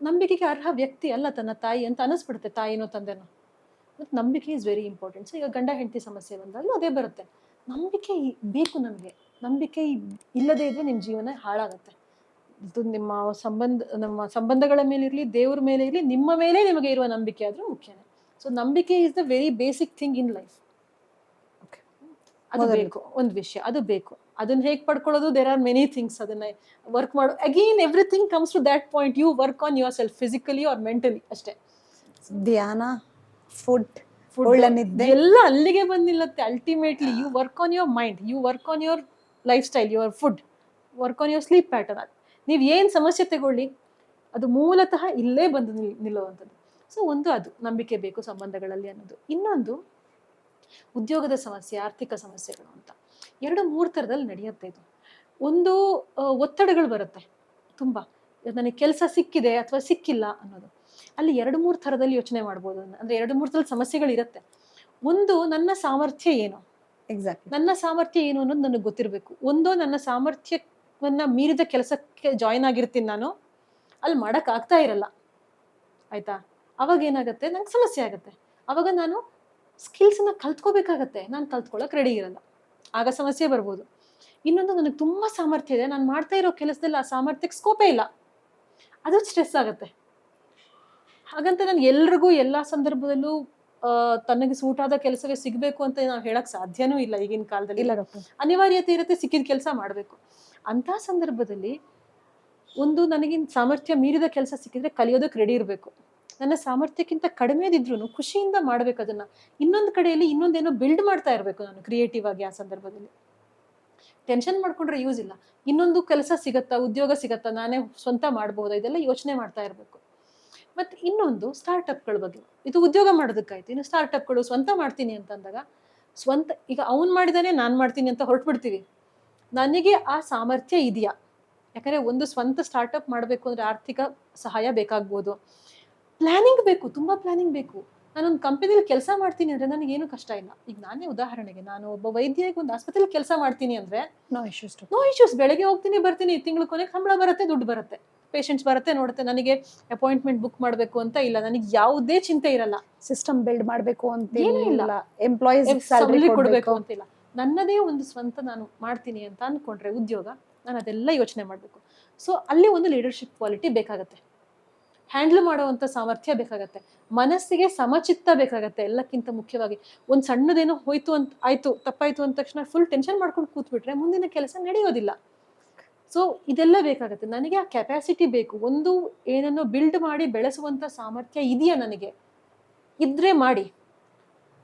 ನಂಬಿಕೆಗೆ ಅರ್ಹ ವ್ಯಕ್ತಿ ಅಲ್ಲ ತನ್ನ ತಾಯಿ ಅಂತ ಅನಿಸ್ಬಿಡುತ್ತೆ, ತಾಯಿನೋ ತಂದೆನೋ. ಮತ್ತು ನಂಬಿಕೆ ಈಸ್ ವೆರಿ ಇಂಪಾರ್ಟೆಂಟ್. ಸೊ ಈಗ ಗಂಡ ಹೆಂಡತಿ ಸಮಸ್ಯೆ ಬಂದಾಗಲೂ ಅದೇ ಬರುತ್ತೆ. ನಂಬಿಕೆ ಬೇಕು ನಮಗೆ. ನಂಬಿಕೆ ಇಲ್ಲದೇ ಇದ್ರೆ ನಿಮ್ಮ ಜೀವನ ಹಾಳಾಗುತ್ತೆ. ಇದು ನಮ್ಮ ಸಂಬಂಧಗಳ ಮೇಲೆ ಇರಲಿ, ದೇವ್ರ ಮೇಲೆ ಇರಲಿ, ನಿಮ್ಮ ಮೇಲೆ ನಿಮಗೆ ಇರುವ ನಂಬಿಕೆ ಆದ್ರೂ ಮುಖ್ಯನೇ. ಸೊ ನಂಬಿಕೆ is the very basic thing in life. ಅದು ಬೇಕು, ಒಂದು ವಿಷಯ ಅದು ಬೇಕು. ಅದನ್ನ ಹೇಗೆ ಪಡ್ಕೊಳ್ಳೋದು, ದೇರ್ ಆರ್ ಮೆನಿ ಥಿಂಗ್ಸ್. ಅದನ್ನ ವರ್ಕ್ ಮಾಡೋ, again everything comes to that point. You work on yourself, physically or mentally ಅಷ್ಟೇ. ಧ್ಯಾನ, ಫುಡ್, ಎಲ್ಲ ಅಲ್ಲಿಗೆ ಬಂದಿಲ್ಲತ್ತೆ. Ultimately you work on your mind, you work on your life style, your food, work on your sleep pattern. ನೀವು ಏನು ಸಮಸ್ಯೆ ತಗೊಳ್ಳಿ, ಅದು ಮೂಲತಃ ಇಲ್ಲೇ ಬಂದು ನಿಲ್ಲುವಂಥದ್ದು. ಸೊ ಒಂದು ಅದು ನಂಬಿಕೆ ಬೇಕು ಸಂಬಂಧಗಳಲ್ಲಿ ಅನ್ನೋದು. ಇನ್ನೊಂದು ಉದ್ಯೋಗದ ಸಮಸ್ಯೆ, ಆರ್ಥಿಕ ಸಮಸ್ಯೆಗಳು ಅಂತ 2-3 ಥರದಲ್ಲಿ ನಡೆಯುತ್ತೆ ಇದು. ಒಂದು ಒತ್ತಡಗಳು ಬರುತ್ತೆ ತುಂಬ, ನನಗೆ ಕೆಲಸ ಸಿಕ್ಕಿದೆ ಅಥವಾ ಸಿಕ್ಕಿಲ್ಲ ಅನ್ನೋದು. ಅಲ್ಲಿ 2-3 ಥರದಲ್ಲಿ ಯೋಚನೆ ಮಾಡ್ಬೋದು. ಅಂದರೆ 2-3 ಥರದ ಸಮಸ್ಯೆಗಳಿರುತ್ತೆ. ಒಂದು, ನನ್ನ ಸಾಮರ್ಥ್ಯ ಏನು, ಎಕ್ಸಾಕ್ಟ್ಲಿ ನನ್ನ ಸಾಮರ್ಥ್ಯ ಏನು ಅನ್ನೋದು ನನಗೆ ಗೊತ್ತಿರಬೇಕು. ಒಂದು, ನನ್ನ ಸಾಮರ್ಥ್ಯವನ್ನ ಮೀರಿದ ಕೆಲಸಕ್ಕೆ ಜಾಯ್ನ್ ಆಗಿರ್ತೀನಿ ನಾನು, ಅಲ್ಲಿ ಮಾಡೋಕ್ಕಾಗ್ತಾ ಇರಲ್ಲ, ಆಯ್ತಾ? ಅವಾಗ ಏನಾಗುತ್ತೆ, ನಂಗೆ ಸಮಸ್ಯೆ ಆಗುತ್ತೆ. ಅವಾಗ ನಾನು ಸ್ಕಿಲ್ಸನ್ನ ಕಲ್ತ್ಕೋಬೇಕಾಗತ್ತೆ, ನಾನು ಕಲ್ತ್ಕೊಳ್ಳೋಕೆ ರೆಡಿ ಇರಲ್ಲ, ಆಗ ಸಮಸ್ಯೆ ಬರ್ಬೋದು. ಇನ್ನೊಂದು, ನನಗೆ ತುಂಬ ಸಾಮರ್ಥ್ಯ ಇದೆ, ನಾನು ಮಾಡ್ತಾ ಇರೋ ಕೆಲಸದಲ್ಲಿ ಆ ಸಾಮರ್ಥ್ಯಕ್ಕೆ ಸ್ಕೋಪೇ ಇಲ್ಲ, ಅದು ಸ್ಟ್ರೆಸ್ ಆಗುತ್ತೆ. ಹಾಗಂತ ನಾನು ಎಲ್ರಿಗೂ ಎಲ್ಲ ಸಂದರ್ಭದಲ್ಲೂ ತನಗೆ ಸೂಟ್ ಆದ ಕೆಲಸವೇ ಸಿಗಬೇಕು ಅಂತ ನಾವು ಹೇಳಕ್ ಸಾಧ್ಯನೂ ಇಲ್ಲ ಈಗಿನ ಕಾಲದಲ್ಲಿ. ಇಲ್ಲ ಡಾಕ್ಟರ್, ಅನಿವಾರ್ಯತೆ ಇರುತ್ತೆ, ಸಿಕ್ಕಿದ ಕೆಲಸ ಮಾಡಬೇಕು. ಅಂಥ ಸಂದರ್ಭದಲ್ಲಿ ಒಂದು, ನನಗಿನ್ ಸಾಮರ್ಥ್ಯ ಮೀರಿದ ಕೆಲಸ ಸಿಕ್ಕಿದ್ರೆ ಕಲಿಯೋದಕ್ಕೆ ರೆಡಿ ಇರಬೇಕು. ನನ್ನ ಸಾಮರ್ಥ್ಯಕ್ಕಿಂತ ಕಡಿಮೆದಿದ್ರು ಖುಷಿಯಿಂದ ಮಾಡ್ಬೇಕು ಅದನ್ನ. ಇನ್ನೊಂದು ಕಡೆಯಲ್ಲಿ ಇನ್ನೊಂದೇನೋ ಬಿಲ್ಡ್ ಮಾಡ್ತಾ ಇರಬೇಕು ನಾನು ಕ್ರಿಯೇಟಿವ್ ಆಗಿ. ಆ ಸಂದರ್ಭದಲ್ಲಿ ಟೆನ್ಷನ್ ಮಾಡ್ಕೊಂಡ್ರೆ ಯೂಸ್ ಇಲ್ಲ. ಇನ್ನೊಂದು ಕೆಲಸ ಸಿಗತ್ತಾ, ಉದ್ಯೋಗ ಸಿಗತ್ತಾ, ನಾನೇ ಸ್ವಂತ ಮಾಡ್ಬೋದಾ, ಇದೆಲ್ಲ ಯೋಚನೆ ಮಾಡ್ತಾ ಇರಬೇಕು. ಮತ್ತು ಇನ್ನೊಂದು, ಸ್ಟಾರ್ಟಪ್ಗಳ ಬಗ್ಗೆ. ಇದು ಉದ್ಯೋಗ ಮಾಡೋದಕ್ಕಾಯ್ತು. ಇನ್ನು ಸ್ಟಾರ್ಟಪ್ಗಳು, ಸ್ವಂತ ಮಾಡ್ತೀನಿ ಅಂತಂದಾಗ, ಈಗ ಅವ್ನು ಮಾಡಿದಾನೆ ನಾನು ಮಾಡ್ತೀನಿ ಅಂತ ಹೊರಟ್ಬಿಡ್ತೀವಿ. ನನಗೆ ಆ ಸಾಮರ್ಥ್ಯ ಇದೆಯಾ? ಯಾಕಂದರೆ ಒಂದು ಸ್ವಂತ ಸ್ಟಾರ್ಟಪ್ ಮಾಡಬೇಕು ಅಂದರೆ ಆರ್ಥಿಕ ಸಹಾಯ ಬೇಕಾಗ್ಬೋದು, ಪ್ಲ್ಯಾನಿಂಗ್ ಬೇಕು, ತುಂಬ ಪ್ಲ್ಯಾನಿಂಗ್ ಬೇಕು. ನಾನೊಂದು ಕಂಪನಿಯಲ್ಲಿ ಕೆಲಸ ಮಾಡ್ತೀನಿ ಅಂದರೆ ನನಗೇನು ಕಷ್ಟ ಇಲ್ಲ. ಈಗ ನಾನೇ ಉದಾಹರಣೆಗೆ, ನಾನು ಒಬ್ಬ ವೈದ್ಯರಿಗೆ ಒಂದು ಆಸ್ಪತ್ರೆಯಲ್ಲಿ ಕೆಲಸ ಮಾಡ್ತೀನಿ ಅಂದರೆ ನೋ ಇಶ್ಯೂಸ್. No issues. ಬೆಳಗ್ಗೆ ಹೋಗ್ತೀನಿ, ಬರ್ತೀನಿ, ತಿಂಗಳ ಕೊನೆಗೆ ಸಂಬಳ ಬರುತ್ತೆ, ದುಡ್ಡು ಬರುತ್ತೆ, ಪೇಷಂಟ್ಸ್ ಬರುತ್ತೆ, ನೋಡುತ್ತೆ. ನನಗೆ ಅಪಾಯಿಂಟ್ಮೆಂಟ್ ಬುಕ್ ಮಾಡಬೇಕು ಅಂತ ಇಲ್ಲ, ನನಗೆ ಯಾವುದೇ ಚಿಂತೆ ಇರಲ್ಲ. ಸಿಸ್ಟಮ್ ಬಿಲ್ಡ್ ಮಾಡಬೇಕು ಅಂತ ಏನೂ ಇಲ್ಲ, ಎಂಪ್ಲಾಯೀಸ್ ಸ್ಯಾಲರಿ ಕೊಡಬೇಕು ಅಂತಿಲ್ಲ. ನನ್ನದೇ ಒಂದು ಸ್ವಂತ ನಾನು ಮಾಡ್ತೀನಿ ಅಂತ ಅಂದ್ಕೊಂಡ್ರೆ ಉದ್ಯೋಗ, ನಾನು ಅದೆಲ್ಲ ಯೋಚನೆ ಮಾಡಬೇಕು. ಸೊ ಅಲ್ಲಿ ಒಂದು ಲೀಡರ್ಶಿಪ್ ಕ್ವಾಲಿಟಿ ಬೇಕಾಗತ್ತೆ, ಹ್ಯಾಂಡಲ್ ಮಾಡುವಂಥ ಸಾಮರ್ಥ್ಯ ಬೇಕಾಗತ್ತೆ, ಮನಸ್ಸಿಗೆ ಸಮಚಿತ್ತ ಬೇಕಾಗತ್ತೆ. ಎಲ್ಲಕ್ಕಿಂತ ಮುಖ್ಯವಾಗಿ ಒಂದು ಸಣ್ಣದೇನೋ ಹೋಯ್ತು ಅಂತ ಆಯ್ತು, ತಪ್ಪಾಯ್ತು ಅಂದ ತಕ್ಷಣ ಫುಲ್ ಟೆನ್ಷನ್ ಮಾಡ್ಕೊಂಡು ಕೂತ್ಬಿಟ್ರೆ ಮುಂದಿನ ಕೆಲಸ ನಡೆಯೋದಿಲ್ಲ. ಸೊ ಇದೆಲ್ಲ ಬೇಕಾಗತ್ತೆ. ನನಗೆ ಆ ಕೆಪಾಸಿಟಿ ಬೇಕು. ಒಂದು ಏನನ್ನೋ ಬಿಲ್ಡ್ ಮಾಡಿ ಬೆಳೆಸುವಂತ ಸಾಮರ್ಥ್ಯ ಇದೆಯಾ ನನಗೆ, ಇದ್ರೆ ಮಾಡಿ.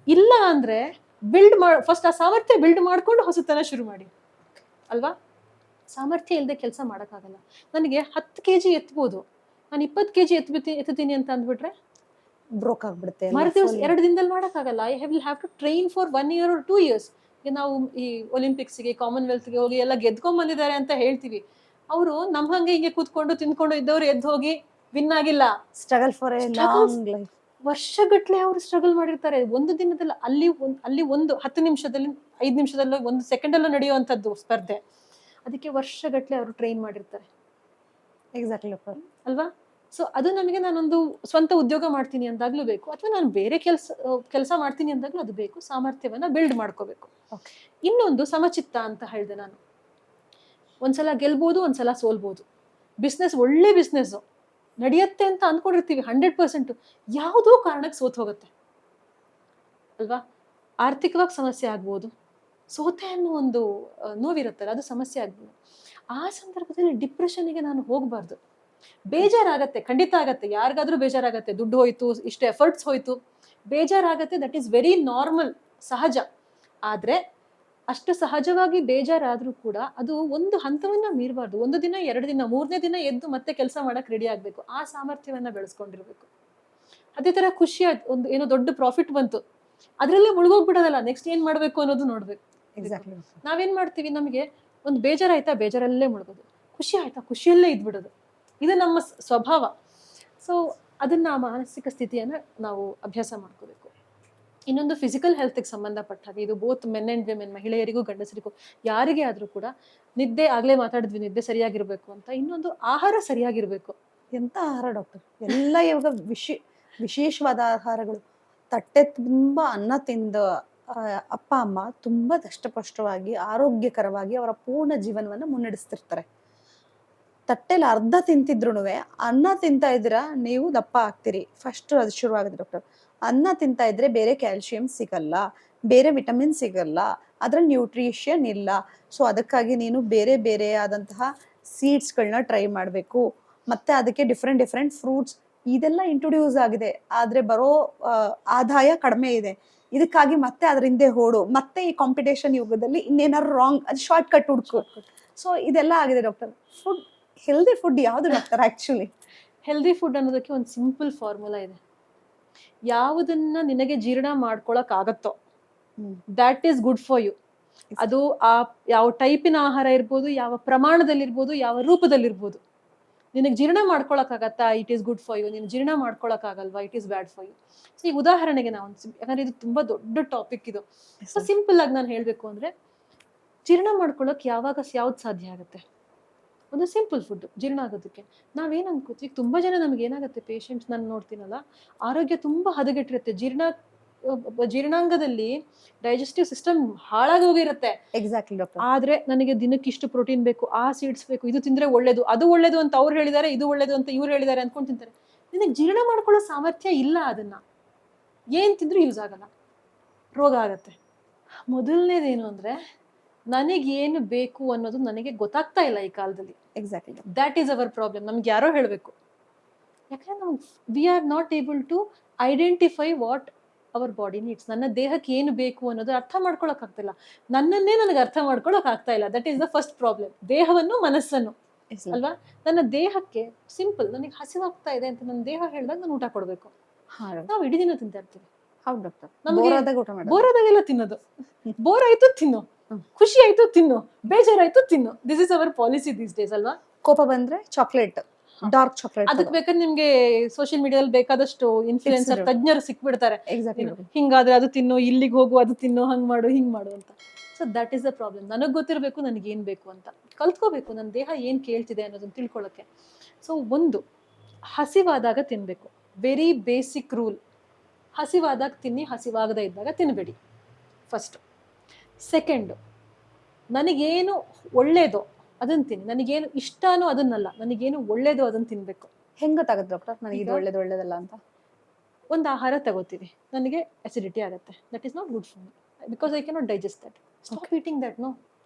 ಇಲ್ಲ ಅಂದ್ರೆ ಫಸ್ಟ್ ಆ ಸಾಮರ್ಥ್ಯ ಬಿಲ್ಡ್ ಮಾಡ್ಕೊಂಡು ಹೊಸತನ ಶುರು ಮಾಡಿ ಅಲ್ವಾ. ಸಾಮರ್ಥ್ಯ ಇಲ್ಲದೆ ಕೆಲಸ ಮಾಡೋಕ್ಕಾಗಲ್ಲ. ನನಗೆ 10 kg ಎತ್ಬೋದು, ನಾನು 20 kg ಎತ್ತುತ್ತೀನಿ ಅಂತ ಅಂದ್ಬಿಟ್ರೆ ಬ್ರೋಕ್ ಆಗ್ಬಿಡುತ್ತೆ. ಮರುದಿವಸ 2 ದಿನದಲ್ಲಿ ಮಾಡೋಕ್ಕಾಗಲ್ಲ. I will have to train for 1 year or 2 years. ಈಗ ನಾವು ಈ ಒಲಿಂಪಿಕ್ಸ್ಗೆ, ಕಾಮನ್ವೆಲ್ತ್ಗೆ ಹೋಗಿ ಎಲ್ಲ ಗೆದ್ಕೊಂಡ್ ಬಂದಿದ್ದಾರೆ ಅಂತ ಹೇಳ್ತೀವಿ. ಅವರು ನಮ್ ಹಂಗೆ ಹಿಂಗೆ ಕೂತ್ಕೊಂಡು ತಿನ್ಕೊಂಡು ಇದ್ದವ್ರು ಎದ್ದು ಹೋಗಿ ವಿನ್ ಆಗಿಲ್ಲ. Struggle for a long life. ವರ್ಷಗಟ್ಲೆ ಅವರು ಸ್ಟ್ರಗಲ್ ಮಾಡಿರ್ತಾರೆ. ಒಂದು ದಿನದಲ್ಲಿ ಅಲ್ಲಿ ಒಂದು 10 ನಿಮಿಷದಲ್ಲಿ 5 ನಿಮಿಷದಲ್ಲೋ 1 ಸೆಕೆಂಡಲ್ಲೂ ನಡೆಯುವಂಥದ್ದು ಸ್ಪರ್ಧೆ. ಅದಕ್ಕೆ ವರ್ಷಗಟ್ಲೆ ಅವರು ಟ್ರೈನ್ ಮಾಡಿರ್ತಾರೆ. ಎಕ್ಸಾಕ್ಟ್ಲಿ ಅಲ್ವಾ. ಸೊ ಅದು ನಮಗೆ ನಾನೊಂದು ಸ್ವಂತ ಉದ್ಯೋಗ ಮಾಡ್ತೀನಿ ಅಂದಾಗ್ಲೂ ಬೇಕು, ಅಥವಾ ನಾನು ಬೇರೆ ಕೆಲಸ ಮಾಡ್ತೀನಿ ಅಂದಾಗ್ಲೂ ಅದು ಬೇಕು. ಸಾಮರ್ಥ್ಯವನ್ನ ಬಿಲ್ಡ್ ಮಾಡ್ಕೋಬೇಕು. ಇನ್ನೊಂದು ಸಮಚಿತ್ತ ಅಂತ ಹೇಳಿದೆ ನಾನು. ಒಂದ್ಸಲ ಗೆಲ್ಬೋದು, ಒಂದ್ಸಲ ಸೋಲ್ಬೋದು. ಬಿಸ್ನೆಸ್ ಒಳ್ಳೆ ಬಿಸ್ನೆಸ್ ನಡೆಯುತ್ತೆ ಅಂತ ಅನ್ಕೊಂಡಿರ್ತೀವಿ 100%, ಯಾವುದೋ ಕಾರಣಕ್ಕೆ ಸೋತ್ ಹೋಗುತ್ತೆ ಅಲ್ವಾ. ಆರ್ಥಿಕವಾಗಿ ಸಮಸ್ಯೆ ಆಗ್ಬೋದು, ಸೋತೆ ಅನ್ನೋ ಒಂದು ನೋವಿರುತ್ತಲ್ಲ, ಅದು ಸಮಸ್ಯೆ ಆಗ್ಬೋದು. ಆ ಸಂದರ್ಭದಲ್ಲಿ ಡಿಪ್ರೆಷನ್ಗೆ ನಾನು ಹೋಗ್ಬಾರ್ದು. ಬೇಜಾರಾಗತ್ತೆ, ಖಂಡಿತ ಆಗತ್ತೆ, ಯಾರಿಗಾದ್ರೂ ಬೇಜಾರಾಗತ್ತೆ. ದುಡ್ಡು ಹೋಯ್ತು, ಇಷ್ಟು ಎಫರ್ಟ್ಸ್ ಹೋಯ್ತು, ಬೇಜಾರಾಗತ್ತೆ. ದಟ್ ಈಸ್ ವೆರಿ ನಾರ್ಮಲ್, ಸಹಜ. ಆದ್ರೆ ಅಷ್ಟು ಸಹಜವಾಗಿ ಬೇಜಾರಾದ್ರೂ ಕೂಡ ಅದು ಒಂದು ಹಂತವನ್ನ ಮೀರಬಾರ್ದು. 1 ದಿನ 2 ದಿನ 3ನೇ ದಿನ ಎದ್ದು ಮತ್ತೆ ಕೆಲಸ ಮಾಡಕ್ ರೆಡಿ ಆಗ್ಬೇಕು. ಆ ಸಾಮರ್ಥ್ಯವನ್ನ ಬೆಳೆಸ್ಕೊಂಡಿರ್ಬೇಕು. ಅದೇ ತರ ಖುಷಿ ಆಯ್ತು, ಒಂದು ಏನೋ ದೊಡ್ಡ ಪ್ರಾಫಿಟ್ ಬಂತು, ಅದ್ರಲ್ಲೇ ಮುಳುಗೋಗ್ಬಿಡೋದಲ್ಲ. ನೆಕ್ಸ್ಟ್ ಏನ್ ಮಾಡ್ಬೇಕು ಅನ್ನೋದು ನೋಡ್ಬೇಕು. ನಾವೇನ್ ಮಾಡ್ತೀವಿ, ನಮಗೆ ಒಂದು ಬೇಜಾರಾಯ್ತಾ ಬೇಜಾರಲ್ಲೇ ಮುಳುಗೋದು, ಖುಷಿ ಆಯ್ತಾ ಖುಷಿಯಲ್ಲೇ ಇದ್ಬಿಡೋದು. ಇದು ನಮ್ಮ ಸ್ವಭಾವ. ಸೊ ಅದನ್ನ ಮಾನಸಿಕ ಸ್ಥಿತಿಯನ್ನ ನಾವು ಅಭ್ಯಾಸ ಮಾಡ್ಕೋಬೇಕು. ಇನ್ನೊಂದು ಫಿಸಿಕಲ್ ಹೆಲ್ತ್ಗೆ ಸಂಬಂಧಪಟ್ಟ ಹಾಗೆ, ಇದು ಬೋತ್ ಮೆನ್ ಅಂಡ್ ವಿಮೆನ್, ಮಹಿಳೆಯರಿಗೂ ಗಂಡಸರಿಗೂ ಯಾರಿಗೆ ಆದ್ರೂ ಕೂಡ ನಿದ್ದೆ, ಆಗ್ಲೇ ಮಾತಾಡಿದ್ವಿ ನಿದ್ದೆ ಸರಿಯಾಗಿರ್ಬೇಕು ಅಂತ. ಇನ್ನೊಂದು ಆಹಾರ ಸರಿಯಾಗಿರ್ಬೇಕು. ಎಂತ ಆಹಾರ ಡಾಕ್ಟರ್, ಎಲ್ಲ ಇವಾಗ ವಿಶೇಷವಾದ ಆಹಾರಗಳು. ತಟ್ಟೆ ತುಂಬಾ ಅನ್ನ ತಿಂದ ಅಪ್ಪ ಅಮ್ಮ ತುಂಬಾ ದಷ್ಟಪುಷ್ಟವಾಗಿ ಆರೋಗ್ಯಕರವಾಗಿ ಅವರ ಪೂರ್ಣ ಜೀವನವನ್ನ ಮುನ್ನಡೆಸ್ತಿರ್ತಾರೆ. ತಟ್ಟೆಲಿ ಅರ್ಧ ತಿಂತಿದ್ರು ಅನ್ನ ತಿಂತಾ ಇದ್ದೀರಾ ನೀವು ದಪ್ಪ ಆಗ್ತೀರಿ. ಫಸ್ಟ್ ಅದು ಶುರು ಆಗುತ್ತೆ ಡಾಕ್ಟರ್. ಅನ್ನ ತಿಂತಾ ಇದ್ರೆ ಬೇರೆ ಕ್ಯಾಲ್ಸಿಯಂ ಸಿಗಲ್ಲ, ಬೇರೆ ವಿಟಮಿನ್ ಸಿಗಲ್ಲ, ಅದ್ರಲ್ಲಿ ನ್ಯೂಟ್ರಿಷನ್ ಇಲ್ಲ. ಸೊ ಅದಕ್ಕಾಗಿ ನೀನು ಬೇರೆ ಬೇರೆ ಆದಂತಹ ಸೀಡ್ಸ್ಗಳನ್ನ ಟ್ರೈ ಮಾಡಬೇಕು. ಮತ್ತೆ ಅದಕ್ಕೆ ಡಿಫ್ರೆಂಟ್ ಫ್ರೂಟ್ಸ್ ಇದೆಲ್ಲ ಇಂಟ್ರೊಡ್ಯೂಸ್ ಆಗಿದೆ. ಆದ್ರೆ ಬರೋ ಆದಾಯ ಕಡಿಮೆ ಇದೆ. ಇದಕ್ಕಾಗಿ ಮತ್ತೆ ಅದ್ರ ಹಿಂದೆ ಓಡು, ಮತ್ತೆ ಈ ಕಾಂಪಿಟೇಷನ್ ಯುಗದಲ್ಲಿ ಇನ್ನೇನಾದ್ರು ರಾಂಗ್, ಅದು ಶಾರ್ಟ್ ಕಟ್ ಹುಡ್ಕು. ಸೊ ಇದೆಲ್ಲ ಆಗಿದೆ ಡಾಕ್ಟರ್. ಫುಡ್, ಹೆಲ್ದಿ ಫುಡ್ ಯಾವ್ದು ಡಾಕ್ಟರ್? ಆಕ್ಚುಲಿ ಹೆಲ್ದಿ ಫುಡ್ ಅನ್ನೋದಕ್ಕೆ ಒಂದು ಸಿಂಪಲ್ ಫಾರ್ಮುಲಾ ಇದೆ. ಯಾವುದನ್ನ ನಿನಗೆ ಜೀರ್ಣ ಮಾಡ್ಕೊಳಕ್ ಆಗತ್ತೋ that is good for you. ಅದು ಆ ಯಾವ ಟೈಪಿನ ಆಹಾರ ಇರ್ಬೋದು, ಯಾವ ಪ್ರಮಾಣದಲ್ಲಿರ್ಬೋದು, ಯಾವ ರೂಪದಲ್ಲಿರ್ಬೋದು. ನಿನಗೆ ಜೀರ್ಣ ಮಾಡ್ಕೊಳಕ್ಕಾಗತ್ತಾ, it is good for you. ನೀನು ಜೀರ್ಣ ಮಾಡ್ಕೊಳಕ್ಕಾಗಲ್ವಾ, it is bad for you. So ಈ ಉದಾಹರಣೆಗೆ ನಾವು, ಯಾಕಂದ್ರೆ ಇದು ತುಂಬಾ ದೊಡ್ಡ ಟಾಪಿಕ್ ಇದು. ಸೊ ಸಿಂಪಲ್ ಆಗಿ ನಾನು ಹೇಳ್ಬೇಕು ಅಂದ್ರೆ, ಜೀರ್ಣ ಮಾಡ್ಕೊಳಕ್ ಯಾವ್ದು ಸಾಧ್ಯ ಆಗುತ್ತೆ? ಒಂದು ಸಿಂಪಲ್ ಫುಡ್ ಜೀರ್ಣ ಆಗೋದಕ್ಕೆ ನಾವೇನ್ ಅನ್ಕೋತೀವಿ. ತುಂಬಾ ಜನ ನಮ್ಗೆ ಏನಾಗುತ್ತೆ, ಪೇಷಂಟ್ಸ್ ನಾನು ನೋಡ್ತೀನಲ್ಲ, ಆರೋಗ್ಯ ತುಂಬಾ ಹದಗೆಟ್ಟಿರುತ್ತೆ. ಜೀರ್ಣಾಂಗದಲ್ಲಿ ಡೈಜೆಸ್ಟಿವ್ ಸಿಸ್ಟಮ್ ಹಾಳಾಗಿ ಹೋಗಿರುತ್ತೆ. Exactly doctor. ಆದ್ರೆ ನನಗೆ ದಿನಕ್ಕೆ ಇಷ್ಟು ಪ್ರೋಟೀನ್ ಬೇಕು, ಆ ಸೀಡ್ಸ್ ಬೇಕು, ಇದು ತಿಂದ್ರೆ ಒಳ್ಳೇದು, ಅದು ಒಳ್ಳೇದು ಅಂತ ಅವ್ರು ಹೇಳಿದ್ದಾರೆ, ಇದು ಒಳ್ಳೇದು ಅಂತ ಇವ್ರು ಹೇಳಿದ್ದಾರೆ ಅನ್ಕೊಂಡ್ ತಿಂತಾರೆ. ನಿನಗೆ ಜೀರ್ಣ ಮಾಡ್ಕೊಳ್ಳೋ ಸಾಮರ್ಥ್ಯ ಇಲ್ಲ. ಅದನ್ನ ಏನ್ ತಿಂದ್ರೂ ಯೂಸ್ ಆಗಲ್ಲ, ರೋಗ ಆಗತ್ತೆ. ಮೊದಲನೇದೇನು ಅಂದ್ರೆ, ನನಗೇನು ಬೇಕು ಅನ್ನೋದು ನನಗೆ ಗೊತ್ತಾಗ್ತಾ ಇಲ್ಲ ಈ ಕಾಲದಲ್ಲಿ. Exactly, that is our problem. ನಮ್ಗೆ ಯಾರೋ ಹೇಳ್ಬೇಕು. ಯಾಕಂದ್ರೆ ನಾವು we are not able to identify what our body needs. ನನ್ನ ದೇಹಕ್ಕೆ ಏನು ಬೇಕು ಅನ್ನೋದು ಅರ್ಥ ಮಾಡ್ಕೊಳಕ್ ಆಗ್ತಿಲ್ಲ. ನನ್ನನ್ನೇ ನನಗೆ ಅರ್ಥ ಮಾಡ್ಕೊಳಕ್ ಆಗ್ತಾ ಇಲ್ಲ. That is the first problem. ದೇಹವನ್ನು, ಮನಸ್ಸನ್ನು ಅಲ್ವಾ. ನನ್ನ ದೇಹಕ್ಕೆ ಸಿಂಪಲ್, ನನಗೆ ಹಸಿವಾಗ್ತಾ ಇದೆ ಅಂತ ನನ್ನ ದೇಹ ಹೇಳಿದಾಗ ನಾನು ಊಟ ಕೊಡ್ಬೇಕು. ನಾವು ಇಡೀ ದಿನ ತಿಂತಾ ಇರ್ತೀವಿ. ಹೌದು ಡಾಕ್ಟರ್. ನಮಗೆ ಬೋರ್ ಆದಾಗೆಲ್ಲ ತಿನ್ನೋದು. ಬೋರ್ ಆಯ್ತು ತಿನ್ನು, ಖುಷಿ ಆಯ್ತು ತಿನ್ನು, ಬೇಜಾರಾಯ್ತು ತಿನ್ನು. This is our policy these days ಅಲ್ವಾ. ಕೋಪ ಬಂದ್ರೆ ಚಾಕ್ಲೇಟ್, ಡಾರ್ಕ್ ಚಾಕ್ಲೇಟ್. ಅದಕ್ಕೆ ಬೇಕಾದ್ರೆ ನಿಮ್ಗೆ ಸೋಷಿಯಲ್ ಮೀಡಿಯಾದಲ್ಲಿ ಬೇಕಾದಷ್ಟು ಇನ್ಫ್ಲುಯೆನ್ಸರ್, ತಜ್ಞರು ಸಿಕ್ಬಿಡ್ತಾರೆ. ಹಿಂಗಾದ್ರೆ ಅದು ತಿನ್ನು, ಇಲ್ಲಿಗೆ ಹೋಗು, ಅದು ತಿನ್ನು, ಹಂಗ್ ಮಾಡು, ಹಿಂಗ್ ಮಾಡು ಅಂತ. So that is the problem. ನನಗ್ ಗೊತ್ತಿರ್ಬೇಕು ನನಗೆ ಏನ್ ಬೇಕು ಅಂತ. ಕಲ್ತ್ಕೋಬೇಕು ನನ್ನ ದೇಹ ಏನ್ ಕೇಳ್ತಿದೆ ಅನ್ನೋದನ್ನ ತಿಳ್ಕೊಳಕ್ಕೆ. ಸೊ ಒಂದು, ಹಸಿವಾದಾಗ ತಿನ್ಬೇಕು. Very basic rule. ಹಸಿವಾದಾಗ ತಿನ್ನಿ, ಹಸಿವಾಗದ ಇದ್ದಾಗ ತಿನ್ಬೇಡಿ. ಫಸ್ಟ್. ಸೆಕೆಂಡ್, ನನಗೇನು ಒಳ್ಳೇದೋ ಅದನ್ನ ತಿನ್ನಿ. ನನಗೇನು ಇಷ್ಟನೋ ಅದನ್ನಲ್ಲ, ನನಗೇನು ಒಳ್ಳೇದೋ ಅದನ್ನ ತಿನ್ಬೇಕು. ಹೆಂಗ್ ಗೊತ್ತಾಗುತ್ತೆ ಡಾಕ್ಟರ್ ನನಗೆ ಇದು ಒಳ್ಳೇದು ಒಳ್ಳೇದಲ್ಲ ಅಂತ? ಒಂದು ಆಹಾರ ತಗೋತೀವಿ, ನನಗೆ ಅಸಿಡಿಟಿ ಆಗುತ್ತೆ, that is not good for me because I cannot digest that. Stop eating that. No,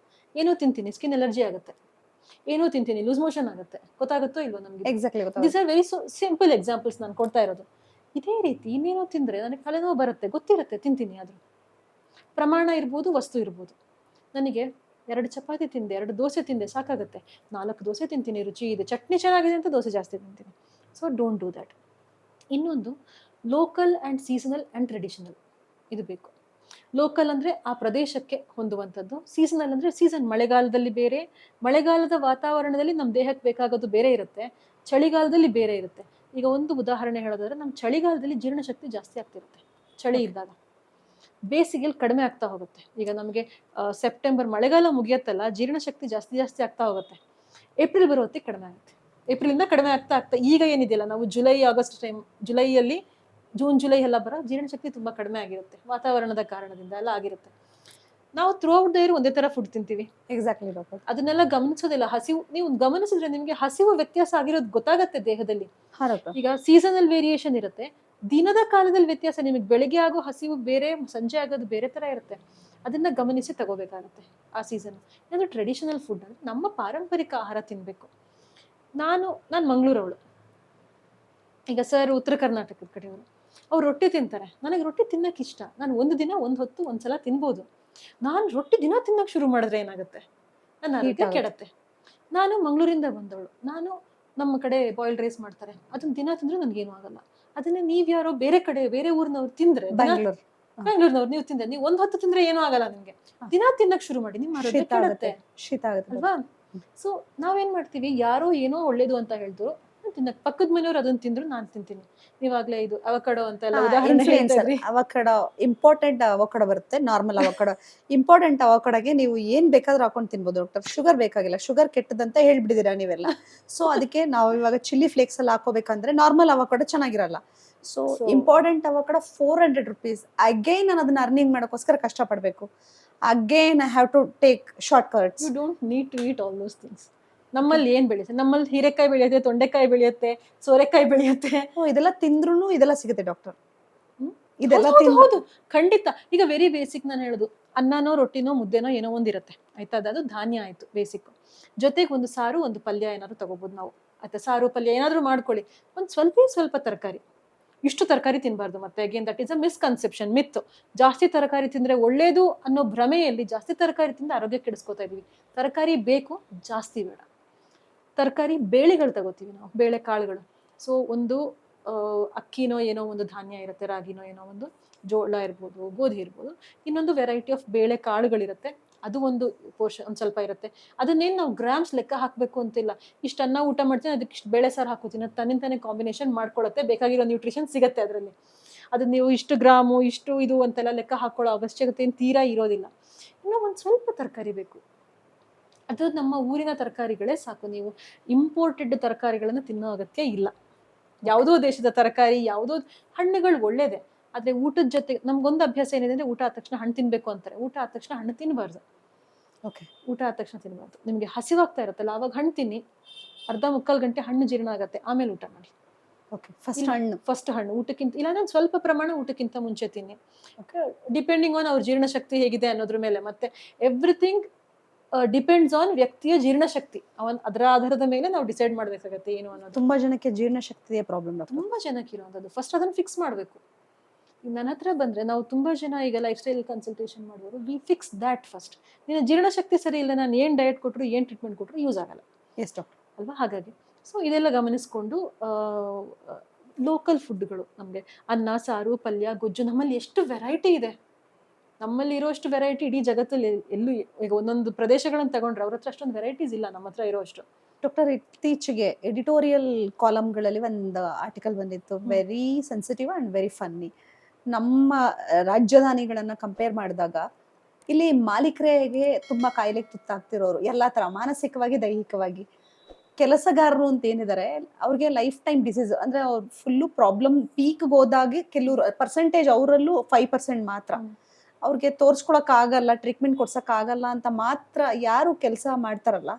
ಏನೋ ತಿಂತೀನಿ, ಸ್ಕಿನ್ ಎಲರ್ಜಿ ಆಗುತ್ತೆ. ಏನೋ ತಿಂತೀನಿ ಲೂಸ್ ಮೋಷನ್ ಆಗುತ್ತೆ, ಗೊತ್ತಾಗುತ್ತೋ ಇಲ್ವೋ ನಮ್ಗೆ. Exactly this are very simple examples ನಾನು ಕೊಡ್ತಾ ಇರೋದು. ಇದೇ ರೀತಿ ಇನ್ನೇನೋ ತಿಂದ್ರೆ ನನಗೆ ತಲೆನೋವು ಬರುತ್ತೆ, ಗೊತ್ತಿರುತ್ತೆ, ತಿಂತೀನಿ. ಆದ್ರೂ ಪ್ರಮಾಣ ಇರ್ಬೋದು, ವಸ್ತು ಇರ್ಬೋದು. ನನಗೆ 2 ಚಪಾತಿ ತಿಂದೆ, 2 ದೋಸೆ ತಿಂದೆ, ಸಾಕಾಗುತ್ತೆ. 4 ದೋಸೆ ತಿಂತೀನಿ, ರುಚಿ ಇದೆ, ಚಟ್ನಿ ಚೆನ್ನಾಗಿದೆ ಅಂತ ದೋಸೆ ಜಾಸ್ತಿ ತಿಂತೀನಿ. So don't do that. ಇನ್ನೊಂದು, local and seasonal and traditional, ಇದು ಬೇಕು. ಲೋಕಲ್ ಅಂದರೆ ಆ ಪ್ರದೇಶಕ್ಕೆ ಹೊಂದುವಂಥದ್ದು, ಸೀಸನಲ್ ಅಂದರೆ ಸೀಸನ್, ಮಳೆಗಾಲದಲ್ಲಿ ಬೇರೆ, ಮಳೆಗಾಲದ ವಾತಾವರಣದಲ್ಲಿ ನಮ್ಮ ದೇಹಕ್ಕೆ ಬೇಕಾಗೋದು ಬೇರೆ ಇರುತ್ತೆ, ಚಳಿಗಾಲದಲ್ಲಿ ಬೇರೆ ಇರುತ್ತೆ. ಈಗ ಒಂದು ಉದಾಹರಣೆ ಹೇಳೋದಾದ್ರೆ, ನಮ್ಮ ಚಳಿಗಾಲದಲ್ಲಿ ಜೀರ್ಣಶಕ್ತಿ ಜಾಸ್ತಿ ಆಗ್ತಿರುತ್ತೆ ಚಳಿ ಇದ್ದಾಗ, ಬೇಸಿಗೆಯಲ್ಲಿ ಕಡಿಮೆ ಆಗ್ತಾ ಹೋಗುತ್ತೆ. ಈಗ ನಮಗೆ ಸೆಪ್ಟೆಂಬರ್ ಮಳೆಗಾಲ ಮುಗಿಯತ್ತಲ್ಲ, ಜೀರ್ಣಶಕ್ತಿ ಜಾಸ್ತಿ ಜಾಸ್ತಿ ಆಗ್ತಾ ಹೋಗುತ್ತೆ. ಏಪ್ರಿಲ್ ಬರೋ ಹೊತ್ತಿಗೆ ಕಡಿಮೆ ಆಗುತ್ತೆ, ಏಪ್ರಿಲಿಂದ ಕಡಿಮೆ ಆಗ್ತಾ ಆಗ್ತಾ ಈಗ ಏನಿದೆಯಲ್ಲ, ನಾವು ಜುಲೈ ಆಗಸ್ಟ್ ಟೈಮ್, ಜುಲೈಯಲ್ಲಿ ಜೂನ್ ಜುಲೈ ಎಲ್ಲ ಬರೋ ಜೀರ್ಣಶಕ್ತಿ ತುಂಬ ಕಡಿಮೆ ಆಗಿರುತ್ತೆ, ವಾತಾವರಣದ ಕಾರಣದಿಂದ ಎಲ್ಲ ಆಗಿರುತ್ತೆ. ನಾವು ಥ್ರೂ ಔಟ್ ದ ಇಯರ್ ಒಂದೇ ಥರ ಫುಡ್ ತಿಂತೀವಿ. Exactly doctor. ಅದನ್ನೆಲ್ಲ ಗಮನಿಸೋದಿಲ್ಲ. ಹಸಿವು, ನೀವು ಗಮನಿಸಿದ್ರೆ ನಿಮಗೆ ಹಸಿವು ವ್ಯತ್ಯಾಸ ಆಗಿರೋದು ಗೊತ್ತಾಗತ್ತೆ ದೇಹದಲ್ಲಿ. ಈಗ ಸೀಸನಲ್ ವೇರಿಯೇಷನ್ ಇರುತ್ತೆ, ದಿನದ ಕಾಲದಲ್ಲಿ ವ್ಯತ್ಯಾಸ. ನಿಮಗೆ ಬೆಳಿಗ್ಗೆ ಆಗೋ ಹಸಿವು ಬೇರೆ, ಸಂಜೆ ಆಗೋದು ಬೇರೆ ಥರ ಇರುತ್ತೆ. ಅದನ್ನ ಗಮನಿಸಿ ತಗೋಬೇಕಾಗತ್ತೆ ಆ ಸೀಸನ್. ಇದು ಟ್ರೆಡಿಷನಲ್ ಫುಡ್ ಅಂದರೆ ನಮ್ಮ ಪಾರಂಪರಿಕ ಆಹಾರ ತಿನ್ನಬೇಕು. ನಾನು ಮಂಗಳೂರವಳು. ಈಗ ಸರ್ ಉತ್ತರ ಕರ್ನಾಟಕದ ಕಡೆಯವರು, ಅವ್ರು ರೊಟ್ಟಿ ತಿಂತಾರೆ. ನನಗೆ ರೊಟ್ಟಿ ತಿನ್ನಕ್ಕೆ ಇಷ್ಟ. ನಾನು ಒಂದು ದಿನ ಒಂದು ಹೊತ್ತು ಒಂದ್ಸಲ ತಿನ್ಬೋದು. ನಾನು ರೊಟ್ಟಿ ದಿನ ತಿನ್ನಕ್ಕೆ ಶುರು ಮಾಡಿದ್ರೆ ಏನಾಗುತ್ತೆ, ನನ್ನ ಆರೋಗ್ಯ ಕೆಡತ್ತೆ. ನಾನು ಮಂಗಳೂರಿಂದ ಬಂದವಳು. ನಮ್ಮ ಕಡೆ ಬಾಯ್ಲ್ಡ್ ರೈಸ್ ಮಾಡ್ತಾರೆ, ಅದನ್ನ ದಿನ ತಿಂದ್ರೆ ನನ್ಗೇನು ಆಗಲ್ಲ. ಅದನ್ನೇ ನೀವ್ಯಾರೋ ಬೇರೆ ಕಡೆ, ಬೇರೆ ಊರಿನವ್ರು ತಿಂದ್ರೆ, ಬೆಂಗಳೂರಿನವ್ರು ನೀವು ತಿಂದ್ರೆ, ನೀವು ಒಂದ್ ಹೊತ್ತು ತಿಂದ್ರೆ ಏನೂ ಆಗಲ್ಲ ನಿಮ್ಗೆ. ದಿನ ತಿನ್ನಕ್ ಶುರು ಮಾಡಿ, ನಿಮ್ಮ ಆರೋಗ್ಯ ಕೆಡತ್ತೆ, ಶೀತ ಆಗುತ್ತೆ ಅಲ್ವಾ? ಸೊ ನಾವೇನ್ ಮಾಡ್ತೀವಿ, ಯಾರೋ ಏನೋ ಒಳ್ಳೇದು ಅಂತ ಹೇಳಿದ್ರು ತಿನ್ನಕ್, ಪಕ್ಕದ ಮನೆಯವ್ರು ಅದನ್ನ ತಿಂದ್ರು ನಾನು ತಿಂತೀನಿ. ನೀವಾಗ್ಲೇ ಇದು ಅವಕಾಡೋ ಅಂತ ಎಲ್ಲ ಉದಾಹರಣೆ ಹೇಳ್ತೀವಿ. ಅವಕಾಡೋ ಇಂಪಾರ್ಟೆಂಟ್ ಅವಕಾಡೋ ಬರುತ್ತೆ, ನಾರ್ಮಲ್ ಅವಕಾಡೋ. ಇಂಪಾರ್ಟೆಂಟ್ ಅವಕಾಡೋಗೆ ನೀವು ಏನ್ ಬೇಕಾದ್ರೂ ಹಾಕೊಂಡು ತಿನ್ಬೋದು ಡಾಕ್ಟರ್. ಶುಗರ್ ಬೇಕಾಗಿಲ್ಲ, ಶುಗರ್ ಕೆಟ್ಟದಂತ ಹೇಳ್ಬಿಟ್ಟಿದೀರಾ ನೀವೆಲ್ಲ. ಸೊ ಅದಕ್ಕೆ ನಾವು ಇವಾಗ ಚಿಲ್ಲಿ ಫ್ಲೇಕ್ಸ್ ಎಲ್ಲ ಹಾಕೋಬೇಕಂದ್ರೆ ನಾರ್ಮಲ್ ಅವಕಾಡೋ ಚೆನ್ನಾಗಿರಲ್ಲ. So important avocado 400 rupees. Again ನಾನು ಅದನ್ನ ಅರ್ನಿಂಗ್ ಮಾಡೋಕ್ಕೋಸ್ಕರ ಕಷ್ಟಪಡ್ಬೇಕು. Again I have to take short cuts. You don't need to eat all those things. ನಮ್ಮಲ್ಲಿ ಏನ್ ಬೆಳೆಯುತ್ತೆ, ನಮ್ಮಲ್ಲಿ ಹೀರೆಕಾಯಿ ಬೆಳೆಯುತ್ತೆ, ತೊಂಡೆಕಾಯಿ ಬೆಳೆಯುತ್ತೆ, ಸೋರೆಕಾಯಿ ಬೆಳೆಯುತ್ತೆ. ಇದೆಲ್ಲ ತಿಂದ್ರು ಇದೆಲ್ಲ ಸಿಗುತ್ತೆ ಡಾಕ್ಟರ್. ಇದೆಲ್ಲ ಹೌದು, ಖಂಡಿತ. ಈಗ ವೆರಿ ಬೇಸಿಕ್ ನಾನು ಹೇಳುದು, ಅನ್ನನೋ ರೊಟ್ಟಿನೋ ಮುದ್ದೆನೋ ಏನೋ ಒಂದಿರುತ್ತೆ, ಆಯ್ತಾ? ಅದು ಧಾನ್ಯ ಆಯ್ತು ಬೇಸಿಕ್. ಜೊತೆಗೆ ಒಂದು ಸಾರು, ಒಂದು ಪಲ್ಯ ಏನಾದ್ರು ತಗೋಬಹುದು ನಾವು, ಆಯ್ತಾ? ಸಾರು ಪಲ್ಯ ಏನಾದ್ರು ಮಾಡ್ಕೊಳ್ಳಿ. ಒಂದು ಸ್ವಲ್ಪ ತರಕಾರಿ. ಇಷ್ಟು ತರಕಾರಿ ತಿನ್ಬಾರ್ದು. ಮತ್ತೆ again that is a misconception, myth. ಜಾಸ್ತಿ ತರಕಾರಿ ತಿಂದ್ರೆ ಒಳ್ಳೇದು ಅನ್ನೋ ಭ್ರಮೆಯಲ್ಲಿ ಜಾಸ್ತಿ ತರಕಾರಿ ತಿಂದು ಆರೋಗ್ಯ ಕೆಡಿಸ್ಕೋತಾ ಇದೀವಿ. ತರಕಾರಿ ಬೇಕು, ಜಾಸ್ತಿ ಬೇಡ. ತರಕಾರಿ ಬೇಳೆಗಳು ತಗೋತೀವಿ ನಾವು, ಬೇಳೆ ಕಾಳುಗಳು. ಸೊ ಒಂದು ಅಕ್ಕಿನೋ ಏನೋ ಒಂದು ಧಾನ್ಯ ಇರುತ್ತೆ, ರಾಗಿನೋ ಏನೋ ಒಂದು, ಜೋಳ ಇರ್ಬೋದು, ಗೋಧಿ ಇರ್ಬೋದು. ಇನ್ನೊಂದು ವೆರೈಟಿ ಆಫ್ ಬೇಳೆ ಕಾಳುಗಳಿರುತ್ತೆ, ಅದು ಒಂದು ಪೋರ್ಷನ್ ಒಂದು ಸ್ವಲ್ಪ ಇರುತ್ತೆ. ಅದನ್ನೇನು ನಾವು ಗ್ರಾಮ್ಸ್ ಲೆಕ್ಕ ಹಾಕಬೇಕು ಅಂತಿಲ್ಲ. ಇಷ್ಟು ಅನ್ನ ಊಟ ಮಾಡ್ತೀನಿ, ಅದಕ್ಕೆ ಇಷ್ಟು ಬೇಳೆ ಸಾರು ಹಾಕೋತೀನಿ, ಅದು ತನ್ನಿಂತಾನೆ ಕಾಂಬಿನೇಷನ್ ಮಾಡ್ಕೊಳ್ಳುತ್ತೆ, ಬೇಕಾಗಿರೋ ನ್ಯೂಟ್ರಿಷನ್ ಸಿಗುತ್ತೆ ಅದರಲ್ಲಿ. ಅದು ನೀವು ಇಷ್ಟು ಗ್ರಾಮು, ಇಷ್ಟು ಇದು ಅಂತೆಲ್ಲ ಲೆಕ್ಕ ಹಾಕೊಳ್ಳೋ ಅವಶ್ಯಕತೆ ಏನು ತೀರಾ ಇರೋದಿಲ್ಲ. ಇನ್ನೂ ಒಂದು ಸ್ವಲ್ಪ ತರಕಾರಿ ಬೇಕು. ಅದು ನಮ್ಮ ಊರಿನ ತರಕಾರಿಗಳೇ ಸಾಕು. ನೀವು ಇಂಪೋರ್ಟೆಡ್ ತರಕಾರಿಗಳನ್ನು ತಿನ್ನೋ ಅಗತ್ಯ ಇಲ್ಲ. ಯಾವುದೋ ದೇಶದ ತರಕಾರಿ, ಯಾವುದೋ ಹಣ್ಣುಗಳು ಒಳ್ಳೇದೆ, ಆದ್ರೆ ಊಟದ ಜೊತೆ ನಮ್ಗೊಂದು ಅಭ್ಯಾಸ ಏನಿದೆ ಅಂದ್ರೆ, ಊಟ ಆದ ತಕ್ಷಣ ಹಣ್ಣು ತಿನ್ಬೇಕು ಅಂತಾರೆ. ಊಟ ಆದ ತಕ್ಷಣ ಹಣ್ಣು ತಿನ್ನಬಾರ್ದು. ಊಟ ಆದ ತಕ್ಷಣ ತಿನ್ಬಾರ್ದು. ನಿಮ್ಗೆ ಹಸಿವಾಗ್ತಾ ಇರುತ್ತಲ್ಲ, ಅವಾಗ ಹಣ್ಣು ತಿನ್ನಿ, ಅರ್ಧ ಮುಕ್ಕಾಲು ಗಂಟೆ ಹಣ್ಣು ಜೀರ್ಣ ಆಗತ್ತೆ, ಆಮೇಲೆ ಊಟ ಮಾಡಿ. ಫಸ್ಟ್ ಹಣ್ಣು ಊಟಕ್ಕಿಂತ, ಇಲ್ಲಾಂದ್ರೆ ಸ್ವಲ್ಪ ಪ್ರಮಾಣ ಊಟಕ್ಕಿಂತ ಮುಂಚೆ ತಿನ್ನಿ. ಡಿಪೆಂಡಿಂಗ್ ಆನ್ ಅವ್ರ ಜೀರ್ಣಶಕ್ತಿ ಹೇಗಿದೆ ಅನ್ನೋದ್ರ ಮೇಲೆ. ಮತ್ತೆ ಎವ್ರಿಥಿಂಗ್ ಡಿಪೆಂಡ್ಸ್ ಆನ್ ವ್ಯಕ್ತಿಯ ಜೀರ್ಣಶಕ್ತಿ. ಅದರ ಆಧಾರದ ಮೇಲೆ ನಾವು ಡಿಸೈಡ್ ಮಾಡ್ಬೇಕಾಗತ್ತೆ ಏನು ಅನ್ನೋದು. ತುಂಬಾ ಜನಕ್ಕೆ ಜೀರ್ಣಶಕ್ತಿಯ ಪ್ರಾಬ್ಲಮ್, ತುಂಬಾ ಜನಕ್ಕೆ ಇರೋದು. ಫಸ್ಟ್ ಅದನ್ನ ಫಿಕ್ಸ್ ಮಾಡ್ಬೇಕು. ನನ್ನ ಹತ್ರ ಬಂದ್ರೆ ನಾವು ತುಂಬಾ ಜನ ಈಗ ಲೈಫ್ ಸ್ಟೈಲ್ ಕನ್ಸಲ್ಟೇಷನ್ ಮಾಡುವರು, ವಿ ಫಿಕ್ಸ್ ದ್ಯಾಟ್ ಫಸ್ಟ್. ನಿನ್ನ ಜೀರ್ಣಶಕ್ತಿ ಸರಿ ಇಲ್ಲ, ನಾನು ಏನ್ ಡಯಟ್ ಕೊಟ್ಟರು, ಏನ್ ಟ್ರೀಟ್ಮೆಂಟ್ ಕೊಟ್ಟರು ಯೂಸ್ ಆಗಲ್ಲ. ಎಸ್ ಡಾಕ್ಟರ್, ಅಲ್ವಾ? ಹಾಗಾಗಿ ಸೊ ಇದೆಲ್ಲ ಗಮನಿಸ್ಕೊಂಡು ಲೋಕಲ್ ಫುಡ್ಗಳು, ನಮಗೆ ಅನ್ನ, ಸಾರು, ಪಲ್ಯ, ಗೊಜ್ಜು, ನಮ್ಮಲ್ಲಿ ಎಷ್ಟು ವೆರೈಟಿ ಇದೆ. ನಮ್ಮಲ್ಲಿ ಇರೋಷ್ಟು ವೆರೈಟಿ ಇಡೀ ಜಗತ್ತಲ್ಲಿ ಎಲ್ಲೂ. ಈಗ ಒಂದೊಂದು ಪ್ರದೇಶಗಳನ್ನು ತಗೊಂಡ್ರೆ ಅವ್ರ ಹತ್ರ ಅಷ್ಟೊಂದು ವೆರೈಟೀಸ್ ಇಲ್ಲ, ನಮ್ಮ ಹತ್ರ ಇರೋಷ್ಟು. ಡಾಕ್ಟರ್, ಇತ್ತೀಚೆಗೆ ಎಡಿಟೋರಿಯಲ್ ಕಾಲಮ್ಗಳಲ್ಲಿ ಒಂದು ಆರ್ಟಿಕಲ್ ಬಂದಿತ್ತು, very sensitive and very funny. ನಮ್ಮ ರಾಜಧಾನಿಗಳನ್ನ ಕಂಪೇರ್ ಮಾಡಿದಾಗ ಇಲ್ಲಿ ಮಾಲೀಕರಿಗೆ ತುಂಬಾ ಕಾಯಿಲೆಗೆ ತುತ್ತಾಗ್ತಿರೋರು, ಎಲ್ಲಾ ತರ ಮಾನಸಿಕವಾಗಿ, ದೈಹಿಕವಾಗಿ. ಕೆಲಸಗಾರರು ಅಂತ ಏನಿದ್ದಾರೆ, ಅವ್ರಿಗೆ ಲೈಫ್ ಟೈಮ್ ಡಿಸೀಸ್ ಅಂದ್ರೆ ಅವ್ರು ಫುಲ್ಲು ಪ್ರಾಬ್ಲಮ್ ಪೀಕ್ ಹೋದಾಗೆ ಕೆಲವರು ಪರ್ಸೆಂಟೇಜ್, ಅವರಲ್ಲೂ 5% ಮಾತ್ರ ಅವ್ರಿಗೆ ತೋರ್ಸ್ಕೊಳಕ್ ಆಗಲ್ಲ, ಟ್ರೀಟ್ಮೆಂಟ್ ಕೊಡ್ಸಕ್ ಆಗಲ್ಲ ಅಂತ ಮಾತ್ರ ಯಾರು ಕೆಲಸ ಮಾಡ್ತಾರಲ್ಲ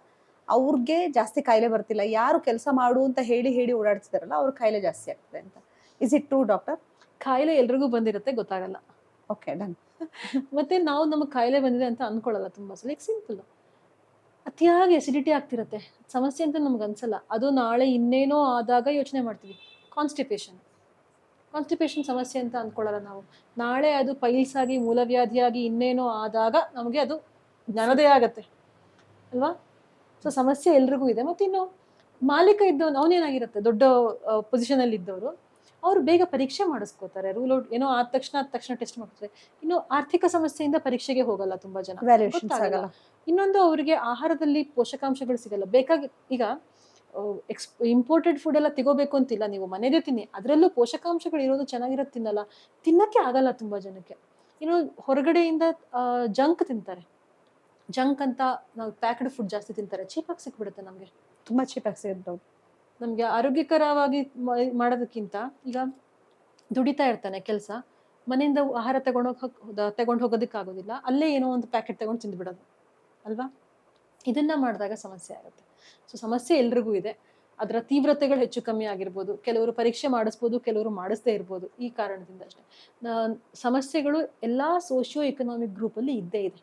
ಅವ್ರಿಗೆ ಜಾಸ್ತಿ ಕಾಯಿಲೆ ಬರ್ತಿಲ್ಲ. ಯಾರು ಕೆಲಸ ಮಾಡು ಅಂತ ಹೇಳಿ ಓಡಾಡ್ತಿದಾರಲ್ಲ ಅವ್ರ ಕಾಯಿಲೆ ಜಾಸ್ತಿ ಆಗ್ತದೆ ಅಂತ. Is it true doctor? ಕಾಯಿಲೆ ಎಲ್ರಿಗೂ ಬಂದಿರುತ್ತೆ, ಗೊತ್ತಾಗಲ್ಲ. Okay, done. ಮತ್ತೆ ನಾವು ನಮಗೆ ಕಾಯಿಲೆ ಬಂದಿದೆ ಅಂತ ಅನ್ಕೊಳ್ಳಲ್ಲ ತುಂಬಾ ಸಲ. ಸಿಂಪಲ್, ಅತಿಯಾಗಿ ಎಸಿಡಿಟಿ ಆಗ್ತಿರುತ್ತೆ. ಸಮಸ್ಯೆ ಅಂತ ನಮ್ಗೆ ಅನ್ಸಲ್ಲ. ಅದು ನಾಳೆ ಇನ್ನೇನೋ ಆದಾಗ ಯೋಚನೆ ಮಾಡ್ತೀವಿ. ಕಾನ್ಸ್ಟಿಪೇಷನ್ ಕಾನ್ಸ್ಟಿಪೇಷನ್ ಸಮಸ್ಯೆ ಅಂತ ಅಂದ್ಕೊಳ್ಳಲ್ಲ ನಾವು. ನಾಳೆ ಅದು ಪೈಲ್ಸ್ ಆಗಿ ಮೂಲವ್ಯಾಧಿಯಾಗಿ ಇನ್ನೇನೋ ಆದಾಗ ನಮಗೆ ಅದು ಜ್ಞಾನೋದಯ ಆಗತ್ತೆ ಅಲ್ವಾ? ಸೊ ಸಮಸ್ಯೆ ಎಲ್ರಿಗೂ ಇದೆ. ಮತ್ತಿನ್ನು ಮಾಲೀಕ ಇದ್ದವನು ಅವನೇನಾಗಿರುತ್ತೆ, ದೊಡ್ಡ ಪೊಸಿಷನಲ್ಲಿ ಇದ್ದವರು ಅವರು ಬೇಗ ಪರೀಕ್ಷೆ ಮಾಡಿಸ್ಕೋತಾರೆ. ರೂಲ್ ಔಟ್ ಏನೋ ಆದ ತಕ್ಷಣ ಟೆಸ್ಟ್ ಮಾಡ್ತಾರೆ. ಇನ್ನು ಆರ್ಥಿಕ ಸಮಸ್ಯೆಯಿಂದ ಪರೀಕ್ಷೆಗೆ ಹೋಗಲ್ಲ ತುಂಬಾ ಜನ, ವ್ಯಾಲ್ಯೂಷನ್ಸ್ ಗೊತ್ತಾಗಲ್ಲ. ಆಗಲ್ಲ. ಇನ್ನೊಂದು ಅವರಿಗೆ ಆಹಾರದಲ್ಲಿ ಪೋಷಕಾಂಶಗಳು ಸಿಗಲ್ಲ. ಬೇಕಾಗಿ ಈಗ ಇಂಪೋರ್ಟೆಡ್ ಫುಡ್ ಎಲ್ಲ ತಗೋಬೇಕು ಅಂತಿಲ್ಲ, ನೀವು ಮನೆದೇ ತಿನ್ನಿ, ಅದರಲ್ಲೂ ಪೋಷಕಾಂಶಗಳು ಇರೋದು ಚೆನ್ನಾಗಿರೋದು ತಿನ್ನಲ್ಲ, ತಿನ್ನಕ್ಕೆ ಆಗಲ್ಲ ತುಂಬಾ ಜನಕ್ಕೆ. ಇನ್ನು ಹೊರಗಡೆಯಿಂದ ಜಂಕ್ ತಿಂತಾರೆ. ಜಂಕ್ ಅಂತ ನಾವು ಪ್ಯಾಕ್ಡ್ ಫುಡ್ ಜಾಸ್ತಿ ತಿಂತಾರೆ, ಚೀಪಾಗಿ ಸಿಕ್ಬಿಡುತ್ತೆ ನಮಗೆ. ತುಂಬಾ ಚೀಪಾಗಿ ಸಿಗುತ್ತೆ. ನಮ್ಗೆ ಆರೋಗ್ಯಕರವಾಗಿ ಮಾಡೋದಕ್ಕಿಂತ ಈಗ ದುಡಿತಾ ಇರ್ತಾನೆ ಕೆಲಸ, ಮನೆಯಿಂದ ಆಹಾರ ತಗೊಂಡು ಹೋಗೋದಕ್ಕಾಗೋದಿಲ್ಲ, ಅಲ್ಲೇ ಏನೋ ಒಂದು ಪ್ಯಾಕೆಟ್ ತಗೊಂಡು ತಿಂದ್ಬಿಡೋದು ಅಲ್ವಾ? ಇದನ್ನ ಮಾಡಿದಾಗ ಸಮಸ್ಯೆ ಆಗುತ್ತೆ. ಸೊ ಸಮಸ್ಯೆ ಎಲ್ರಿಗೂ ಇದೆ. ಅದರ ತೀವ್ರತೆಗಳು ಹೆಚ್ಚು ಕಮ್ಮಿ ಆಗಿರ್ಬೋದು, ಕೆಲವರು ಪರೀಕ್ಷೆ ಮಾಡಿಸ್ಬೋದು, ಕೆಲವರು ಮಾಡಿಸ್ದೇ ಇರ್ಬೋದು. ಈ ಕಾರಣದಿಂದ ಅಷ್ಟೇ ಸಮಸ್ಯೆಗಳು ಎಲ್ಲಾ ಸೋಷಿಯೋ ಎಕನಾಮಿಕ್ ಗ್ರೂಪಲ್ಲಿ ಇದ್ದೇ ಇದೆ,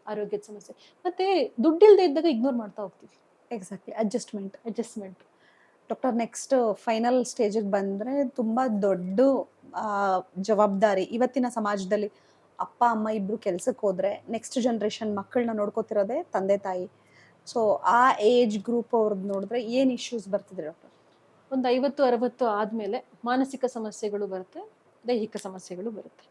ಆರೋಗ್ಯದ ಸಮಸ್ಯೆ. ಮತ್ತೆ ದುಡ್ಡಿಲ್ದೇ ಇದ್ದಾಗ ಇಗ್ನೋರ್ ಮಾಡ್ತಾ ಹೋಗ್ತೀವಿ. Exactly, adjustment. Doctor, next final ಸ್ಟೇಜಿಗೆ ಬಂದ್ರೆ ತುಂಬಾ ದೊಡ್ಡ ಜವಾಬ್ದಾರಿ ಇವತ್ತಿನ ಸಮಾಜದಲ್ಲಿ. ಅಪ್ಪ ಅಮ್ಮ ಇಬ್ರು ಕೆಲ್ಸಕ್ಕೆ ಹೋದ್ರೆ ನೆಕ್ಸ್ಟ್ ಜನರೇಷನ್ ಮಕ್ಕಳನ್ನ ನೋಡ್ಕೋತಿರೋದೇ ತಂದೆ ತಾಯಿ. ಸೊ ಆ ಏಜ್ ಗ್ರೂಪ್ ಅವ್ರದ್ದು ನೋಡಿದ್ರೆ ಏನ್ ಇಶ್ಯೂಸ್ ಬರ್ತಿದೆ ಡಾಕ್ಟರ್? ಒಂದು 50-60 ಆದ್ಮೇಲೆ ಮಾನಸಿಕ ಸಮಸ್ಯೆಗಳು ಬರುತ್ತೆ, ದೈಹಿಕ ಸಮಸ್ಯೆಗಳು ಬರುತ್ತೆ.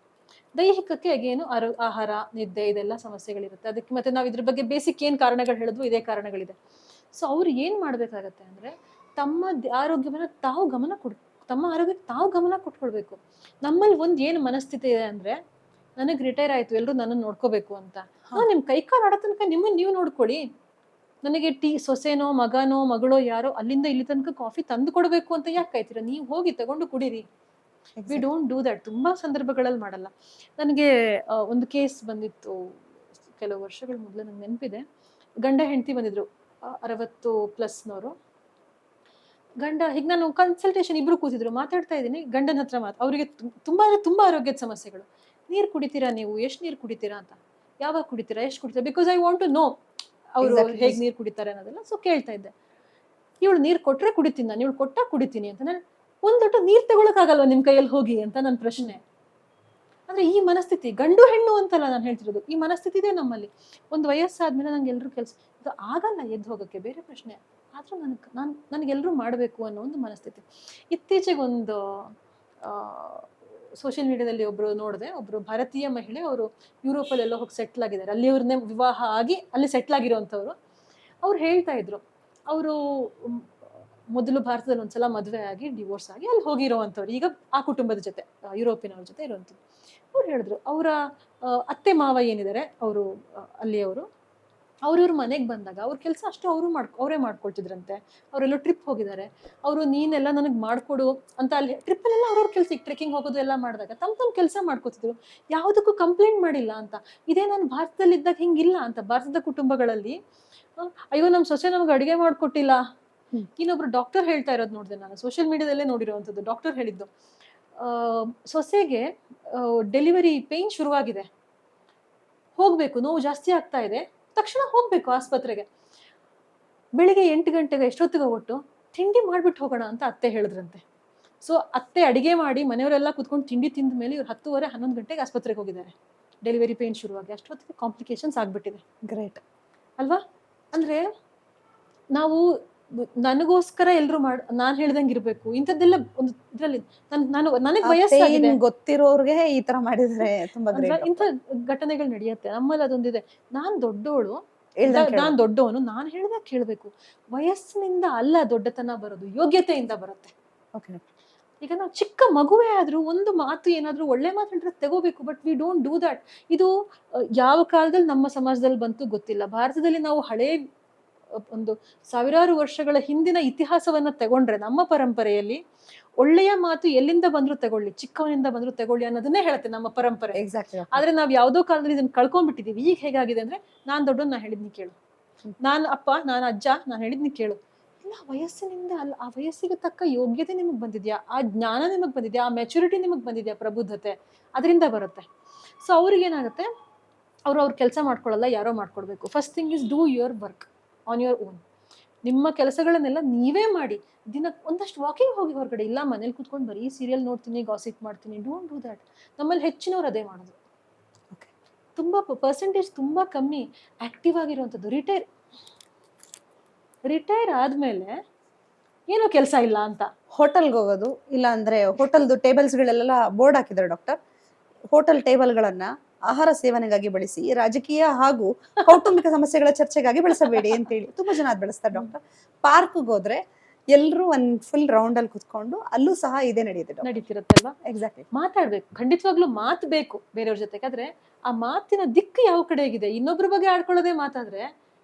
ದೈಹಿಕಕ್ಕೆ ಏನು ಆಹಾರ, ನಿದ್ದೆ, ಇದೆಲ್ಲ ಸಮಸ್ಯೆಗಳಿರುತ್ತೆ. ಅದಕ್ಕೆ ಮತ್ತೆ ನಾವು ಇದ್ರ ಬಗ್ಗೆ ಬೇಸಿಕ್ ಏನ್ ಕಾರಣಗಳು ಹೇಳಿದ್ವು, ಇದೇ ಕಾರಣಗಳಿದೆ. ಸೊ ಅವ್ರು ಏನ್ ಮಾಡ್ಬೇಕಾಗತ್ತೆ ಅಂದ್ರೆ ತಮ್ಮ ಆರೋಗ್ಯವನ್ನ ತಮ್ಮ ಆರೋಗ್ಯಕ್ಕೆ ತಾವು ಗಮನ ಕೊಟ್ಕೊಳ್ಬೇಕು. ನಮ್ಮಲ್ಲಿ ಏನ್ ಮನಸ್ಥಿತಿ ಇದೆ ಅಂದ್ರೆ, ನನಗ್ ರಿಟೈರ್ ಆಯ್ತು, ಎಲ್ರು ನನ್ನನ್ನು ನೋಡ್ಕೋಬೇಕು ಅಂತ. ನಿಮ್ ಕೈ ಕಾಲು ಆಡೋ ತನಕ ನಿಮ್ಮನ್ನ ನೀವು ನೋಡ್ಕೊಳ್ಳಿ. ನನಗೆ ಸೊಸೆನೋ ಮಗನೋ ಮಗಳೋ ಯಾರೋ ಅಲ್ಲಿಂದ ಇಲ್ಲಿ ತನಕ ಕಾಫಿ ತಂದು ಕೊಡ್ಬೇಕು ಅಂತ ಯಾಕೆ ಕಾಯ್ತೀರಾ? ನೀವು ಹೋಗಿ ತಗೊಂಡು ಕುಡೀರಿ. V don't do that. ತುಂಬಾ ಸಂದರ್ಭಗಳಲ್ಲಿ ಮಾಡಲ್ಲ. ನನಗೆ ಒಂದು ಕೇಸ್ ಬಂದಿತ್ತು ಕೆಲವು ವರ್ಷಗಳ ಮೊದಲು, ನಂಗೆ ನೆನಪಿದೆ. ಗಂಡ ಹೆಂಡತಿ ಬಂದಿದ್ರು, 60+ನವರು. ಗಂಡ ಹೀಗೆ ನಾನು ಕನ್ಸಲ್ಟೇಷನ್ ಇಬ್ರು ಕೂತಿದ್ರು, ಮಾತಾಡ್ತಾ ಇದ್ದೀನಿ. ಗಂಡನ ಹತ್ರ ಅವರಿಗೆ ತುಂಬಾ ಆರೋಗ್ಯದ ಸಮಸ್ಯೆಗಳು. ನೀರು ಕುಡಿತೀರಾ ನೀವು? ಎಷ್ಟು ನೀರು ಕುಡಿತೀರಾ ಅಂತ, ಯಾವಾಗ ಕುಡಿತೀರಾ, ಎಷ್ಟು ಕುಡಿತೀರಾ, because I want to know ಅವರು ಹೇಗೆ ನೀರು ಕುಡಿತಾರೆ ಅನ್ನೋದೆಲ್ಲ. ಸೊ ಕೇಳ್ತಾ ಇದ್ದೆ. ಇವಳು ನೀರು ಕೊಟ್ರೆ ಕುಡಿತೀನಿ ನಾನು, ಇವಳು ಕೊಟ್ಟ ಕುಡಿತೀನಿ ಅಂತ. ನಾನು ಒಂದೊಟ್ಟು ನೀರು ತಗೊಳಕ್ಕಾಗಲ್ವಾ ನಿಮ್ ಕೈಯಲ್ಲಿ ಹೋಗಿ ಅಂತ ನನ್ನ ಪ್ರಶ್ನೆ. ಅಂದ್ರೆ ಈ ಮನಸ್ಥಿತಿ, ಗಂಡು ಹೆಣ್ಣು ಅಂತಲ್ಲ ನಾನು ಹೇಳ್ತಿರೋದು, ಈ ಮನಸ್ಥಿತಿ ಇದೆ ನಮ್ಮಲ್ಲಿ. ಒಂದು ವಯಸ್ಸಾದ್ಮೇಲೆ ನಂಗೆ ಎಲ್ರು ಕೆಲಸ ಇದು ಆಗಲ್ಲ, ಎದ್ದು ಹೋಗಕ್ಕೆ, ಬೇರೆ ಪ್ರಶ್ನೆ. ಆದ್ರೂ ನನಗೆಲ್ಲರೂ ಮಾಡಬೇಕು ಅನ್ನೋ ಒಂದು ಮನಸ್ಥಿತಿ. ಇತ್ತೀಚೆಗೆ ಒಂದು ಸೋಷಿಯಲ್ ಮೀಡಿಯಾದಲ್ಲಿ ಒಬ್ರು ಭಾರತೀಯ ಮಹಿಳೆ, ಅವರು ಯುರೋಪಲ್ಲೆಲ್ಲ ಹೋಗಿ ಸೆಟ್ಲ್ ಆಗಿದ್ದಾರೆ. ಅಲ್ಲಿ ಅವ್ರನ್ನೇ ವಿವಾಹ ಆಗಿ ಅಲ್ಲಿ ಸೆಟ್ಲ್ ಆಗಿರೋಂಥವ್ರು. ಅವ್ರು ಹೇಳ್ತಾ ಇದ್ರು, ಅವರು ಮೊದಲು ಭಾರತದಲ್ಲಿ ಒಂದ್ಸಲ ಮದುವೆ ಆಗಿ ಡಿವೋರ್ಸ್ ಆಗಿ ಅಲ್ಲಿ ಹೋಗಿರೋವಂಥವ್ರು, ಈಗ ಆ ಕುಟುಂಬದ ಜೊತೆ, ಯುರೋಪಿನವ್ರ ಜೊತೆ ಇರುವಂಥದ್ದು. ಅವ್ರು ಹೇಳಿದ್ರು, ಅವರ ಅತ್ತೆ ಮಾವ ಏನಿದ್ದಾರೆ ಅವರು ಅಲ್ಲಿಯವರು, ಅವ್ರವ್ರ ಮನೆಗೆ ಬಂದಾಗ ಅವ್ರ ಕೆಲಸ ಅಷ್ಟು ಅವರೇ ಮಾಡ್ಕೊಳ್ತಿದ್ರಂತೆ. ಅವರೆಲ್ಲೋ ಟ್ರಿಪ್ ಹೋಗಿದ್ದಾರೆ, ಅವರು ನೀನೆಲ್ಲ ನನಗೆ ಮಾಡ್ಕೊಡು ಅಂತ ಅಲ್ಲಿ ಟ್ರಿಪ್ಪಲ್ಲೆಲ್ಲ ಅವ್ರವ್ರ ಕೆಲಸ, ಈಗ ಟ್ರೆಕ್ಕಿಂಗ್ ಹೋಗೋದು ಎಲ್ಲ ಮಾಡಿದಾಗ ತಮ್ಮ ಕೆಲಸ ಮಾಡ್ಕೋತಿದ್ರು, ಯಾವುದಕ್ಕೂ ಕಂಪ್ಲೇಂಟ್ ಮಾಡಿಲ್ಲ ಅಂತ. ಇದೇ ನಾನು ಭಾರತದಲ್ಲಿದ್ದಾಗ ಹಿಂಗಿಲ್ಲ ಅಂತ. ಭಾರತದ ಕುಟುಂಬಗಳಲ್ಲಿ ಅಯ್ಯೋ ನಮ್ಮ ಸೊಸೆ ನಮ್ಗೆ ಅಡುಗೆ ಮಾಡ್ಕೊಟ್ಟಿಲ್ಲ. ಇನ್ನೊಬ್ರು ಡಾಕ್ಟರ್ ಹೇಳ್ತಾ ಇರೋದು ನೋಡಿದೆ ನಾನು, ಸೋಷಿಯಲ್ ಮೀಡಿಯಾದಲ್ಲೇ ನೋಡಿರೋವಂಥದ್ದು. ಡಾಕ್ಟರ್ ಹೇಳಿದ್ದು, ಸೊಸೆಗೆ ಡೆಲಿವರಿ ಪೇಯ್ನ್ ಶುರುವಾಗಿದೆ, ಹೋಗ್ಬೇಕು, ನೋವು ಜಾಸ್ತಿ ಆಗ್ತಾ ಇದೆ, ತಕ್ಷಣ ಹೋಗ್ಬೇಕು ಆಸ್ಪತ್ರೆಗೆ. ಬೆಳಿಗ್ಗೆ 8 ಗಂಟೆಗೆ ಎಷ್ಟೊತ್ತಿಗೆ ಒಟ್ಟು ತಿಂಡಿ ಮಾಡ್ಬಿಟ್ಟು ಹೋಗೋಣ ಅಂತ ಅತ್ತೆ ಹೇಳಿದ್ರಂತೆ. ಸೊ ಅತ್ತೆ ಅಡಿಗೆ ಮಾಡಿ ಮನೆಯವರೆಲ್ಲ ಕುತ್ಕೊಂಡು ತಿಂಡಿ ತಿಂದ ಮೇಲೆ ಇವ್ರು 10:30-11 ಗಂಟೆಗೆ ಆಸ್ಪತ್ರೆಗೆ ಹೋಗಿದ್ದಾರೆ, ಡೆಲಿವರಿ ಪೇಯ್ನ್ ಶುರುವಾಗಿ. ಅಷ್ಟೊತ್ತಿಗೆ ಕಾಂಪ್ಲಿಕೇಶನ್ಸ್ ಆಗ್ಬಿಟ್ಟಿದೆ. ಗ್ರೇಟ್ ಅಲ್ವಾ? ಅಂದ್ರೆ ನಾವು ನನಗೋಸ್ಕರ ಎಲ್ರು ನಾನ್ ಹೇಳ್ದಂಗೆ ಇರ್ಬೇಕು, ಇಂಥದ್ದೆಲ್ಲ ಒಂದು ಇದ್ರಲ್ಲಿ ನನಗೆ ವಯಸ್ಸಾಗಿದೆ ಗೊತ್ತಿರೋರ್ಗೆ ಈ ತರ ಮಾಡಿದ್ರೆ ತುಂಬಾ ಇಂಥ ಘಟನೆಗಳು ನಡೆಯುತ್ತೆ ನಮ್ಮಲ್ಲಿ. ಅದೊಂದಿದೆ, ನಾನ್ ದೊಡ್ಡವಳು, ನಾನ್ ದೊಡ್ಡವನು, ನಾನ್ ಹೇಳ್ದಾಗ ಕೇಳ್ಬೇಕು. ವಯಸ್ಸಿನಿಂದ ಅಲ್ಲ ದೊಡ್ಡತನ ಬರೋದು, ಯೋಗ್ಯತೆಯಿಂದ ಬರುತ್ತೆ. ಈಗ ನಾವು ಚಿಕ್ಕ ಮಗುವೇ ಆದ್ರೂ ಒಂದು ಮಾತು ಏನಾದ್ರೂ ಒಳ್ಳೆ ಮಾತು ಹೇಳಿದ್ರೆ ತಗೋಬೇಕು, but we don't do that. ಇದು ಯಾವ ಕಾಲದಲ್ಲಿ ನಮ್ಮ ಸಮಾಜದಲ್ಲಿ ಬಂತು ಗೊತ್ತಿಲ್ಲ. ಭಾರತದಲ್ಲಿ ನಾವು ಹಳೇ ಒಂದು ಸಾವಿರಾರು ವರ್ಷಗಳ ಹಿಂದಿನ ಇತಿಹಾಸವನ್ನ ತಗೊಂಡ್ರೆ, ನಮ್ಮ ಪರಂಪರೆಯಲ್ಲಿ ಒಳ್ಳೆಯ ಮಾತು ಎಲ್ಲಿಂದ ಬಂದ್ರು ತಗೊಳ್ಳಿ, ಚಿಕ್ಕವನಿಂದ ಬಂದ್ರು ತಗೊಳ್ಳಿ ಅನ್ನೋದನ್ನೇ ಹೇಳುತ್ತೆ ನಮ್ಮ ಪರಂಪರೆ. ಆದ್ರೆ ನಾವ್ ಯಾವ್ದೋ ಕಾಲದಲ್ಲಿ ಇದನ್ನ ಕಳ್ಕೊಂಡ್ಬಿಟ್ಟಿದೀವಿ. ಈಗ ಹೇಗಾಗಿದೆ ಅಂದ್ರೆ, ನಾನ್ ದೊಡ್ಡವನ್, ನಾ ಹೇಳಿದ್ನಿ ಕೇಳು, ನಾನ್ ಅಪ್ಪ, ನಾನ್ ಅಜ್ಜ, ನಾನ್ ಹೇಳಿದ್ನಿ ಕೇಳು. ಇಲ್ಲ, ವಯಸ್ಸಿನಿಂದ ಅಲ್ಲ, ಆ ವಯಸ್ಸಿಗೆ ತಕ್ಕ ಯೋಗ್ಯತೆ ನಿಮಗ್ ಬಂದಿದ್ಯಾ, ಆ ಜ್ಞಾನ ನಿಮಗ್ ಬಂದಿದ್ಯಾ, ಆ ಮೆಚುರಿಟಿ ನಿಮಗ್ ಬಂದಿದ್ಯಾ, ಪ್ರಬುದ್ಧತೆ, ಅದರಿಂದ ಬರುತ್ತೆ. ಸೊ ಅವ್ರಿಗೇನಾಗುತ್ತೆ, ಅವ್ರ ಕೆಲಸ ಮಾಡ್ಕೊಳ್ಳಲ್ಲ, ಯಾರೋ ಮಾಡ್ಕೊಡ್ಬೇಕು. First thing is do your work. On your own. ನಿಮ್ಮ ಕೆಲಸಗಳನ್ನೆಲ್ಲ ನೀವೇ ಮಾಡಿ. ದಿನ ಒಂದಷ್ಟು ವಾಕಿಂಗ್ ಹೋಗಿ ಹೊರಗಡೆ. ಇಲ್ಲ ಮನೇಲಿ ಕೂತ್ಕೊಂಡು ಬರೀ ಸೀರಿಯಲ್ ನೋಡ್ತೀನಿ, ಗಾಸಿಪ್ ಮಾಡ್ತೀನಿ. Don't do that. ನಮ್ಮಲ್ಲಿ ಹೆಚ್ಚಿನವ್ರು ಅದೇ ಮಾಡೋದು. Okay. ತುಂಬ ಪರ್ಸೆಂಟೇಜ್ ತುಂಬ ಕಮ್ಮಿ ಆಕ್ಟಿವ್ ಆಗಿರುವಂಥದ್ದು. ರಿಟೈರ್ ಆದಮೇಲೆ ಏನೋ ಕೆಲಸ ಇಲ್ಲ ಅಂತ ಹೋಟೆಲ್ಗೆ ಹೋಗೋದು, ಇಲ್ಲ ಅಂದ್ರೆ ಹೋಟೆಲ್ದು ಟೇಬಲ್ಸ್ಗಳೆಲ್ಲ ಬೋರ್ಡ್ ಹಾಕಿದ್ದಾರೆ ಡಾಕ್ಟರ್. ಹೋಟೆಲ್ ಟೇಬಲ್ಗಳನ್ನ ಆಹಾರ ಸೇವನೆಗಾಗಿ ಬಳಸಿ, ರಾಜಕೀಯ ಹಾಗೂ ಕೌಟುಂಬಿಕ ಸಮಸ್ಯೆಗಳ ಚರ್ಚೆಗಾಗಿ ಬಳಸಬೇಡಿ ಅಂತೇಳಿ ತುಂಬಾ ಜನ ಅದ್ ಬೆಳೆಸ್ತಾರೆ ಡಾಕ್ಟರ್. ಪಾರ್ಕ್ಗೆ ಹೋದ್ರೆ ಎಲ್ಲರೂ ಒಂದ್ ಫುಲ್ ರೌಂಡ್ ಅಲ್ಲಿ ಕುತ್ಕೊಂಡು ಅಲ್ಲೂ ಸಹ ಇದೇ ನಡೆಯುತ್ತೆ ನಡೀತಿರುತ್ತೆ ಅಲ್ವಾ. ಎಕ್ಸಾಕ್ಟ್ಲಿ. ಮಾತಾಡ್ಬೇಕು, ಖಂಡಿತವಾಗ್ಲೂ ಮಾತು ಬೇಕು ಬೇರೆಯವ್ರ ಜೊತೆಗೆ. ಆದ್ರೆ ಆ ಮಾತಿನ ದಿಕ್ಕು ಯಾವ ಕಡೆಗಿದೆ, ಇನ್ನೊಬ್ರ ಬಗ್ಗೆ ಆಡ್ಕೊಳ್ಳೋದೇ ಮಾತಾದ್ರೆ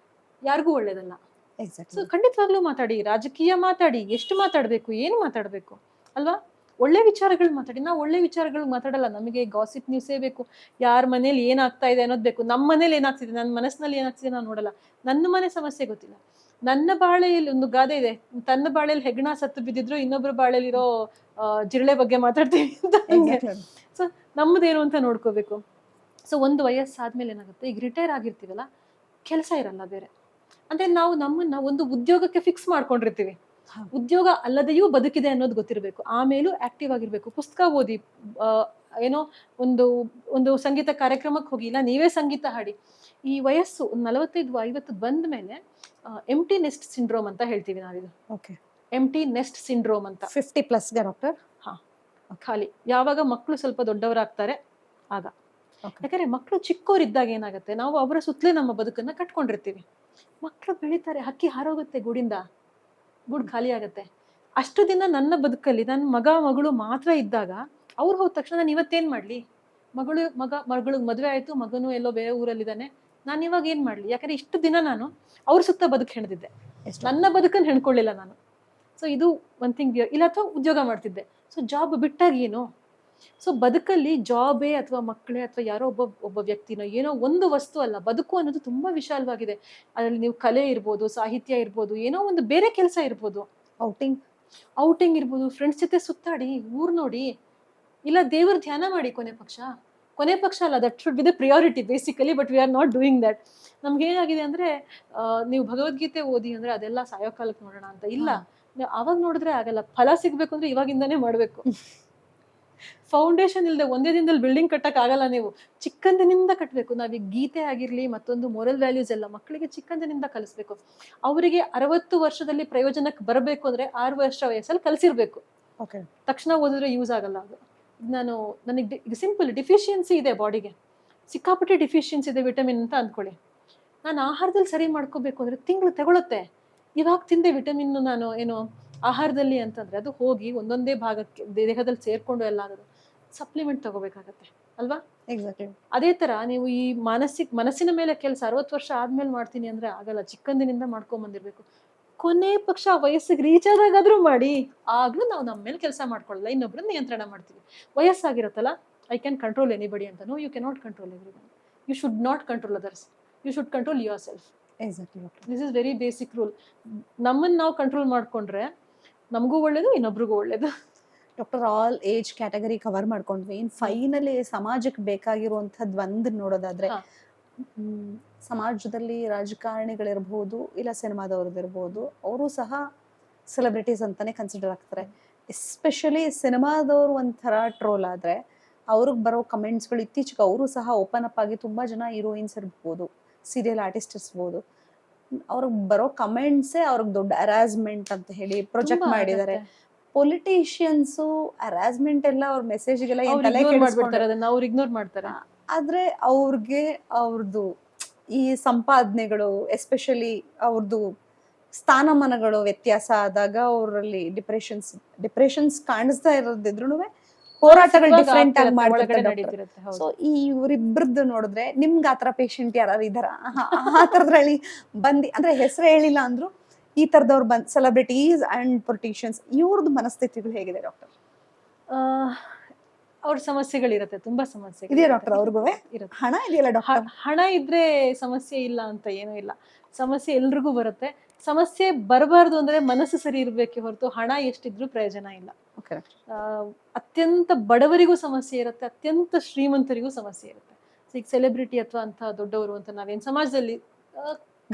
ಯಾರಿಗೂ ಒಳ್ಳೇದಲ್ಲ. So exactly. ಖಂಡಿತವಾಗ್ಲೂ ಮಾತಾಡಿ, ರಾಜಕೀಯ ಮಾತಾಡಿ, ಎಷ್ಟು ಮಾತಾಡ್ಬೇಕು, ಏನು ಮಾತಾಡ್ಬೇಕು ಅಲ್ವಾ. ಒಳ್ಳೆ ವಿಚಾರಗಳು ಮಾತಾಡಿ. ನಾವು ಒಳ್ಳೆ ವಿಚಾರಗಳು ಮಾತಾಡಲ್ಲ, ನಮಗೆ ಗಾಸಿಪ್ ನ್ಯೂಸೇ ಬೇಕು. ಯಾರ ಮನೇಲಿ ಏನಾಗ್ತಾ ಇದೆ ಅನ್ನೋದು ಬೇಕು. ನಮ್ಮ ಮನೇಲಿ ಏನಾಗ್ತಿದೆ, ನನ್ನ ಮನಸ್ಸಿನಲ್ಲಿ ಏನಾಗ್ತಿದೆ ನಾನು ನೋಡಲ್ಲ. ನನ್ನ ಮನೆ ಸಮಸ್ಯೆ ಗೊತ್ತಿಲ್ಲ. ನನ್ನ ಬಾಳೆಯಲ್ಲಿ ಒಂದು ಗಾದೆ ಇದೆ, ತನ್ನ ಬಾಳೆಯಲ್ಲಿ ಹೆಗ್ಣ ಸತ್ತು ಬಿದ್ದಿದ್ರು ಇನ್ನೊಬ್ರ ಬಾಳೆಯಲ್ಲಿರೋ ಜಿರಳೆ ಬಗ್ಗೆ ಮಾತಾಡ್ತೀವಿ ಅಂತ. ಸೊ ನಮ್ಮದೇನು ಅಂತ ನೋಡ್ಕೋಬೇಕು. ಸೊ ಒಂದು ವಯಸ್ಸಾದ್ಮೇಲೆ ಏನಾಗುತ್ತೆ, ಈಗ ರಿಟೈರ್ ಆಗಿರ್ತೀವಲ್ಲ, ಕೆಲಸ ಇರಲ್ಲ ಬೇರೆ. ಅಂದ್ರೆ ನಾವು ನಮ್ಮನ್ನ ಒಂದು ಉದ್ಯೋಗಕ್ಕೆ ಫಿಕ್ಸ್ ಮಾಡ್ಕೊಂಡಿರ್ತೀವಿ. ಉದ್ಯೋಗ ಅಲ್ಲದೆಯೂ ಬದುಕಿದೆ ಅನ್ನೋದು ಗೊತ್ತಿರಬೇಕು. ಆಮೇಲೂ ಆಕ್ಟಿವ್ ಆಗಿರ್ಬೇಕು. ಪುಸ್ತಕ ಓದಿ, ಏನೋ ಒಂದು ಒಂದು ಸಂಗೀತ ಕಾರ್ಯಕ್ರಮಕ್ಕೆ ಹೋಗಿ, ಇಲ್ಲ ನೀವೇ ಸಂಗೀತ ಹಾಡಿ. ಈ ವಯಸ್ಸು 45-50 ಬಂದ ಮೇಲೆ ಎಂಟಿ ನೆಸ್ಟ್ ಸಿಂಡ್ರೋಮ್ ಅಂತ ಹೇಳ್ತೀವಿ ನಾವಿದು. ಓಕೆ. ಎಂಟಿ ನೆಸ್ಟ್ ಸಿಂಡ್ರೋಮ್ ಅಂತ. 50+ ಡಾಕ್ಟರ್. ಹಾ, ಖಾಲಿ. ಯಾವಾಗ ಮಕ್ಕಳು ಸ್ವಲ್ಪ ದೊಡ್ಡವರಾಗ್ತಾರೆ ಆಗ. ಯಾಕಂದ್ರೆ ಮಕ್ಕಳು ಚಿಕ್ಕವರಿದ್ದಾಗ ಏನಾಗುತ್ತೆ, ನಾವು ಅವರ ಸುತ್ತಲೇ ನಮ್ಮ ಬದುಕನ್ನ ಕಟ್ಕೊಂಡಿರ್ತೀವಿ. ಮಕ್ಕಳು ಬೆಳೀತಾರೆ, ಹಕ್ಕಿ ಹಾರೋಗುತ್ತೆ ಗೂಡಿಂದ, ಗೂಡು ಖಾಲಿ ಆಗತ್ತೆ. ಅಷ್ಟು ದಿನ ನನ್ನ ಬದುಕಲ್ಲಿ ನನ್ನ ಮಗಳು ಮಾತ್ರ ಇದ್ದಾಗ, ಅವ್ರು ಹೋದ ತಕ್ಷಣ ನಾನು ಇವತ್ತೇನ್ ಮಾಡ್ಲಿ, ಮಗಳು ಮದುವೆ ಆಯ್ತು, ಮಗನು ಎಲ್ಲೋ ಬೇರೆ ಊರಲ್ಲಿದ್ದಾನೆ, ನಾನು ಇವಾಗ ಏನ್ ಮಾಡ್ಲಿ? ಯಾಕಂದ್ರೆ ಇಷ್ಟು ದಿನ ನಾನು ಅವ್ರ ಸುತ್ತ ಬದುಕು ಹೆಣದಿದ್ದೆ, ನನ್ನ ಬದುಕನ್ನು ಹೆಣ್ಕೊಳ್ಳಿಲ್ಲ ನಾನು. ಸೊ ಇದು ಒನ್ ಥಿಂಗ್. ಇಲ್ಲ ಅಥವಾ ಉದ್ಯೋಗ ಮಾಡ್ತಿದ್ದೆ, ಸೊ ಜಾಬ್ ಬಿಟ್ಟಾಗ ಏನು. ಸೊ ಬದುಕಲ್ಲಿ ಜಾಬೇ ಅಥವಾ ಮಕ್ಕಳೇ ಅಥವಾ ಯಾರೋ ಒಬ್ಬ ವ್ಯಕ್ತಿನೋ ಏನೋ ಒಂದು ವಸ್ತು ಅಲ್ಲ. ಬದುಕು ಅನ್ನೋದು ತುಂಬಾ ವಿಶಾಲವಾಗಿದೆ. ಅದರಲ್ಲಿ ನೀವು ಕಲೆ ಇರ್ಬೋದು, ಸಾಹಿತ್ಯ ಇರ್ಬೋದು, ಏನೋ ಒಂದು ಬೇರೆ ಕೆಲಸ ಇರ್ಬೋದು, ಔಟಿಂಗ್ ಇರ್ಬೋದು, ಫ್ರೆಂಡ್ಸ್ ಜೊತೆ ಸುತ್ತಾಡಿ, ಊರ್ ನೋಡಿ, ಇಲ್ಲ ದೇವ್ರ ಧ್ಯಾನ ಮಾಡಿ. ಕೊನೆ ಪಕ್ಷ ಅಲ್ಲ, that should be the priority basically. But we are not doing that. ನಮ್ಗೆ ಏನಾಗಿದೆ ಅಂದ್ರೆ, ನೀವು ಭಗವದ್ಗೀತೆ ಓದಿ ಅಂದ್ರೆ ಅದೆಲ್ಲ ಸಾಯೋ ಕಾಲಕ್ಕೆ ನೋಡೋಣ ಅಂತ ಇಲ್ಲ. ಅವಾಗ ನೋಡಿದ್ರೆ ಆಗಲ್ಲ. ಫಲ ಸಿಗ್ಬೇಕು ಅಂದ್ರೆ ಇವಾಗಿಂದಾನೇ ಮಾಡ್ಬೇಕು. ಫೌಂಡೇಶನ್ ಇಲ್ಲದೆ ಒಂದೇ ದಿನದಲ್ಲಿ ಬಿಲ್ಡಿಂಗ್ ಕಟ್ಟಕ್ ಆಗಲ್ಲ. ನೀವು ಚಿಕ್ಕಂದಿನಿಂದ ಕಟ್ಟಬೇಕು. ನಾವೀಗ ಗೀತೆ ಆಗಿರ್ಲಿ, ಮತ್ತೊಂದು ಮೊರಲ್ ವ್ಯಾಲ್ಯೂಸ್ ಎಲ್ಲ ಮಕ್ಕಳಿಗೆ ಚಿಕ್ಕಂದಿನಿಂದ ಕಲಿಸ್ಬೇಕು. ಅವರಿಗೆ 60 ವರ್ಷದಲ್ಲಿ ಪ್ರಯೋಜನಕ್ಕೆ ಬರಬೇಕು ಅಂದ್ರೆ 6 ವರ್ಷ ವಯಸ್ಸಲ್ಲಿ ಕಲಿಸಿರ್ಬೇಕು. ತಕ್ಷಣ ಓದಿದ್ರೆ ಯೂಸ್ ಆಗಲ್ಲ ಅದು. ನನಗೆ ಸಿಂಪಲ್ ಡಿಫಿಷಿಯನ್ಸಿ ಇದೆ, ಬಾಡಿಗೆ ಸಿಕ್ಕಾಪಟ್ಟೆ ಡಿಫಿಷಿಯನ್ಸಿ ಇದೆ ವಿಟಮಿನ್ ಅಂತ ಅಂದ್ಕೊಳ್ಳಿ. ನಾನು ಆಹಾರದಲ್ಲಿ ಸರಿ ಮಾಡ್ಕೋಬೇಕು ಅಂದ್ರೆ ತಿಂಗಳು ತಗೊಳುತ್ತೆ. ಇವಾಗ ತಿಂದೆ ವಿಟಮಿನ್ ನಾನು ಏನು ಆಹಾರದಲ್ಲಿ ಅಂತಂದ್ರೆ ಅದು ಹೋಗಿ ಒಂದೊಂದೇ ಭಾಗಕ್ಕೆ ದೇಹದಲ್ಲಿ ಸೇರ್ಕೊಂಡು ಎಲ್ಲ ಆಗೋದು. ಸಪ್ಲಿಮೆಂಟ್ ತಗೋಬೇಕಾಗತ್ತೆ ಅಲ್ವಾ. ಎಕ್ಸಾಕ್ಟ್ಲಿ. ಅದೇ ತರ ನೀವು ಈ ಮನಸ್ಸಿನ ಮೇಲೆ ಕೆಲಸ 60 ವರ್ಷ ಆದ್ಮೇಲೆ ಮಾಡ್ತೀನಿ ಅಂದ್ರೆ ಆಗಲ್ಲ. ಚಿಕ್ಕಂದಿನಿಂದ ಮಾಡ್ಕೊಂಡ್ ಬಂದಿರ್ಬೇಕು. ಕೊನೆ ಪಕ್ಷ ವಯಸ್ಸಿಗೆ ರೀಚ್ ಆದಾಗಾದ್ರೂ ಮಾಡಿ. ಆಗ್ಲೂ ನಾವು ನಮ್ಮ ಮೇಲೆ ಕೆಲಸ ಮಾಡ್ಕೊಳ್ಳಲ್ಲ, ಇನ್ನೊಬ್ರನ್ನ ನಿಯಂತ್ರಣ ಮಾಡ್ತೀವಿ. ವಯಸ್ಸಾಗಿರತ್ತಲ್ಲ, ಐ ಕ್ಯಾನ್ ಕಂಟ್ರೋಲ್ ಎನಿಬಡಿ ಅಂತ. No, you cannot control everybody. You should not control others. You should control yourself. This is very basic rule. ನಮ್ಮನ್ನ ನಾವು ಕಂಟ್ರೋಲ್ ಮಾಡ್ಕೊಂಡ್ರೆ ನಮಗೂ ಒಳ್ಳೇದು, ಇನ್ನೊಬ್ರಿಗೂ ಒಳ್ಳೇದು. Doctor, all age category cover ಮಾಡ್ಕೊಂಡ್ವಿ. ಇನ್ ಫೈನಲಿ ಸಮಾಜಕ್ಕೆ ಬೇಕಾಗಿರುವಂತದ್ದು ಒಂದು ನೋಡೋದಾದ್ರೆ, ಸಮಾಜದಲ್ಲಿ ರಾಜಕಾರಣಿಗಳಿರ್ಬೋದು, ಇಲ್ಲ ಸಿನಿಮಾದವ್ರದ್ದಿರ್ಬೋದು, ಅವರು ಸಹ ಸೆಲೆಬ್ರಿಟೀಸ್ ಅಂತಾನೆ ಕನ್ಸಿಡರ್ ಆಗ್ತಾರೆ. ಎಸ್ಪೆಷಲಿ ಸಿನಿಮಾದವ್ರು ಒಂಥರ ಟ್ರೋಲ್ ಆದ್ರೆ ಅವ್ರಿಗೆ ಬರೋ ಕಮೆಂಟ್ಸ್ಗಳು, ಇತ್ತೀಚೆಗೆ ಅವರು ಸಹ ಓಪನ್ ಅಪ್ ಆಗಿ ತುಂಬಾ ಜನ ಹೀರೋಯಿನ್ಸ್ ಇರ್ಬೋದು, ಸೀರಿಯಲ್ ಆರ್ಟಿಸ್ಟ್ ಇರ್ಬೋದು, ಅವ್ರಿಗೆ ಬರೋ ಕಮೆಂಟ್ಸೇ ಅವ್ರಿಗೆ ದೊಡ್ಡ ಹರಾಸ್ಮೆಂಟ್ ಅಂತ ಹೇಳಿ ಪ್ರೊಜೆಕ್ಟ್ ಮಾಡಿದ್ದಾರೆ. ಪೊಲಿಟಿಷಿಯನ್ಸು ಹರಾಸ್ಮೆಂಟ್ ಎಲ್ಲ ಅವ್ರ ಮೆಸೇಜ್ಗೆಲ್ಲ ಅವ್ರು ಇಗ್ನೋರ್ ಮಾಡ್ತಾರೆ. ಆದ್ರೆ ಅವ್ರಿಗೆ ಅವ್ರದ್ದು ಈ ಸಂಪಾದನೆಗಳು, ಎಸ್ಪೆಷಲಿ ಅವ್ರದ್ದು ಸ್ಥಾನಮಾನಗಳು ವ್ಯತ್ಯಾಸ ಆದಾಗ ಅವರಲ್ಲಿ ಡಿಪ್ರೆಷನ್ಸ್ ಕಾಣಿಸ್ತಾ ಇರೋದಿದ್ರು ಹೋರಾಟಗಳು ಡಿಫ್ರೆಂಟ್ ಆಗಿ ಮಾಡ್ತಾರೆ. ಸೊ ಈ ಇವರಿಬ್ರದ್ದು ನೋಡಿದ್ರೆ ನಿಮ್ಗೆ ಆತರ ಪೇಷಂಟ್ ಯಾರು ಇದಾರ ಆ ತರದ್ರಲ್ಲಿ ಬಂದಿ, ಅಂದ್ರೆ ಹೆಸರು ಹೇಳಿಲ್ಲ ಅಂದ್ರು ಈ ತರದವ್ರು ಬಂದ್ ಸೆಲೆಬ್ರಿಟೀಸ್ ಅಂಡ್ ಪೊಲಿಟಿಷಿಯನ್ಸ್, ಇವ್ರದ್ದು ಮನಸ್ಥಿತಿಗಳು ಹೇಗಿದೆ ಡಾಕ್ಟರ್? ಅವ್ರ ಸಮಸ್ಯೆಗಳಿರತ್ತೆ, ತುಂಬಾ ಸಮಸ್ಯೆ ಇದೆಯಾ ಡಾಕ್ಟರ್? ಅವ್ರಿಗೂ ಹಣ ಇದೆಯಲ್ಲ ಡಾಕ್ಟರ್? ಹಣ ಇದ್ರೆ ಸಮಸ್ಯೆ ಇಲ್ಲ ಅಂತ ಏನೂ ಇಲ್ಲ. ಸಮಸ್ಯೆ ಎಲ್ರಿಗೂ ಬರುತ್ತೆ. ಸಮಸ್ಯೆ ಬರಬಾರ್ದು ಅಂದ್ರೆ ಮನಸ್ಸು ಸರಿ ಇರ್ಬೇಕೆ ಹೊರತು ಹಣ ಎಷ್ಟಿದ್ರು ಪ್ರಯೋಜನ ಇಲ್ಲ. ಅತ್ಯಂತ ಬಡವರಿಗೂ ಸಮಸ್ಯೆ ಇರುತ್ತೆ, ಅತ್ಯಂತ ಶ್ರೀಮಂತರಿಗೂ ಸಮಸ್ಯೆ ಇರುತ್ತೆ. ಈಗ ಸೆಲೆಬ್ರಿಟಿ ಅಥವಾ ಅಂತ ದೊಡ್ಡವರು ಅಂತ ನಾವೇನ್ ಸಮಾಜದಲ್ಲಿ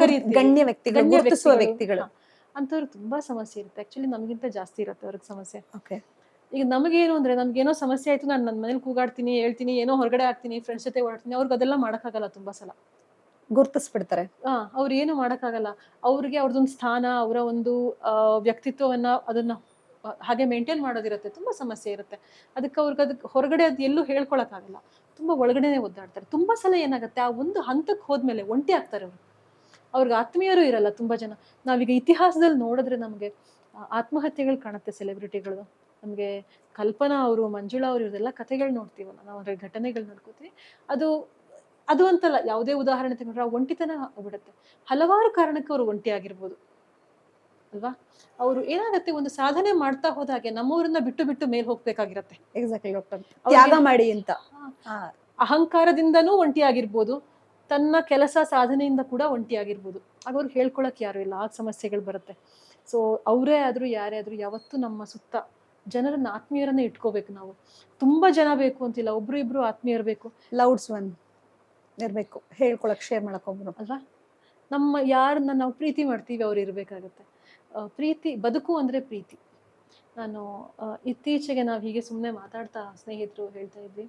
ಕರೀತೀವಿ. ಗಣ್ಯ ವ್ಯಕ್ತಿಗಳು, ಗಣ್ಯ ಗುರುತಿಸುವ ವ್ಯಕ್ತಿಗಳು. ವ್ಯಕ್ತಿಗಳು. ಅಂಥವ್ರಿಗೆ ತುಂಬಾ ಸಮಸ್ಯೆ ಇರುತ್ತೆ. ಆಕ್ಚುಲಿ ನಮಗಿಂತ ಜಾಸ್ತಿ ಇರುತ್ತೆ ಅವ್ರಿಗೆ ಸಮಸ್ಯೆ. ಓಕೆ. ಈಗ ನಮಗೇನು ಅಂದ್ರೆ ನಮ್ಗೇನೋ ಸಮಸ್ಯೆ ಆಯ್ತು, ನಾನು ನನ್ನ ಮನೇಲಿ ಕೂಗಾಡ್ತೀನಿ, ಹೇಳ್ತೀನಿ, ಏನೋ ಹೊರಗಡೆ ಆಗ್ತೀನಿ, ಫ್ರೆಂಡ್ಸ್ ಜೊತೆ ಓಡಾಡ್ತೀನಿ, ಅವ್ರಿಗೆ ಅದೆಲ್ಲ ಮಾಡೋಕ್ಕಾಗಲ್ಲ ತುಂಬಾ ಸಲ. ಗುರುತಿಸ್ಬಿಡ್ತಾರೆ. ಅವ್ರು ಏನು ಮಾಡೋಕ್ಕಾಗಲ್ಲ. ಅವ್ರಿಗೆ ಅವ್ರದ್ದೊಂದು ಸ್ಥಾನ, ಅವರ ಒಂದು ವ್ಯಕ್ತಿತ್ವವನ್ನ ಅದನ್ನ ಹಾಗೆ ಮೇಂಟೈನ್ ಮಾಡೋದಿರುತ್ತೆ. ತುಂಬಾ ಸಮಸ್ಯೆ ಇರುತ್ತೆ. ಅದಕ್ಕೆ ಹೊರಗಡೆ ಅದು ಎಲ್ಲೂ ಹೇಳ್ಕೊಳಕ್ಕಾಗಲ್ಲ. ತುಂಬಾ ಒಳಗಡೆನೆ ಒದ್ದಾಡ್ತಾರೆ. ತುಂಬಾ ಸಲ ಏನಾಗುತ್ತೆ, ಆ ಒಂದು ಹಂತಕ್ಕೆ ಹೋದ್ಮೇಲೆ ಒಂಟಿ ಆಗ್ತಾರೆ ಅವರು. ಅವ್ರಿಗೆ ಆತ್ಮೀಯರು ಇರಲ್ಲ ತುಂಬಾ ಜನ. ನಾವೀಗ ಇತಿಹಾಸದಲ್ಲಿ ನೋಡಿದ್ರೆ ನಮಗೆ ಆತ್ಮಹತ್ಯೆಗಳು ಕಾಣುತ್ತೆ ಸೆಲೆಬ್ರಿಟಿಗಳು. ನಮಗೆ ಕಲ್ಪನಾ ಅವರು, ಮಂಜುಳಾ ಅವರು, ಇವರೆಲ್ಲ ಕಥೆಗಳು ನೋಡ್ತೀವಲ್ಲ ನಾವು, ಅದ್ರ ಘಟನೆಗಳು ನೋಡ್ಕೋತೀವಿ. ಅದು ಅದು ಅಂತಲ್ಲ, ಯಾವುದೇ ಉದಾಹರಣೆ ತಗೊಂಡ್ರೆ ಆ ಒಂಟಿತನ ಆಗ್ಬಿಡುತ್ತೆ. ಹಲವಾರು ಕಾರಣಕ್ಕೆ ಅವರು ಒಂಟಿ ಆಗಿರ್ಬೋದು ಅಲ್ವಾ. ಅವರು ಏನಾಗತ್ತೆ, ಒಂದು ಸಾಧನೆ ಮಾಡ್ತಾ ಹೋದಾಗೆ ನಮ್ಮೂರನ್ನ ಬಿಟ್ಟು ಬಿಟ್ಟು ಮೇಲ್ ಹೋಗ್ಬೇಕಾಗಿರತ್ತೆ. Exactly doctor. ತ್ಯಾಗ ಮಾಡಿ ಅಂತ. ಅಹಂಕಾರದಿಂದನೂ ಒಂಟಿ ಆಗಿರ್ಬೋದು, ತನ್ನ ಕೆಲಸ ಸಾಧನೆಯಿಂದ ಕೂಡ ಒಂಟಿ ಆಗಿರ್ಬೋದು. ಆಗ ಅವ್ರು ಹೇಳ್ಕೊಳಕ್ ಯಾರು ಇಲ್ಲ, ಆ ಸಮಸ್ಯೆಗಳು ಬರುತ್ತೆ. ಸೊ ಅವರೇ ಆದ್ರೂ ಯಾರೇ ಆದ್ರೂ ಯಾವತ್ತೂ ನಮ್ಮ ಸುತ್ತ ಜನರನ್ನ, ಆತ್ಮೀಯರನ್ನ ಇಟ್ಕೋಬೇಕು ನಾವು. ತುಂಬಾ ಜನ ಬೇಕು ಅಂತಿಲ್ಲ, ಒಬ್ರು ಇಬ್ರು ಆತ್ಮೀಯರು ಬೇಕು. ಲೌಡ್ಸ್ ಒನ್ ಇರ್ಬೇಕು, ಹೇಳ್ಕೊಳಕ್, ಶೇರ್ ಮಾಡಕ್ ಒಬ್ರು ಅಲ್ವಾ. ನಮ್ಮ ಯಾರನ್ನ ನಾವು ಪ್ರೀತಿ ಮಾಡ್ತೀವಿ ಅವ್ರು ಇರ್ಬೇಕಾಗತ್ತೆ. ಪ್ರೀತಿ, ಬದುಕು ಅಂದ್ರೆ ಪ್ರೀತಿ. ನಾನು ಇತ್ತೀಚೆಗೆ ನಾವು ಹೀಗೆ ಸುಮ್ಮನೆ ಮಾತಾಡ್ತಾ ಸ್ನೇಹಿತರು ಹೇಳ್ತಾ ಇದ್ವಿ,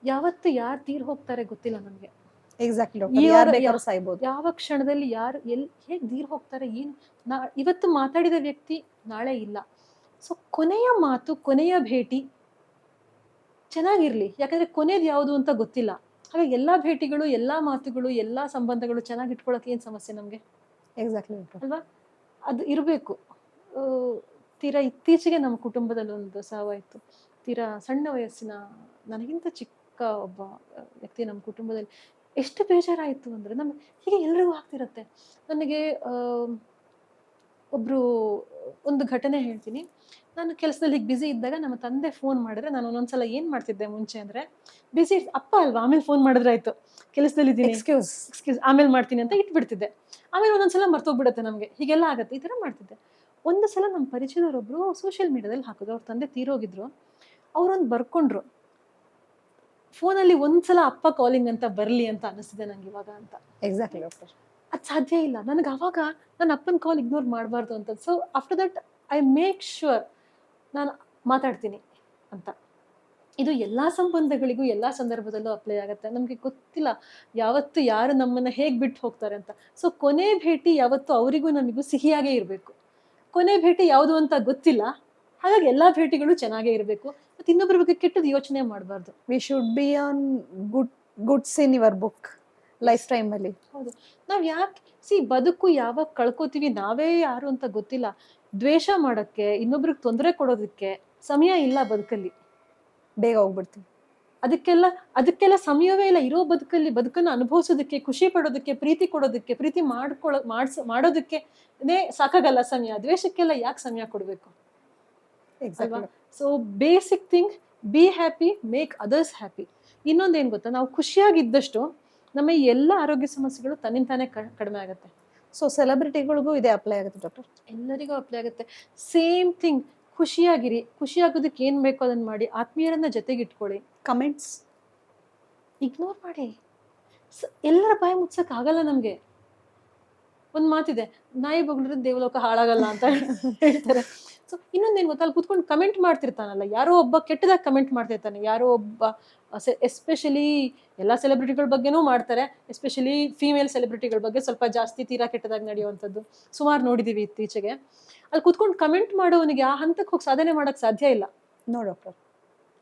ಯಾವತ್ತು ಯಾರು ತೀರ್ ಹೋಗ್ತಾರೆ ಗೊತ್ತಿಲ್ಲ ನಮ್ಗೆ. Exactly doctor. ಯಾರು ಬೇಕಾದ್ರೂ ಸಾಯ್ಬೋದು. ಯಾವ ಕ್ಷಣದಲ್ಲಿ ಯಾರು ಹೇಗೆ ತೀರ್ ಹೋಗ್ತಾರೆ, ಏನು ಇವತ್ತು ಮಾತಾಡಿದ ವ್ಯಕ್ತಿ ನಾಳೆ ಇಲ್ಲ. ಸೊ ಕೊನೆಯ ಮಾತು, ಕೊನೆಯ ಭೇಟಿ ಚೆನ್ನಾಗಿರ್ಲಿ, ಯಾಕಂದ್ರೆ ಕೊನೆಯದು ಯಾವುದು ಅಂತ ಗೊತ್ತಿಲ್ಲ. ಹಾಗಾಗಿ ಎಲ್ಲಾ ಭೇಟಿಗಳು, ಎಲ್ಲಾ ಮಾತುಗಳು, ಎಲ್ಲಾ ಸಂಬಂಧಗಳು ಚೆನ್ನಾಗಿ ಇಟ್ಕೊಳಕ್ಕೆ ಏನ್ ಸಮಸ್ಯೆ ನಮ್ಗೆ? ಎಕ್ಸಾಕ್ಟ್ಲಿ ಅಲ್ವಾ. ಅದು ಇರಬೇಕು. ತೀರಾ ಇತ್ತೀಚೆಗೆ ನಮ್ಮ ಕುಟುಂಬದಲ್ಲಿ ಒಂದು ಸಾವಾಯಿತು. ತೀರಾ ಸಣ್ಣ ವಯಸ್ಸಿನ, ನನಗಿಂತ ಚಿಕ್ಕ ಒಬ್ಬ ವ್ಯಕ್ತಿ ನಮ್ಮ ಕುಟುಂಬದಲ್ಲಿ. ಎಷ್ಟು ಬೇಜಾರಾಯಿತು ಅಂದ್ರೆ, ನಮ್ಗೆ ಹೀಗೆ ಎಲ್ರಿಗೂ ಆಗ್ತಿರತ್ತೆ. ನನಗೆ ಒಬ್ರು ಒಂದು ಘಟನೆ ಹೇಳ್ತೀನಿ. ನಾನು ಕೆಲಸದಲ್ಲಿ ಹೀಗೆ ಬ್ಯುಸಿ ಇದ್ದಾಗ ನಮ್ಮ ತಂದೆ ಫೋನ್ ಮಾಡಿದ್ರೆ, ನಾನು ಒಂದೊಂದ್ಸಲ ಏನ್ ಮಾಡ್ತಿದ್ದೆ ಮುಂಚೆ ಅಂದ್ರೆ, ಬ್ಯುಸಿ ಅಪ್ಪ ಅಲ್ವಾ, ಆಮೇಲೆ ಫೋನ್ ಮಾಡಿದ್ರೆ ಆಯ್ತು, ಕೆಲಸದಲ್ಲಿ ಇದ್ದೀನಿ, ಎಕ್ಸ್ಕ್ಯೂಸ್ ಆಮೇಲೆ ಮಾಡ್ತೀನಿ ಅಂತ ಇಟ್ಬಿಡ್ತಿದ್ದೆ. ಆಮೇಲೆ ಒಂದೊಂದ್ಸಲ ಮರ್ತೋಗ್ಬಿಡುತ್ತೆ ನಮ್ಗೆ, ಹೀಗೆಲ್ಲ ಆಗತ್ತೆ. ಈ ತರ ಮಾಡ್ತಿದ್ದೆ. ಒಂದು ಸಲ ನಮ್ಮ ಪರಿಚಯದವರೊಬ್ರು ಸೋಷಿಯಲ್ ಮೀಡಿಯಾದಲ್ಲಿ ಹಾಕಿದ್ರು, ಅವ್ರ ತಂದೆ ತೀರೋಗಿದ್ರು. ಅವ್ರೊಂದು ಬರ್ಕೊಂಡ್ರು, ಫೋನಲ್ಲಿ ಒಂದ್ಸಲ ಅಪ್ಪ ಕಾಲಿಂಗ್ ಅಂತ ಬರ್ಲಿ ಅಂತ ಅನಿಸ್ತಿದೆ ನಂಗೆ ಇವಾಗ ಅಂತ. Exactly doctor. ಅದು ಸಾಧ್ಯ ಇಲ್ಲ ನನಗೆ. ಅವಾಗ ನನ್ನ ಅಪ್ಪನ ಕಾಲ್ ಇಗ್ನೋರ್ ಮಾಡಬಾರ್ದು ಅಂತ. So after that I make sure ನಾನು ಮಾತಾಡ್ತೀನಿ ಅಂತ. ಇದು ಎಲ್ಲಾ ಸಂಬಂಧಗಳಿಗೂ ಎಲ್ಲಾ ಸಂದರ್ಭದಲ್ಲೂ ಅಪ್ಲೈ ಆಗುತ್ತೆ. ನಮ್ಗೆ ಗೊತ್ತಿಲ್ಲ ಯಾವತ್ತು ಯಾರು ನಮ್ಮನ್ನ ಹೇಗ್ ಬಿಟ್ಟು ಹೋಗ್ತಾರೆ ಅಂತ. ಸೊ ಕೊನೆ ಭೇಟಿ ಯಾವತ್ತು ಅವರಿಗೂ ನಮಗೂ ಸಿಹಿಯಾಗೇ ಇರಬೇಕು. ಕೊನೆ ಭೇಟಿ ಯಾವುದು ಅಂತ ಗೊತ್ತಿಲ್ಲ, ಹಾಗಾಗಿ ಎಲ್ಲಾ ಭೇಟಿಗಳು ಚೆನ್ನಾಗೇ ಇರಬೇಕು. ಮತ್ತೆ ಇನ್ನೊಬ್ಬರ ಬಗ್ಗೆ ಕೆಟ್ಟದ್ದು ಯೋಚನೆ ಮಾಡಬಾರ್ದು. We should be on goods in your book life time ಅಲ್ಲಿ. ಹೌದು. ನಾವ್ ಯಾಕೆ ಬದುಕು ಯಾವಾಗ ಕಳ್ಕೊತೀವಿ ನಾವೇ ಯಾರು ಅಂತ ಗೊತ್ತಿಲ್ಲ. ದ್ವೇಷ ಮಾಡಕ್ಕೆ, ಇನ್ನೊಬ್ರಿಗೆ ತೊಂದರೆ ಕೊಡೋದಕ್ಕೆ ಸಮಯ ಇಲ್ಲ ಬದುಕಲ್ಲಿ. ಬೇಗ ಹೋಗ್ಬಿಡ್ತೀವಿ. ಅದಕ್ಕೆಲ್ಲ ಸಮಯವೇ ಇಲ್ಲ. ಇರೋ ಬದುಕನ್ನು ಅನುಭವಿಸೋದಕ್ಕೆ, ಖುಷಿ ಪಡೋದಕ್ಕೆ, ಪ್ರೀತಿ ಕೊಡೋದಕ್ಕೆ, ಪ್ರೀತಿ ಮಾಡೋದಕ್ಕೆ ಸಾಕಾಗಲ್ಲ ಸಮಯ. ದ್ವೇಷಕ್ಕೆಲ್ಲ ಯಾಕೆ ಸಮಯ ಕೊಡ್ಬೇಕು ಅಲ್ವಾ? So basic thing, be happy, make others happy. ಇನ್ನೊಂದೇನ್ ಗೊತ್ತಾ, ನಾವು ಖುಷಿಯಾಗಿದ್ದಷ್ಟು ನಮ್ಮ ಎಲ್ಲ ಆರೋಗ್ಯ ಸಮಸ್ಯೆಗಳು ತನ್ನಿಂತಾನೆ ಕಡಿಮೆ ಆಗುತ್ತೆ. ಸೊ ಸೆಲೆಬ್ರಿಟಿಗಳಿಗೂ ಇದೇ ಅಪ್ಲೈ ಆಗುತ್ತೆ ಡಾಕ್ಟರ್? ಎಲ್ಲರಿಗೂ ಅಪ್ಲೈ ಆಗುತ್ತೆ. Same thing. ಖುಷಿಯಾಗಿರಿ. ಖುಷಿಯಾಗೋದಕ್ಕೆ ಏನ್ ಬೇಕೋ ಅದನ್ನ ಮಾಡಿ. ಆತ್ಮೀಯರನ್ನ ಜೊತೆಗೆ ಇಟ್ಕೊಳ್ಳಿ. ಕಮೆಂಟ್ಸ್ ಇಗ್ನೋರ್ ಮಾಡಿ. ಎಲ್ಲರ ಬಾಯಿ ಮುಚ್ಚಕ್ ಆಗಲ್ಲ ನಮ್ಗೆ. ಒಂದ್ ಮಾತಿದೆ, ನಾಯಿ ಬಗ್ಳಿದ್ರೆ ದೇವಲೋಕ ಹಾಳಾಗಲ್ಲ ಅಂತ ಹೇಳ್ತಾರೆ. ಸೊ ಇನ್ನೊಂದೇನ್ ಗೊತ್ತಾ, ಅಲ್ಲಿ ಕೂತ್ಕೊಂಡು ಕಮೆಂಟ್ ಮಾಡ್ತಿರ್ತಾನಲ್ಲ, ಯಾರೋ ಒಬ್ಬ ಕೆಟ್ಟದಾಗ ಕಮೆಂಟ್ ಮಾಡ್ತಿರ್ತಾನೆ. ಯಾರೋ ಒಬ್ಬ ಎಸ್ಪೆಷಲಿ ಎಲ್ಲ ಸೆಲೆಬ್ರಿಟಿಗಳ ಬಗ್ಗೆನೂ ಮಾಡ್ತಾರೆ, ಎಸ್ಪೆಷಲಿ ಫೀಮೇಲ್ ಸೆಲೆಬ್ರಿಟಿಗಳ ಬಗ್ಗೆ ಸ್ವಲ್ಪ ಜಾಸ್ತಿ ತೀರಾ ಕೆಟ್ಟದಾಗಿ ನಡೆಯುವಂಥದ್ದು ಸುಮಾರು ನೋಡಿದೀವಿ ಇತ್ತೀಚೆಗೆ. ಅಲ್ಲಿ ಕೂತ್ಕೊಂಡು ಕಮೆಂಟ್ ಮಾಡೋವನಿಗೆ ಆ ಹಂತಕ್ಕೆ ಹೋಗಿ ಸಾಧನೆ ಮಾಡಕ್ ಸಾಧ್ಯ ಇಲ್ಲ. No doctor.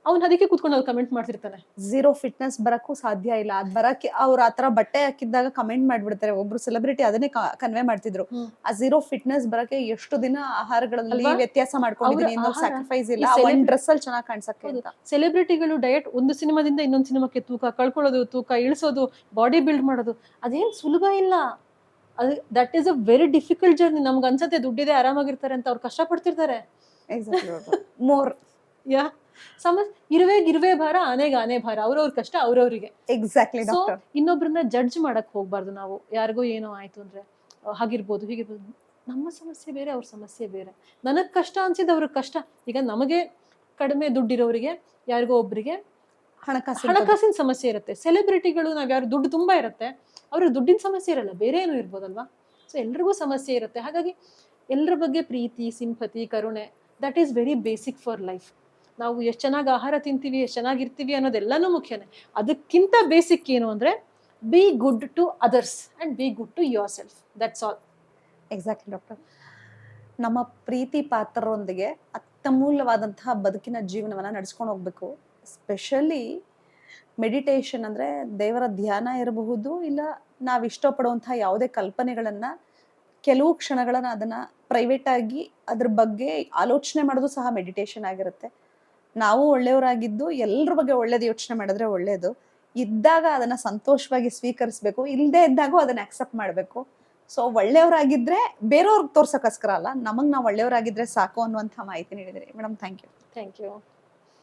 ಅವ್ನು ಅದಕ್ಕೆ ಕೂತ್ಕೊಂಡು ಅಲ್ಲಿ ಕಮೆಂಟ್ ಮಾಡ್ತಿರ್ತಾನೆ. ಝೀರೋ ಫಿಟ್ನೆಸ್ ಬರಕ್ಕೂ ಸಾಧ್ಯ ಇಲ್ಲ. ಅದ್ ಬರಕ್ಕೆ ಅವ್ರ ಆತರ ಬಟ್ಟೆ ಹಾಕಿದ್ದಾಗ ಕಮೆಂಟ್ ಮಾಡ್ಬಿಡ್ತಾರೆ. ಒಬ್ರು ಸೆಲೆಬ್ರಿಟಿ ಅದನ್ನೇ ಕನ್ವೆ ಮಾಡ್ತಿದ್ರು. ಆ ಝೀರೋ ಫಿಟ್ನೆಸ್ ಬರಕ್ಕೆ ಎಷ್ಟು ದಿನ ಆಹಾರಗಳಲ್ಲಿ ವ್ಯತ್ಯಾಸ ಮಾಡ್ಕೊಂಡಿದೀನಿ, ಸ್ಯಾಕ್ರಿಫೈಸ್ ಇಲ್ಲ, ಒಂದ್ ಡ್ರೆಸ್ ಅಲ್ಲಿ ಚೆನ್ನಾಗಿ ಕಾಣಿಸಕ್ಕೆ ಅಂತ. ಸೆಲೆಬ್ರಿಟಿಗಳು ಡಯಟ್, ಒಂದು ಸಿನಿಮಾದಿಂದ ಇನ್ನೊಂದು ಸಿನಿಮಾಕ್ಕೆ ತೂಕ ಕಳ್ಕೊಳ್ಳೋದು, ತೂಕ ಇಳಿಸೋದು, ಬಾಡಿ ಬಿಲ್ಡ್ ಮಾಡೋದು, ಅದೇನ್ ಸುಲಭ ಇಲ್ಲ. ಅದು that is a very difficult journey. ನಮ್ಗೆ ಅನ್ಸತ್ತೆ ದುಡ್ಡಿದೆ ಆರಾಮಾಗಿರ್ತಾರೆ ಅಂತ, ಅವ್ರು ಕಷ್ಟ ಪಡ್ತಿರ್ತಾರೆ. ಮೋರ್ ಇರುವೆ ಭಾರ, ಆನೆ ಭಾರ. ಅವ್ರವ್ರ ಕಷ್ಟ ಅವ್ರವ್ರಿಗೆ. ಎಕ್ಸಾಕ್ಟ್ಲಿ. ಸೊ ಇನ್ನೊಬ್ರನ್ನ ಜಡ್ಜ್ ಮಾಡಕ್ ಹೋಗ್ಬಾರ್ದು ನಾವು. ಯಾರಿಗೋ ಏನೋ ಆಯ್ತು ಅಂದ್ರೆ ಹಾಗಿರ್ಬೋದು ಹೀಗಿರ್ಬೋದು. ನಮ್ಮ ಸಮಸ್ಯೆ ಬೇರೆ, ಅವ್ರ ಸಮಸ್ಯೆ ಬೇರೆ. ನನಗ್ ಕಷ್ಟ ಅನ್ಸಿದ್ ಅವ್ರಿಗೆ ಕಷ್ಟ. ಈಗ ನಮಗೆ ಕಡಿಮೆ ದುಡ್ಡಿರೋರಿಗೆ, ಯಾರಿಗೋ ಒಬ್ರಿಗೆ ಹಣಕಾಸಿನ ಸಮಸ್ಯೆ ಇರುತ್ತೆ. ಸೆಲೆಬ್ರಿಟಿಗಳು, ನಾವ್ ಯಾರು ದುಡ್ಡು ತುಂಬಾ ಇರುತ್ತೆ, ಅವ್ರಿಗೆ ದುಡ್ಡಿನ ಸಮಸ್ಯೆ ಇರಲ್ಲ, ಬೇರೆ ಏನೂ ಇರ್ಬೋದಲ್ವಾ. ಸೊ ಎಲ್ರಿಗೂ ಸಮಸ್ಯೆ ಇರುತ್ತೆ. ಹಾಗಾಗಿ ಎಲ್ಲರ ಬಗ್ಗೆ ಪ್ರೀತಿ, ಸಿಂಪತಿ, ಕರುಣೆ, that is very basic for life. ನಾವು ಎಷ್ಟು ಚೆನ್ನಾಗಿ ಆಹಾರ ತಿಂತೀವಿ, ಎಷ್ಟು ಚೆನ್ನಾಗಿರ್ತೀವಿ ಅನ್ನೋದೆಲ್ಲನೂ ಮುಖ್ಯನೇ. ಅದಕ್ಕಿಂತ ಬೇಸಿಕ್ ಏನು ಅಂದರೆ be good to others and be good to your self, that's all. Exactly doctor. ನಮ್ಮ ಪ್ರೀತಿ ಪಾತ್ರರೊಂದಿಗೆ ಅತ್ಯಮೂಲ್ಯವಾದಂತಹ ಬದುಕಿನ ಜೀವನವನ್ನು ನಡೆಸ್ಕೊಂಡು ಹೋಗ್ಬೇಕು. ಸ್ಪೆಷಲಿ ಮೆಡಿಟೇಷನ್ ಅಂದರೆ ದೇವರ ಧ್ಯಾನ ಇರಬಹುದು, ಇಲ್ಲ ನಾವು ಇಷ್ಟಪಡುವಂತಹ ಯಾವುದೇ ಕಲ್ಪನೆಗಳನ್ನು ಕೆಲವು ಕ್ಷಣಗಳನ್ನು ಅದನ್ನು ಪ್ರೈವೇಟಾಗಿ ಅದ್ರ ಬಗ್ಗೆ ಆಲೋಚನೆ ಮಾಡೋದು ಸಹ ಮೆಡಿಟೇಷನ್ ಆಗಿರುತ್ತೆ. ನಾವು ಒಳ್ಳೆಯವರಾಗಿದ್ದು ಎಲ್ಲರ ಬಗ್ಗೆ ಒಳ್ಳೇದು ಯೋಚನೆ ಮಾಡಿದ್ರೆ ಒಳ್ಳೆಯದು. ಇದ್ದಾಗ ಅದನ್ನು ಸಂತೋಷವಾಗಿ ಸ್ವೀಕರಿಸಬೇಕು, ಇಲ್ಲದೆ ಇದ್ದಾಗೂ ಅದನ್ನು ಅಕ್ಸೆಪ್ಟ್ ಮಾಡಬೇಕು. ಸೊ ಒಳ್ಳೆಯವರಾಗಿದ್ದರೆ ಬೇರೆಯವ್ರಿಗೆ ತೋರ್ಸೋಕ್ಕೋಸ್ಕರ ಅಲ್ಲ, ನಮಗೆ ನಾವು ಒಳ್ಳೆಯವರಾಗಿದ್ದರೆ ಸಾಕು ಅನ್ನುವಂಥ ಮಾಹಿತಿ ನೀಡಿದಿರಿ madam. Thank you. Thank you.